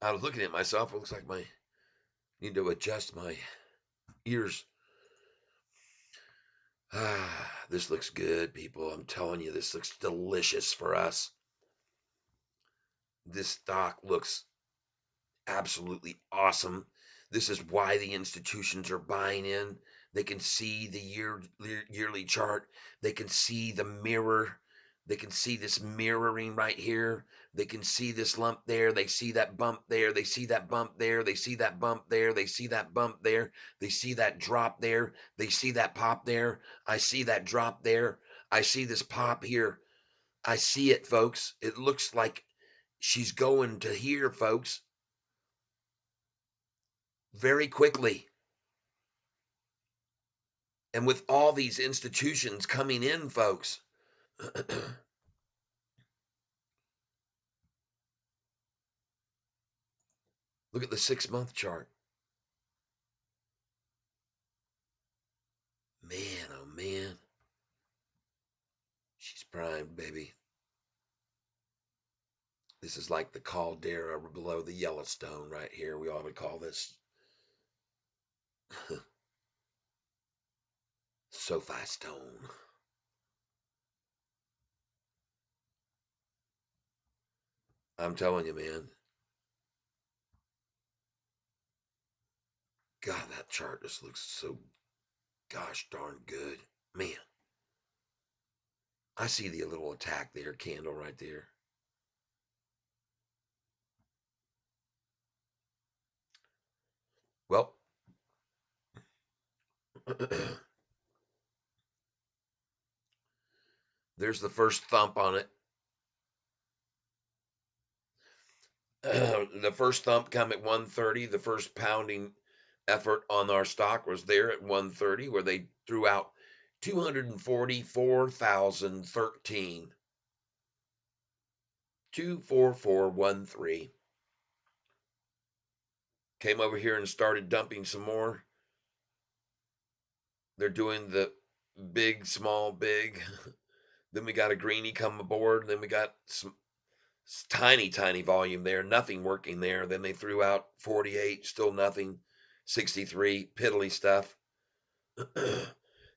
I was looking at myself. It looks like I need to adjust my ears. This looks good, people. I'm telling you, this looks delicious for us. This stock looks absolutely awesome. This is why the institutions are buying in. They can see the yearly chart. They can see the mirror. They can see this mirroring right here. They can see this lump there. They see that bump there. They see that bump there. They see that bump there. They see that bump there. They see that drop there. They see that pop there. I see that drop there. I see this pop here. I see it, folks. It looks like she's going to here, folks, very quickly. And with all these institutions coming in, folks, look at the 6-month chart. Man, oh man, she's primed, baby. This is like the caldera below the Yellowstone right here. We all would call this Sofi Stone. I'm telling you, man. God, that chart just looks so gosh darn good. Man, I see the little attack there, candle right there. Well, there's the first thump on it. The first thump come at 130. The first pounding effort on our stock was there at 130, where they threw out 244,013. 24413. Came over here and started dumping some more. They're doing the big, small, big. Then we got a greenie come aboard. Then we got some tiny, tiny volume there. Nothing working there. Then they threw out 48, still nothing. 63, piddly stuff.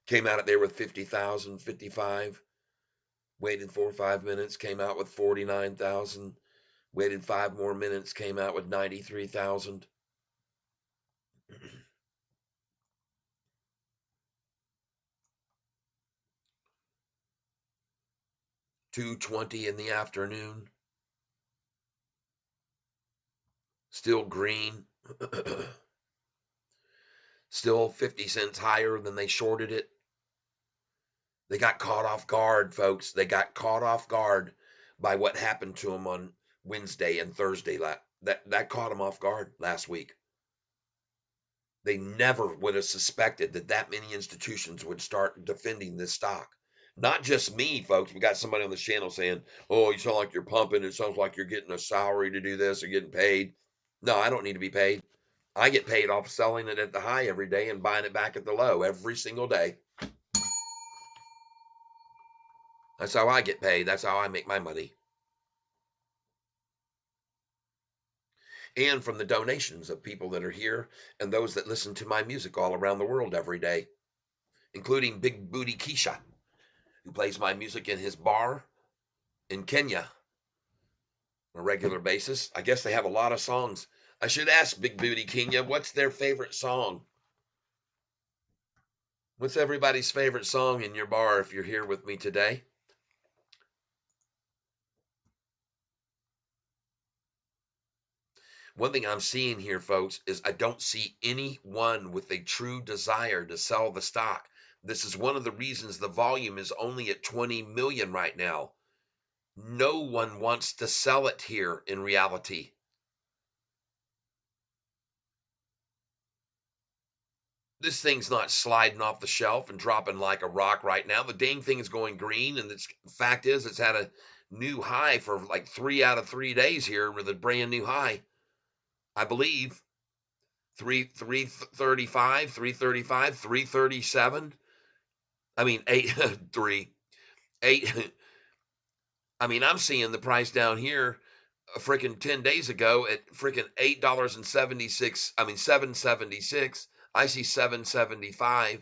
Came out of there with 50,000, 55. Waited 4 or 5 minutes. Came out with 49,000. Waited 5 more minutes. Came out with 93,000. 2:20 in the afternoon. Still green. Still 50 cents higher than they shorted it. They got caught off guard, folks. They got caught off guard by what happened to them on Wednesday and Thursday. That caught them off guard last week. They never would have suspected that that many institutions would start defending this stock. Not just me, folks. We got somebody on the channel saying, "Oh, you sound like you're pumping. It sounds like you're getting a salary to do this or getting paid." No, I don't need to be paid. I get paid off selling it at the high every day and buying it back at the low every single day. That's how I get paid. That's how I make my money. And from the donations of people that are here and those that listen to my music all around the world every day, including Big Booty Keisha, who plays my music in his bar in Kenya on a regular basis. I guess they have a lot of songs. I should ask Big Booty Kenya, what's their favorite song? What's everybody's favorite song in your bar if you're here with me today? One thing I'm seeing here, folks, is I don't see anyone with a true desire to sell the stock. This is one of the reasons the volume is only at 20 million right now. No one wants to sell it here in reality. This thing's not sliding off the shelf and dropping like a rock right now. The dang thing is going green, and the fact is, it's had a new high for like 3 out of 3 days here with a brand new high. I believe 335, 335, 337. I mean, eight, three, eight. I mean, I'm seeing the price down here freaking 10 days ago at freaking $8.76. I mean, 7.76. I see 7.75.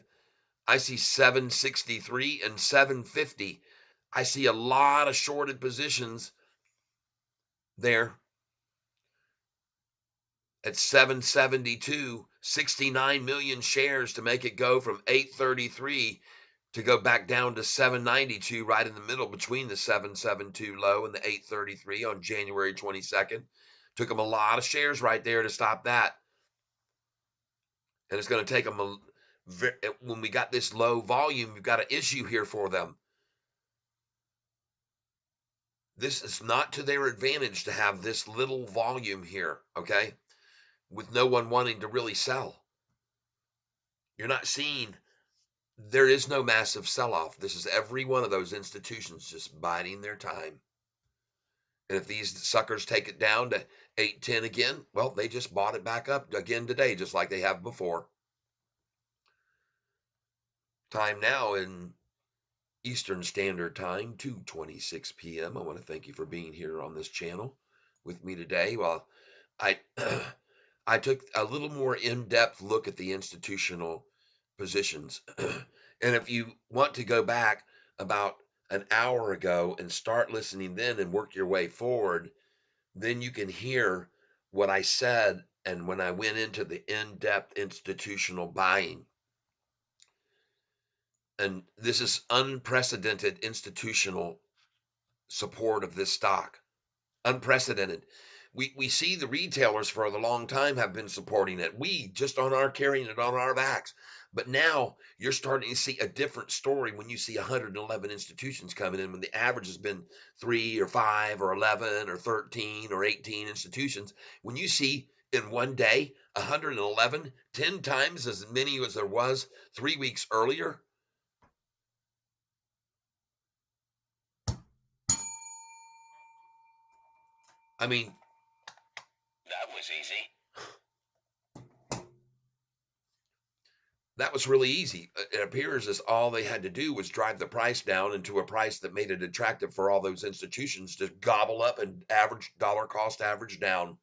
I see 763 and 750. I see a lot of shorted positions there at 772, 69 million shares to make it go from 833 to go back down to 792, right in the middle between the 772 low and the 833 on January 22nd. Took them a lot of shares right there to stop that. And it's going to take them when we got this low volume, we've got an issue here for them. This is not to their advantage to have this little volume here, okay? With no one wanting to really sell. You're not seeing, there is no massive sell off. This is every one of those institutions just biding their time. And if these suckers take it down to 810 again, well, they just bought it back up again today, just like they have before. Time now in Eastern Standard Time, 2:26 p.m. I want to thank you for being here on this channel with me today. Well, I I took a little more in-depth look at the institutional positions. And if you want to go back about an hour ago and start listening then and work your way forward, then you can hear what I said And when I went into the in-depth institutional buying, and this is unprecedented institutional support of this stock, unprecedented. We see the retailers for the long time have been supporting it. We just on our carrying it on our backs. But now you're starting to see a different story when you see 111 institutions coming in, when the average has been 3 or 5 or 11 or 13 or 18 institutions. When you see in one day 111, 10 times as many as there was 3 weeks earlier. I mean, That was easy. that was really easy. It appears as all they had to do was drive the price down into a price that made it attractive for all those institutions to gobble up and average dollar cost average down,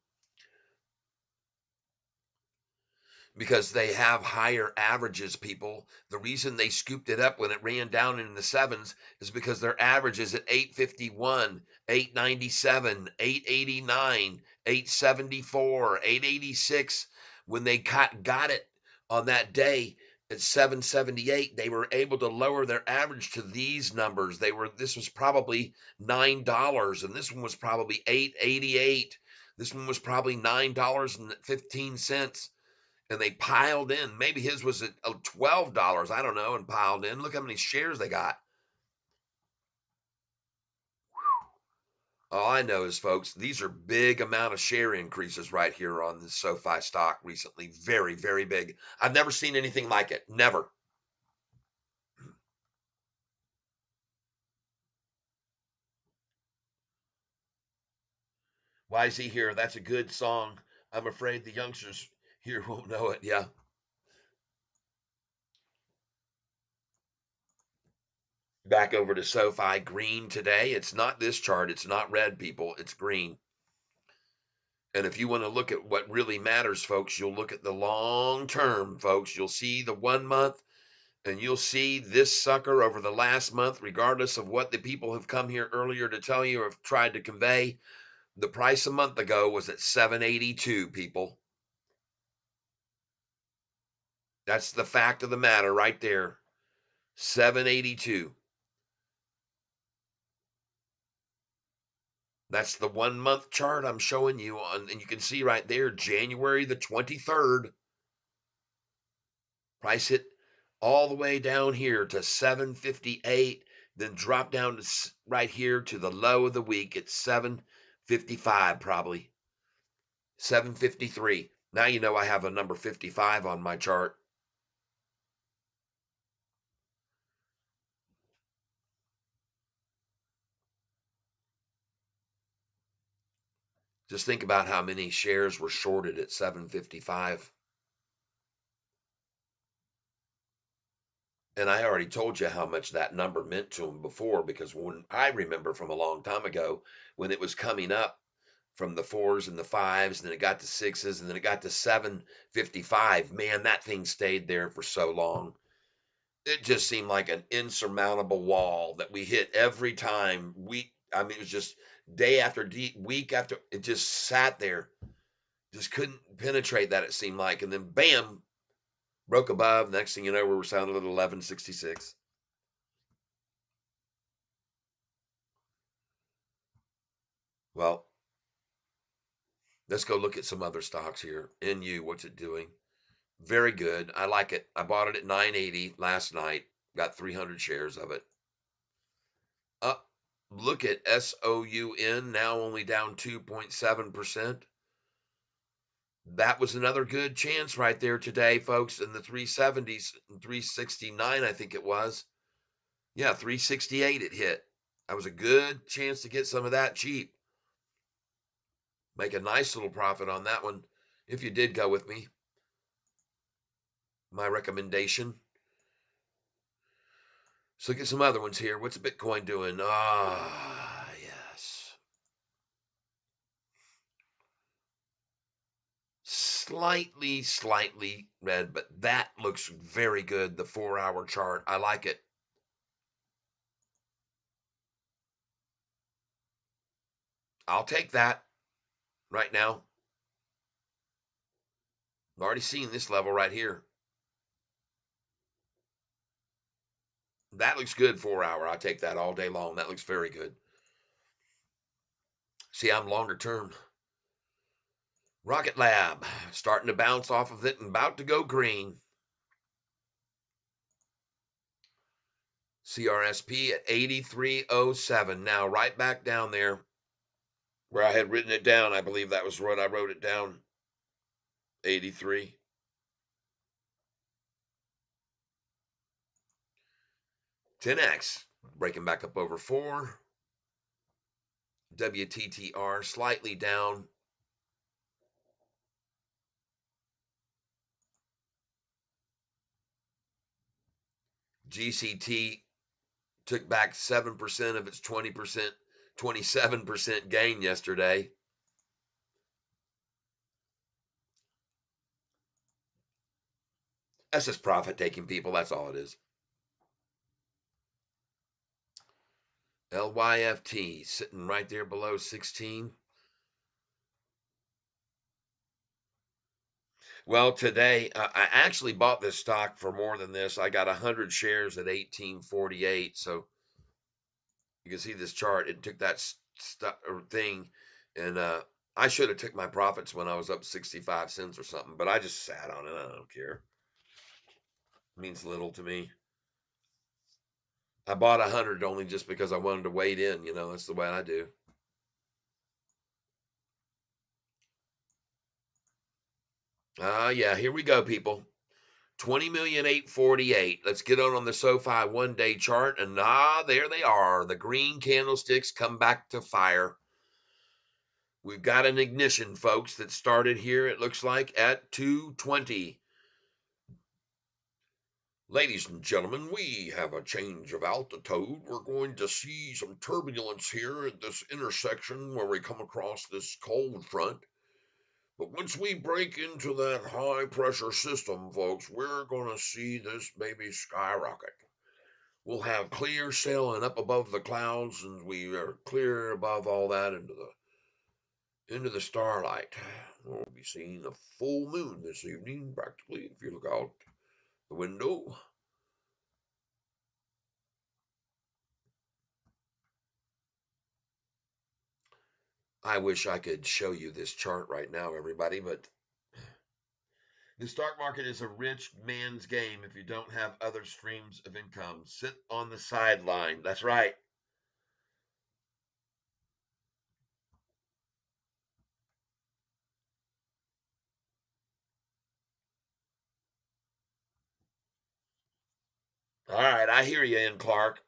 because they have higher averages, people. The reason they scooped it up when it ran down in the sevens is because their average is at 851, 897, 889, 874, 886. When they got it on that day at 778, they were able to lower their average to these numbers. This was probably $9, and this one was probably 888. This one was probably $9.15, and they piled in. Maybe his was at $12, I don't know, and piled in. Look how many shares they got. All I know is, folks, these are big amount of share increases right here on the SoFi stock recently. Very, very big. I've never seen anything like it. Never. Why is he here? That's a good song. I'm afraid the youngsters here won't know it. Yeah. Back over to SoFi. Green today. It's not this chart. It's not red, people. It's green. And if you want to look at what really matters, folks, you'll look at the long term, folks. You'll see the 1 month, and you'll see this sucker over the last month, regardless of what the people have come here earlier to tell you or have tried to convey. The price a month ago was at 782, people. That's the fact of the matter right there. 782. That's the 1 month chart I'm showing you on, and you can see right there, January the 23rd. Price hit all the way down here to 758, then drop down to right here to the low of the week at 755, probably 753. Now you know I have a number 55 on my chart. Just think about how many shares were shorted at 755. And I already told you how much that number meant to them before, because when I remember from a long time ago, when it was coming up from the fours and the fives, and then it got to sixes, and then it got to 755. Man, that thing stayed there for so long. It just seemed like an insurmountable wall that we hit every time. I mean, it was just day after week after, it just sat there, just couldn't penetrate that, it seemed like. And then bam, broke above. Next thing you know, we were sounding at 1166. Well, let's go look at some other stocks here. NU, what's it doing? Very good. I like it. I bought it at 980 last night. Got 300 shares of it. Up. Look at SOUN, now only down 2.7%. That was another good chance right there today, folks, in the 370s, 369, I think it was. Yeah, 368 it hit. That was a good chance to get some of that cheap. Make a nice little profit on that one if you did go with me. My recommendation. Let's look at some other ones here. What's Bitcoin doing? Ah, yes. Slightly red, but that looks very good. The 4 hour chart. I like it. I'll take that right now. I've already seen this level right here. That looks good, 4 hour. I take that all day long. That looks very good. See, I'm longer term. Rocket Lab starting to bounce off of it and about to go green. CRSP at 8307. Now right back down there where I had written it down. I believe that was what I wrote it down. 83. Ten-X breaking back up over 4. WTTR slightly down. GCT took back 7% of its 20%, 27% gain yesterday. That's just profit taking, people. That's all it is. LYFT sitting right there below 16. Well, today I actually bought this stock for more than this. I got 100 shares at 1848. So you can see this chart. It took that thing, and I should have took my profits when I was up 65 cents or something, but I just sat on it. I don't care. It means little to me. I bought 100 only just because I wanted to wait in. That's the way I do. Yeah, here we go, people. 20,848. Let's get on the SoFi 1-day chart, and there they are. The green candlesticks come back to fire. We've got an ignition, folks, that started here, it looks like, at 220. Ladies and gentlemen, we have a change of altitude. We're going to see some turbulence here at this intersection where we come across this cold front. But once we break into that high pressure system, folks, we're going to see this baby skyrocket. We'll have clear sailing up above the clouds, and we are clear above all that into the starlight. We'll be seeing a full moon this evening, practically, if you look out the window. I wish I could show you this chart right now, everybody, but the stock market is a rich man's game if you don't have other streams of income. Sit on the sideline. That's right. All right, I hear you, in Clark.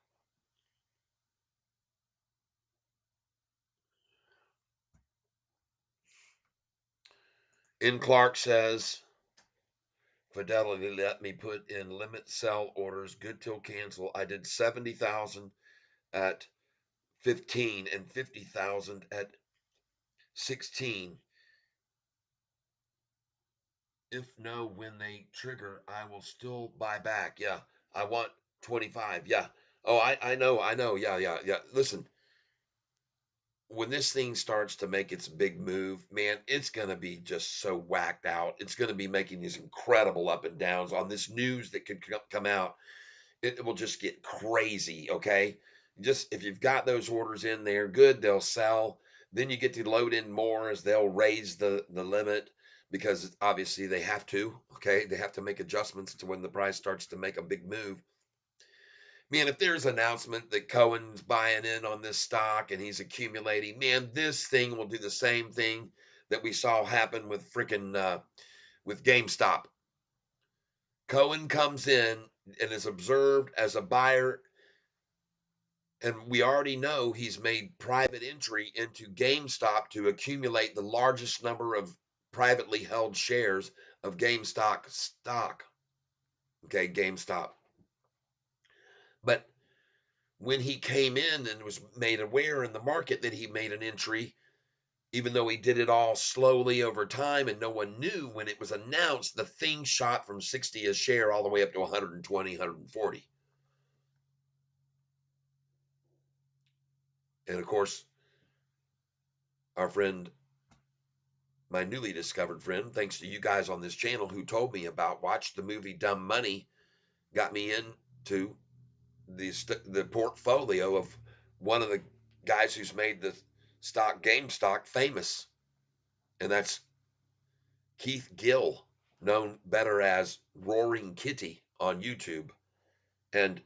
In Clark says, Fidelity let me put in limit sell orders, good till cancel. I did 70,000 at 15 and 50,000 at 16. If no, when they trigger, I will still buy back. Yeah, I want 25. Yeah. Oh, I know, I know. Yeah, yeah, yeah. Listen, when this thing starts to make its big move, man, it's going to be just so whacked out. It's going to be making these incredible up and downs on this news that could come out. It will just get crazy. Okay. Just if you've got those orders in there, good, they'll sell. Then you get to load in more as they'll raise the limit because obviously they have to. Okay. They have to make adjustments to when the price starts to make a big move. Man, if there's an announcement that Cohen's buying in on this stock and he's accumulating, man, this thing will do the same thing that we saw happen with freaking with GameStop. Cohen comes in and is observed as a buyer, and we already know he's made private entry into GameStop to accumulate the largest number of privately held shares of GameStop stock. Okay, GameStop. But when he came in and was made aware in the market that he made an entry, even though he did it all slowly over time and no one knew, when it was announced, the thing shot from 60 a share all the way up to 120, 140. And of course, our friend my newly discovered friend, thanks to you guys on this channel who told me about, watched the movie Dumb Money, got me into the portfolio of one of the guys who's made the stock GameStop famous, and that's Keith Gill, known better as Roaring Kitty on YouTube, and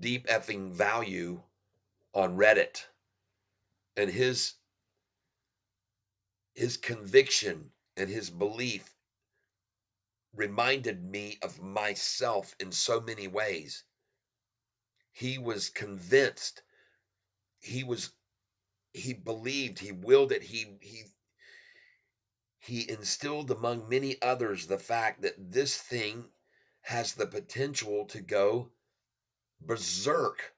Deep Effing Value on Reddit. And his conviction and his belief reminded me of myself in so many ways. He was convinced, he was he believed, he willed it, he instilled among many others the fact that this thing has the potential to go berserk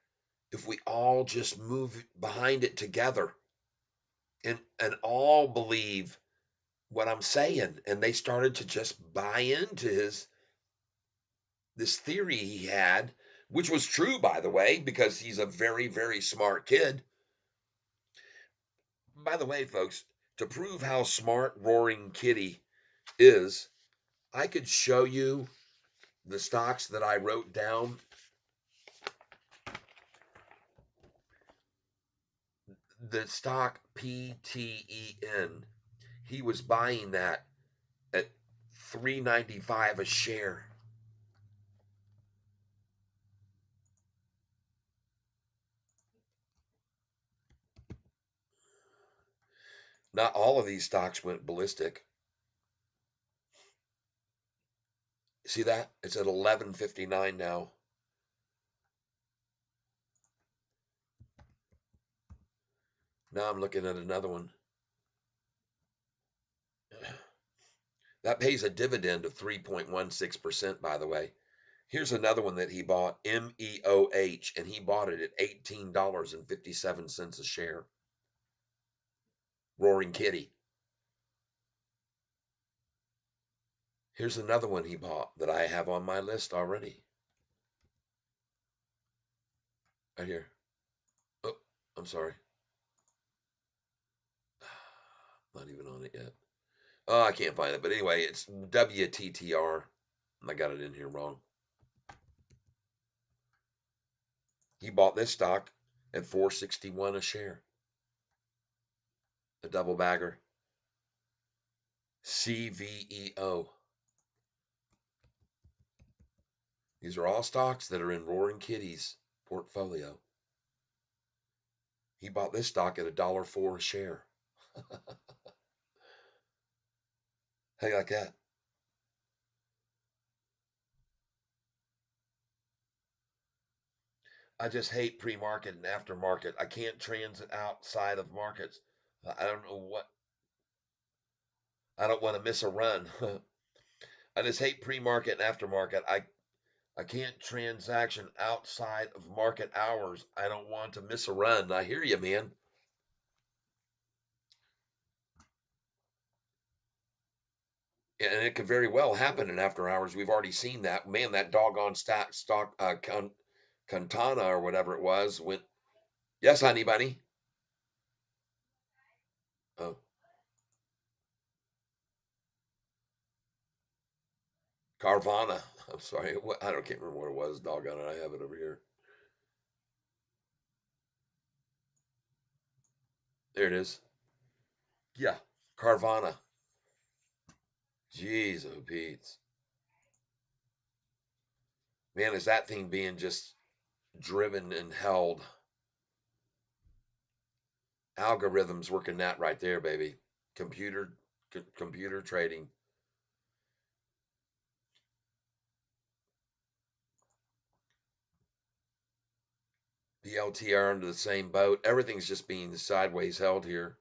if we all just move behind it together and all believe what I'm saying. And they started to just buy into this theory he had, which was true, by the way, because he's a very, very smart kid. By the way, folks, to prove how smart Roaring Kitty is, I could show you the stocks that I wrote down. The stock PTEN, he was buying that at $3.95 a share. Not all of these stocks went ballistic. See that? It's at 11.59 now. Now I'm looking at another one. That pays a dividend of 3.16%, by the way. Here's another one that he bought, MEOH, and he bought it at $18.57 a share. Roaring Kitty. Here's another one he bought that I have on my list already. Right here. Oh, I'm sorry. Not even on it yet. Oh, I can't find it. But anyway, it's WTTR. I got it in here wrong. He bought this stock at $4.61 a share. A double bagger. CVEO. These are all stocks that are in Roaring Kitty's portfolio. He bought this stock at $1.04 a share. How you like that? I just hate pre-market and aftermarket. I can't transit outside of markets. I don't know what. I don't want to miss a run. I just hate pre-market and aftermarket. I can't transaction outside of market hours. I don't want to miss a run. I hear you, man. And it could very well happen in after hours. We've already seen that. Man, that doggone stock Cantana or whatever it was went. Yes, honey bunny. Oh, Carvana. I'm sorry. I don't can't remember what it was. Doggone it. I have it over here. There it is. Yeah, Carvana. Jeez, oh Pete's. Man, is that thing being just driven and held? Algorithms working that right there, baby. Computer trading. The LTR under the same boat. Everything's just being sideways held here.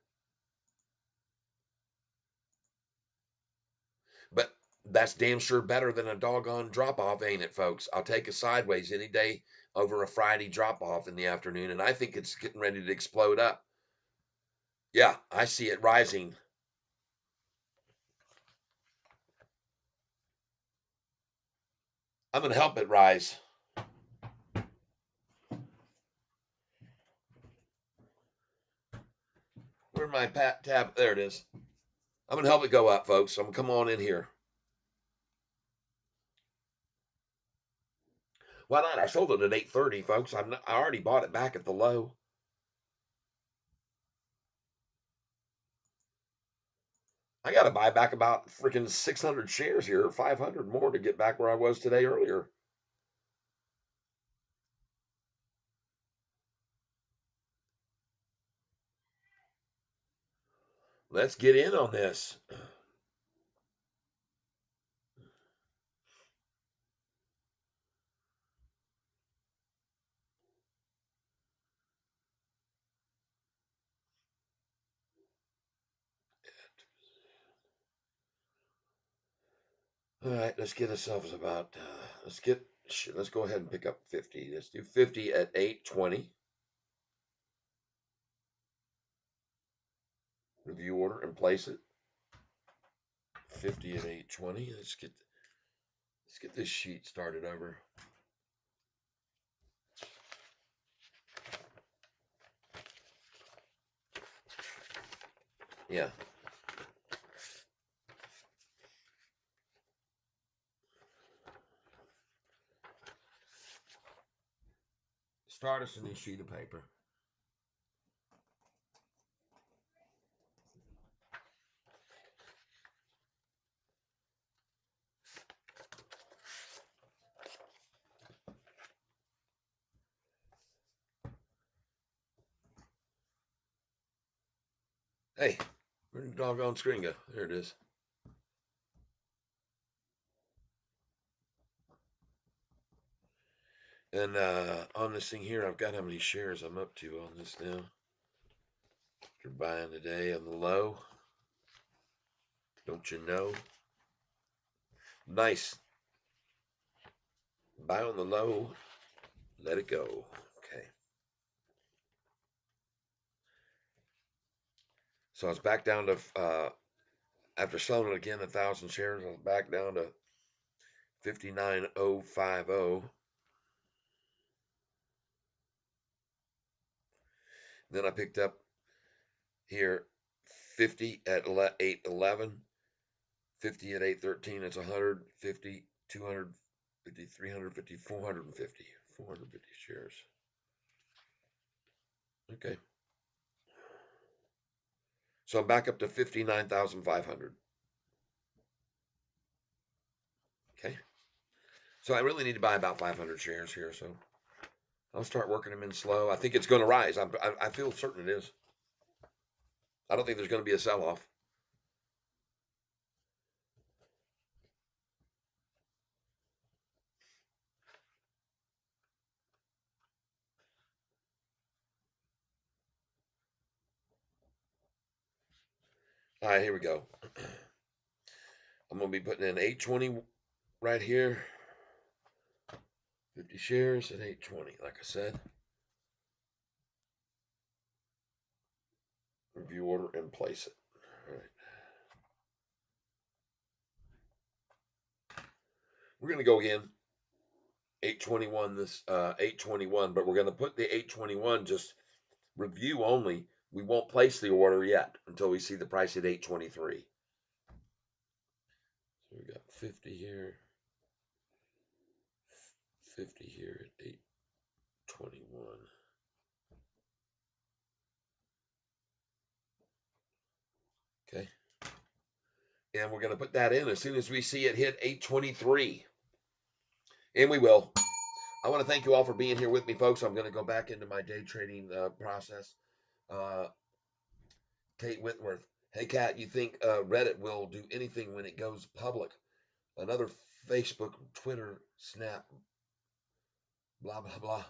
But that's damn sure better than a doggone drop off, ain't it, folks? I'll take a sideways any day over a Friday drop off in the afternoon, and I think it's getting ready to explode up. Yeah, I see it rising. I'm going to help it rise. Where's my tab? There it is. I'm going to help it go up, folks. I'm going to come on in here. Why not? I sold it at 8:30, folks. I already bought it back at the low. I got to buy back about freaking 600 shares here, 500 more to get back where I was today earlier. Let's get in on this. All right, let's get ourselves about. Let's go ahead and pick up 50. Let's do 50 at 8:20. Review order and place it. 50 at 8:20. Let's get this sheet started over. Yeah. Start us a new sheet of paper. Hey, where did the doggone screen go? There it is. And on this thing here, I've got how many shares I'm up to on this now. You're buying today on the low. Don't you know? Nice. Buy on the low. Let it go. Okay. So I was back down to, after selling it again 1,000 shares, I was back down to 59,050. Then I picked up here 50 at 8:11, 50 at 8:13. It's 150, 250, 350, 450, 450 shares. Okay. So I'm back up to 59,500. Okay. So I really need to buy about 500 shares here. So I'll start working them in slow. I think it's going to rise. I feel certain it is. I don't think there's going to be a sell off. All right, here we go. I'm going to be putting in 820 right here. 50 shares at 820, like I said. Review order and place it. All right. We're going to go again. 821 this 821, but we're going to put the 821 just review only. We won't place the order yet until we see the price at 823. So we got 50 here. 50 here at 821. Okay. And we're going to put that in as soon as we see it hit 823. And we will. I want to thank you all for being here with me, folks. I'm going to go back into my day trading process. Uh, Kate Whitworth. Hey, Kat, you think Reddit will do anything when it goes public? Another Facebook, Twitter, Snap, blah, blah, blah.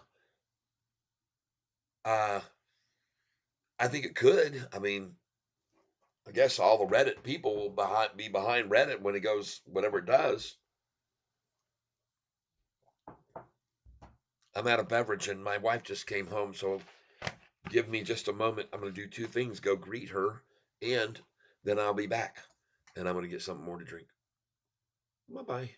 I think it could. I mean, I guess all the Reddit people will be behind Reddit when it goes, whatever it does. I'm out of beverage and my wife just came home, so give me just a moment. I'm going to do two things: go greet her, and then I'll be back, and I'm going to get something more to drink. Bye bye.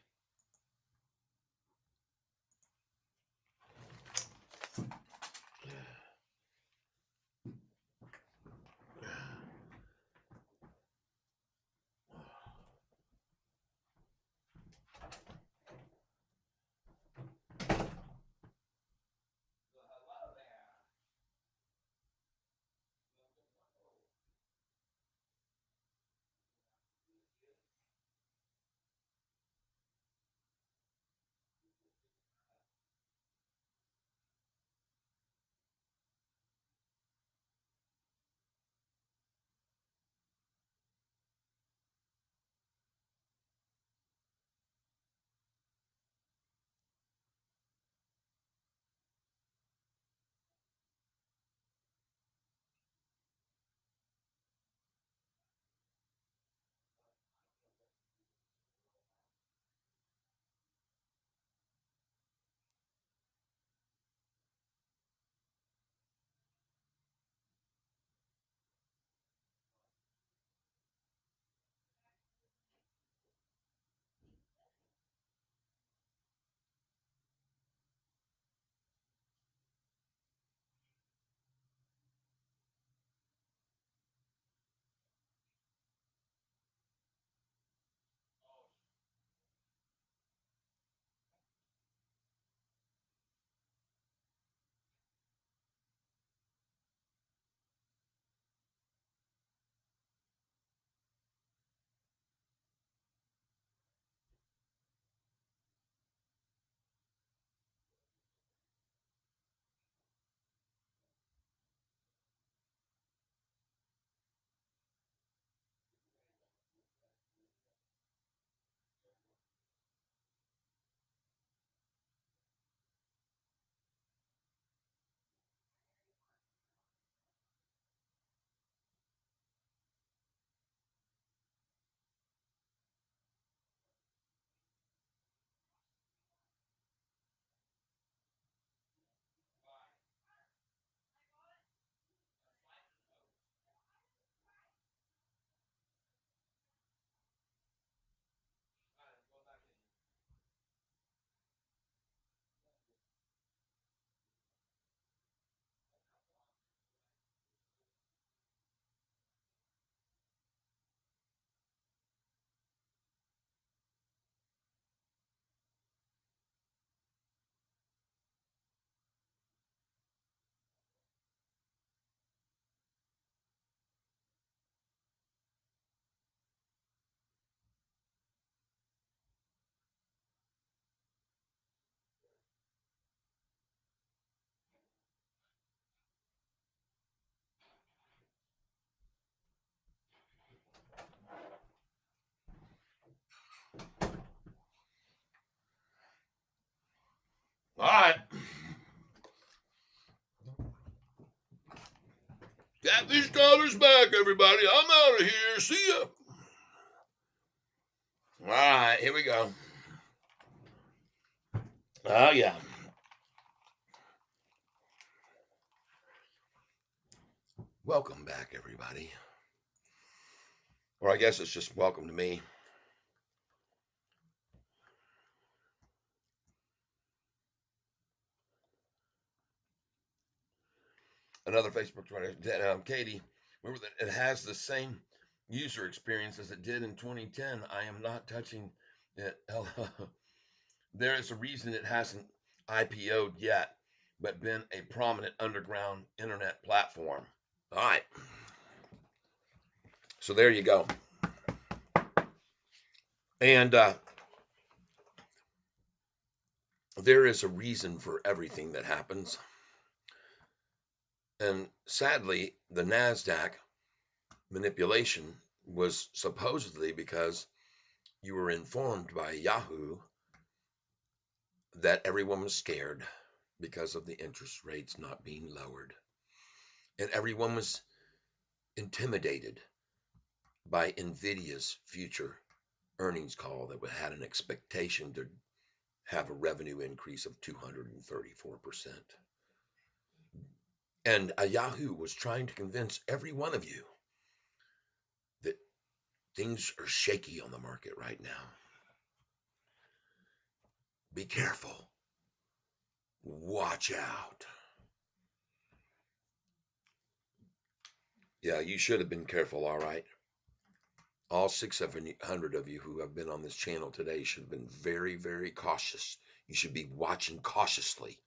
Catfish Collar's back, everybody. I'm out of here. See ya. All right, here we go. Oh, yeah. Welcome back, everybody. Or I guess it's just welcome to me. Another Facebook Twitter. Katie, remember that it has the same user experience as it did in 2010. I am not touching it. There is a reason it hasn't IPO'd yet, but been a prominent underground internet platform. All right. So there you go. And there is a reason for everything that happens. And sadly, the NASDAQ manipulation was supposedly because you were informed by Yahoo that everyone was scared because of the interest rates not being lowered. And everyone was intimidated by NVIDIA's future earnings call that had an expectation to have a revenue increase of 234%. And Yahoo was trying to convince every one of you that things are shaky on the market right now. Be careful. Watch out. Yeah, you should have been careful, all right. All 600 of you who have been on this channel today should have been very, very cautious. You should be watching cautiously.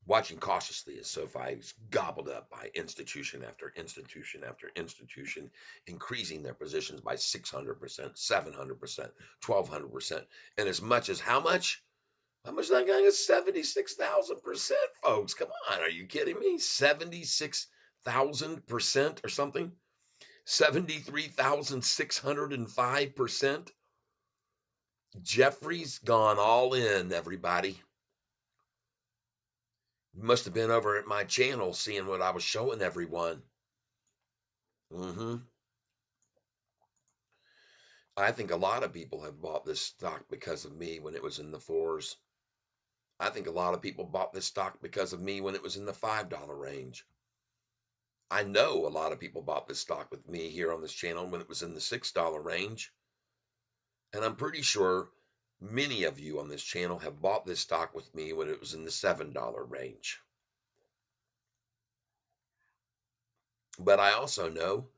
Watching cautiously as Sofi is gobbled up by institution after institution after institution, increasing their positions by 600%, 700%, 1200%. And as much as how much? How much that guy is? 76,000%, folks. Come on. Are you kidding me? 76,000% or something? 73,605%. Jeffrey's gone all in, everybody. You must have been over at my channel seeing what I was showing everyone. I think a lot of people have bought this stock because of me when it was in the fours. I think a lot of people bought this stock because of me when it was in the $5 range. I know a lot of people bought this stock with me here on this channel when it was in the $6 range. And I'm pretty sure many of you on this channel have bought this stock with me when it was in the $7 range. But I also know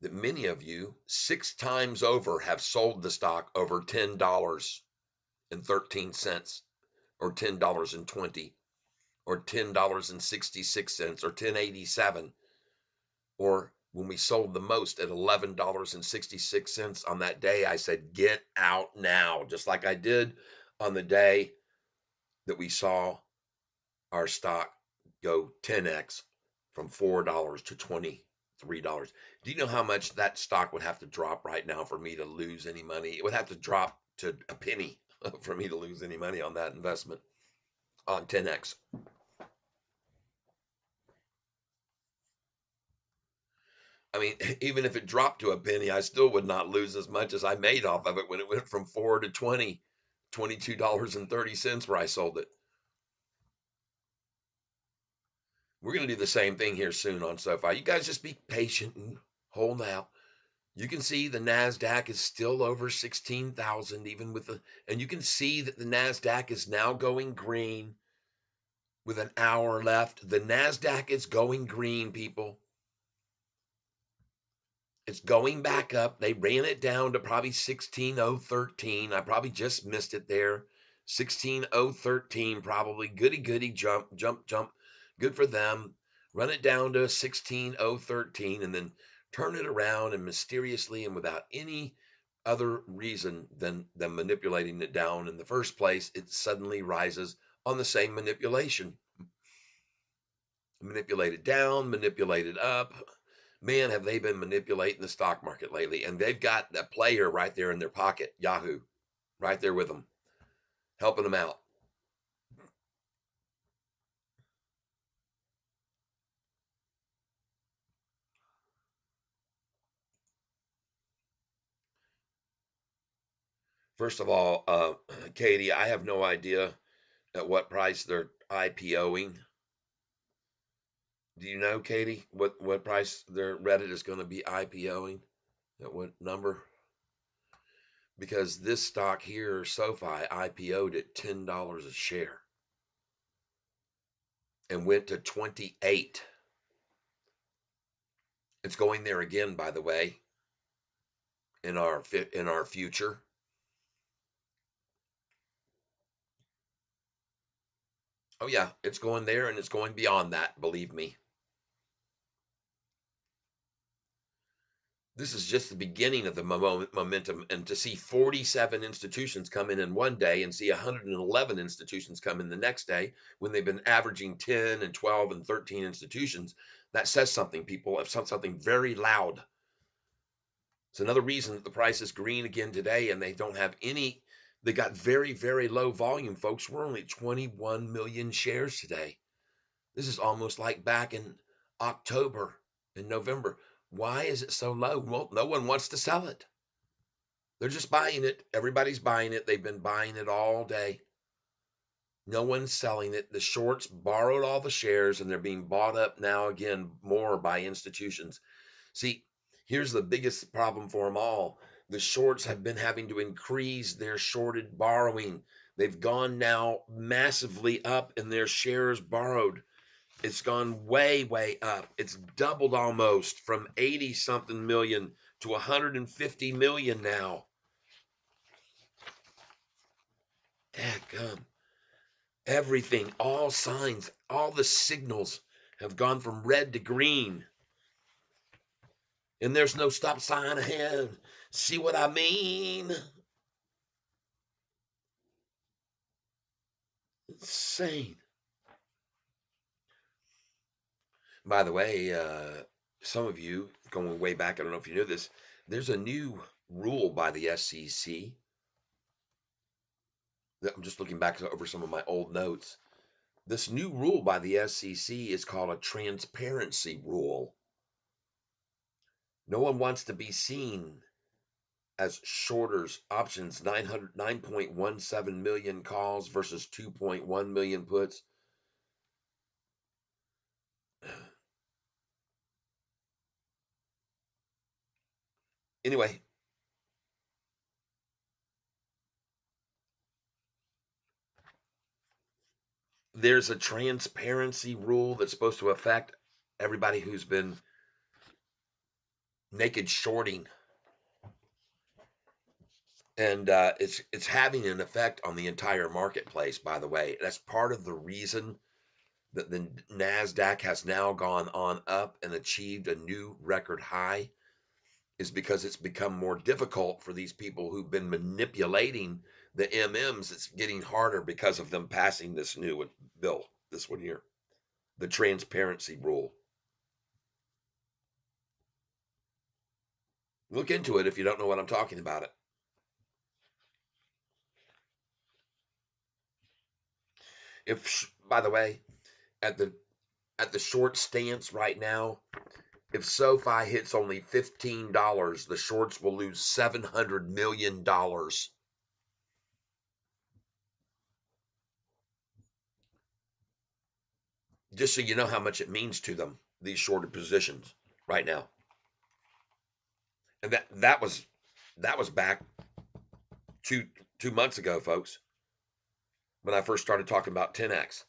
that many of you 6 times over have sold the stock over $10.13 or $10.20 or $10.66 or $10.87, or when we sold the most at $11.66 on that day, I said, get out now, just like I did on the day that we saw our stock go 10x from $4 to $23. Do you know how much that stock would have to drop right now for me to lose any money? It would have to drop to a penny for me to lose any money on that investment on 10x. I mean, even if it dropped to a penny, I still would not lose as much as I made off of it when it went from 4 to 20, $22.30 where I sold it. We're going to do the same thing here soon on SoFi. You guys just be patient and hold out. You can see the NASDAQ is still over 16,000 even with the, and you can see that the NASDAQ is now going green with an hour left. The NASDAQ is going green, people. It's going back up. They ran it down to probably 16,013. I probably just missed it there. 16,013 probably. Goody, jump. Good for them. Run it down to 16,013 and then turn it around and mysteriously and without any other reason than them manipulating it down in the first place, it suddenly rises on the same manipulation. Manipulated down, manipulated up. Man, have they been manipulating the stock market lately. And they've got a player right there in their pocket, Yahoo, right there with them, helping them out. First of all, Katie, I have no idea at what price they're IPOing. Do you know, Katie, what price their Reddit is going to be IPOing? At what number? Because this stock here, Sofi, IPO'd at $10 a share and went to 28. It's going there again, by the way, in our future. Oh yeah, it's going there and it's going beyond that, believe me. This is just the beginning of the momentum, and to see 47 institutions come in one day and see 111 institutions come in the next day when they've been averaging 10 and 12 and 13 institutions, that says something. People have something very loud. It's another reason that the price is green again today, and they don't have any. They got very, very low volume, folks. We're only 21 million shares today. This is almost like back in October and November. Why is it so low? Well, no one wants to sell it. They're just buying it. Everybody's buying it. They've been buying it all day. No one's selling it. The shorts borrowed all the shares and they're being bought up now again more by institutions. See, here's the biggest problem for them all. The shorts have been having to increase their shorted borrowing. They've gone now massively up in their shares borrowed. It's gone way, way up. It's doubled almost from 80 something million to 150 million now. Dadgum. Everything, all signs, all the signals have gone from red to green. And there's no stop sign ahead. See what I mean? Insane. By the way, some of you going way back, I don't know if you know this, there's a new rule by the SEC. I'm just looking back over some of my old notes. This new rule by the SEC is called a transparency rule. No one wants to be seen as shorters options. 9.17 million calls versus 2.1 million puts. Anyway, there's a transparency rule that's supposed to affect everybody who's been naked shorting, and it's having an effect on the entire marketplace. By the way, that's part of the reason that the Nasdaq has now gone on up and achieved a new record high, is because it's become more difficult for these people who've been manipulating the MMs. It's getting harder because of them passing this new bill, this one here, the transparency rule. Look into it if you don't know what I'm talking about it. If, by the way, at the short stance right now, if SoFi hits only $15, the shorts will lose $700 million. Just so you know how much it means to them, these shorted positions right now. And that was back two months ago, folks, when I first started talking about 10x.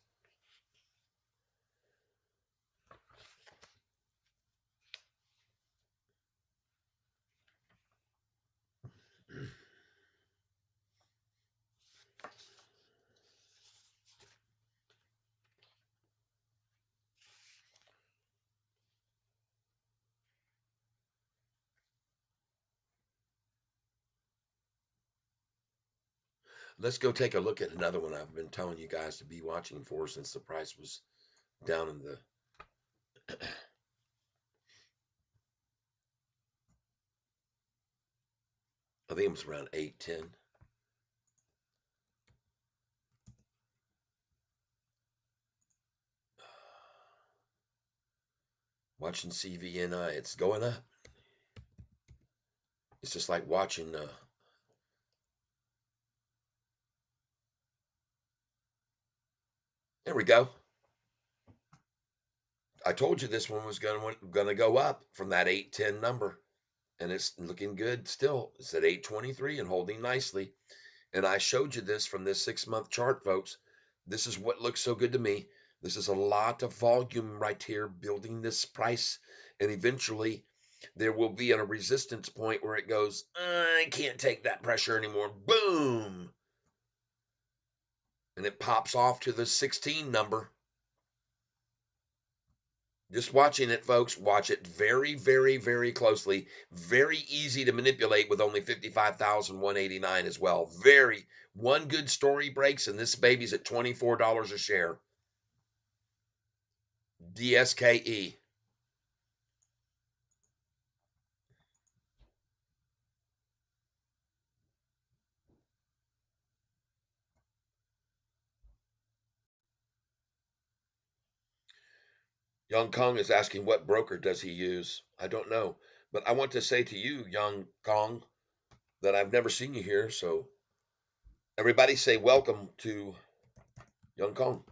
Let's go take a look at another one I've been telling you guys to be watching for since the price was down in the I think it was around 810. Watching CVNI, it's going up. It's just like watching There we go. I told you this one was going to go up from that 810 number, and it's looking good still. It's at 823 and holding nicely. And I showed you this from this 6-month chart, folks. This is what looks so good to me. This is a lot of volume right here building this price. And eventually there will be at a resistance point where it goes, I can't take that pressure anymore. Boom. And it pops off to the 16 number. Just watching it, folks. Watch it very, very, very closely. Very easy to manipulate with only 55,189 as well. Very. One good story breaks, and this baby's at $24 a share. DSKE. Young Kong is asking what broker does he use. I don't know. But I want to say to you, Young Kong, that I've never seen you here. So everybody say welcome to Young Kong.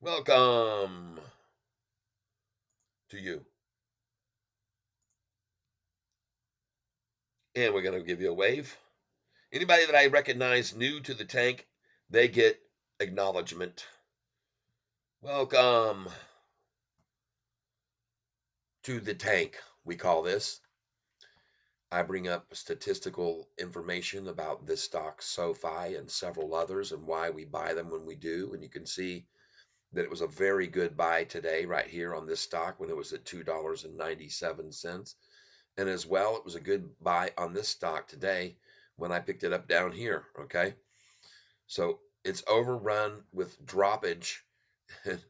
Welcome to you. And we're going to give you a wave. Anybody that I recognize new to the tank, they get acknowledgement. Welcome to the tank, we call this. I bring up statistical information about this stock, Sofi, and several others, and why we buy them when we do. And you can see that it was a very good buy today, right here on this stock when it was at $2.97. And as well, it was a good buy on this stock today when I picked it up down here. Okay. So it's overrun with droppage. And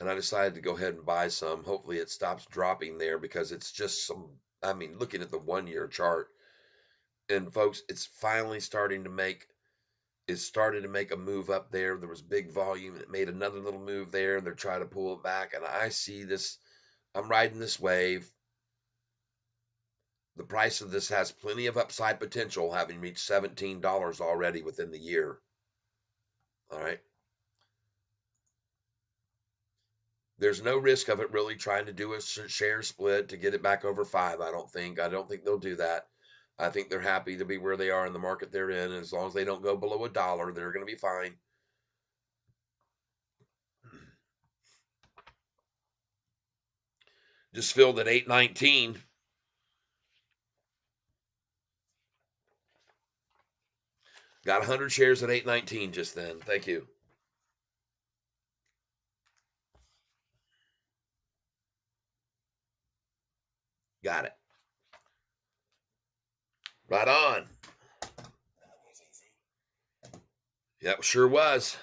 I decided to go ahead and buy some. Hopefully it stops dropping there because it's just some, I mean, looking at the 1-year chart, and folks, it's finally starting to make, it started to make a move up there. There was big volume. It made another little move there, and they're trying to pull it back. And I see this, I'm riding this wave. The price of this has plenty of upside potential, having reached $17 already within the year. All right. There's no risk of it really trying to do a share split to get it back over 5. I don't think. I don't think they'll do that. I think they're happy to be where they are in the market they're in. As long as they don't go below $1, they're going to be fine. Just filled at 819. Got 100 shares at 819 just then. Thank you. Got it. Right on. Yep, sure was.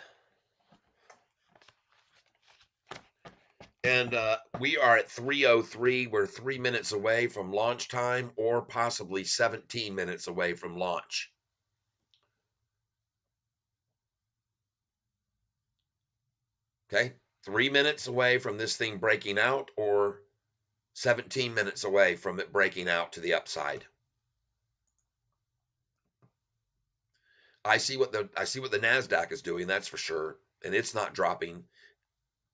And we are at 3:03. We're 3 minutes away from launch time, or possibly 17 minutes away from launch. Okay. 3 minutes away from this thing breaking out, or 17 minutes away from it breaking out to the upside. I see what the Nasdaq is doing, that's for sure, and it's not dropping.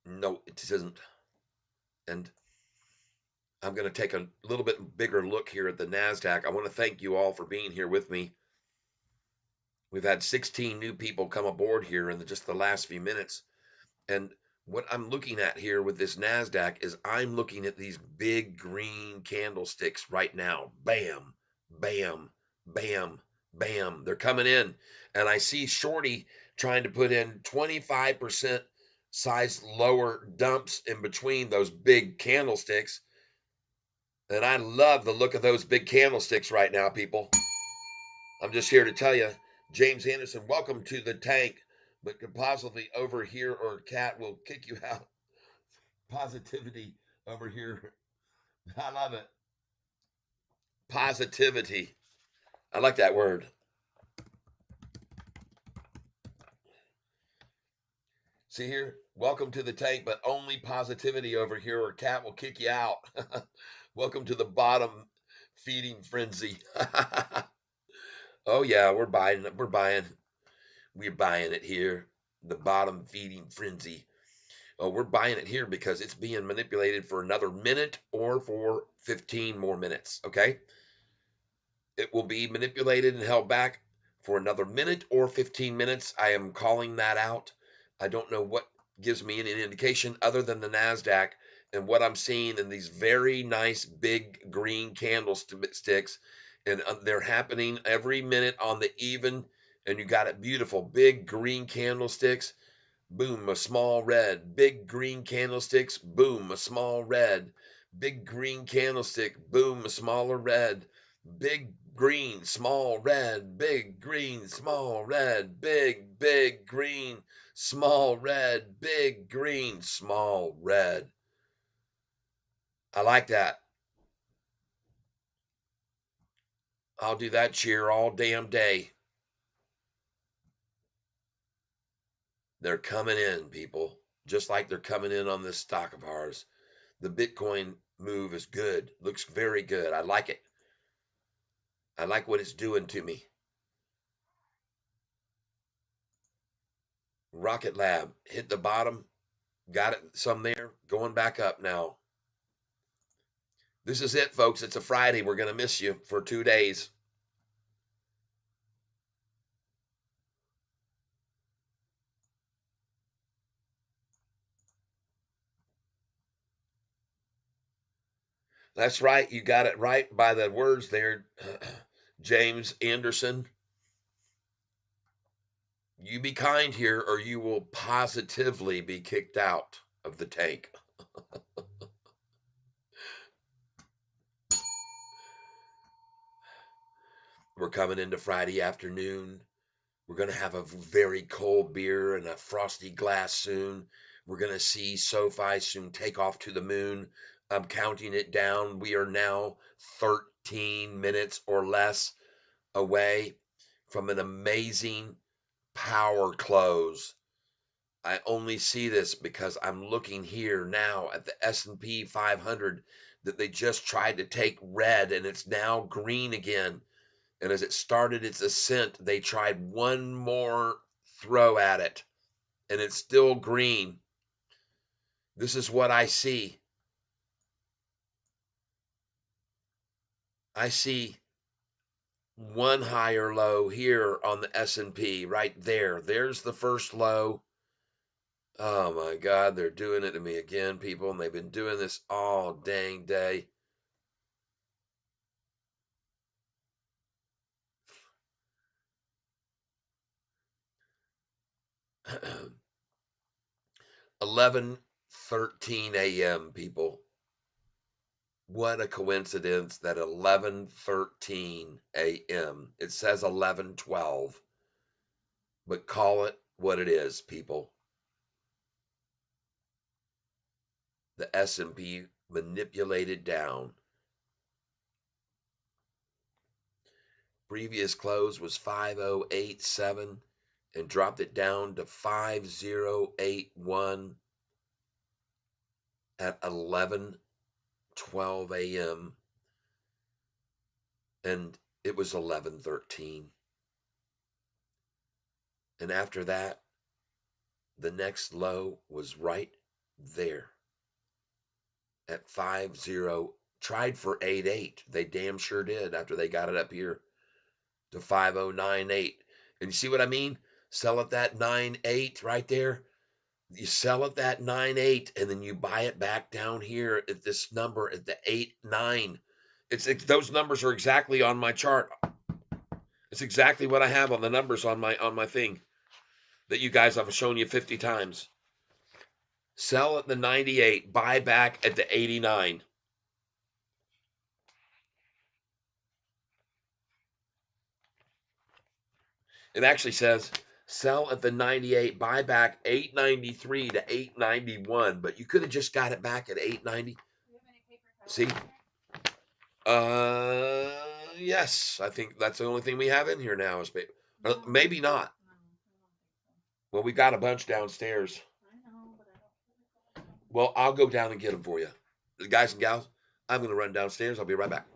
No, it isn't. And I'm going to take a little bit bigger look here at the Nasdaq. I want to thank you all for being here with me. We've had 16 new people come aboard here in just the last few minutes. And what I'm looking at here with this NASDAQ is I'm looking at these big green candlesticks right now. Bam, bam, bam, bam. They're coming in. And I see Shorty trying to put in 25% size lower dumps in between those big candlesticks. And I love the look of those big candlesticks right now, people. I'm just here to tell you, James Anderson, welcome to the tank, but could possibly over here, or Cat will kick you out. Positivity over here. I love it. Positivity. I like that word. See here, welcome to the tank, but only positivity over here, or Cat will kick you out. Welcome to the bottom Feeding frenzy. Oh yeah, we're buying it. We're buying it here. The bottom feeding frenzy. Oh, we're buying it here because it's being manipulated for another minute or for 15 more minutes. Okay. It will be manipulated and held back for another minute or 15 minutes. I am calling that out. I don't know what gives me any indication other than the NASDAQ and what I'm seeing in these very nice big green candlesticks. And they're happening every minute on the even. And you got it beautiful, big green candlesticks. Boom, a small red. Big green candlesticks. Boom, a small red. Big green candlestick. Boom, a smaller red. Big green, small red. Big green, small red. Big green, small red. Big green, small red. I like that. I'll do that cheer all damn day. They're coming in, people, just like they're coming in on this stock of ours. The Bitcoin move is good. Looks very good. I like it. I like what it's doing to me. Rocket Lab hit the bottom, got it some there, going back up now. This is it, folks. It's a Friday. We're going to miss you for 2 days. That's right. You got it right by the words there, James Anderson. You be kind here or you will positively be kicked out of the tank. We're coming into Friday afternoon. We're going to have a very cold beer and a frosty glass soon. We're going to see Sofi soon take off to the moon. I'm counting it down. We are now 13 minutes or less away from an amazing power close. I only see this because I'm looking here now at the S&P 500 that they just tried to take red and it's now green again. And as it started its ascent, they tried one more throw at it, and it's still green. This is what I see. I see one higher low here on the S&P right there. There's the first low. Oh my God, they're doing it to me again, people, and they've been doing this all dang day. Eleven 13 a.m. people. What a coincidence that 11:13 a.m. It says 11:12, but call it what it is, people. The S&P manipulated down. Previous close was 5087 and dropped it down to 5081 at 11:12 a.m. and it was 11:13. And after that, the next low was right there at 50. Tried for 88. They damn sure did after they got it up here to 5098. And you see what I mean? Sell it that 98 right there. You sell it that 98 and then you buy it back down here at this number at the 89. It's those numbers are exactly on my chart. It's exactly what I have on the numbers on my thing that you guys have shown you 50 times. Sell at the 98, buy back at the 89. It actually says sell at the 98, buy back 893 to 891, but you could have just got it back at 890. See? Yes, I think that's the only thing we have in here now is maybe not. Well, we got a bunch downstairs. Well, I'll go down and get them for you. The guys and gals, I'm going to run downstairs. I'll be right back.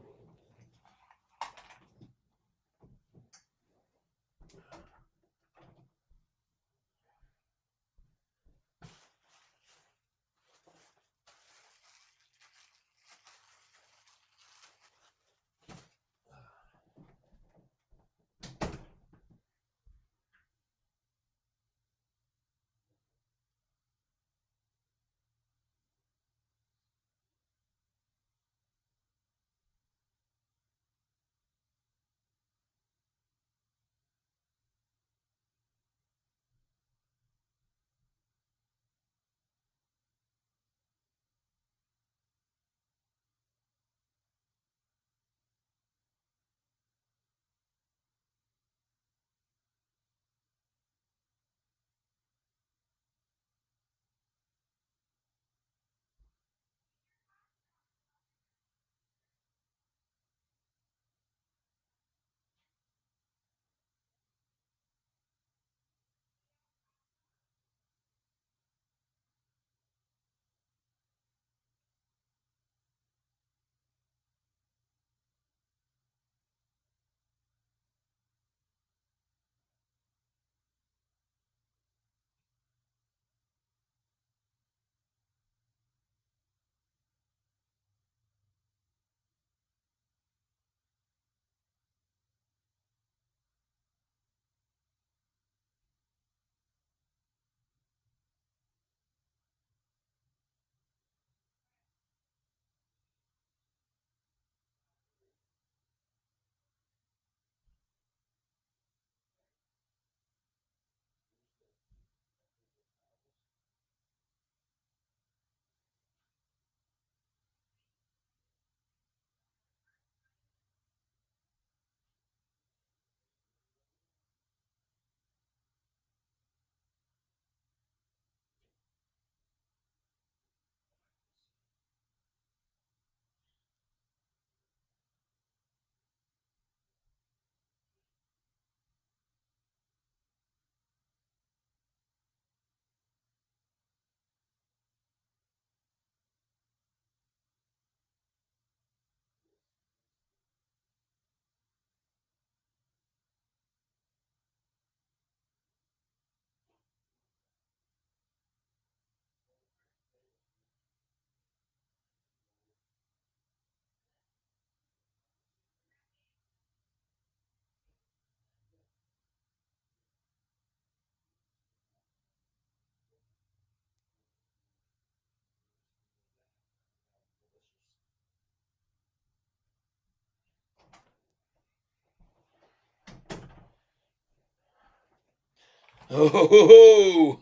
Oh,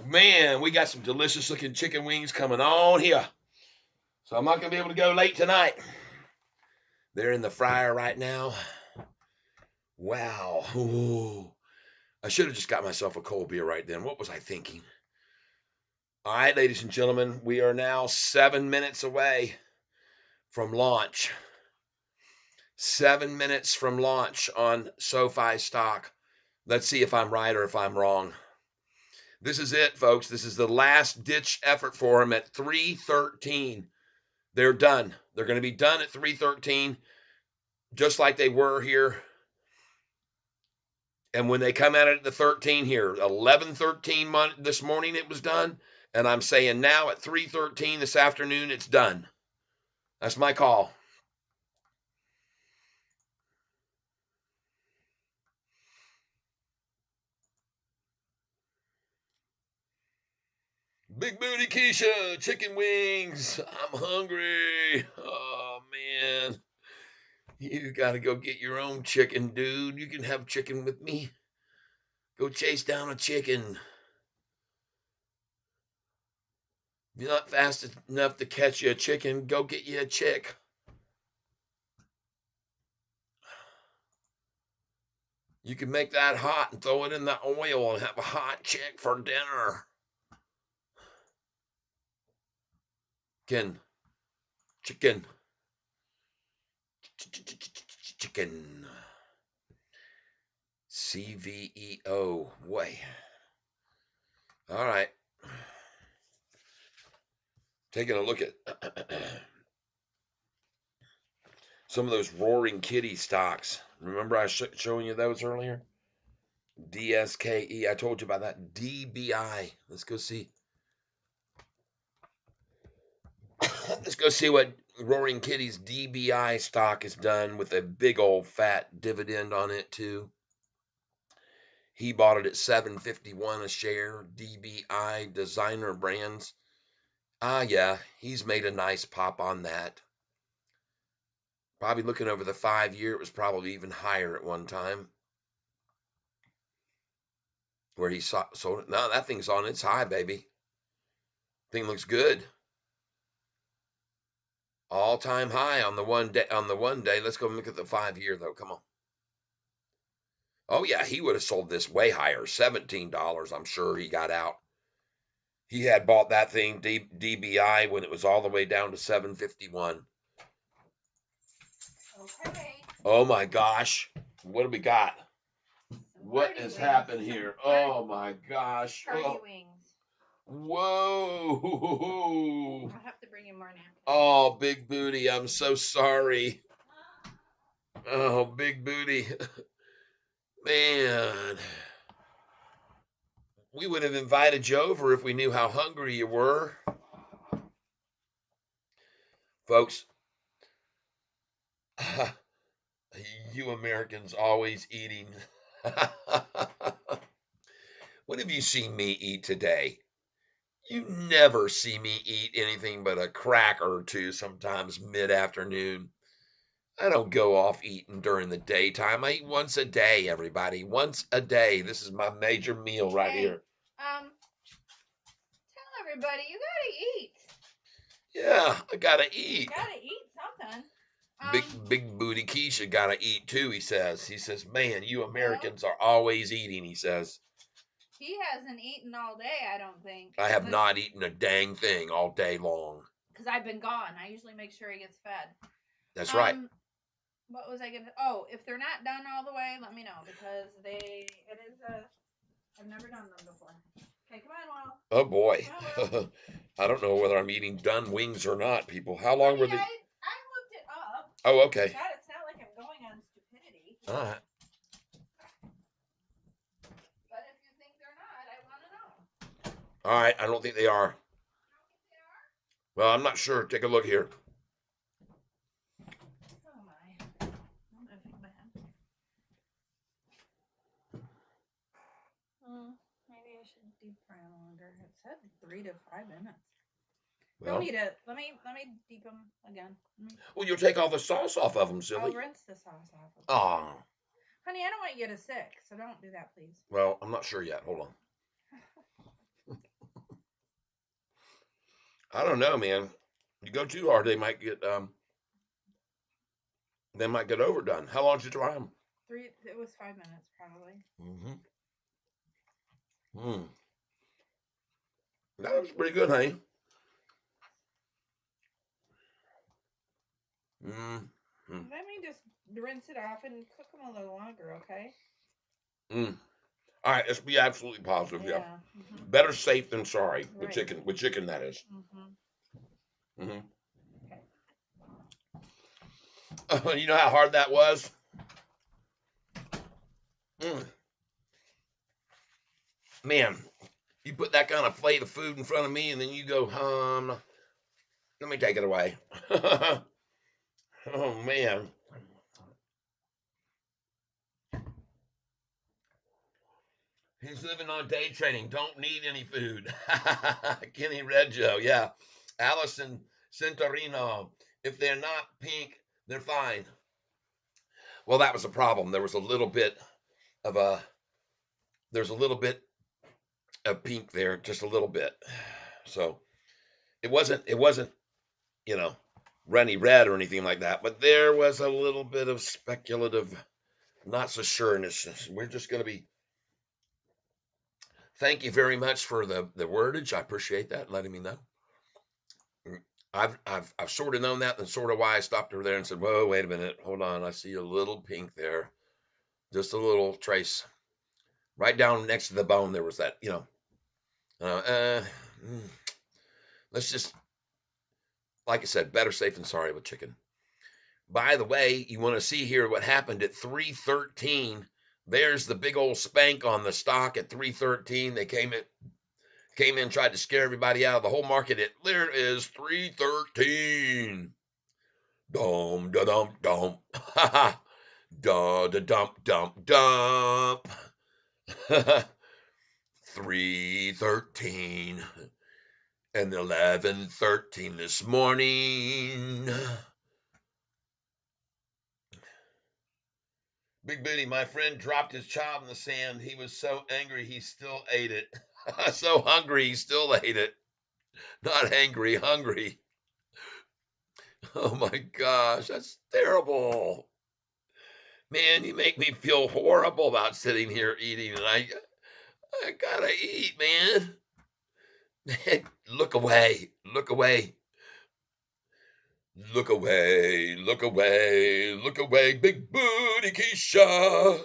man, we got some delicious looking chicken wings coming on here. So I'm not going to be able to go late tonight. They're in the fryer right now. Wow. Ooh. I should have just got myself a cold beer right then. What was I thinking? All right, ladies and gentlemen, we are now 7 minutes away from launch. 7 minutes from launch on SoFi stock. Let's see if I'm right or if I'm wrong. This is it, folks. This is the last ditch effort for them at 313. They're done. They're going to be done at 313, just like they were here. And when they come out at the 13 here, 11:13 this morning it was done. And I'm saying now at 3:13 this afternoon, it's done. That's my call. Big Booty Keisha, chicken wings. I'm hungry. Oh, man. You got to go get your own chicken, dude. You can have chicken with me. Go chase down a chicken. If you're not fast enough to catch you a chicken, go get you a chick. You can make that hot and throw it in the oil and have a hot chick for dinner. Chicken. Chicken. CVEO. Way. All right. Taking a look at some of those Roaring Kitty stocks. Remember I was showing you those earlier? DSKE. I told you about that. DBI. Let's go see. Let's go see what Roaring Kitty's DBI stock has done with a big old fat dividend on it too. He bought it at $7.51 a share. DBI Designer Brands. Yeah, he's made a nice pop on that. Probably looking over the 5 year, it was probably even higher at one time. Where he sold it. No, that thing's on its high, baby. Thing looks good. All-time high on the one day. Let's go look at the 5 year though. Come on. Oh yeah, he would have sold this way higher. $17. I'm sure he got out. He had bought that thing DBI when it was all the way down to $7.51. Okay. Oh my gosh. What do we got? What has happened here? Oh my gosh. Party wings. Whoa. I'll have to bring you more napkins. Oh, Big Booty, I'm so sorry. Oh, Big Booty. Man. We would have invited you over if we knew how hungry you were. Folks, you Americans always eating. What have you seen me eat today? You never see me eat anything but a cracker or two, sometimes mid-afternoon. I don't go off eating during the daytime. I eat once a day, everybody. Once a day. This is my major meal right here. Tell everybody you gotta eat. Yeah, I gotta eat. You gotta eat something. Big Booty Keisha gotta eat too, he says. He says, man, you Americans are always eating, he says. He hasn't eaten all day, I don't think. I have not eaten a dang thing all day long. Because I've been gone. I usually make sure he gets fed. That's right. What was I gonna? Oh, if they're not done all the way, let me know because I've never done them before. Okay, come on, Will. Oh boy. On, Will. I don't know whether I'm eating done wings or not, people. How long were they? I looked it up. Oh, okay. God, it's not like I'm going on stupidity. All right. But if you think they're not, I want to know. All right. I don't think they are. You don't think they are? Well, I'm not sure. Take a look here. Oh my. I'm moving bad. Maybe I should deep fry them longer. It said 3 to 5 minutes. Well, don't need it. Let me deep them again. Well, you'll take all the sauce off of them, silly. I'll rinse the sauce off of them. Oh. Honey, I don't want you to get sick, so don't do that, please. Well, I'm not sure yet. Hold on. I don't know, man. You go too hard, they might get overdone. How long did you try them? It was 5 minutes, probably. Mm-hmm. That was pretty good, honey. Let me just rinse it off and cook them a little longer, okay? All right, let's be absolutely positive. Yeah. Mm-hmm. Better safe than sorry. Right. With chicken, that is. Okay. You know how hard that was? Man, you put that kind of plate of food in front of me and then you go, let me take it away. Oh, man. He's living on day trading. Don't need any food. Kenny Reggio, yeah. Allison Centorino. If they're not pink, they're fine. Well, that was a problem. There's a little bit of pink there, just a little bit. So it wasn't, you know, runny red or anything like that, but there was a little bit of speculative, not so sureness. We're just going to be. Thank you very much for the wordage. I appreciate that, letting me know. I've sort of known that, and sort of why I stopped her there and said, "Whoa, wait a minute, hold on. I see a little pink there, just a little trace, right down next to the bone. There was that, let's just, like I said, better safe than sorry with chicken." By the way, you want to see here what happened at 313. There's the big old spank on the stock at 313. They came in, tried to scare everybody out of the whole market. There is 313. Dum da dum dum. Ha ha. Da da dump dump dump. 313 and 11:13 this morning. Big Booty, my friend dropped his child in the sand. He was so angry he still ate it. So hungry he still ate it. Not angry, hungry. Oh my gosh, that's terrible. Man, you make me feel horrible about sitting here eating, and I gotta eat, man. Look away, look away. Look away, look away, look away, Big Booty Keisha.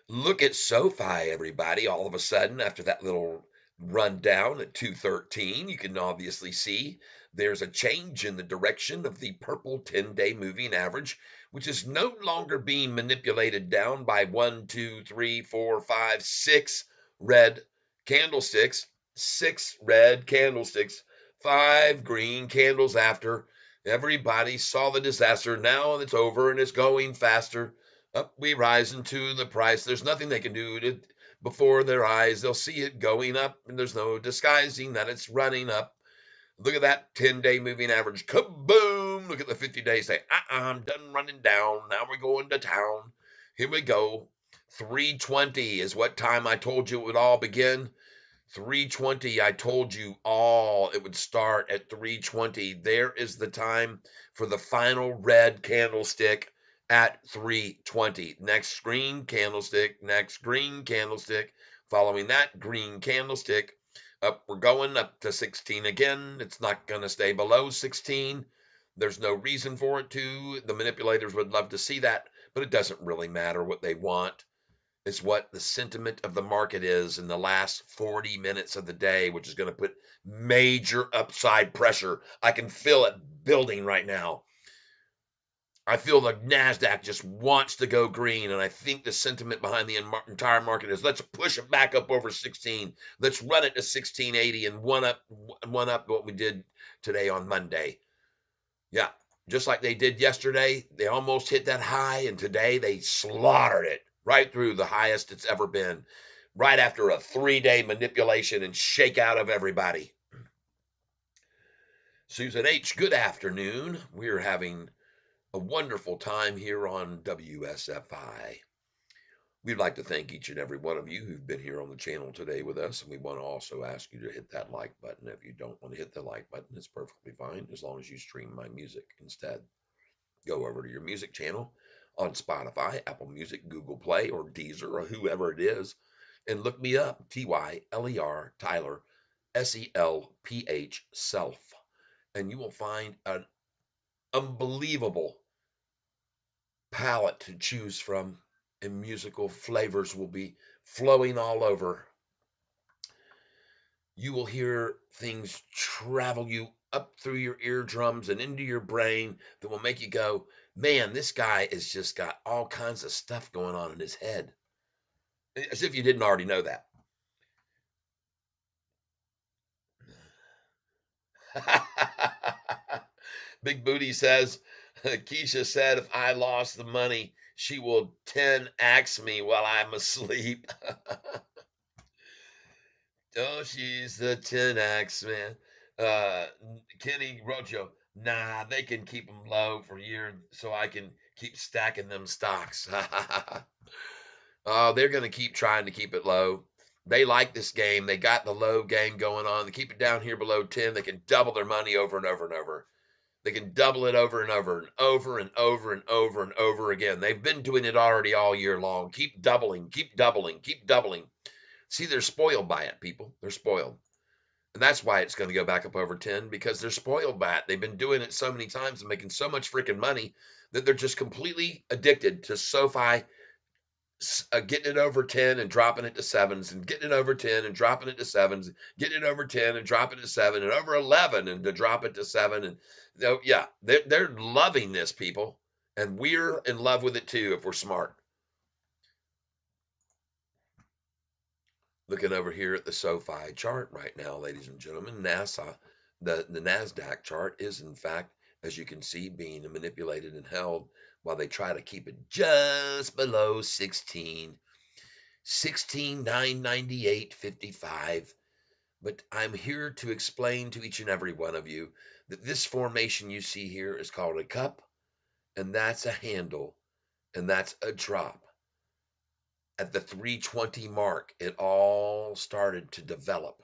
Look at Sofi, everybody. All of a sudden, after that little rundown at 213, you can obviously see there's a change in the direction of the purple 10-day moving average, which is no longer being manipulated down by 1, 2, 3, 4, 5, 6 red candlesticks, 6 red candlesticks, 5 green candles after. Everybody saw the disaster. Now it's over and it's going faster. Up we rise into the price. There's nothing they can do before their eyes. They'll see it going up, and there's no disguising that it's running up. Look at that 10-day moving average. Kaboom! Look at the 50-day. Say, I'm done running down. Now we're going to town. Here we go. 320 is what time I told you it would all begin. 320, I told you all it would start at 320. There is the time for the final red candlestick at 320. Next green candlestick, next green candlestick. Following that green candlestick, up we're going up to 16 again. It's not going to stay below 16. There's no reason for it to. The manipulators would love to see that, but it doesn't really matter what they want. It's what the sentiment of the market is in the last 40 minutes of the day, which is going to put major upside pressure. I can feel it building right now. I feel the NASDAQ just wants to go green, and I think the sentiment behind the entire market is let's push it back up over 16. Let's run it to 1680 and one up what we did today on Monday. Yeah, just like they did yesterday. They almost hit that high, and today they slaughtered it right through the highest it's ever been, right after a 3-day manipulation and shakeout of everybody. Susan H., good afternoon. We're having a wonderful time here on WSFI. We'd like to thank each and every one of you who've been here on the channel today with us, and we want to also ask you to hit that like button. If you don't want to hit the like button, it's perfectly fine as long as you stream my music instead. Go over to your music channel on Spotify, Apple Music, Google Play, or Deezer, or whoever it is, and look me up, Tyler, Tyler, SELPH, self, and you will find an unbelievable palette to choose from, and musical flavors will be flowing all over. You will hear things travel you up through your eardrums and into your brain that will make you go, man, this guy has just got all kinds of stuff going on in his head. As if you didn't already know that. Big Booty says, Keisha said, if I lost the money, she will 10x me while I'm asleep. Oh, she's the 10x, man. Uh, Kenny Rojo, nah, they can keep them low for years so I can keep stacking them stocks. Oh, they're going to keep trying to keep it low. They like this game. They got the low game going on. They keep it down here below 10. They can double their money over and over and over. They can double it over and over and over and over and over and over again. They've been doing it already all year long. Keep doubling, keep doubling, keep doubling. See, they're spoiled by it, people. They're spoiled. And that's why it's going to go back up over 10 because they're spoiled by it. They've been doing it so many times and making so much freaking money that they're just completely addicted to SoFi getting it over 10 and dropping it to sevens and getting it over 10 and dropping it to sevens, getting it over 10 and dropping it to seven and over 11 and to drop it to seven. And yeah, they're loving this, people. And we're in love with it too if we're smart. Looking over here at the SoFi chart right now, ladies and gentlemen, the NASDAQ chart is, in fact, as you can see, being manipulated and held while they try to keep it just below 16,998.55. But I'm here to explain to each and every one of you that this formation you see here is called a cup, and that's a handle, and that's a drop. At the 320 mark, it all started to develop.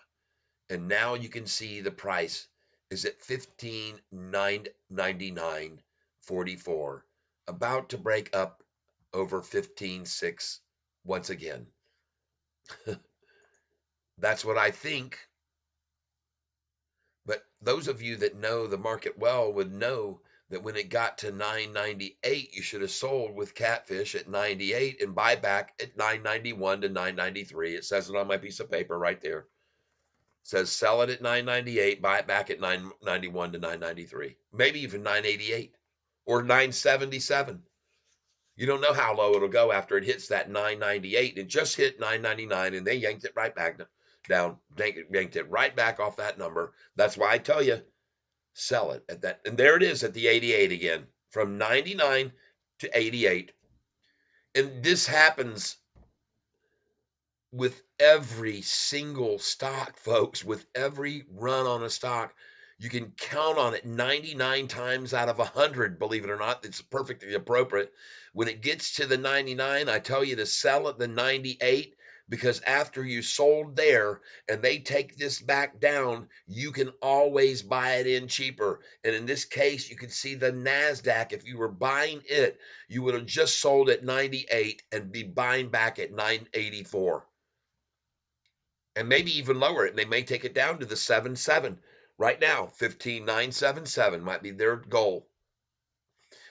And now you can see the price is at 15,999.44, about to break up over 15.6 once again. That's what I think. But those of you that know the market well would know that when it got to 998, you should have sold with Catfish at 98 and buy back at 991 to 993. It says it on my piece of paper right there. It says sell it at 998, buy it back at 991 to 993, maybe even 988 or 977. You don't know how low it'll go after it hits that 998. It just hit 999 and they yanked it right back down, yanked it right back off that number. That's why I tell you, sell it at that. And there it is at the 88 again, from 99 to 88. And this happens with every single stock, folks, with every run on a stock. You can count on it 99 times out of 100, believe it or not. It's perfectly appropriate. When it gets to the 99, I tell you to sell at the 98 because after you sold there and they take this back down, you can always buy it in cheaper. And in this case, you can see the NASDAQ. If you were buying it, you would have just sold at 98 and be buying back at 984. And maybe even lower it. And they may take it down to the 7.7. Right now, 15,977 might be their goal.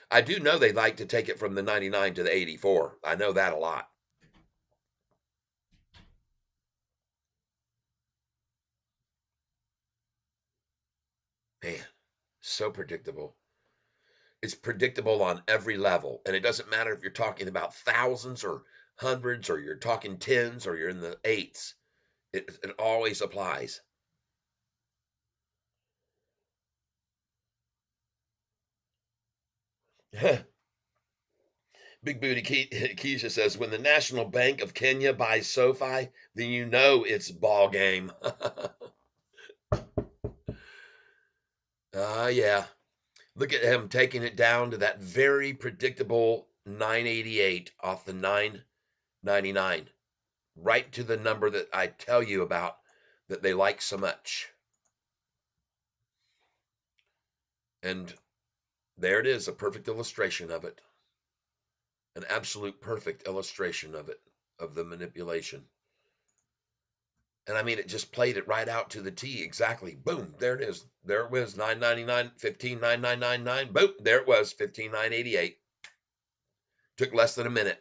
I do know they like to take it from the 99 to the 84. I know that a lot. Man, so predictable. It's predictable on every level. And it doesn't matter if you're talking about thousands or hundreds or you're talking tens or you're in the eights. It always applies. Big Booty Keisha says, when the National Bank of Kenya buys SoFi, then you know it's ball game. Yeah. Look at him taking it down to that very predictable 988 off the 999, right to the number that I tell you about that they like so much. And there it is, a perfect illustration of it. An absolute perfect illustration of it, of the manipulation. And I mean, it just played it right out to the T exactly. Boom, there it is. There it was, 999, 15,9999. Boom, there it was, 15,988. Took less than a minute.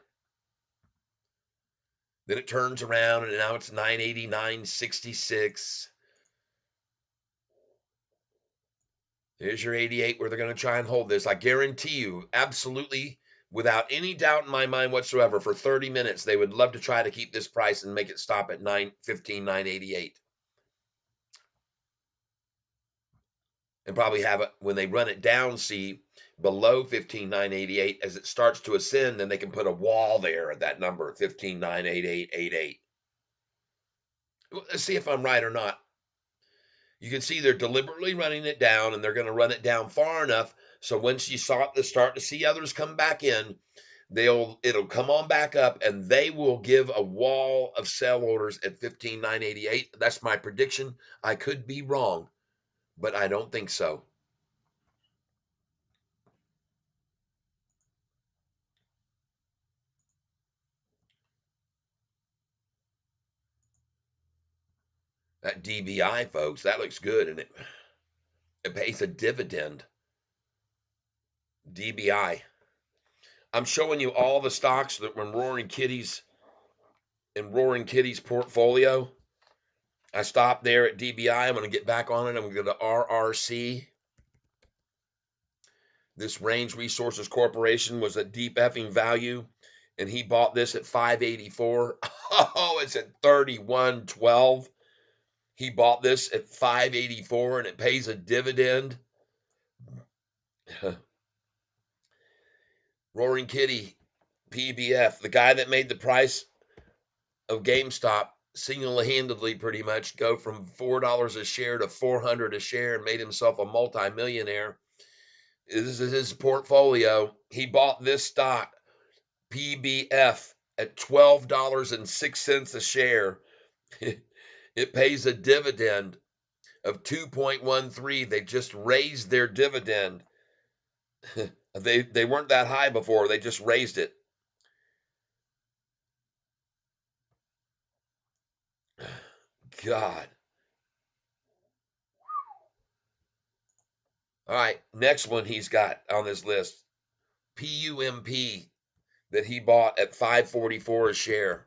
Then it turns around and now it's 989.66. Here's your 88 where they're going to try and hold this. I guarantee you, absolutely, without any doubt in my mind whatsoever, for 30 minutes, they would love to try to keep this price and make it stop at 988. And probably have it when they run it down, see below 15,988 as it starts to ascend, then they can put a wall there at that number, 15,988.88. Let's see if I'm right or not. You can see they're deliberately running it down, and they're going to run it down far enough so once you start to see others come back in, it'll come on back up, and they will give a wall of sell orders at 15,988. That's my prediction. I could be wrong, but I don't think so. That DBI, folks, that looks good, and it pays a dividend. DBI. I'm showing you all the stocks that were in Roaring Kitty's portfolio. I stopped there at DBI. I'm going to get back on it. I'm going to go to RRC. This Range Resources Corporation was a deep effing value, and he bought this at 584. Oh, it's at 31.12. He bought this at 584, and it pays a dividend. Roaring Kitty, PBF, the guy that made the price of GameStop single-handedly pretty much go from $4 a share to $400 a share and made himself a multimillionaire. This is his portfolio. He bought this stock, PBF, at $12.06 a share. It pays a dividend of 2.13. They just raised their dividend. They weren't that high before. They just raised it. God. All right, next one he's got on this list, PUMP, that he bought at 544 a share.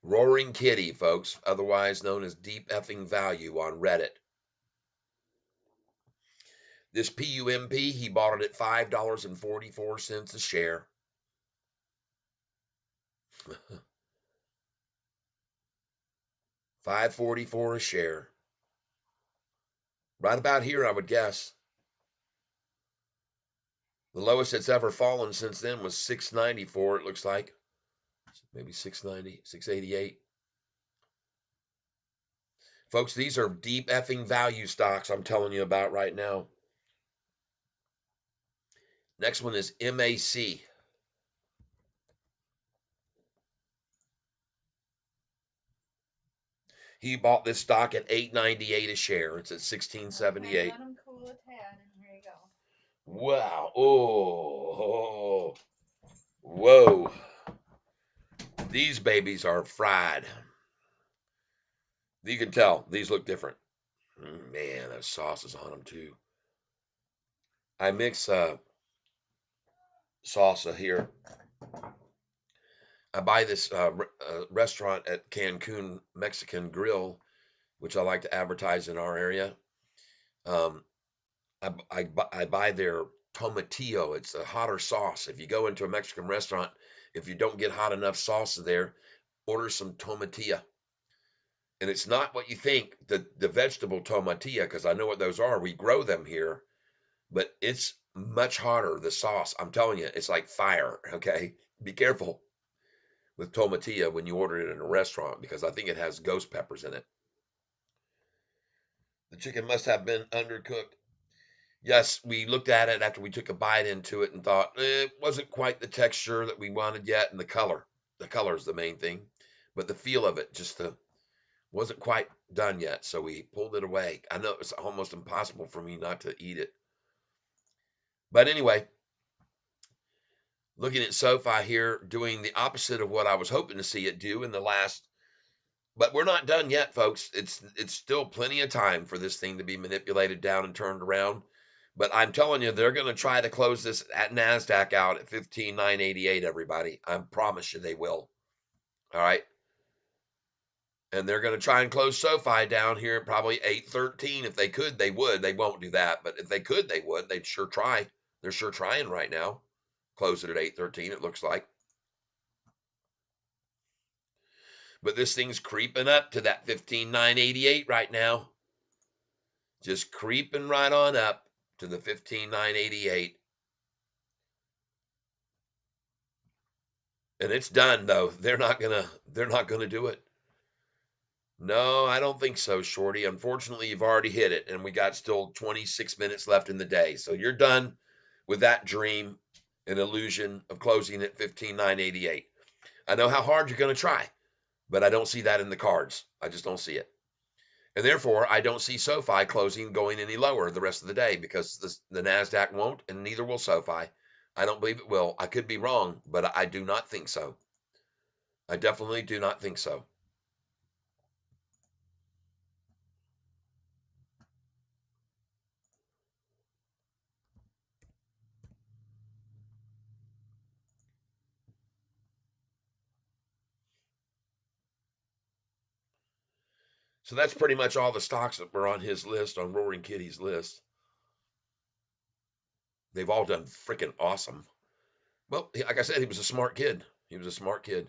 Roaring Kitty, folks, otherwise known as Deep Effing Value on Reddit. This PUMP, he bought it at $5.44 a share. $5.44 a share. Right about here, I would guess. The lowest it's ever fallen since then was $6.94, it looks like. Maybe $6.90, $6.88. Folks, these are deep effing value stocks I'm telling you about right now. Next one is MAC. He bought this stock at $8.98 a share. It's at $16.78. Okay, let them cool a tad, and here you go. Wow. Oh. Whoa. These babies are fried. You can tell. These look different. Man, there's sauces on them too. I mix salsa here. I buy this restaurant at Cancun Mexican Grill, which I like to advertise in our area. I buy their tomatillo. It's a hotter sauce. If you go into a Mexican restaurant, if you don't get hot enough salsa there, order some tomatilla. And it's not what you think, the vegetable tomatilla, because I know what those are. We grow them here, but it's much hotter, the sauce. I'm telling you, it's like fire, okay? Be careful with tomatilla when you order it in a restaurant because I think it has ghost peppers in it. The chicken must have been undercooked. Yes, we looked at it after we took a bite into it and thought it wasn't quite the texture that we wanted yet, and the color. The color is the main thing, but the feel of it just wasn't quite done yet. So we pulled it away. I know it's almost impossible for me not to eat it, but anyway, looking at Sofi here doing the opposite of what I was hoping to see it do in the last. But we're not done yet, folks. It's still plenty of time for this thing to be manipulated down and turned around. But I'm telling you, they're going to try to close this at Nasdaq out at 15,988. Everybody, I promise you, they will. All right, and they're going to try and close SoFi down here at probably 813. If they could, they would. They won't do that, but if they could, they would. They'd sure try. They're sure trying right now. Close it at 813. It looks like. But this thing's creeping up to that 15,988 right now. Just creeping right on up to the 15,988. And it's done though. They're not gonna do it. No, I don't think so, Shorty. Unfortunately, you've already hit it, and we got still 26 minutes left in the day. So you're done with that dream and illusion of closing at 15,988. I know how hard you're gonna try, but I don't see that in the cards. I just don't see it. And therefore, I don't see SoFi closing going any lower the rest of the day because the NASDAQ won't, and neither will SoFi. I don't believe it will. I could be wrong, but I do not think so. I definitely do not think so. So that's pretty much all the stocks that were on his list, on Roaring Kitty's list. They've all done freaking awesome. Well, like I said, he was a smart kid. He was a smart kid.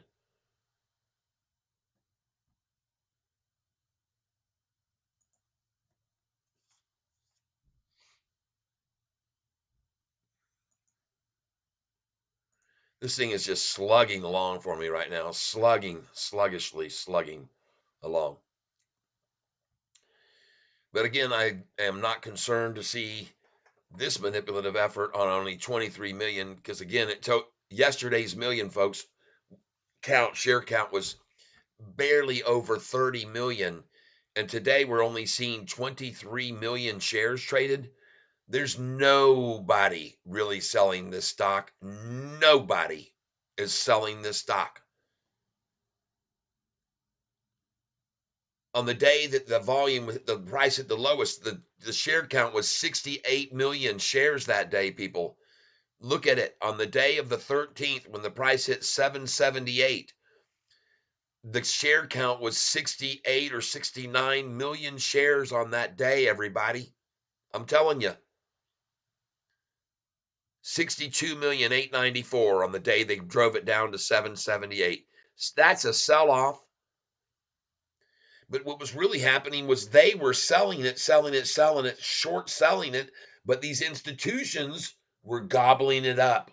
This thing is just slugging along for me right now. Sluggishly slugging along. But again, I am not concerned to see this manipulative effort on only 23 million because again, it took yesterday's million folks share count was barely over 30 million, and today we're only seeing 23 million shares traded. There's nobody really selling this stock. Nobody is selling this stock. On the day that the volume, the price at the lowest, the share count was 68 million shares that day, people. Look at it. On the day of the 13th, when the price hit 778, the share count was 68 or 69 million shares on that day, everybody. I'm telling you. 62,894,000 on the day they drove it down to 778. That's a sell-off. But what was really happening was they were selling it, short selling it, but these institutions were gobbling it up.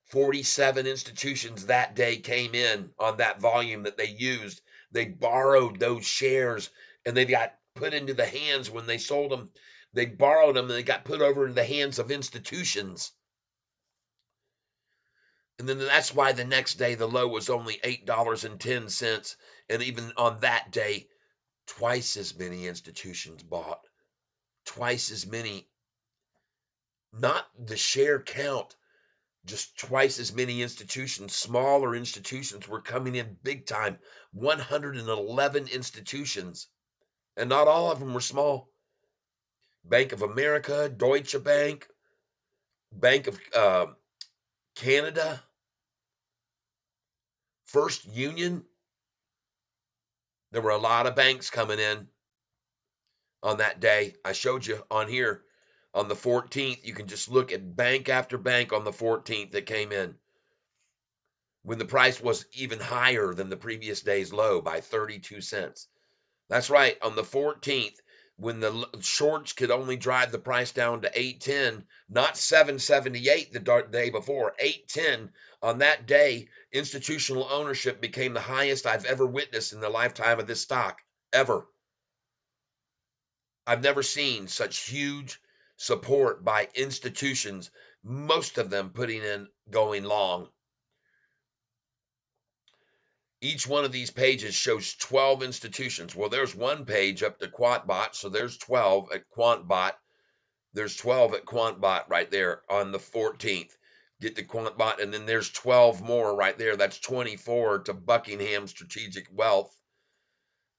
47 institutions that day came in on that volume that they used. They borrowed those shares and they got put into the hands when they sold them. They borrowed them and they got put over into the hands of institutions. And then that's why the next day the low was only $8.10. And even on that day, twice as many institutions bought. Twice as many. Not the share count, just twice as many institutions, smaller institutions were coming in big time. 111 institutions. And not all of them were small. Bank of America, Deutsche Bank, Bank of Canada, First Union. There were a lot of banks coming in on that day. I showed you on here on the 14th. You can just look at bank after bank on the 14th that came in when the price was even higher than the previous day's low by 32 cents. That's right. On the 14th, when the shorts could only drive the price down to 810, not 778 the day before, 810 on that day, institutional ownership became the highest I've ever witnessed in the lifetime of this stock ever. I've never seen such huge support by institutions, most of them putting in going long. Each one of these pages shows 12 institutions. Well, there's one page up to QuantBot, so there's 12 at QuantBot. There's 12 at QuantBot right there on the 14th. Get to QuantBot, and then there's 12 more right there. That's 24 to Buckingham Strategic Wealth.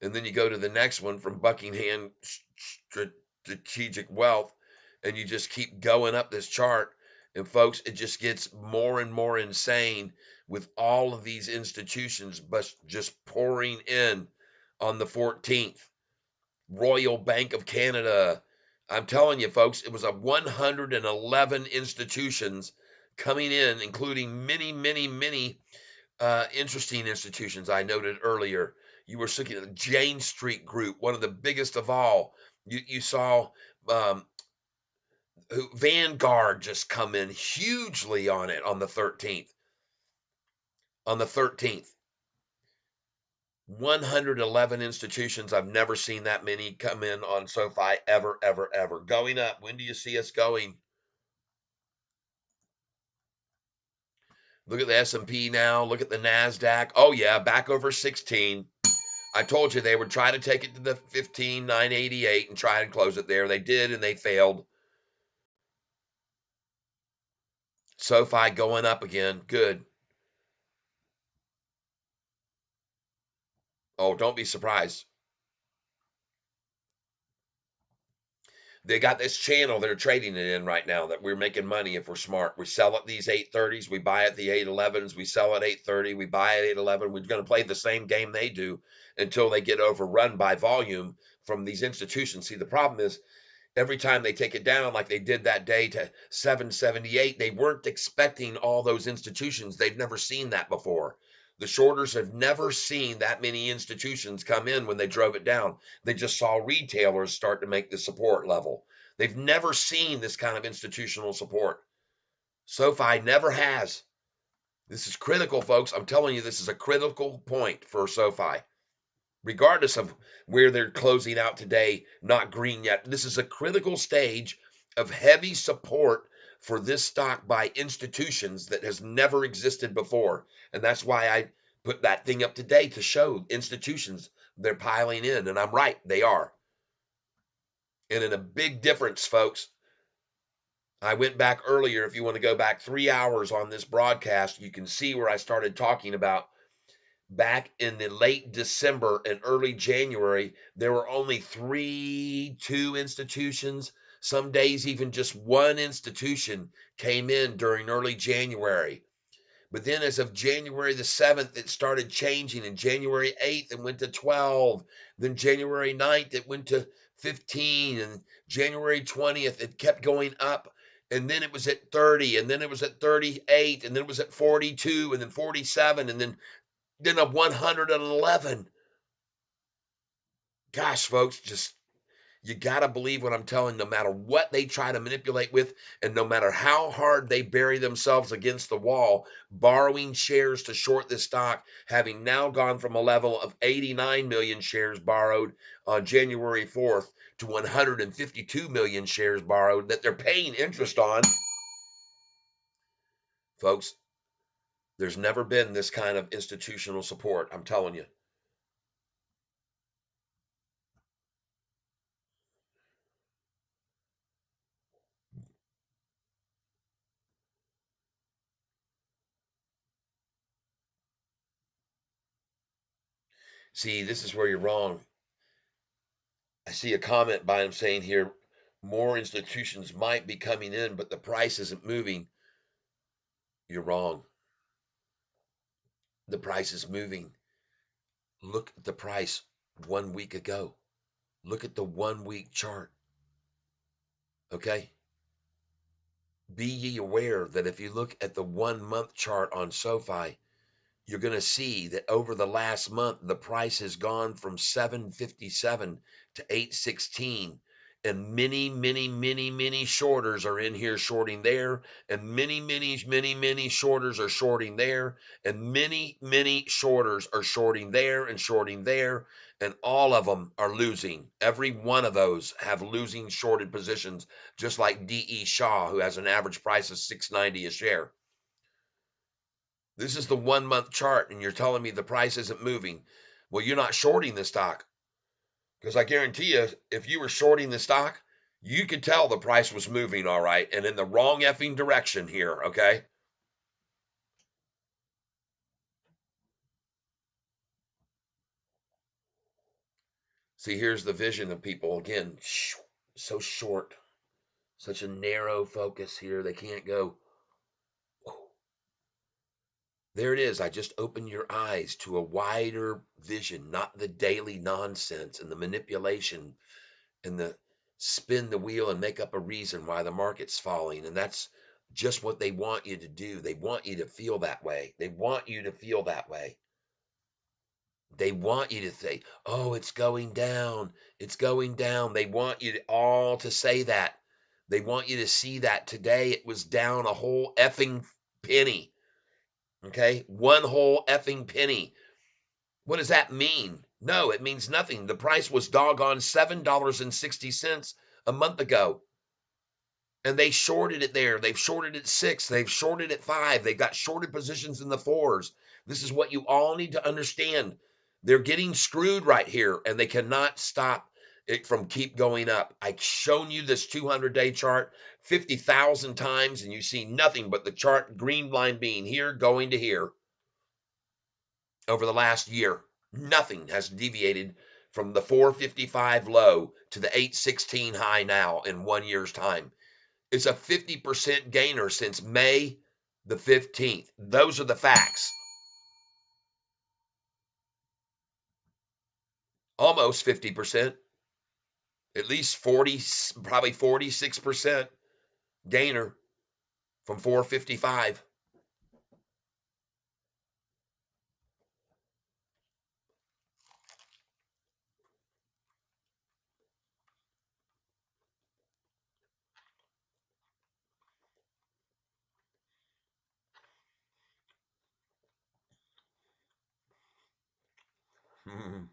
And then you go to the next one from Buckingham Strategic Wealth, and you just keep going up this chart. And folks, it just gets more and more insane with all of these institutions just pouring in on the 14th. Royal Bank of Canada. I'm telling you, folks, it was a 111 institutions coming in, including many, many, many interesting institutions I noted earlier. You were looking at the Jane Street Group, one of the biggest of all. You saw um, Vanguard just come in hugely on it on the 13th. On the 13th, 111 institutions. I've never seen that many come in on SoFi ever, ever, ever. Going up. When do you see us going? Look at the S&P now. Look at the NASDAQ. Oh, yeah, back over 16. I told you they would try to take it to the 15,988 and try and close it there. They did, and they failed. SoFi going up again. Good. Oh, don't be surprised. They got this channel they're trading it in right now that we're making money if we're smart. We sell at these 830s, we buy at the 811s, we sell at 830, we buy at 811. We're going to play the same game they do until they get overrun by volume from these institutions. See, the problem is every time they take it down, like they did that day to 778, they weren't expecting all those institutions. They've never seen that before. The shorters have never seen that many institutions come in when they drove it down. They just saw retailers start to make the support level. They've never seen this kind of institutional support. SoFi never has. This is critical, folks. I'm telling you, this is a critical point for SoFi. Regardless of where they're closing out today, not green yet. This is a critical stage of heavy support for this stock by institutions that has never existed before. And that's why I put that thing up today to show institutions they're piling in. And I'm right, they are. And in a big difference, folks, I went back earlier. If you want to go back 3 hours on this broadcast, you can see where I started talking about back in the late December and early January, there were only two institutions. Some days, even just one institution came in during early January. But then as of January the 7th, it started changing. And January 8th, it went to 12. Then January 9th, it went to 15. And January 20th, it kept going up. And then it was at 30. And then it was at 38. And then it was at 42. And then 47. And then a 111. Gosh, folks, just you got to believe what I'm telling you, no matter what they try to manipulate with, and no matter how hard they bury themselves against the wall, borrowing shares to short this stock, having now gone from a level of 89 million shares borrowed on January 4th to 152 million shares borrowed that they're paying interest on. Folks, there's never been this kind of institutional support, I'm telling you. See, this is where you're wrong. I see a comment by him saying here, more institutions might be coming in, but the price isn't moving. You're wrong. The price is moving. Look at the price 1 week ago. Look at the 1 week chart. Okay. Be ye aware that if you look at the 1 month chart on SoFi, you're going to see that over the last month, the price has gone from 757 to 816. And many, many, many, many shorters are in here shorting there, and many, many, many, many shorters are shorting there, and many, many shorters are shorting there and shorting there, and all of them are losing. Every one of those have losing shorted positions, just like DE Shaw, who has an average price of $6.90 a share. This is the 1 month chart, and you're telling me the price isn't moving. Well, you're not shorting the stock, because I guarantee you, if you were shorting the stock, you could tell the price was moving all right and in the wrong effing direction here, okay? See, here's the vision of people again. So short, such a narrow focus here. They can't go. There it is. I just opened your eyes to a wider vision, not the daily nonsense and the manipulation and the spin the wheel and make up a reason why the market's falling. And that's just what they want you to do. They want you to feel that way. They want you to feel that way. They want you to say, oh, it's going down. It's going down. They want you to all to say that. They want you to see that today it was down a whole effing penny. Okay. One whole effing penny. What does that mean? No, it means nothing. The price was doggone $7.60 a month ago. And they shorted it there. They've shorted at 6. They've shorted at 5. They've got shorted positions in the 4s. This is what you all need to understand. They're getting screwed right here, and they cannot stop it from keep going up. I've shown you this 200-day chart 50,000 times, and you see nothing but the chart green line being here, going to here over the last year. Nothing has deviated from the 455 low to the 816 high now in 1 year's time. It's a 50% gainer since May the 15th. Those are the facts. Almost 50%, at least 40, probably 46% gainer from 455. Hmm.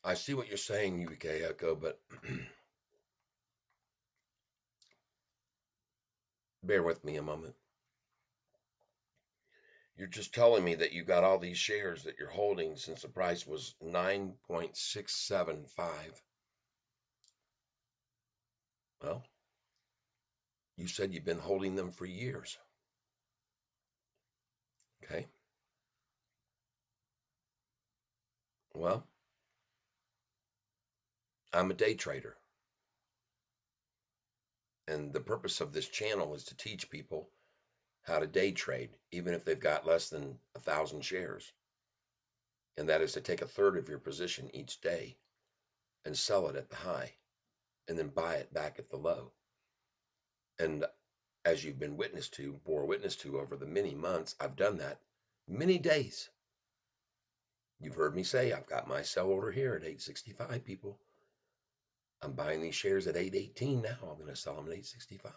I see what you're saying, UK Echo, but bear with me a moment. You're just telling me that you got all these shares that you're holding since the price was 9.675. Well, you said you've been holding them for years. Okay. Well, I'm a day trader. And the purpose of this channel is to teach people how to day trade, even if they've got less than 1,000 shares. And that is to take a third of your position each day and sell it at the high and then buy it back at the low. And as you've been bore witness to over the many months, I've done that many days. You've heard me say I've got my sell order here at 865, people. I'm buying these shares at 818 now. I'm going to sell them at 865.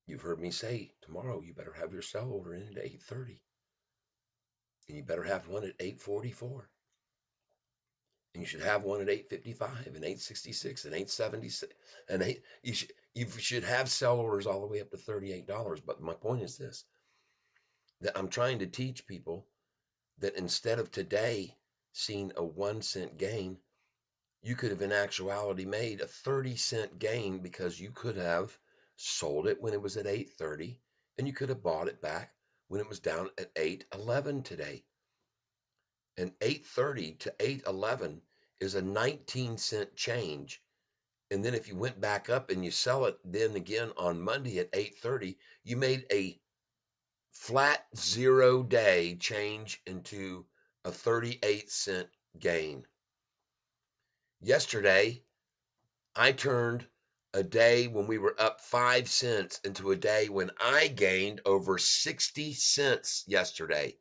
You've heard me say tomorrow you better have your sell order in at 830. And you better have one at 844. And you should have one at 855 and 866 and 876 and you should have sell orders all the way up to $38. But my point is this, that I'm trying to teach people that instead of today seeing a 1 cent gain, you could have in actuality made a 30-cent gain because you could have sold it when it was at 8:30 and you could have bought it back when it was down at 8:11 today. And 8:30 to 8:11 is a 19-cent change. And then if you went back up and you sell it then again on Monday at 8:30, you made a flat 0 day change into a 38-cent gain. Yesterday, I turned a day when we were up 5 cents into a day when I gained over 60 cents yesterday,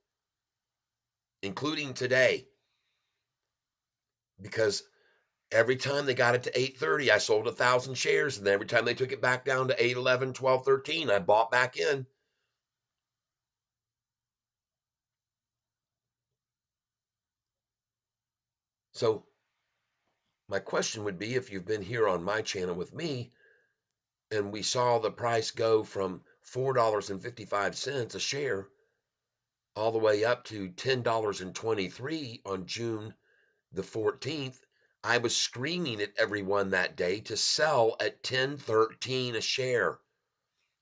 including today, because every time they got it to 8:30, I sold 1,000 shares. And then every time they took it back down to 8:11, 12, 13, I bought back in. So my question would be, if you've been here on my channel with me and we saw the price go from $4.55 a share all the way up to $10.23 on June the 14th, I was screaming at everyone that day to sell at 10.13 a share.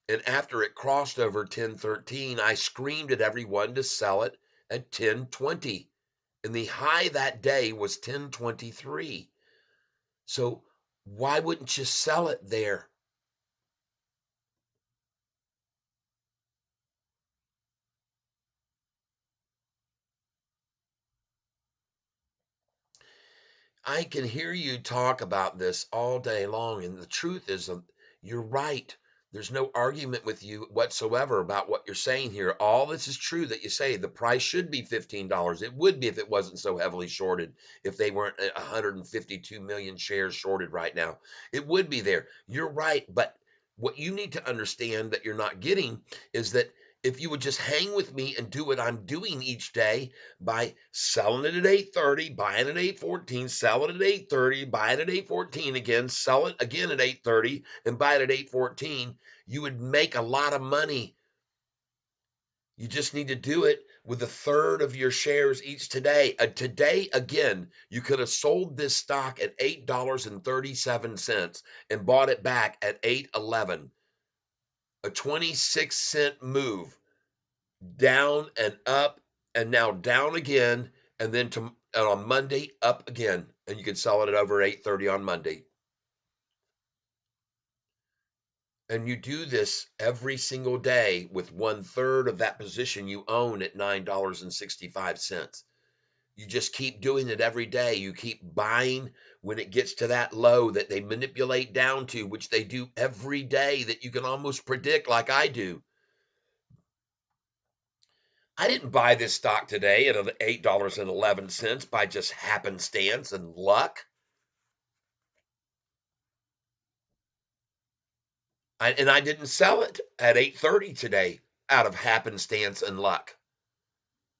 And after it crossed over 10.13, I screamed at everyone to sell it at 10.20. And the high that day was 10.23. So why wouldn't you sell it there? I can hear you talk about this all day long, and the truth is, you're right. There's no argument with you whatsoever about what you're saying here. All this is true that you say. The price should be $15. It would be if it wasn't so heavily shorted, if they weren't 152 million shares shorted right now. It would be there. You're right. But what you need to understand that you're not getting is that if you would just hang with me and do what I'm doing each day, by selling it at 8:30, buying it at 8:14, sell it at 8:30, buy it at 8:14 again, sell it again at 8:30, and buy it at 8:14, you would make a lot of money. You just need to do it with a third of your shares each today. Today, again, you could have sold this stock at $8.37 and bought it back at 8.11. A 26-cent move down and up, and now down again, and then and on Monday up again, and you can sell it at over 8:30 on Monday. And you do this every single day with one third of that position you own at $9.65. You just keep doing it every day. You keep buying when it gets to that low that they manipulate down to, which they do every day, that you can almost predict, like I do. I didn't buy this stock today at $8.11 by just happenstance and luck. And I didn't sell it at 8:30 today out of happenstance and luck.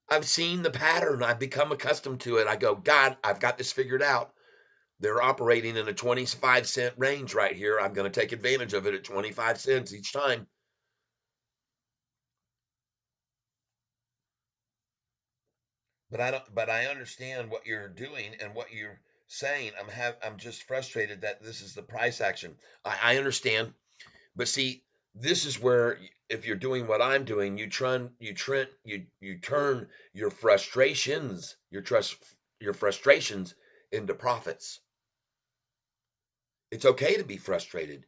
I've seen the pattern. I've become accustomed to it. I go, God, I've got this figured out. They're operating in a 25-cent range right here. I'm going to take advantage of it at 25 cents each time. But I understand what you're doing and what you're saying. I'm just frustrated that this is the price action. I understand. But see, this is where, if you're doing what I'm doing, you turn your frustrations into profits. It's okay to be frustrated.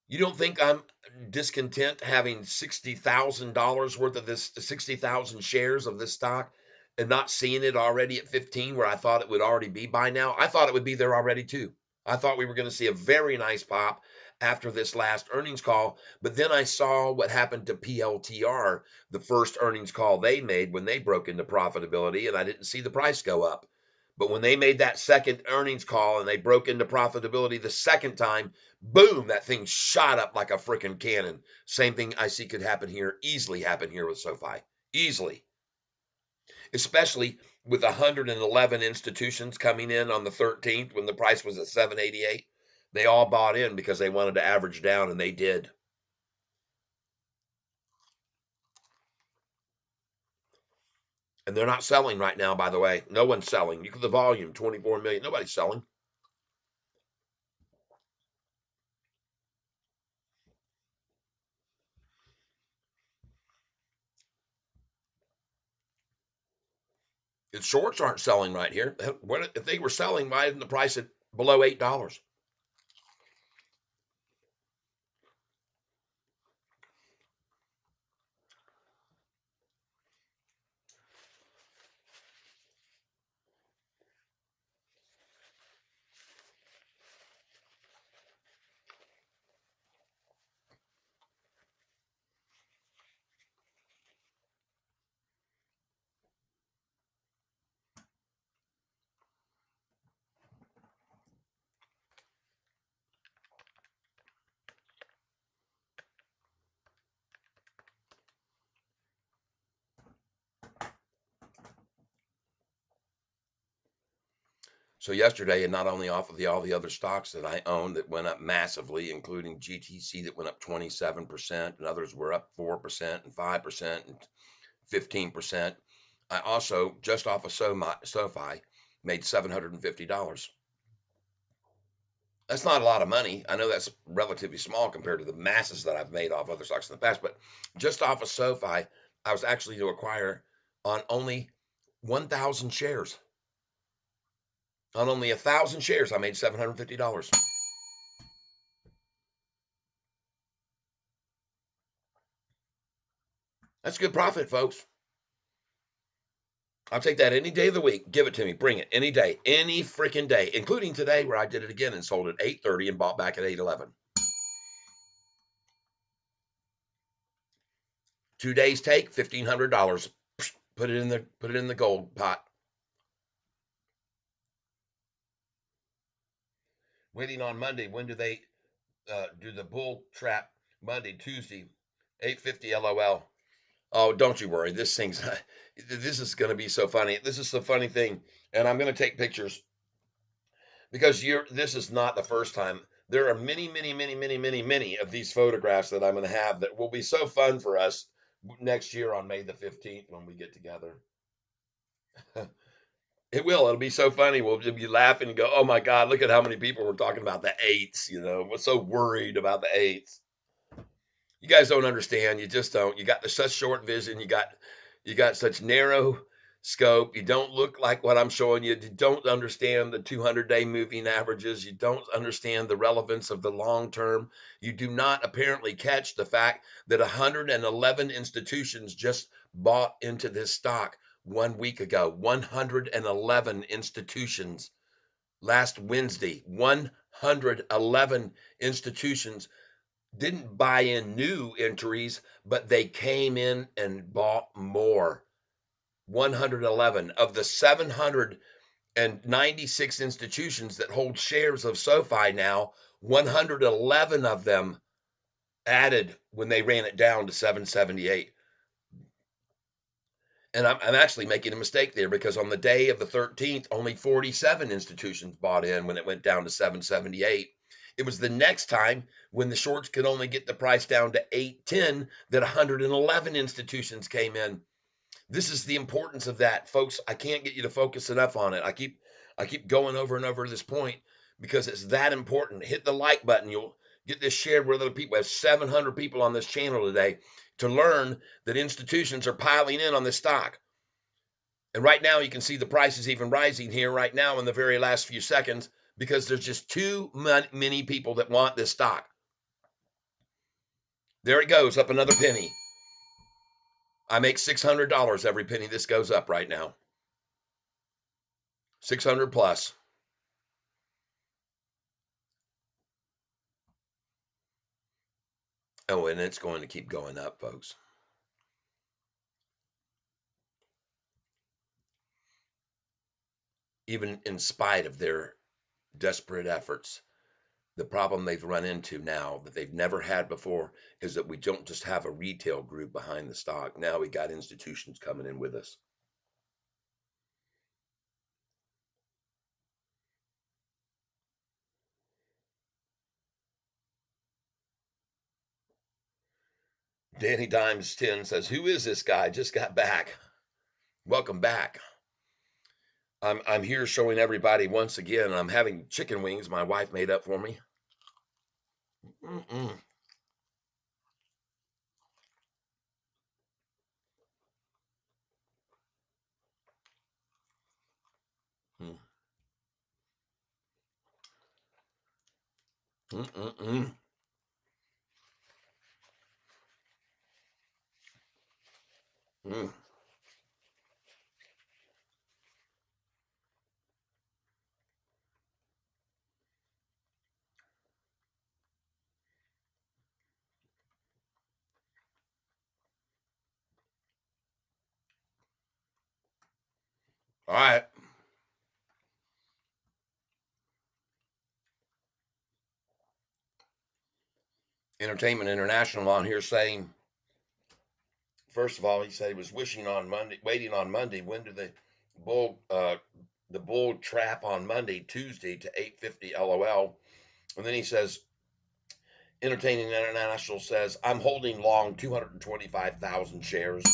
You don't think I'm discontent having $60,000 worth of this, 60,000 shares of this stock, and not seeing it already at 15 where I thought it would already be by now? I thought it would be there already too. I thought we were going to see a very nice pop after this last earnings call, but then I saw what happened to PLTR, the first earnings call they made when they broke into profitability, and I didn't see the price go up. But when they made that second earnings call and they broke into profitability the second time, boom, that thing shot up like a freaking cannon. Same thing I see could happen here, easily happen here with SoFi. Easily. Especially with 111 institutions coming in on the 13th when the price was at 788. They all bought in because they wanted to average down, and they did. And they're not selling right now, by the way. No one's selling. You look at the volume, 24 million. Nobody's selling. Its shorts aren't selling right here. What if they were selling? Why isn't the price at below $8? So yesterday, and not only off of all the other stocks that I own that went up massively, including GTC that went up 27%, and others were up 4% and 5% and 15%. I also just off of SoFi made $750. That's not a lot of money. I know that's relatively small compared to the masses that I've made off other stocks in the past, but just off of SoFi, I was actually to acquire on only 1,000 shares. On only 1,000 shares, I made $750. That's good profit, folks. I'll take that any day of the week. Give it to me. Bring it any day, any freaking day, including today where I did it again and sold at 8:30 and bought back at 8:11. 2 days take $1,500. Put it in the gold pot. Waiting on Monday. When do they do the bull trap? Monday, Tuesday, 8:50. LOL. Oh, don't you worry. This thing's this is going to be so funny. This is the funny thing, and I'm going to take pictures because you're. This is not the first time. There are many, many, many, many, many, many of these photographs that I'm going to have that will be so fun for us next year on May the 15th when we get together. It will. It'll be so funny. We'll be laughing and go, "Oh my God, look at how many people were talking about the eights." We're so worried about the eights. You guys don't understand. You just don't. You got such short vision. You got such narrow scope. You don't look like what I'm showing you. You don't understand the 200-day moving averages. You don't understand the relevance of the long term. You do not apparently catch the fact that 111 institutions just bought into this stock 1 week ago. 111 institutions last Wednesday. 111 institutions didn't buy in new entries, but they came in and bought more. 111 of the 796 institutions that hold shares of SoFi now, 111 of them added when they ran it down to 778. And I'm actually making a mistake there because on the day of the 13th, only 47 institutions bought in when it went down to 778. It was the next time when the shorts could only get the price down to 810 that 111 institutions came in. This is the importance of that, folks. I can't get you to focus enough on it. I keep going over and over this point because it's that important. Hit the like button. You'll get this shared with other people. We have 700 people on this channel today to learn that institutions are piling in on this stock. And right now, you can see the price is even rising here right now in the very last few seconds because there's just too many people that want this stock. There it goes, up another penny. I make $600 every penny this goes up right now. 600 plus. Oh, and it's going to keep going up, folks. Even in spite of their desperate efforts, the problem they've run into now that they've never had before is that we don't just have a retail group behind the stock. Now we got institutions coming in with us. Danny Dimes 10 says, "Who is this guy? Just got back. Welcome back. I'm here showing everybody once again. I'm having chicken wings my wife made up for me. Mm-mm. Mm-mm-mm. Mm. All right. Entertainment International on here saying, first of all, he said he was wishing on Monday, waiting on Monday. When do bull, uh, the bull trap on Monday, Tuesday to 8:50 LOL. And then he says, Entertaining International says, I'm holding long 225,000 shares.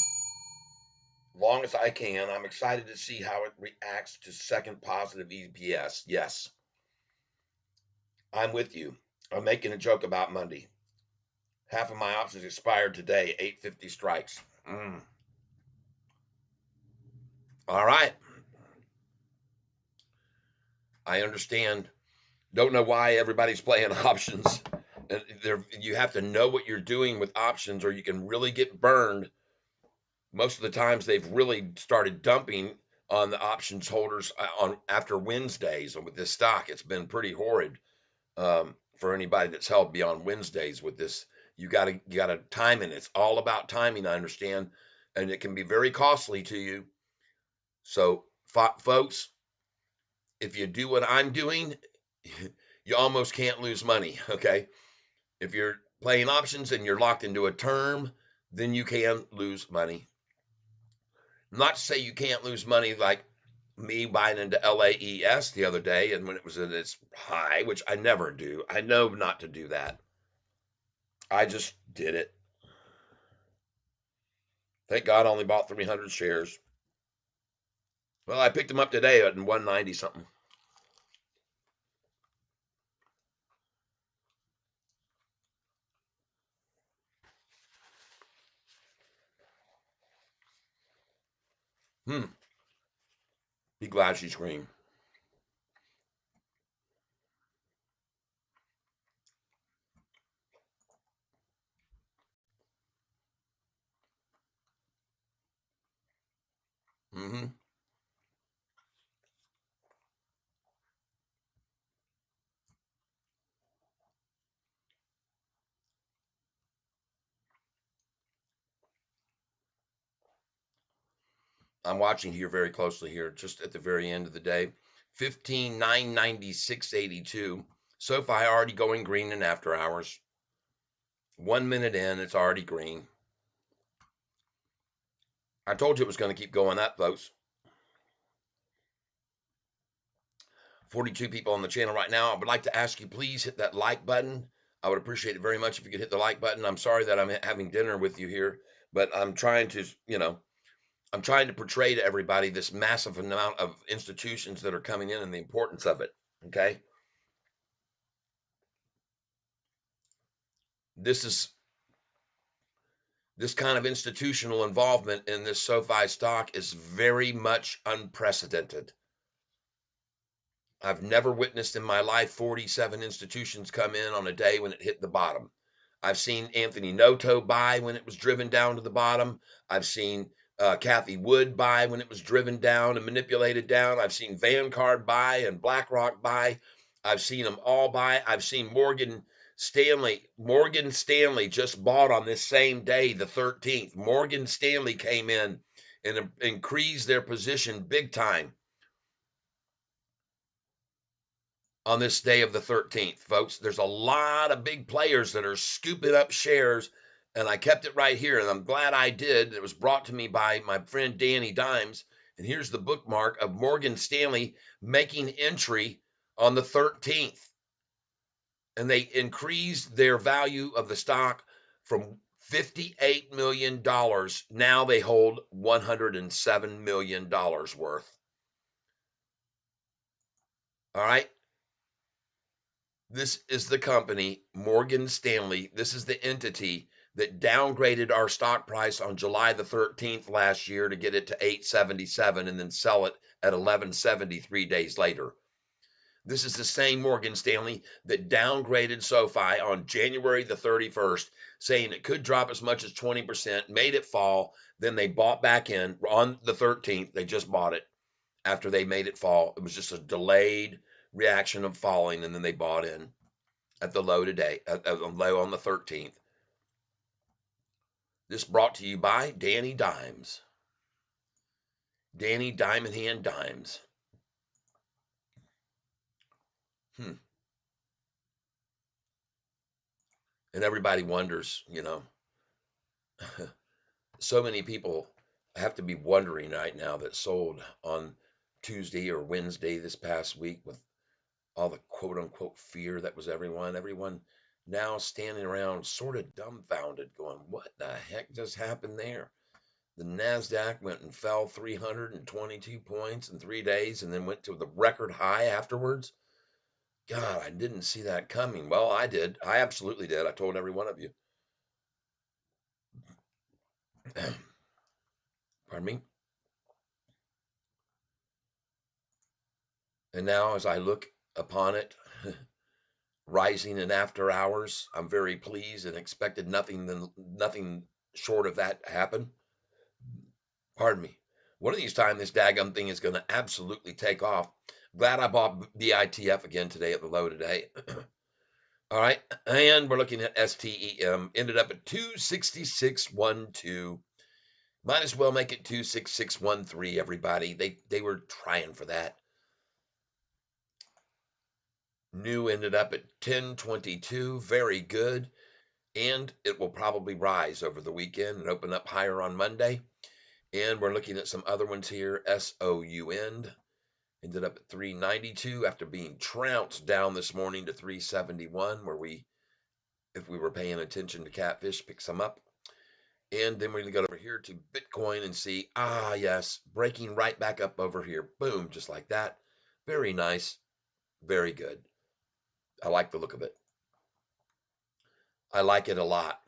Long as I can. I'm excited to see how it reacts to second positive EPS. Yes, I'm with you. I'm making a joke about Monday. Half of my options expired today, 8:50 strikes. All right. I understand. Don't know why everybody's playing options. And you have to know what you're doing with options, or you can really get burned. Most of the times, they've really started dumping on the options holders on after Wednesdays, and with this stock, it's been pretty horrid for anybody that's held beyond Wednesdays with this. You got to time it. It's all about timing. I understand, and it can be very costly to you. So, folks, if you do what I'm doing, you almost can't lose money. Okay. If you're playing options and you're locked into a term, then you can lose money. Not to say you can't lose money like me buying into LAES the other day and when it was at its high, which I never do. I know not to do that. I just did it. Thank God I only bought 300 shares. Well, I picked them up today at 190 something. Hmm. Be glad she's green. Hmm. I'm watching here very closely here, just at the very end of the day. 15,996.82. Sofi already going green in after hours. 1 minute in, it's already green. I told you it was going to keep going up, folks. 42 people on the channel right now. I would like to ask you, please hit that like button. I would appreciate it very much if you could hit the like button. I'm sorry that I'm having dinner with you here, but I'm trying to, I'm trying to portray to everybody this massive amount of institutions that are coming in and the importance of it. Okay. This is this kind of institutional involvement in this SoFi stock is very much unprecedented. I've never witnessed in my life 47 institutions come in on a day when it hit the bottom. I've seen Anthony Noto buy when it was driven down to the bottom. I've seen Kathy Wood buy when it was driven down and manipulated down. I've seen Vanguard buy and BlackRock buy. I've seen them all buy. I've seen Morgan Stanley. Morgan Stanley just bought on this same day, the 13th. Morgan Stanley came in and increased their position big time on this day of the 13th, folks. There's a lot of big players that are scooping up shares, and I kept it right here, and I'm glad I did. It was brought to me by my friend Danny Dimes, and here's the bookmark of Morgan Stanley making entry on the 13th, and they increased their value of the stock from $58 million. Now they hold $107 million worth. All right. This is the company, Morgan Stanley. This is the entity that downgraded our stock price on July the 13th last year to get it to 877 and then sell it at 1170 3 days later. This is the same Morgan Stanley that downgraded SoFi on January the 31st, saying it could drop as much as 20%, made it fall. Then they bought back in on the 13th. They just bought it after they made it fall. It was just a delayed reaction of falling, and then they bought in at the low today, at the low on the 13th. This brought to you by Danny Dimes. Danny Diamond Hand Dimes. And everybody wonders, so many people have to be wondering right now that sold on Tuesday or Wednesday this past week with all the quote unquote fear that was everyone. Everyone now standing around sort of dumbfounded, going, what the heck just happened there? The NASDAQ went and fell 322 points in 3 days and then went to the record high afterwards. God, I didn't see that coming. Well, I did. I absolutely did. I told every one of you. Pardon me. And now, as I look upon it, rising in after hours, I'm very pleased and expected nothing short of that happen. Pardon me. One of these times, this daggum thing is going to absolutely take off. Glad I bought BITF again today at the low today. All right, and we're looking at STEM. Ended up at 266.12. Might as well make it 26613, everybody. They were trying for that. New ended up at 1022. Very good. And it will probably rise over the weekend and open up higher on Monday. And we're looking at some other ones here. SOUN ended up at 392 after being trounced down this morning to 371, where if we were paying attention to Catfish, pick some up. And then we're going to go over here to Bitcoin and see, yes, breaking right back up over here. Boom, just like that. Very nice. Very good. I like the look of it. I like it a lot.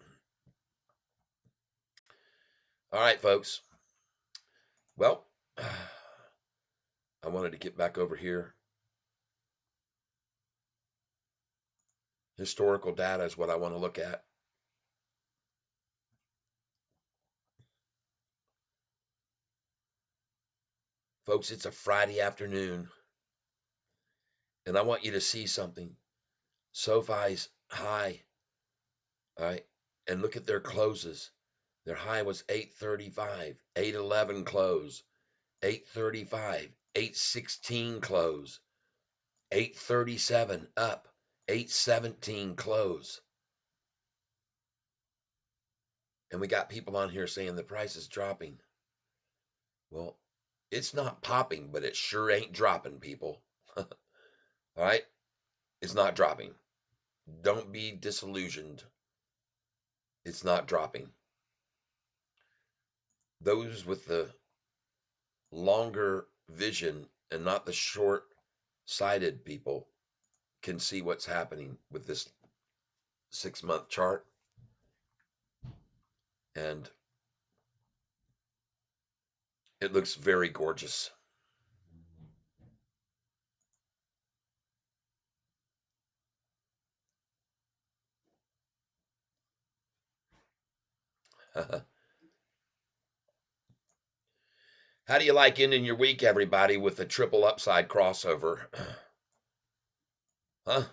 All right, folks. Well, I wanted to get back over here. Historical data is what I want to look at. Folks, it's a Friday afternoon, and I want you to see something. SoFi's high, all right, and look at their closes. Their high was 835, 811 close, 835, 816 close, 837 up, 817 close. And we got people on here saying the price is dropping. Well, it's not popping, but it sure ain't dropping, people. All right? It's not dropping. Don't be disillusioned. It's not dropping. Those with the longer vision and not the short sighted people can see what's happening with this 6-month chart. And it looks very gorgeous. How do you like ending your week, everybody, with a triple upside crossover? Huh?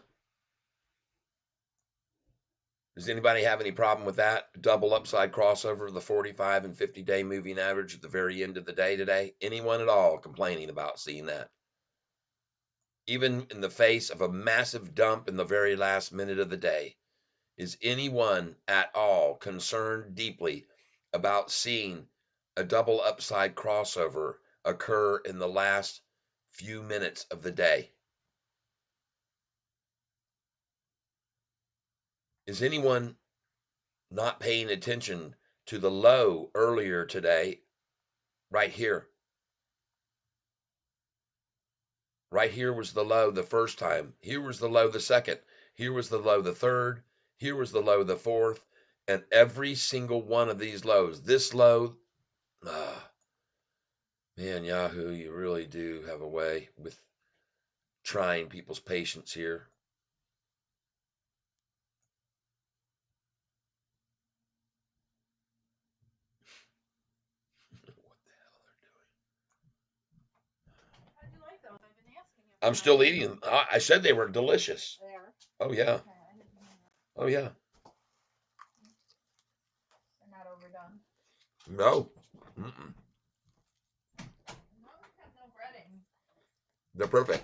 Does anybody have any problem with that? Double upside crossover, the 45 and 50-day moving average at the very end of the day today? Anyone at all complaining about seeing that? Even in the face of a massive dump in the very last minute of the day, is anyone at all concerned deeply about seeing a double upside crossover occur in the last few minutes of the day? Is anyone not paying attention to the low earlier today, right here? Right here was the low the first time. Here was the low the second. Here was the low the third. Here was the low the fourth. And every single one of these lows, this low, man, Yahoo, you really do have a way with trying people's patience here. What the hell How'd you like those? I've been asking you. I'm still eating them. I said they were delicious. They are? Oh yeah. Okay, I didn't know that. Oh yeah. They're not overdone. No. Mm-mm. No, they have no breading. They're perfect.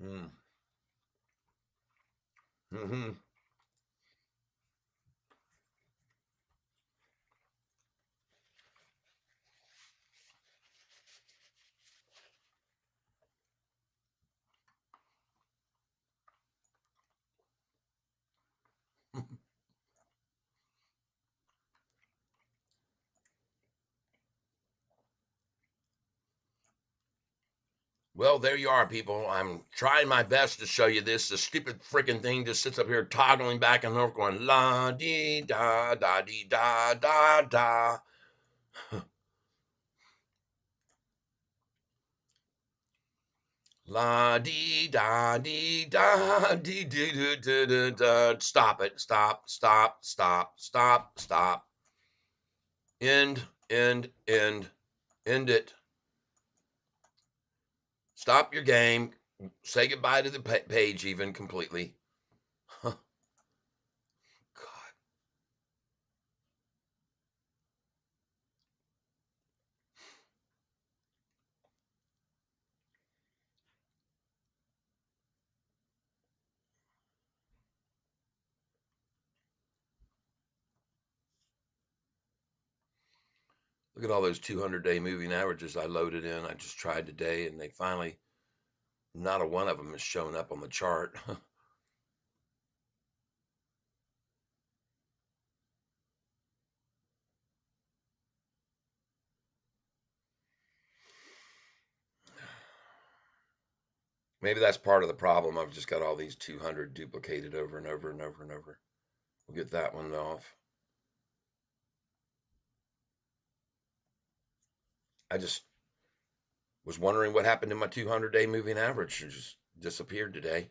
Mm. Mm-hmm. Well, there you are, people. I'm trying my best to show you this. The stupid freaking thing just sits up here toggling back and forth, going la dee da da dee da da da. La dee da dee da dee dee doo doo doo da. Stop it. Stop. Stop. Stop. Stop. Stop. End. End. End. End it. Stop your game. Say goodbye to the page, even completely. God. Look at all those 200-day moving averages I loaded in. I just tried today, and they finally, not a one of them has shown up on the chart. Maybe that's part of the problem. I've just got all these 200 duplicated over and over and over and over. We'll get that one off. I just was wondering what happened to my 200-day moving average. It just disappeared today.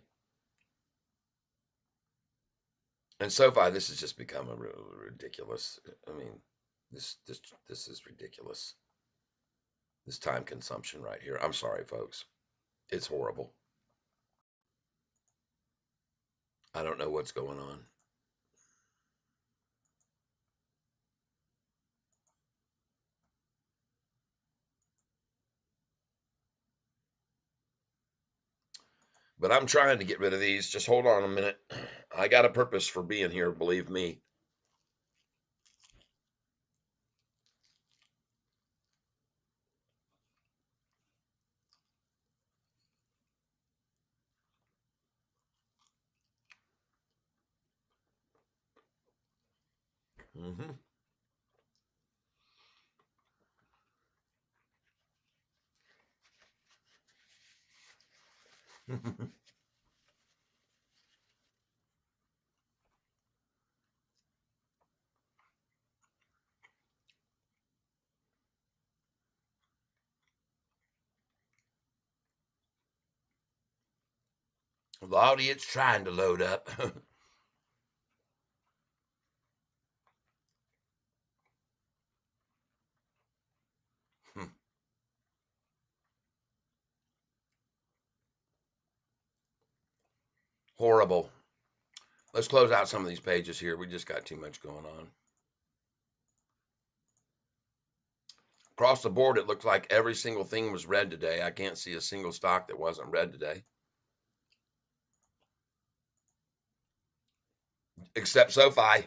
And so far, this has just become a ridiculous. I mean, this is ridiculous. This time consumption right here. I'm sorry, folks. It's horrible. I don't know what's going on. But I'm trying to get rid of these. Just hold on a minute. I got a purpose for being here, believe me. Mm-hmm. Lottie, it's trying to load up. Horrible. Let's close out some of these pages here. We just got too much going on. Across the board, it looks like every single thing was red today. I can't see a single stock that wasn't red today, except SoFi.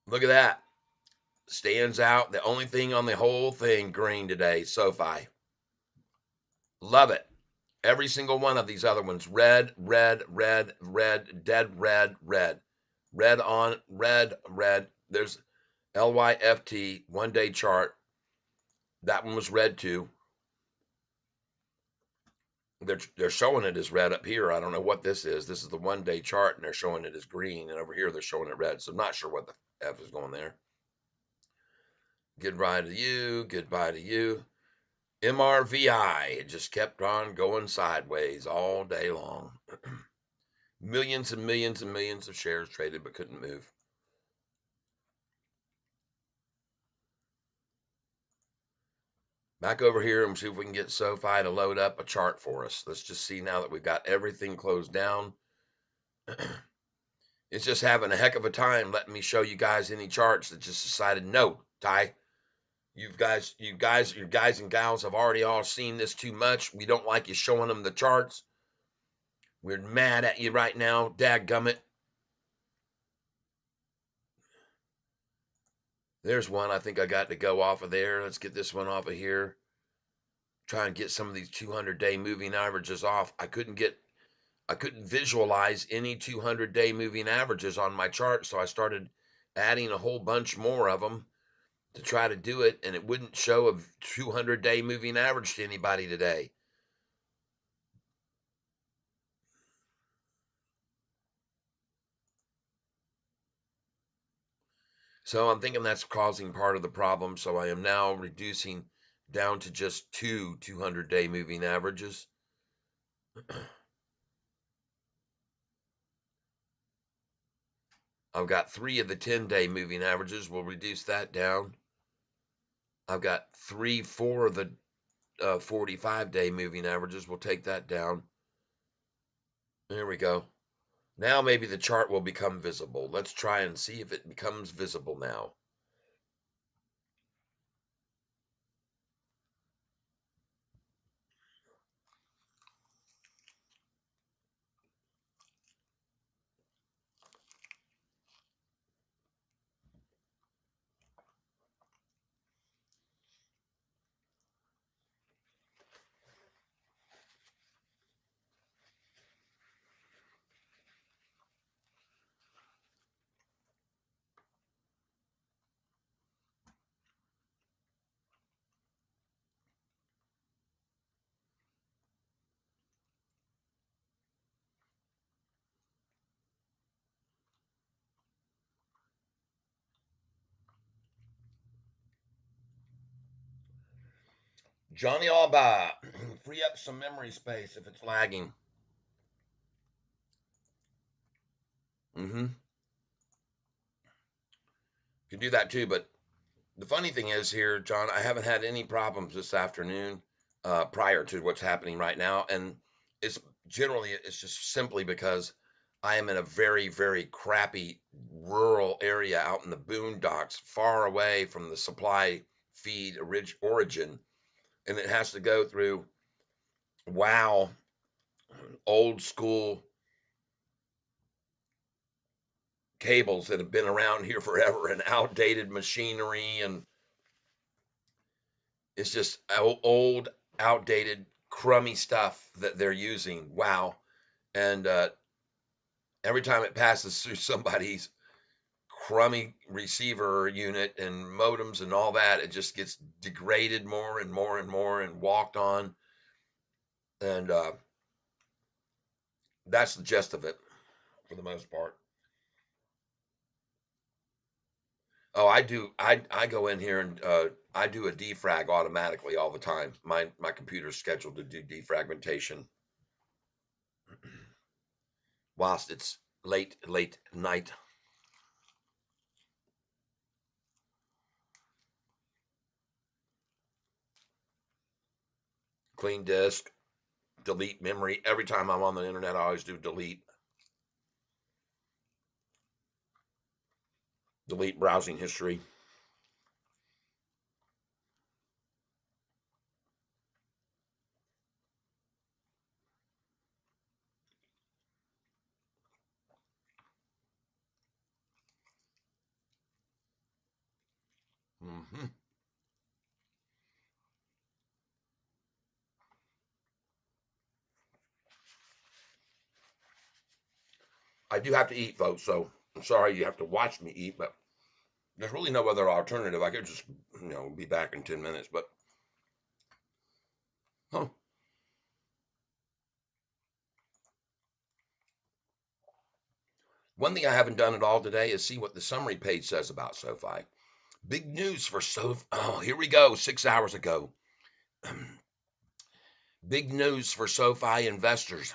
Look at that. Stands out. The only thing on the whole thing green today, SoFi. Love it. Every single one of these other ones, red, red, red, red, dead red, red, red on, red, red. There's LYFT 1 day chart. That one was red too. they're showing it as red up here. I don't know what this is. This is the 1 day chart, and they're showing it as green, and over here they're showing it red. So I'm not sure what the F is going there. Goodbye to you. Goodbye to you. MRVI. It just kept on going sideways all day long. Millions and millions and millions of shares traded, but couldn't move. Back over here and see if we can get Sofi to load up a chart for us. Let's just see now that we've got everything closed down. It's just having a heck of a time letting me show you guys any charts that just decided, no, Ty, your guys and gals have already all seen this too much. We don't like you showing them the charts. We're mad at you right now, dadgummit. There's one I think I got to go off of there. Let's get this one off of here. Try and get some of these 200-day moving averages off. I couldn't visualize any 200-day moving averages on my chart, so I started adding a whole bunch more of them to try to do it, and it wouldn't show a 200-day moving average to anybody today. So I'm thinking that's causing part of the problem. So I am now reducing down to just two 200-day moving averages. I've got 3 of the 10-day moving averages. We'll reduce that down. I've got 4 of the 45-day moving averages. We'll take that down. There we go. Now maybe the chart will become visible. Let's try and see if it becomes visible now. Johnny Alba, free up some memory space if it's lagging. Mm-hmm. You can do that too, but the funny thing is here, John, I haven't had any problems this afternoon prior to what's happening right now, and it's just simply because I am in a very very crappy rural area out in the boondocks, far away from the supply feed origin, and it has to go through old school cables that have been around here forever and outdated machinery, and it's just old, outdated, crummy stuff that they're using. Wow. And every time it passes through somebody's crummy receiver unit and modems and all that, it just gets degraded more and more and more and walked on. And that's the gist of it for the most part. Oh, I do. I go in here and I do a defrag automatically all the time. My computer's scheduled to do defragmentation whilst it's late night. Clean disk, delete memory. Every time I'm on the internet, I always do delete browsing history. Hmm. I do have to eat, folks. So I'm sorry you have to watch me eat, but there's really no other alternative. I could just be back in 10 minutes, but huh. One thing I haven't done at all today is see what the summary page says about SoFi. Big news for SoFi. Oh, here we go. 6 hours ago. Big news for SoFi investors.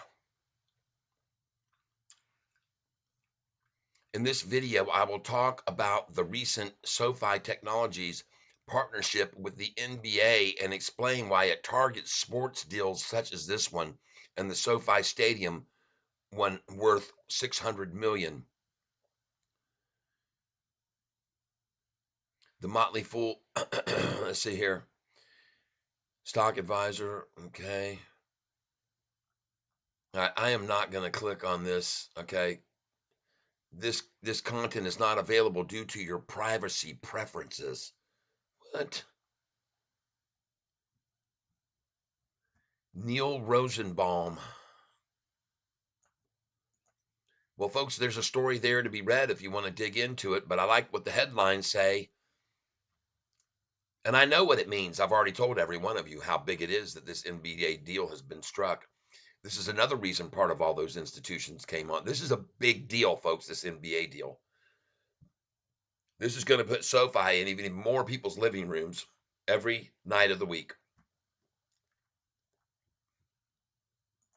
In this video, I will talk about the recent SoFi Technologies partnership with the NBA and explain why it targets sports deals such as this one and the SoFi Stadium one worth $600 million. The Motley Fool, let's see here. Stock advisor, okay. I am not going to click on this, okay. This content is not available due to your privacy preferences. What? Neil Rosenbaum. Well, folks, there's a story there to be read if you want to dig into it, but I like what the headlines say. And I know what it means. I've already told every one of you how big it is that this NBA deal has been struck. This is another reason part of all those institutions came on. This is a big deal, folks, this NBA deal. This is going to put SoFi in even more people's living rooms every night of the week.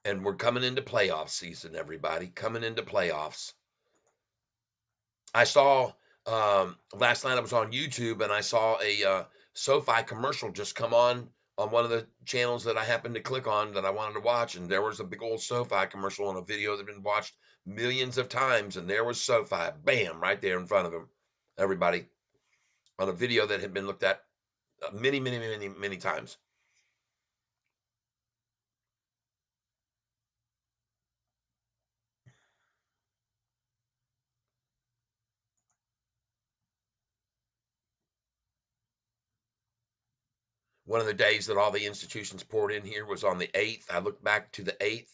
And we're coming into playoff season, everybody. Coming into playoffs. I saw last night I was on YouTube and I saw a SoFi commercial just come on one of the channels that I happened to click on that I wanted to watch, and there was a big old SoFi commercial on a video that had been watched millions of times, and there was SoFi, bam, right there in front of him, everybody, on a video that had been looked at many, many, many, many times. One of the days that all the institutions poured in here was on the 8th. I looked back to the 8th.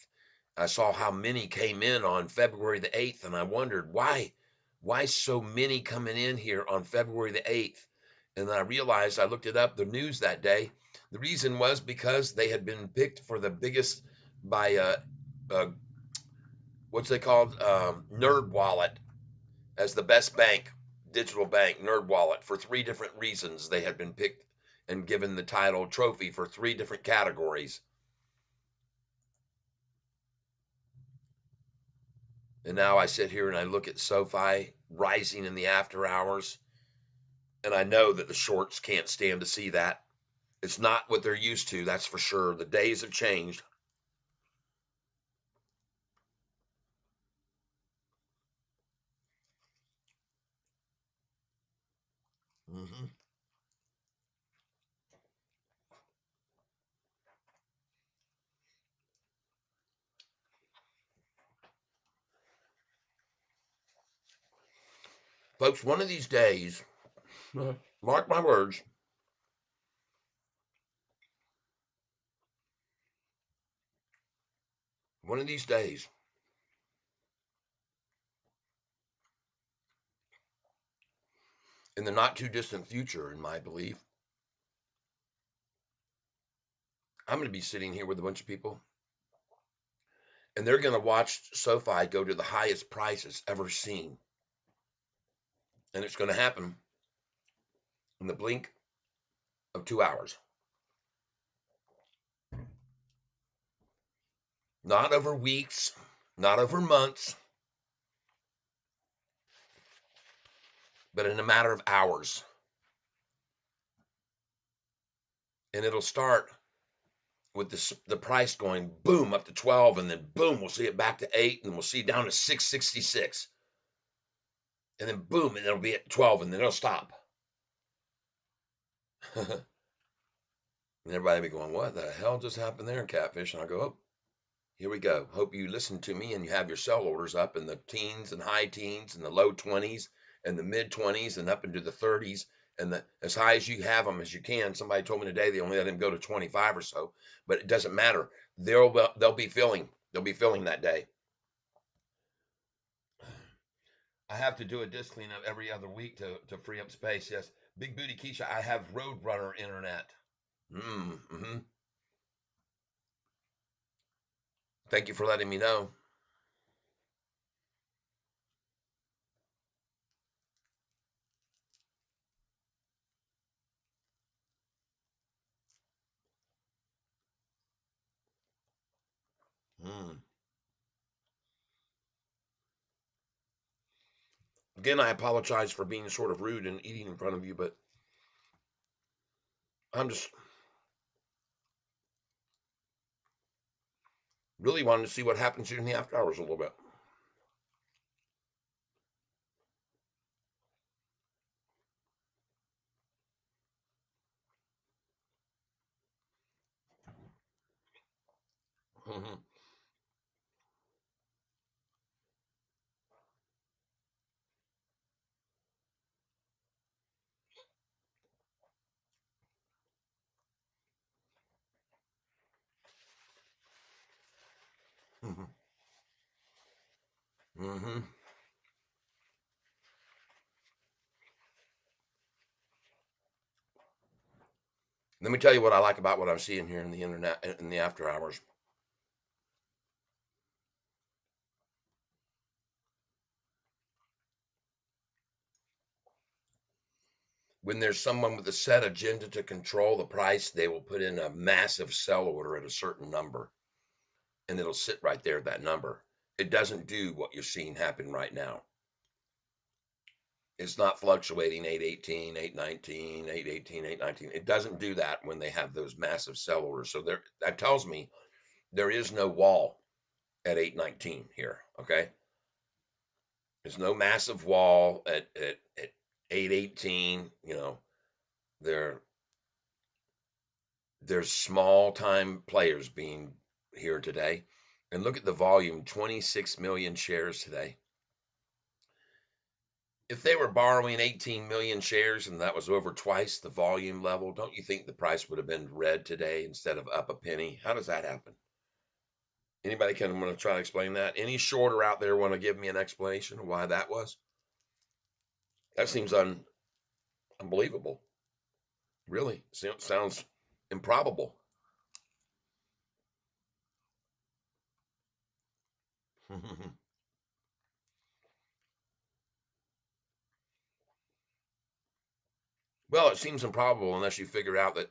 I saw how many came in on February the 8th, and I wondered why so many coming in here on February the 8th. And then I realized, I looked it up, the news that day. The reason was because they had been picked for the biggest by what's they called, Nerd Wallet, as the best bank, digital bank, Nerd Wallet, for 3 different reasons. They had been picked and given the title trophy for 3 different categories. And now I sit here and I look at SoFi rising in the after hours, and I know that the shorts can't stand to see that. It's not what they're used to, that's for sure. The days have changed. Mm-hmm. Folks, one of these days, mark my words, one of these days, in the not too distant future, in my belief, I'm going to be sitting here with a bunch of people, and they're going to watch SoFi go to the highest price it's ever seen. And it's going to happen in the blink of 2 hours. Not over weeks, not over months, but in a matter of hours. And it'll start with the price going boom up to 12, and then boom, we'll see it back to 8, and we'll see it down to 666. And then boom, and it'll be at 12, and then it'll stop. And everybody will be going, what the hell just happened there, Catfish? And I'll go, oh, here we go. Hope you listen to me and you have your sell orders up in the teens and high teens and the low 20s and the mid 20s and up into the 30s and as high as you have them as you can. Somebody told me today they only let him go to 25 or so, but it doesn't matter. They'll be filling. They'll be filling that day. I have to do a disc cleanup every other week to free up space. Yes, Big Booty Keisha, I have Roadrunner internet. Mm-hmm. Thank you for letting me know. Again, I apologize for being sort of rude and eating in front of you, but I'm just really wanting to see what happens here in the after hours a little bit. Mm-hmm. Mm-hmm. Mm-hmm. Let me tell you what I like about what I'm seeing here in the internet in the after hours. When there's someone with a set agenda to control the price, they will put in a massive sell order at a certain number, and it'll sit right there at that number. It doesn't do what you're seeing happen right now. It's not fluctuating 818, 819, 818, 819. It doesn't do that when they have those massive sell orders. So there, that tells me there is no wall at 819 here. Okay. There's no massive wall at 818. There there's small time players being here today. And look at the volume, 26 million shares today. If they were borrowing 18 million shares and that was over twice the volume level, don't you think the price would have been red today instead of up a penny? How does that happen? Anybody can want to try to explain that? Any shorter out there want to give me an explanation of why that was? That seems unbelievable. Really, sounds improbable. Well, it seems improbable unless you figure out that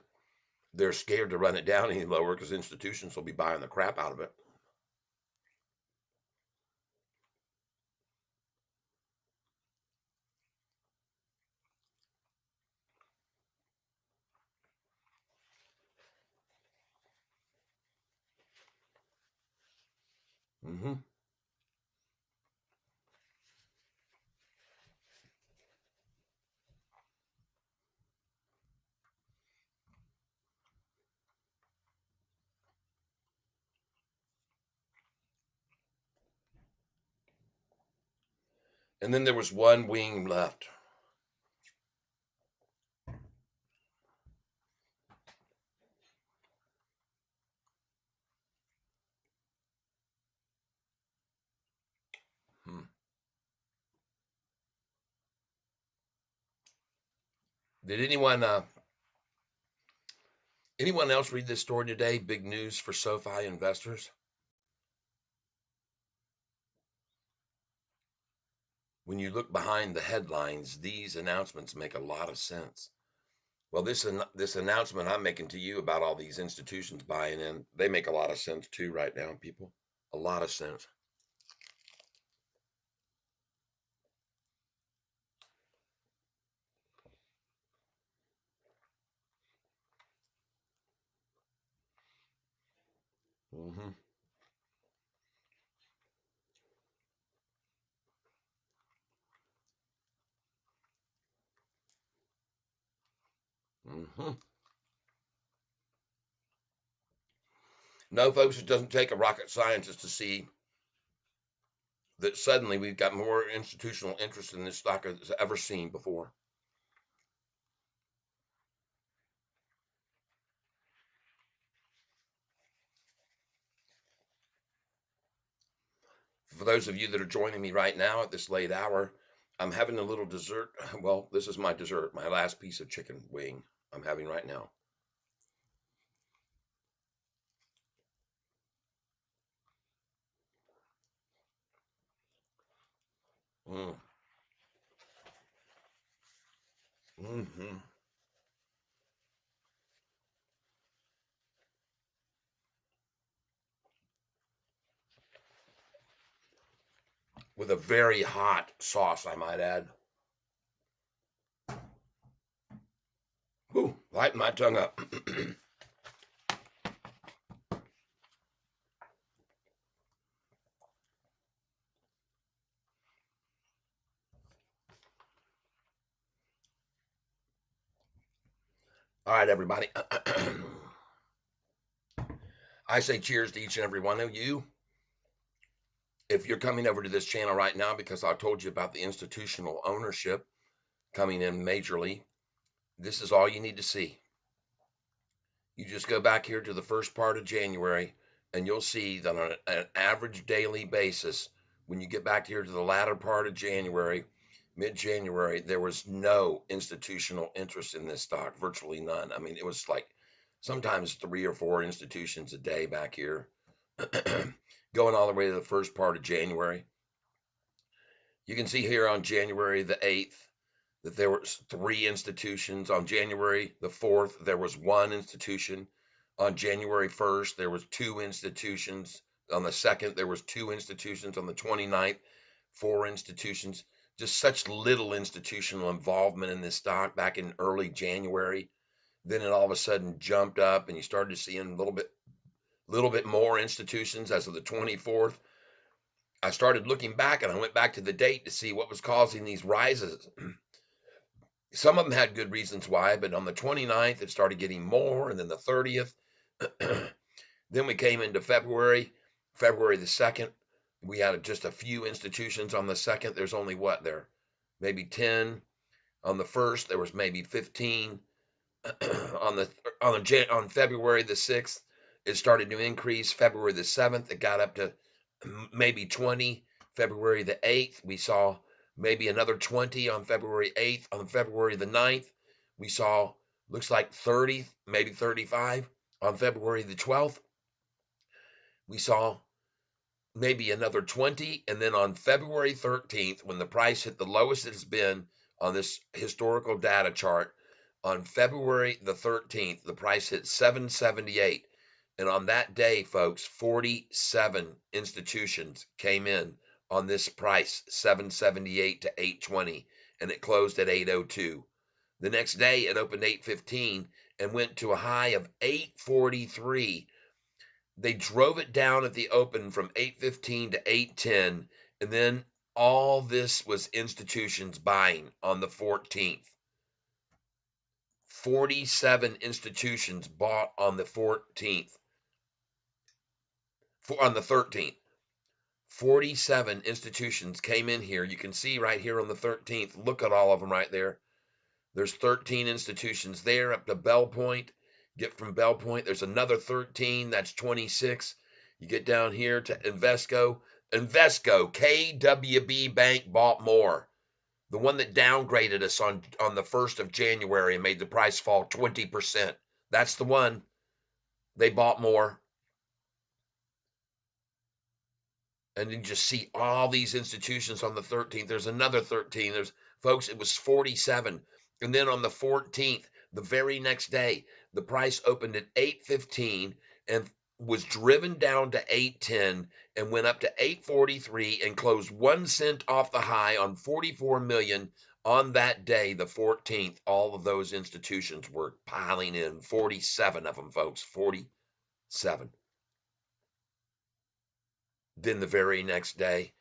they're scared to run it down any lower because institutions will be buying the crap out of it. Hmm. And then there was one wing left. Hmm. Did anyone else read this story today? Big news for SoFi investors. When you look behind the headlines, these announcements make a lot of sense. Well, this announcement I'm making to you about all these institutions buying in, they make a lot of sense too right now, people. A lot of sense. Hmm. Hmm. No, folks, it doesn't take a rocket scientist to see that suddenly we've got more institutional interest in this stock than it's ever seen before. For those of you that are joining me right now at this late hour, I'm having a little dessert. Well, this is my dessert, my last piece of chicken wing I'm having right now. Mm. Hmm. with a very hot sauce, I might add. Whew, lighten my tongue up. All right, everybody. I say cheers to each and every one of you. If you're coming over to this channel right now because I told you about the institutional ownership coming in majorly, this is all you need to see. You just go back here to the first part of January and you'll see that on an average daily basis, when you get back here to the latter part of January, mid-January, there was no institutional interest in this stock, virtually none. I mean, it was like sometimes 3 or 4 institutions a day back here, going all the way to the first part of January. You can see here on January the 8th that there was 3 institutions. On January the 4th, there was 1 institution. On January 1st, there was 2 institutions. On the 2nd, there was 2 institutions. On the 29th, 4 institutions. Just such little institutional involvement in this stock back in early January. Then it all of a sudden jumped up and you started seeing a little bit more institutions as of the 24th. I started looking back and I went back to the date to see what was causing these rises. Some of them had good reasons why, but on the 29th, it started getting more, and then the 30th. Then we came into February the 2nd. We had just a few institutions on the 2nd. There's only what there? Maybe 10. On the 1st, there was maybe 15. on February the 6th, it started to increase. February the 7th, it got up to maybe 20. February the 8th, we saw maybe another 20 on February 8th. On February the 9th, we saw, looks like 30, maybe 35. On February the 12th, we saw maybe another 20. And then on February 13th, when the price hit the lowest it's been on this historical data chart, on February the 13th, the price hit 778. And on that day, folks, 47 institutions came in on this price, 778 to 820, and it closed at 802. The next day, it opened 815 and went to a high of 843. They drove it down at the open from 815 to 810, and then all this was institutions buying on the 14th. 47 institutions bought on the 14th. On the 13th. 47 institutions came in here. You can see right here on the 13th. Look at all of them right there. There's 13 institutions there up to Bell Point. Get from Bell Point, there's another 13. That's 26. You get down here to Invesco. Invesco, KWB Bank bought more. The one that downgraded us on the 1st of January and made the price fall 20%. That's the one. They bought more. And you just see all these institutions on the 13th. There's another 13. Folks, it was 47. And then on the 14th, the very next day, the price opened at 815 and was driven down to 810 and went up to 843 and closed 1 cent off the high on 44 million on that day, the 14th. All of those institutions were piling in, 47 of them, folks, 47. Then the very next day,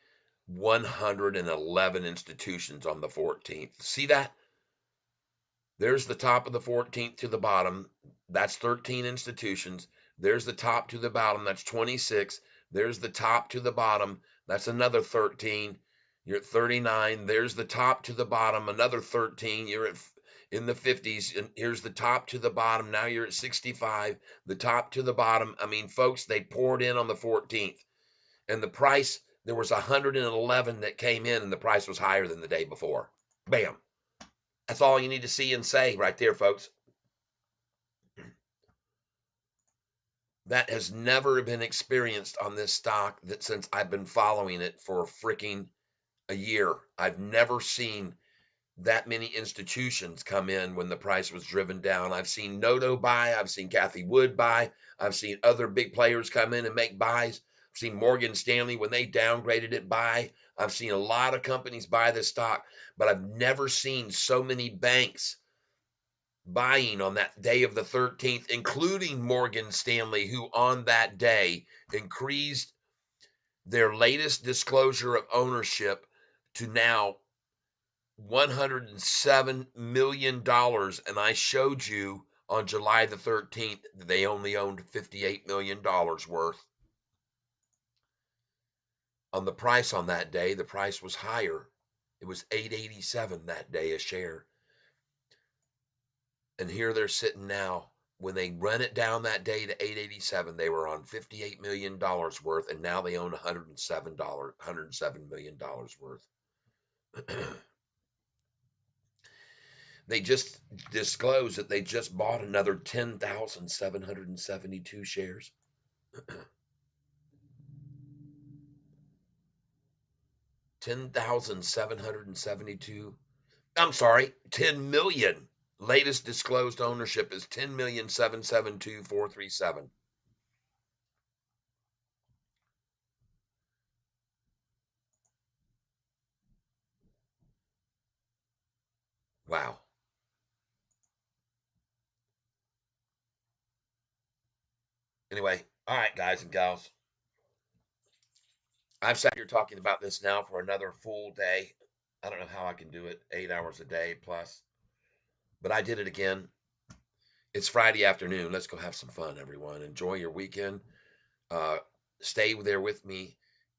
111 institutions on the 14th. See that? There's the top of the 14th to the bottom. That's 13 institutions. There's the top to the bottom. That's 26. There's the top to the bottom. That's another 13. You're at 39. There's the top to the bottom. Another 13. You're at in the 50s. And here's the top to the bottom. Now you're at 65. The top to the bottom. I mean, folks, they poured in on the 14th. And the price, there was 111 that came in, and the price was higher than the day before. Bam. That's all you need to see and say right there, folks. That has never been experienced on this stock since I've been following it for freaking a year. I've never seen that many institutions come in when the price was driven down. I've seen Noto buy. I've seen Kathy Wood buy. I've seen other big players come in and make buys. I've seen Morgan Stanley, when they downgraded it, buy. I've seen a lot of companies buy this stock, but I've never seen so many banks buying on that day of the 13th, including Morgan Stanley, who on that day increased their latest disclosure of ownership to now $107 million. And I showed you on July the 13th that they only owned $58 million worth. On the price on that day, the price was higher. It was $8.87 that day a share. And here they're sitting now. When they run it down that day to $8.87, they were on $58 million worth, and now they own $107 million worth. They just disclosed that they just bought another 10,772 shares. 10,772. I'm sorry, 10 million. Latest disclosed ownership is 10,772,437. Wow. Anyway, all right, guys and gals. I've sat here talking about this now for another full day. I don't know how I can do it, 8 hours a day plus, but I did it again. It's Friday afternoon. Let's go have some fun, everyone. Enjoy your weekend. Uh, Stay there with me.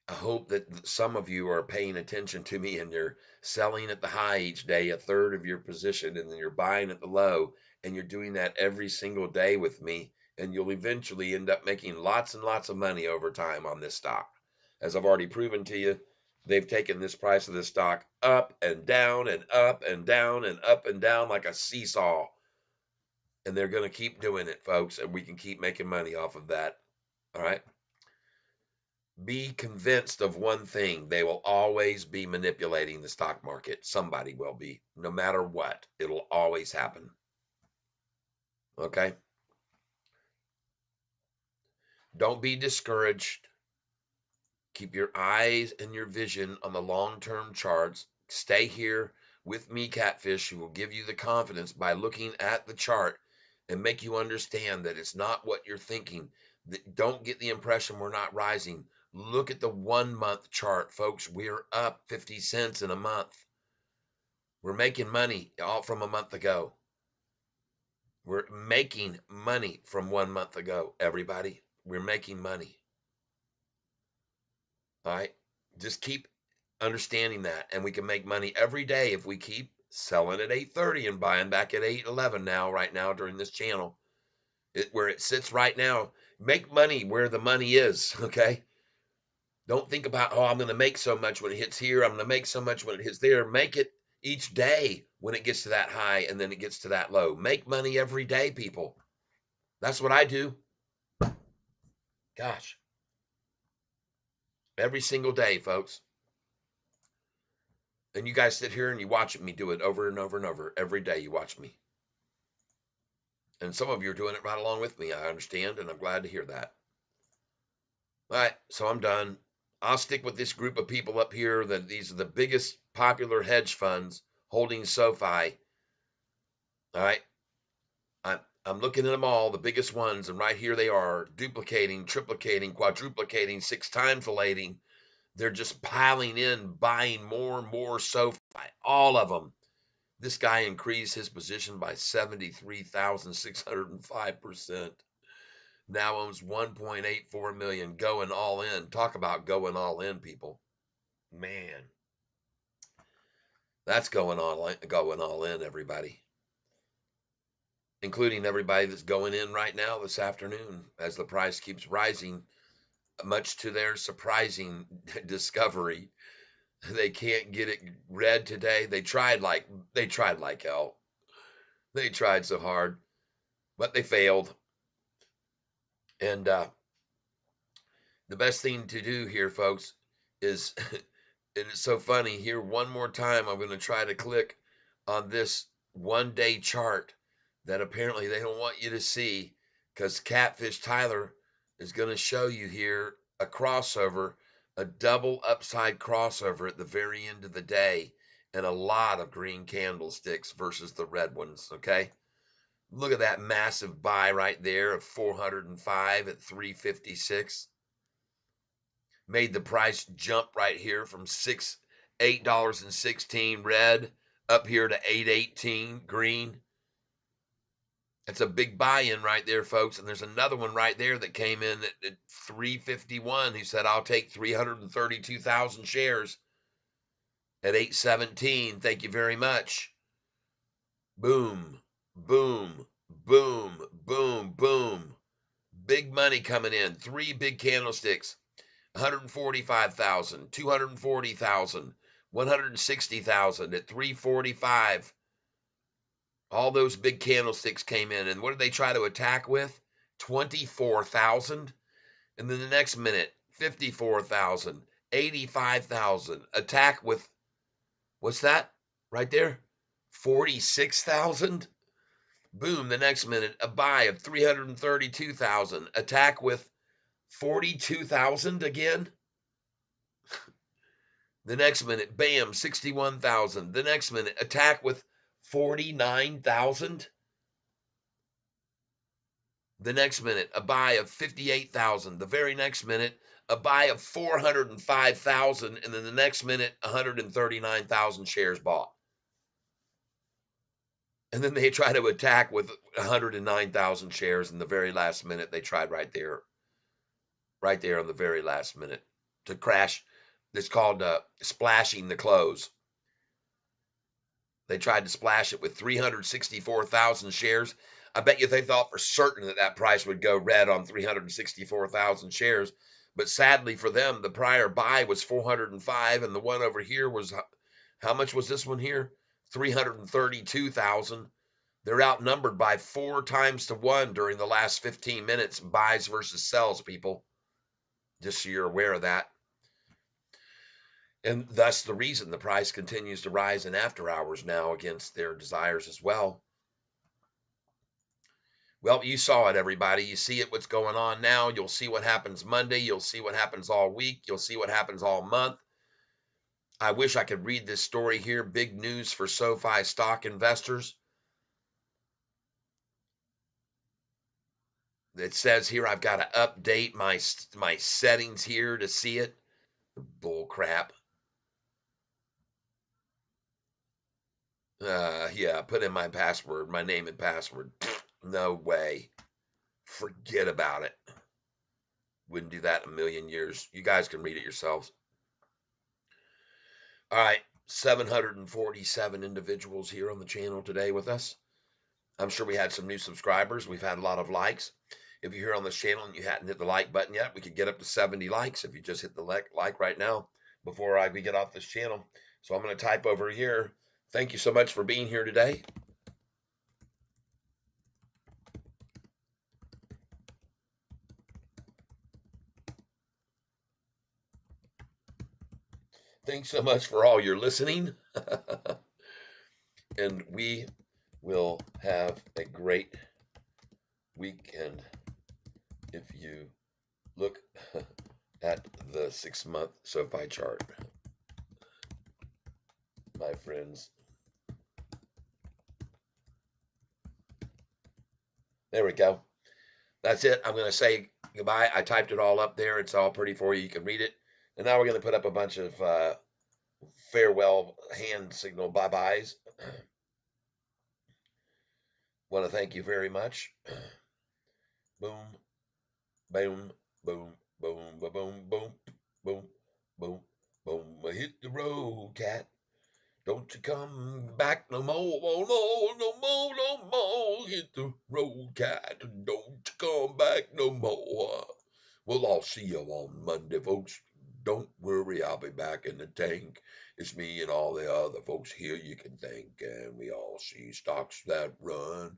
I hope that some of you are paying attention to me and you're selling at the high each day, a third of your position, and then you're buying at the low, and you're doing that every single day with me. And you'll eventually end up making lots and lots of money over time on this stock. As I've already proven to you, they've taken this price of this stock up and down and up and down and up and down like a seesaw. And they're going to keep doing it, folks, and we can keep making money off of that. All right. Be convinced of one thing: they will always be manipulating the stock market. Somebody will be, no matter what. It'll always happen. Okay? Don't be discouraged. Keep your eyes and your vision on the long term charts. Stay here with me, Catfish, who will give you the confidence by looking at the chart and make you understand that it's not what you're thinking. Don't get the impression we're not rising. Look at the 1 month chart, folks. We're up 50 cents in a month. We're making money all from a month ago. We're making money from 1 month ago, everybody. We're making money. All right. Just keep understanding that. And we can make money every day if we keep selling at 8:30 and buying back at 8:11 now, right now during this channel. Where it sits right now. Make money where the money is. Okay. Don't think about, oh, I'm going to make so much when it hits here. I'm going to make so much when it hits there. Make it each day when it gets to that high and then it gets to that low. Make money every day, people. That's what I do. Gosh. Every single day, folks. And you guys sit here and you watch me do it over and over and over. Every day you watch me. And some of you are doing it right along with me. I understand, and I'm glad to hear that. All right, so I'm done. I'll stick with this group of people up here that these are the biggest popular hedge funds holding Sofi. All right. I'm looking at them all, the biggest ones, and right here they are, duplicating, triplicating, quadruplicating, 6 times-relating. They're just piling in, buying more and more Sofi, all of them. This guy increased his position by 73,605%. Now owns 1.84 million, going all in. Talk about going all in, people. Man, that's going all in, everybody. Including everybody that's going in right now this afternoon as the price keeps rising, much to their surprising discovery. They can't get it red today. They tried like hell. They tried so hard, but they failed. And the best thing to do here, folks, is and it's so funny. Here, one more time, I'm going to try to click on this 1 day chart that apparently they don't want you to see, because Catfish Tyler is going to show you here a crossover A double upside crossover at the very end of the day, and a lot of green candlesticks versus the red ones. Okay. Look at that massive buy right there of 405 at 356. Made the price jump right here from $8.16 red up here to 8.18 green. That's a big buy-in right there, folks. And there's another one right there that came in at 351. He said, I'll take 332,000 shares at 817. Thank you very much. Boom, boom, boom, boom, boom. Big money coming in. 3 big candlesticks. 145,000, 240,000, 160,000 at 345. All those big candlesticks came in. And what did they try to attack with? 24,000. And then the next minute, 54,000, 85,000. Attack with, what's that right there? 46,000. Boom, the next minute, a buy of 332,000. Attack with 42,000 again. The next minute, bam, 61,000. The next minute, attack with 49,000. The next minute, a buy of 58,000. The very next minute, a buy of 405,000. And then the next minute, 139,000 shares bought. And then they try to attack with 109,000 shares in the very last minute. They tried right there on the very last minute to crash. It's called splashing the close. They tried to splash it with 364,000 shares. I bet you they thought for certain that that price would go red on 364,000 shares. But sadly for them, the prior buy was 405, and the one over here was, how much was this one here? 332,000. They're outnumbered by 4 times to 1 during the last 15 minutes, buys versus sells, people. Just so you're aware of that. And thus the reason the price continues to rise in after hours now against their desires as well. Well, you saw it, everybody. You see it, what's going on now. You'll see what happens Monday. You'll see what happens all week. You'll see what happens all month. I wish I could read this story here. Big news for SoFi stock investors. It says here I've got to update my settings here to see it. Bull crap. Yeah, put in my password, my name and password. No way. Forget about it. Wouldn't do that in a million years. You guys can read it yourselves. All right, 747 individuals here on the channel today with us. I'm sure we had some new subscribers. We've had a lot of likes. If you're here on this channel and you hadn't hit the like button yet, we could get up to 70 likes if you just hit the like right now before we get off this channel. So I'm going to type over here. Thank you so much for being here today. Thanks so much for all your listening. And we will have a great weekend if you look at the 6-month SoFi chart, my friends. There we go. That's it. I'm going to say goodbye. I typed it all up there. It's all pretty for you. You can read it. And now we're going to put up a bunch of farewell hand signal bye-byes. Want to thank you very much. Boom, boom, boom, boom, boom, boom, boom, boom, boom. Hit the road, cat. Don't you come back no more, no more, no more, no more. Hit the road, cat. Don't you come back no more. Well, I'll see you on Monday, folks. Don't worry, I'll be back in the tank. It's me and all the other folks here you can thank, and we all see stocks that run,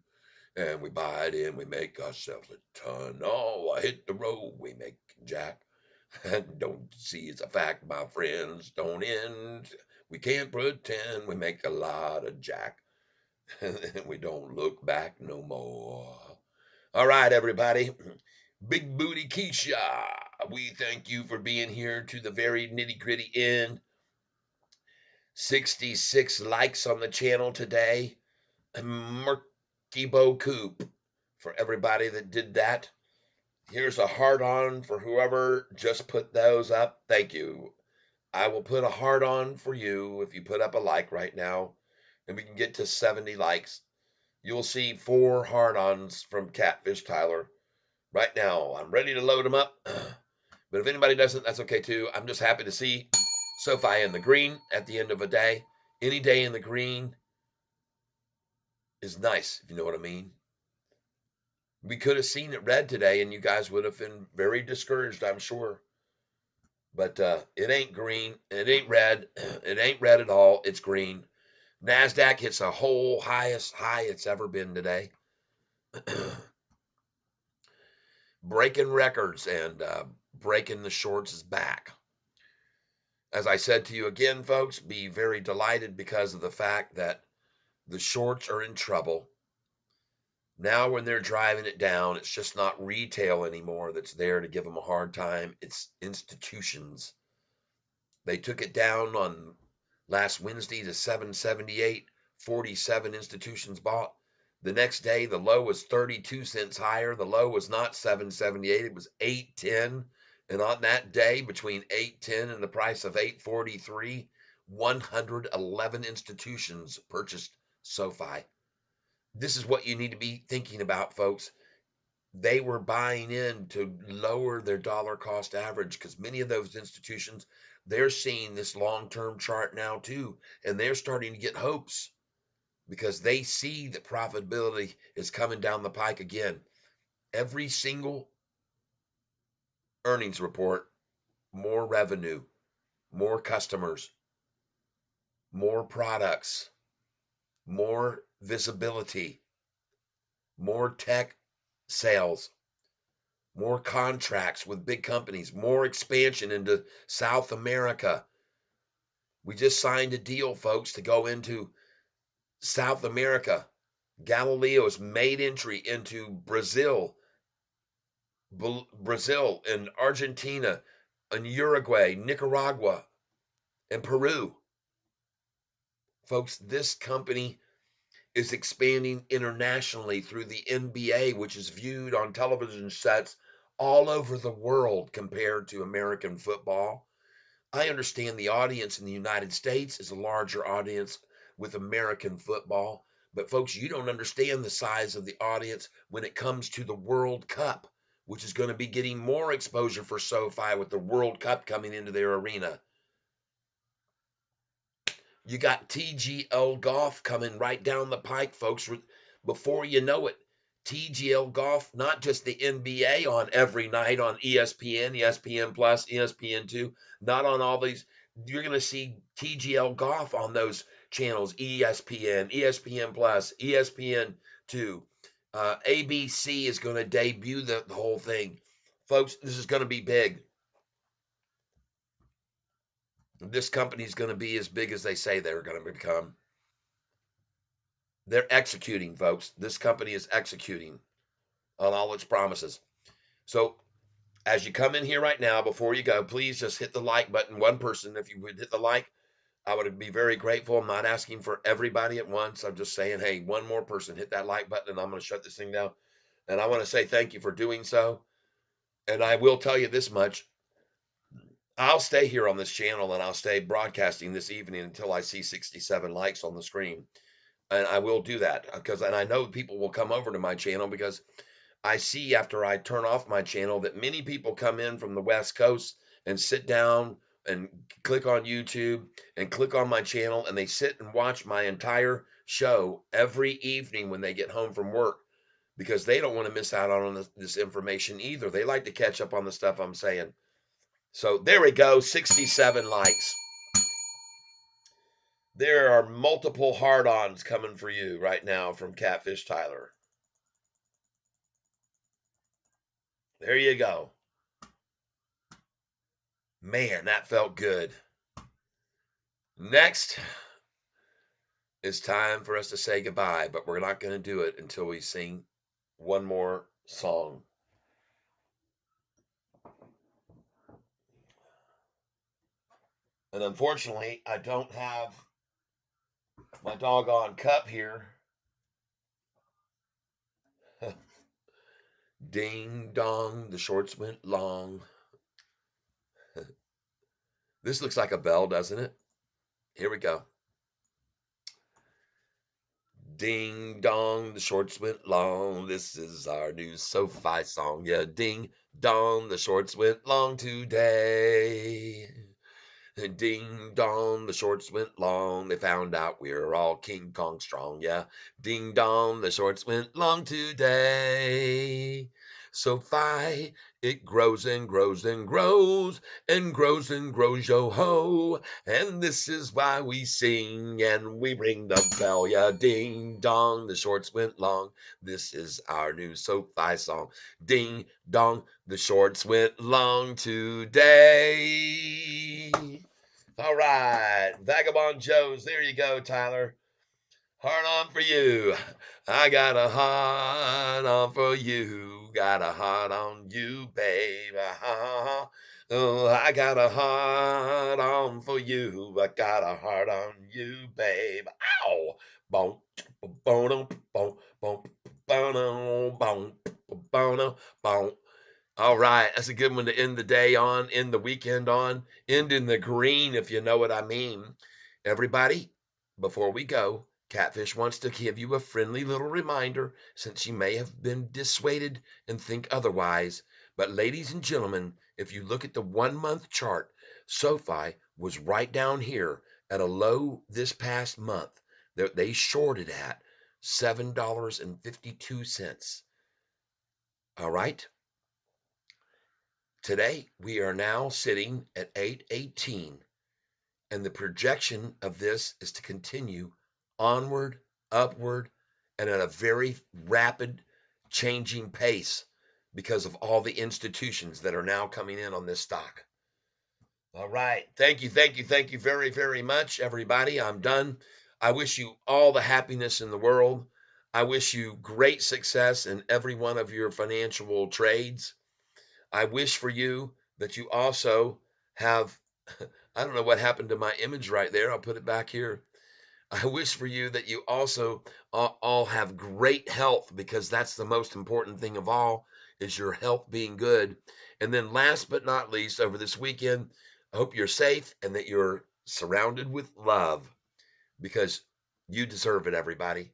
and we buy it in, we make ourselves a ton. Oh, I hit the road, we make jack. And don't see it's a fact, my friends. Don't end. We can't pretend we make a lot of jack. And we don't look back no more. All right, everybody. Big Booty Keisha, we thank you for being here to the very nitty gritty end. 66 likes on the channel today. Murky Bo Coop for everybody that did that. Here's a heart on for whoever just put those up. Thank you. I will put a heart on for you if you put up a like right now, and we can get to 70 likes. You'll see 4 heart ons from Catfish Tyler right now. I'm ready to load them up. But if anybody doesn't, that's okay too. I'm just happy to see Sofi in the green at the end of a day. Any day in the green is nice, if you know what I mean. We could have seen it red today, and you guys would have been very discouraged, I'm sure. But it ain't green. It ain't red. It ain't red at all. It's green. NASDAQ hits a whole highest high it's ever been today. Breaking records and breaking the shorts is back. As I said to you again, folks, be very delighted because of the fact that the shorts are in trouble. Now, when they're driving it down, it's just not retail anymore that's there to give them a hard time. It's institutions. They took it down on last Wednesday to 778. 47 institutions bought. The next day, the low was 32 cents higher. The low was not 778, it was 810. And on that day, between 810 and the price of 843, 111 institutions purchased SoFi. This is what you need to be thinking about, folks. They were buying in to lower their dollar cost average because many of those institutions, they're seeing this long-term chart now too, and they're starting to get hopes because they see that profitability is coming down the pike again. Every single earnings report, more revenue, more customers, more products, more visibility, more tech sales, more contracts with big companies, more expansion into South America. We just signed a deal, folks, to go into South America. Galileo has made entry into Brazil, and Argentina, and Uruguay, Nicaragua, and Peru. Folks, this company is expanding internationally through the NBA, which is viewed on television sets all over the world compared to American football. I understand the audience in the United States is a larger audience with American football, but folks, you don't understand the size of the audience when it comes to the World Cup, which is going to be getting more exposure for SoFi with the World Cup coming into their arena. You got TGL Golf coming right down the pike, folks. Before you know it, TGL Golf, not just the NBA on every night on ESPN, ESPN Plus, ESPN2, not on all these. You're going to see TGL Golf on those channels, ESPN, ESPN Plus, ESPN2. ABC is going to debut the whole thing. Folks, this is going to be big. This company is going to be as big as they say they're going to become. They're executing, folks. This company is executing on all its promises. So as you come in here right now, before you go, please just hit the like button. One person, if you would hit the like, I would be very grateful. I'm not asking for everybody at once. I'm just saying, hey, one more person, hit that like button, and I'm going to shut this thing down. And I want to say thank you for doing so. And I will tell you this much. I'll stay here on this channel and I'll stay broadcasting this evening until I see 67 likes on the screen. And I will do that because, and I know people will come over to my channel because I see after I turn off my channel that many people come in from the West Coast and sit down and click on YouTube and click on my channel and they sit and watch my entire show every evening when they get home from work because they don't want to miss out on this information either. They like to catch up on the stuff I'm saying. So there we go, 67 likes. There are multiple hard-ons coming for you right now from Catfish Tyler. There you go. Man, that felt good. Next, it's time for us to say goodbye, but we're not going to do it until we sing one more song. And unfortunately, I don't have my doggone cup here. Ding dong, the shorts went long. This looks like a bell, doesn't it? Here we go. Ding dong, the shorts went long. This is our new Sofi song. Yeah, ding dong, the shorts went long today. Ding dong, the shorts went long. They found out we're all King Kong strong. Yeah, ding dong, the shorts went long today. Sofi, it grows and grows and grows and grows and grows, yo ho. And this is why we sing and we ring the bell. Yeah, ding dong, the shorts went long. This is our new Sofi song. Ding dong, the shorts went long today. All right, Vagabond Joe's. There you go, Tyler. Heart on for you. I got a heart on for you. Got a heart on you, babe. Oh, I got a heart on for you. I got a heart on you, babe. Ow! Boom, boom, boom, boom, boom, boom, boom, boom. All right, that's a good one to end the day on, end the weekend on, end in the green, if you know what I mean. Everybody, before we go, Catfish wants to give you a friendly little reminder since you may have been dissuaded and think otherwise. But, ladies and gentlemen, if you look at the 1 month chart, SoFi was right down here at a low this past month that they shorted at $7.52. All right. Today, we are now sitting at 818, and the projection of this is to continue onward, upward, and at a very rapid changing pace because of all the institutions that are now coming in on this stock. All right. Thank you, thank you, thank you very, very much, everybody. I'm done. I wish you all the happiness in the world. I wish you great success in every one of your financial trades. I wish for you that you also have, I don't know what happened to my image right there. I'll put it back here. I wish for you that you also all have great health because that's the most important thing of all is your health being good. And then last but not least, over this weekend, I hope you're safe and that you're surrounded with love because you deserve it, everybody.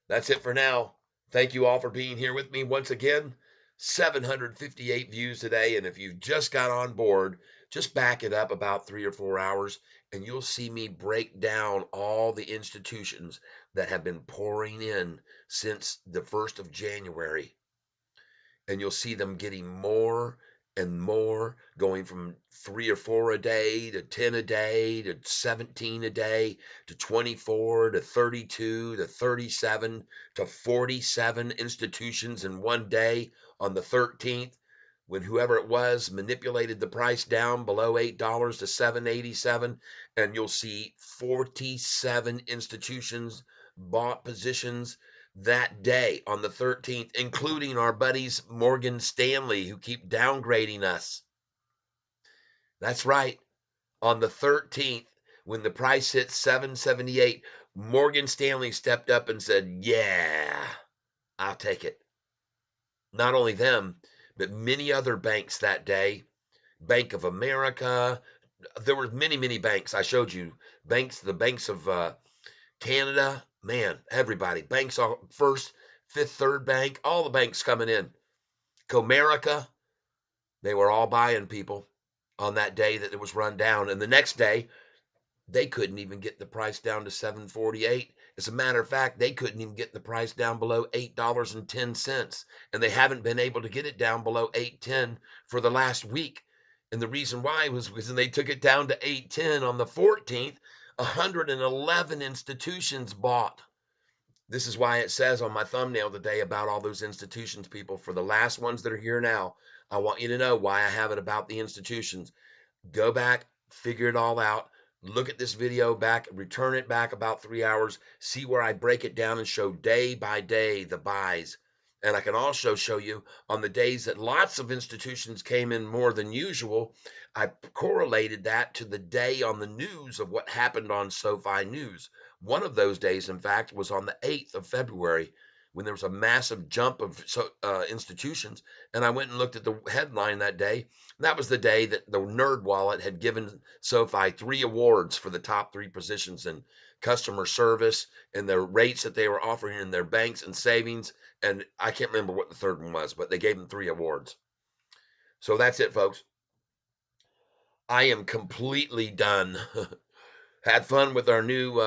That's it for now. Thank you all for being here with me once again. 758 views today. And if you just got on board, just back it up about 3 or 4 hours and you'll see me break down all the institutions that have been pouring in since the 1st of January, and you'll see them getting more and more, going from 3 or 4 a day to 10 a day to 17 a day to 24 to 32 to 37 to 47 institutions in one day on the 13th, when whoever it was manipulated the price down below $8 to 7.87, and you'll see 47 institutions bought positions that day on the 13th, including our buddies Morgan Stanley, who keep downgrading us. That's right. On the 13th, when the price hit 778, Morgan Stanley stepped up and said, yeah, I'll take it. Not only them, but many other banks that day. Bank of America. There were many, many banks. I showed you banks, the banks of Canada, man, everybody, banks are first, fifth, third bank, all the banks coming in. Comerica, they were all buying people on that day that it was run down. And the next day, they couldn't even get the price down to 748. As a matter of fact, they couldn't even get the price down below $8.10. And they haven't been able to get it down below 8.10 for the last week. And the reason why was because they took it down to 8.10 on the 14th. 111 institutions bought. This is why it says on my thumbnail today about all those institutions, people. For the last ones that are here now, I want you to know why I have it about the institutions. Go back, figure it all out. Look at this video back, return it back about 3 hours, see where I break it down and show day by day the buys. And I can also show you on the days that lots of institutions came in more than usual, I correlated that to the day on the news of what happened on SoFi News. One of those days, in fact, was on the 8th of February when there was a massive jump of institutions. And I went and looked at the headline that day. And that was the day that the Nerd Wallet had given SoFi 3 awards for the top 3 positions in customer service and the rates that they were offering in their banks and savings. And I can't remember what the third one was, but they gave them 3 awards. So that's it, folks. I am completely done. Had fun with our new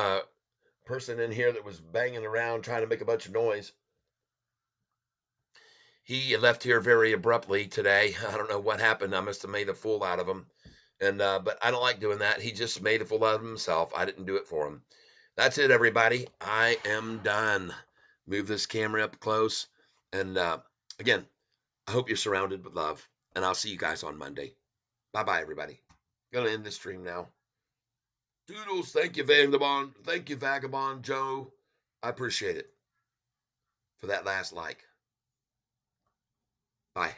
person in here that was banging around trying to make a bunch of noise. He left here very abruptly today. I don't know what happened. I must have made a fool out of him. And but I don't like doing that. He just made a fool out of himself. I didn't do it for him. That's it, everybody. I am done. Move this camera up close. And again, I hope you're surrounded with love. And I'll see you guys on Monday. Bye bye, everybody. Gonna end the stream now. Doodles, thank you, Vagabond. Thank you, Vagabond Joe. I appreciate it for that last like. Bye.